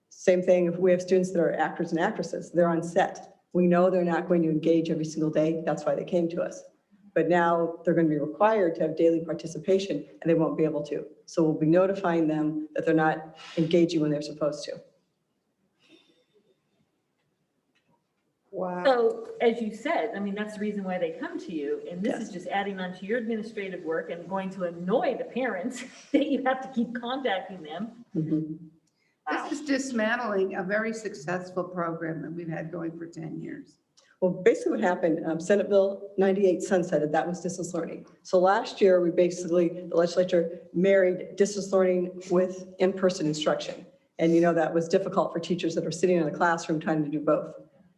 Same thing if we have students that are actors and actresses, they're on set. We know they're not going to engage every single day. That's why they came to us. But now they're going to be required to have daily participation and they won't be able to. So we'll be notifying them that they're not engaging when they're supposed to. Wow. So as you said, I mean, that's the reason why they come to you. And this is just adding on to your administrative work and going to annoy the parents that you have to keep contacting them. Mm-hmm. This is dismantling a very successful program that we've had going for 10 years. Well, basically what happened, Senate Bill 98 sunsetted, that was distance learning. So last year, the legislature married distance learning with in-person instruction. And that was difficult for teachers that are sitting in a classroom trying to do both.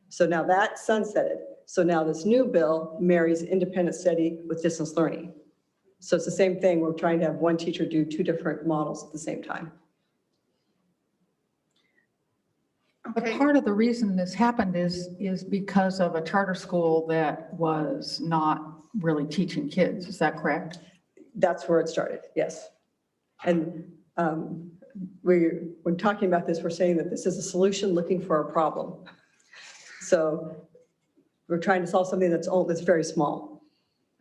So now that sunsetted. So now this new bill marries independent study with distance learning. So it's the same thing. We're trying to have one teacher do 2 different models at the same time. But part of the reason this happened is because of a charter school that was not really teaching kids. Is that correct? That's where it started, yes. And when talking about this, we're saying that this is a solution looking for a problem. So we're trying to solve something that's very small.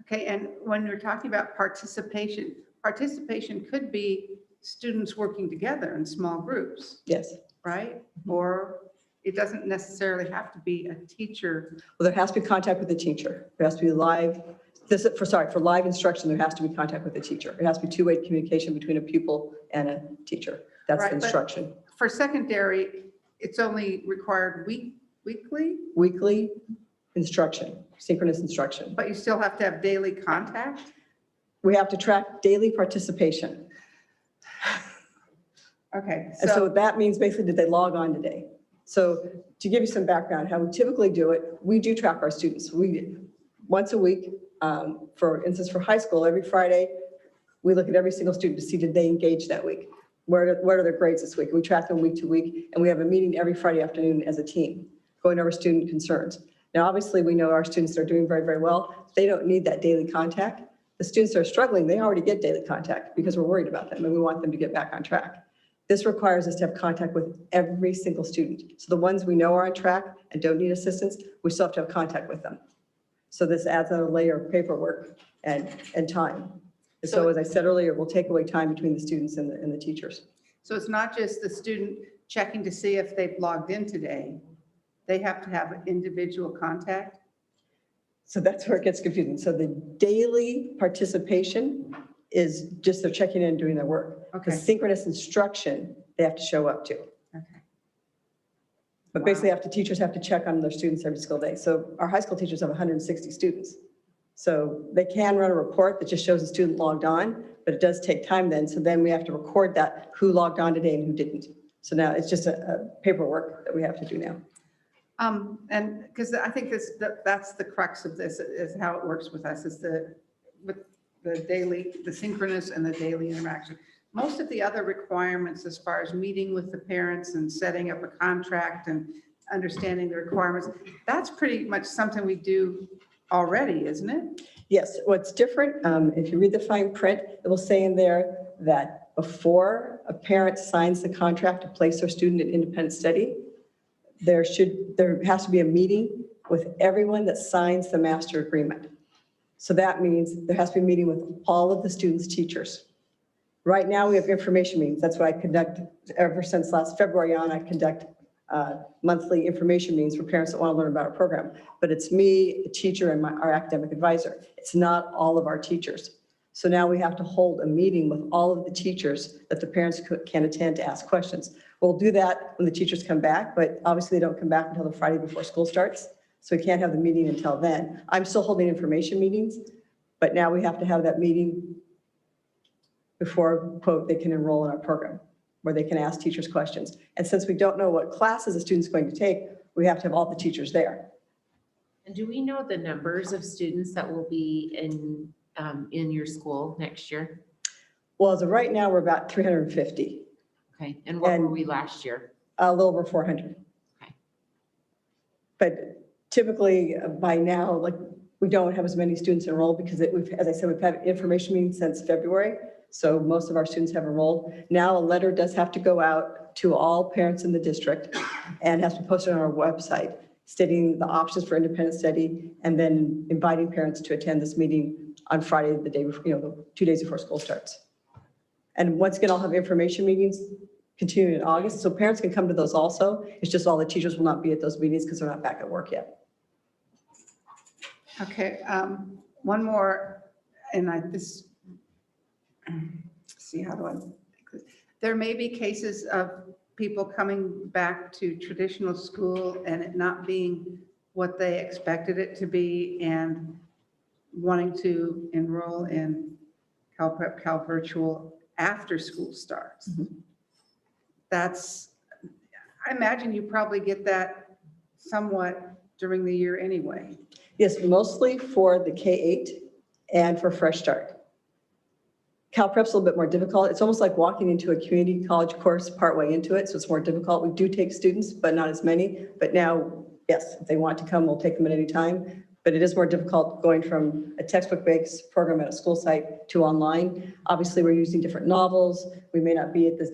Okay, and when you're talking about participation, participation could be students working together in small groups, Yes. right? Or it doesn't necessarily have to be a teacher. Well, there has to be contact with the teacher. There has to be live, for live instruction, there has to be contact with the teacher. It has to be two-way communication between a pupil and a teacher. That's Right, the but instruction. For secondary, it's only required weekly, Weekly instruction, synchronous instruction. but you still have to have daily contact? We have to track daily participation. Okay, And so that means basically, did they log on today? So to give you some background, how we typically do it, we do track our students. Once a week, for instance, for high school, every Friday, we look at every single student to see did they engage that week? What are their grades this week? We track them week to week, and we have a meeting every Friday afternoon as a team, going over student concerns. Now, obviously, we know our students are doing very, very well. They don't need that daily contact. The students that are struggling, they already get daily contact because we're worried about them and we want them to get back on track. This requires us to have contact with every single student. So the ones we know are on track and don't need assistance, we still have to have contact with them. So this adds another layer of paperwork and time. And so as I said earlier, we'll take away time between the students and the teachers. So it's not just the student checking to see if they've logged in today. They have to have individual contact? So that's where it gets confusing. So the daily participation is just they're checking in and doing their work. Okay. The synchronous instruction, they have to show up to. Okay. But basically, teachers have to check on their students every single day. So our high school teachers have 160 students. So they can run a report that just shows a student logged on, but it does take time then. So then we have to record that, who logged on today and who didn't. So now it's just a paperwork that we have to do now. And because I think that's the crux of this, is how it works with us, is with the daily, the synchronous and the daily interaction. Most of the other requirements, as far as meeting with the parents and setting up a contract and understanding the requirements, that's pretty much something we do already, isn't it? Yes, what's different, if you read the fine print, it will say in there that before a parent signs the contract to place their student in independent study, there has to be a meeting with everyone that signs the master agreement. So that means there has to be a meeting with all of the students' teachers. Right now, we have information meetings. That's what I conduct ever since last February on. I conduct monthly information meetings for parents that want to learn about our program. But it's me, the teacher, and our academic advisor. It's not all of our teachers. So now we have to hold a meeting with all of the teachers that the parents can attend to ask questions. We'll do that when the teachers come back, but obviously they don't come back until the Friday before school starts. So we can't have the meeting until then. I'm still holding information meetings, but now we have to have that meeting before, quote, they can enroll in our program, where they can ask teachers questions. And since we don't know what classes a student's going to take, we have to have all the teachers there. And do we know the numbers of students that will be in your school next year? Well, as of right now, we're about 350. Okay, and what were we last year? A little over 400. Okay. But typically by now, like, we don't have as many students enrolled because as I said, we've had information meetings since February. So most of our students have enrolled. Now a letter does have to go out to all parents in the district and has to be posted on our website stating the options for independent study and then inviting parents to attend this meeting on Friday, the day before, 2 days before school starts. And once again, I'll have information meetings continuing in August. So parents can come to those also. It's just all the teachers will not be at those meetings because they're not back at work yet. Okay, one more, and see, how do I, there may be cases of people coming back to traditional school and it not being what they expected it to be and wanting to enroll in CalPrep, CalVirtual after school starts. I imagine you probably get that somewhat during the year anyway. Yes, mostly for the K-8 and for Fresh Start. CalPrep's a little bit more difficult. It's almost like walking into a community college course partway into it, so it's more difficult. We do take students, but not as many. But now, yes, if they want to come, we'll take them at any time. But it is more difficult going from a textbook-based program at a school site to online. Obviously, we're using different novels. We may not be at this,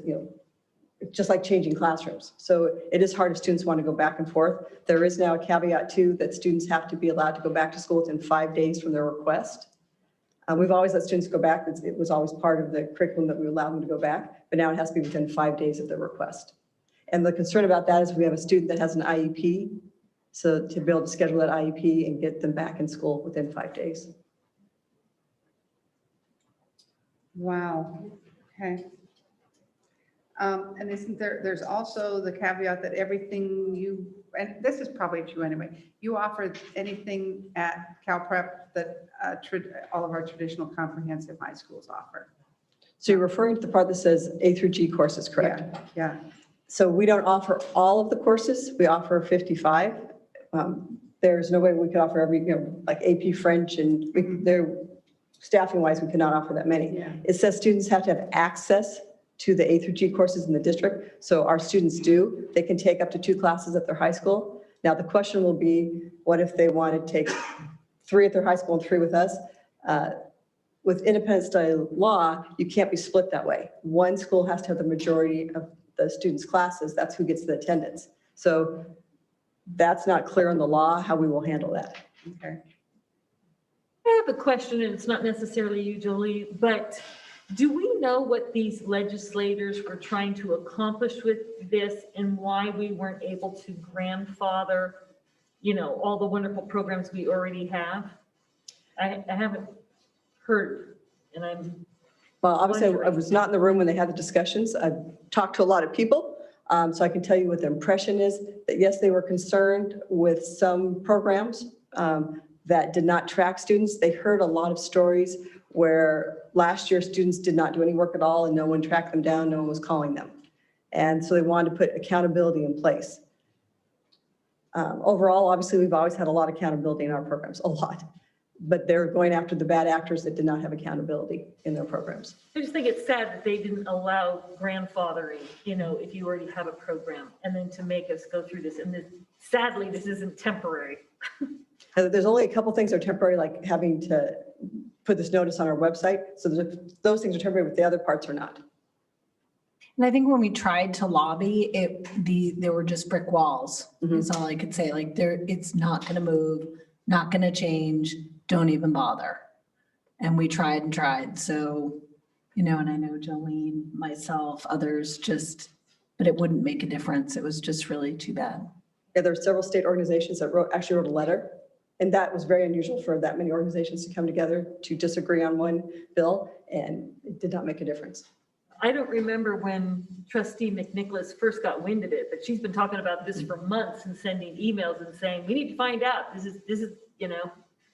just like changing classrooms. So it is hard if students want to go back and forth. There is now a caveat too, that students have to be allowed to go back to school within 5 days from their request. We've always let students go back. It was always part of the curriculum that we allowed them to go back, but now it has to be within 5 days of their request. And the concern about that is we have a student that has an IEP. So to be able to schedule that IEP and get them back in school within 5 days. Wow, okay. And isn't there's also the caveat that everything you, and this is probably true anyway, you offer anything at CalPrep that all of our traditional comprehensive high schools offer. So you're referring to the part that says A through G courses, correct? Yeah. So we don't offer all of the courses. We offer 55. There's no way we could offer every, like AP French and they're staffing wise, we cannot offer that many. Yeah. It says students have to have access to the A through G courses in the district. So our students do. They can take up to 2 classes at their high school. Now the question will be, what if they want to take 3 at their high school and 3 with us? With independent study law, you can't be split that way. One school has to have the majority of the students' classes. That's who gets the attendance. So that's not clear in the law how we will handle that. Okay. I have a question, and it's not necessarily you, Jolie, but do we know what these legislators were trying to accomplish with this and why we weren't able to grandfather, all the wonderful programs we already have? I haven't heard, and I'm Well, obviously, I was not in the room when they had the discussions. I've talked to a lot of people, so I can tell you what the impression is, that yes, they were concerned with some programs that did not track students. They heard a lot of stories where last year students did not do any work at all and no one tracked them down, no one was calling them. And so they wanted to put accountability in place. Overall, obviously, we've always had a lot of accountability in our programs, a lot. But they're going after the bad actors that did not have accountability in their programs. I just think it's sad that they didn't allow grandfathering, if you already have a program, and then to make us go through this. And sadly, this isn't temporary. There's only a couple things that are temporary, like having to put this notice on our website. So those things are temporary, but the other parts are not. And I think when we tried to lobby, there were just brick walls. Is all I could say. Like it's not going to move, not going to change. Don't even bother. And we tried and tried. So, and I know Jolene, myself, others but it wouldn't make a difference. It was just really too bad. Yeah, there are several state organizations that actually wrote a letter. And that was very unusual for that many organizations to come together to disagree on one bill, and it did not make a difference. I don't remember when Trustee McNicholas first got wind of it, but she's been talking about this for months and sending emails and saying, we need to find out. This is,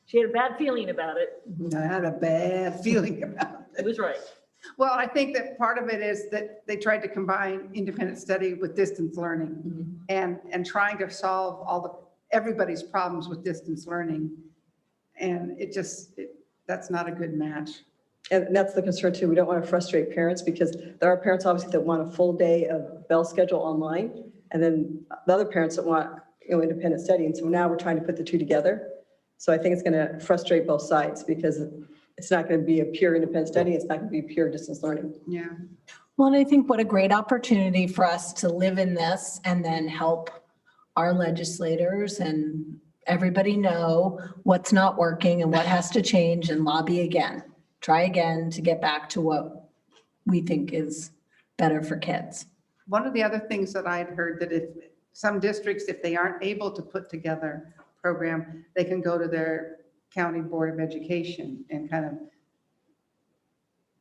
she had a bad feeling about it. I had a bad feeling about it. It was right. Well, I think that part of it is that they tried to combine independent study with distance learning and trying to solve everybody's problems with distance learning. And that's not a good match. And that's the concern too. We don't want to frustrate parents because there are parents obviously that want a full day of bell schedule online. And then the other parents that want independent study. And so now we're trying to put the two together. So I think it's going to frustrate both sides because it's not going to be a pure independent study. It's not going to be pure distance learning. Yeah. Well, and I think what a great opportunity for us to live in this and then help our legislators and everybody know what's not working and what has to change and lobby again. Try again to get back to what we think is better for kids. One of the other things that I'd heard that if some districts, if they aren't able to put together a program, they can go to their county board of education and kind of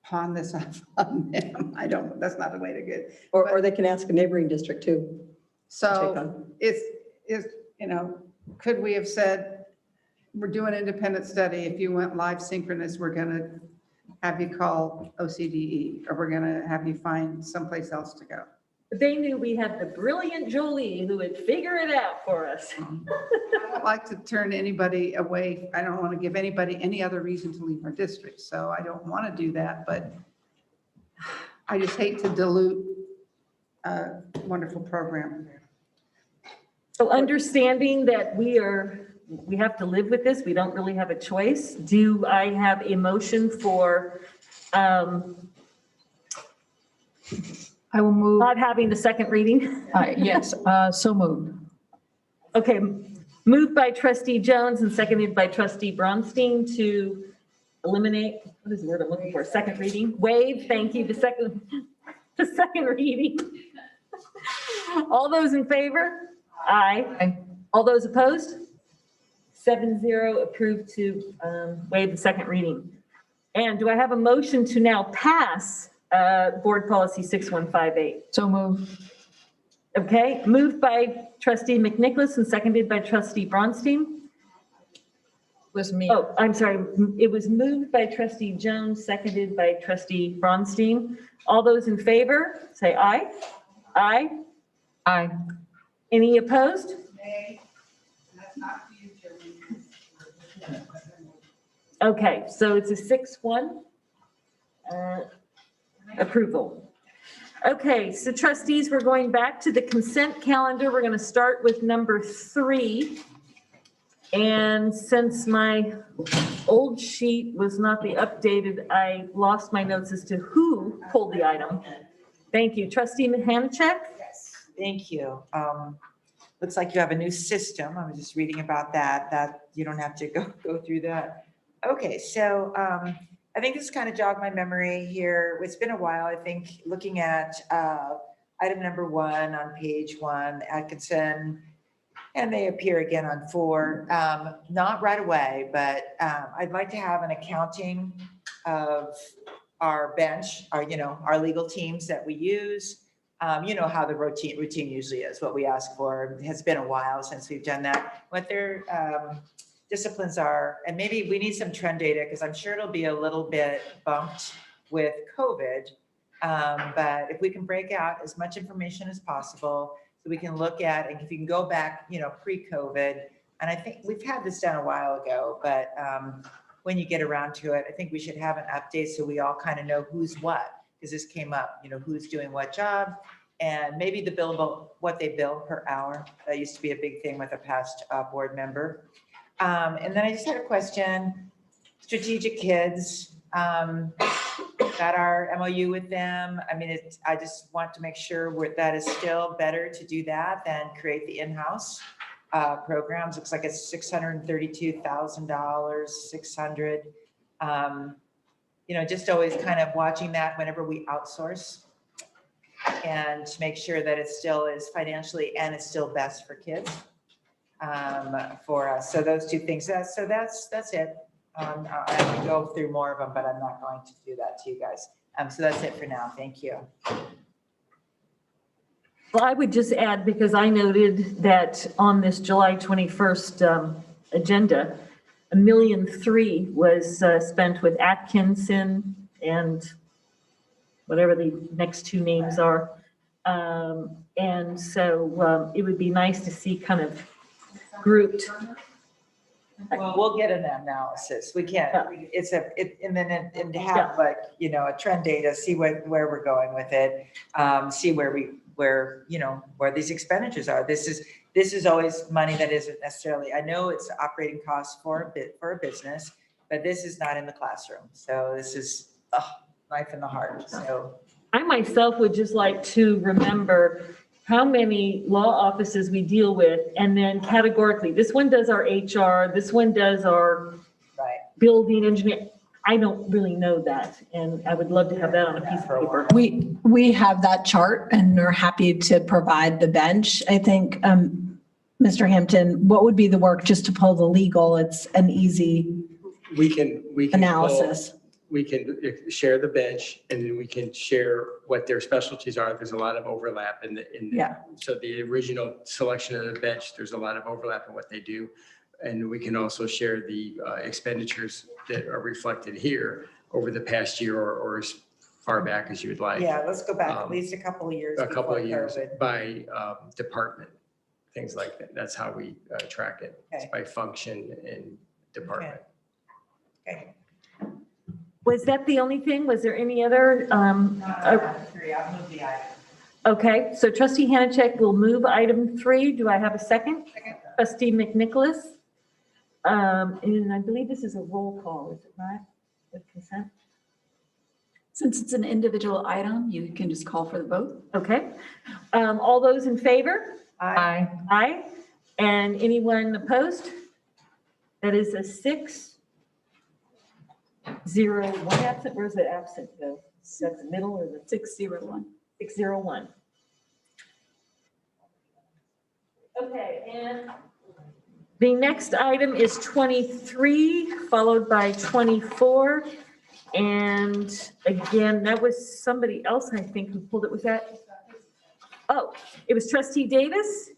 pawn this off on them. That's not the way to get. Or they can ask a neighboring district too. So could we have said, we're doing independent study. If you went live synchronous, we're going to have you call OCDE, or we're going to have you find someplace else to go. They knew we had the brilliant Jolie who would figure it out for us. I don't like to turn anybody away. I don't want to give anybody any other reason to leave our district. So I don't want to do that, but I just hate to dilute a wonderful program. So understanding that we have to live with this, we don't really have a choice. Do I have a motion for I will move, Not having the second reading? yes, so moved. Okay, moved by trustee Jones and seconded by trustee Bronstein to eliminate, what is the word I'm looking for? Second reading? Waive, thank you, the second reading. All those in favor? Aye. Aye. All those opposed? 7-0 approved to waive the second reading. And do I have a motion to now pass Board Policy 6158? So moved. Okay, moved by trustee McNicholas and seconded by trustee Bronstein. Was me. Oh, I'm sorry. It was moved by trustee Jones, seconded by trustee Bronstein. All those in favor, say aye. Aye. Aye. Any opposed? Okay, so it's a 6-1 approval. Okay, so trustees, we're going back to the consent calendar. We're going to start with number 3. And since my old sheet was not the updated, I lost my notes as to who pulled the item. Thank you. Trustee Hanachek? Yes, thank you. Looks like you have a new system. I was just reading about that you don't have to go through that. Okay, so I think this kind of jogged my memory here. It's been a while, I think, looking at item number 1 on page 1, Atkinson, and they appear again on 4. Not right away, but I'd like to have an accounting of our bench, our legal teams that we use. You know how the routine usually is, what we ask for. It has been a while since we've done that. What their disciplines are, and maybe we need some trend data because I'm sure it'll be a little bit bumped with COVID. But if we can break out as much information as possible, so we can look at, and if you can go back, pre-COVID, and I think we've had this done a while ago, but when you get around to it, I think we should have an update so we all kind of know who's what, because this came up, who's doing what job, and maybe the billable, what they bill per hour. That used to be a big thing with a past board member. And then I just had a question, Strategic Kids, got our MOU with them. I mean, I just want to make sure that is still better to do that than create the in-house programs. Looks like it's $632,000, 600. Just always kind of watching that whenever we outsource and to make sure that it still is financially and it's still best for kids for us. So those two things, that's it. I could go through more of them, but I'm not going to do that to you guys. So that's it for now. Thank you. Well, I would just add, because I noted that on this July 21st agenda, $1.3 million was spent with Atkinson and whatever the next two names are. And so it would be nice to see kind of grouped. Well, we'll get an analysis. We can't, and to have a trend data, see where we're going with it, see where these expenditures are. This is always money that isn't necessarily, I know it's operating costs for a business, but this is not in the classroom. So this is life in the heart. So I myself would just like to remember how many law offices we deal with, and then categorically, this one does our HR, this one does our building engineer. I don't really know that, and I would love to have that on a piece of paper. We have that chart and are happy to provide the bench. I think, Mr. Hampton, what would be the work just to pull the legal? It's an easy We can analysis. We can share the bench, and then we can share what their specialties are. There's a lot of overlap so the original selection of the bench, there's a lot of overlap in what they do. And we can also share the expenditures that are reflected here over the past year or as far back as you would like. yeah, let's go back at least a couple of years. A couple of before years COVID. by department, things like that. That's how we track it. It's Okay. by function and department. Okay. Was that the only thing? Was there any other? I'll move the item. Okay, so trustee Hanachek will move item 3. Do I have a second? Second. Trustee McNicholas. And I believe this is a roll call, is it not? With consent? Since it's an individual item, you can just call for the vote. Okay. All those in favor? Aye. Aye. And anyone opposed? That is a 6-0, 1 absent. Where's the absent go? That's the middle or the 601. 601? Okay, and the next item is 23, followed by 24. And again, that was somebody else, I think, who pulled it. Was that? Oh, it was Trustee Davis?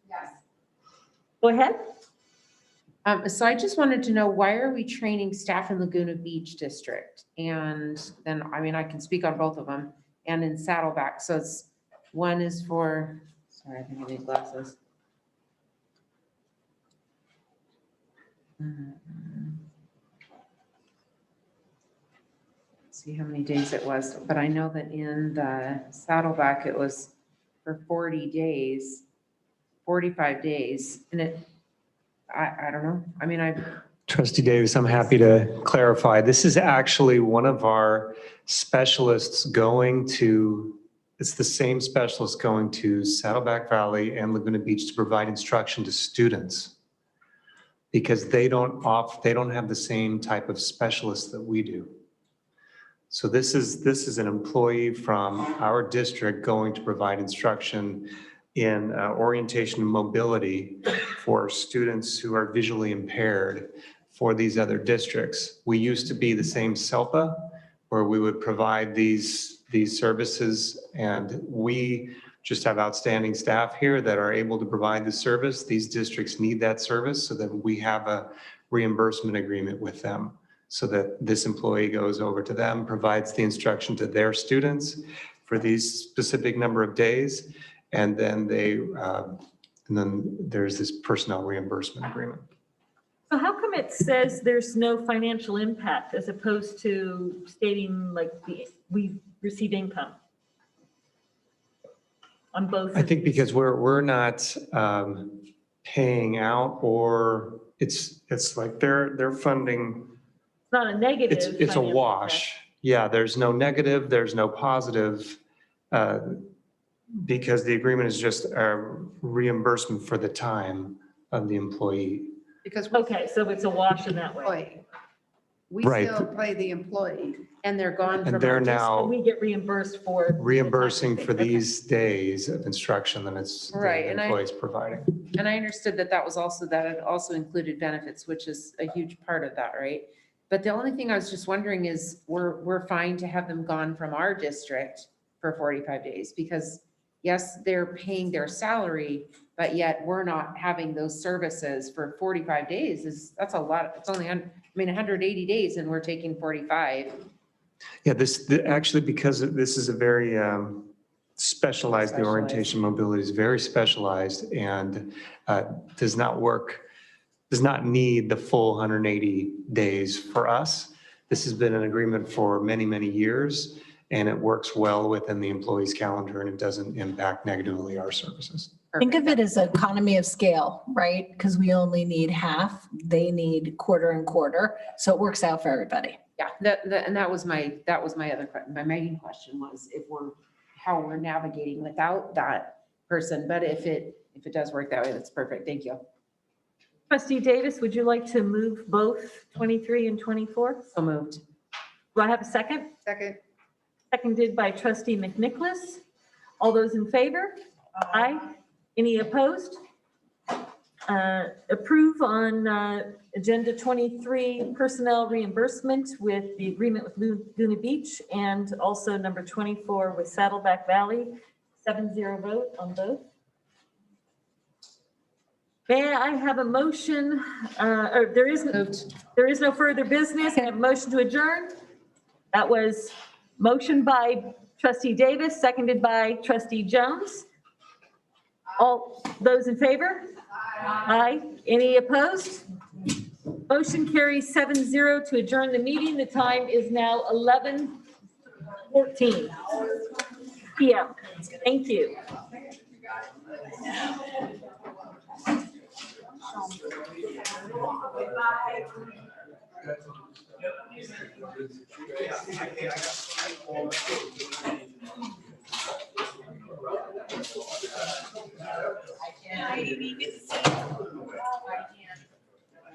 Yes. Go ahead. So I just wanted to know, why are we training staff in Laguna Beach District? And then, I mean, I can speak on both of them, and in Saddleback. So it's, one is for, sorry, I think I need glasses. See how many days it was, but I know that in the Saddleback, it was for 40 days, 45 days, and it, I don't know. I mean, Trustee Davis, I'm happy to clarify. This is actually one of our specialists going to, it's the same specialist going to Saddleback Valley and Laguna Beach to provide instruction to students, because they don't have the same type of specialists that we do. So this is an employee from our district going to provide instruction in orientation and mobility for students who are visually impaired for these other districts. We used to be the same SELPA, where we would provide these services, and we just have outstanding staff here that are able to provide the service. These districts need that service, so that we have a reimbursement agreement with them, so that this employee goes over to them, provides the instruction to their students for these specific number of days, and then there's this personnel reimbursement agreement. So how come it says there's no financial impact as opposed to stating like we receive income on both? I think because we're not paying out, or it's like they're funding. It's not a negative. It's a financial wash. Yeah, there's no negative, there's no positive, because the agreement is just a reimbursement for the time of the employee. Because Okay, so it's a wash in that way. we Right. still pay the employee. and they're gone from. And they're our district. now We get reimbursed for. reimbursing for Okay. these days of instruction that it's the Right, and employee's providing. And I understood that that was also, that it also included benefits, which is a huge part of that, right? But the only thing I was just wondering is, we're fine to have them gone from our district for 45 days, because yes, they're paying their salary, but yet we're not having those services for 45 days. That's a lot. It's only, 180 days and we're taking 45. Yeah, actually, because this is a very specialized, the orientation mobility is very specialized, and does not need the full 180 days for us. This has been an agreement for many, many years, and it works well within the employee's calendar, and it doesn't impact negatively our services. Think of it as economy of scale, right? Because we only need half, they need quarter and quarter. So it works out for everybody. Yeah, and that was my other question. My main question was how we're navigating without that person. But if it does work that way, that's perfect. Thank you. Trustee Davis, would you like to move both 23 and 24? So moved. Do I have a second? Second. Seconded by Trustee McNicholas. All those in favor? Aye. Any opposed? Approve on Agenda 23 personnel reimbursement with the agreement with Laguna Beach, and also number 24 with Saddleback Valley. 7-0 vote on both. May I have a motion, or there is no further business. I have a motion to adjourn. That was motion by Trustee Davis, seconded by Trustee Jones. All those in favor? Aye. Any opposed? Motion carries 7-0 to adjourn the meeting. The time is now 11:14 p.m. Thank you. Bye.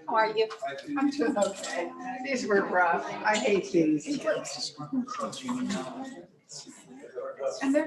How are you? I'm doing okay. These were rough. I hate these. And they're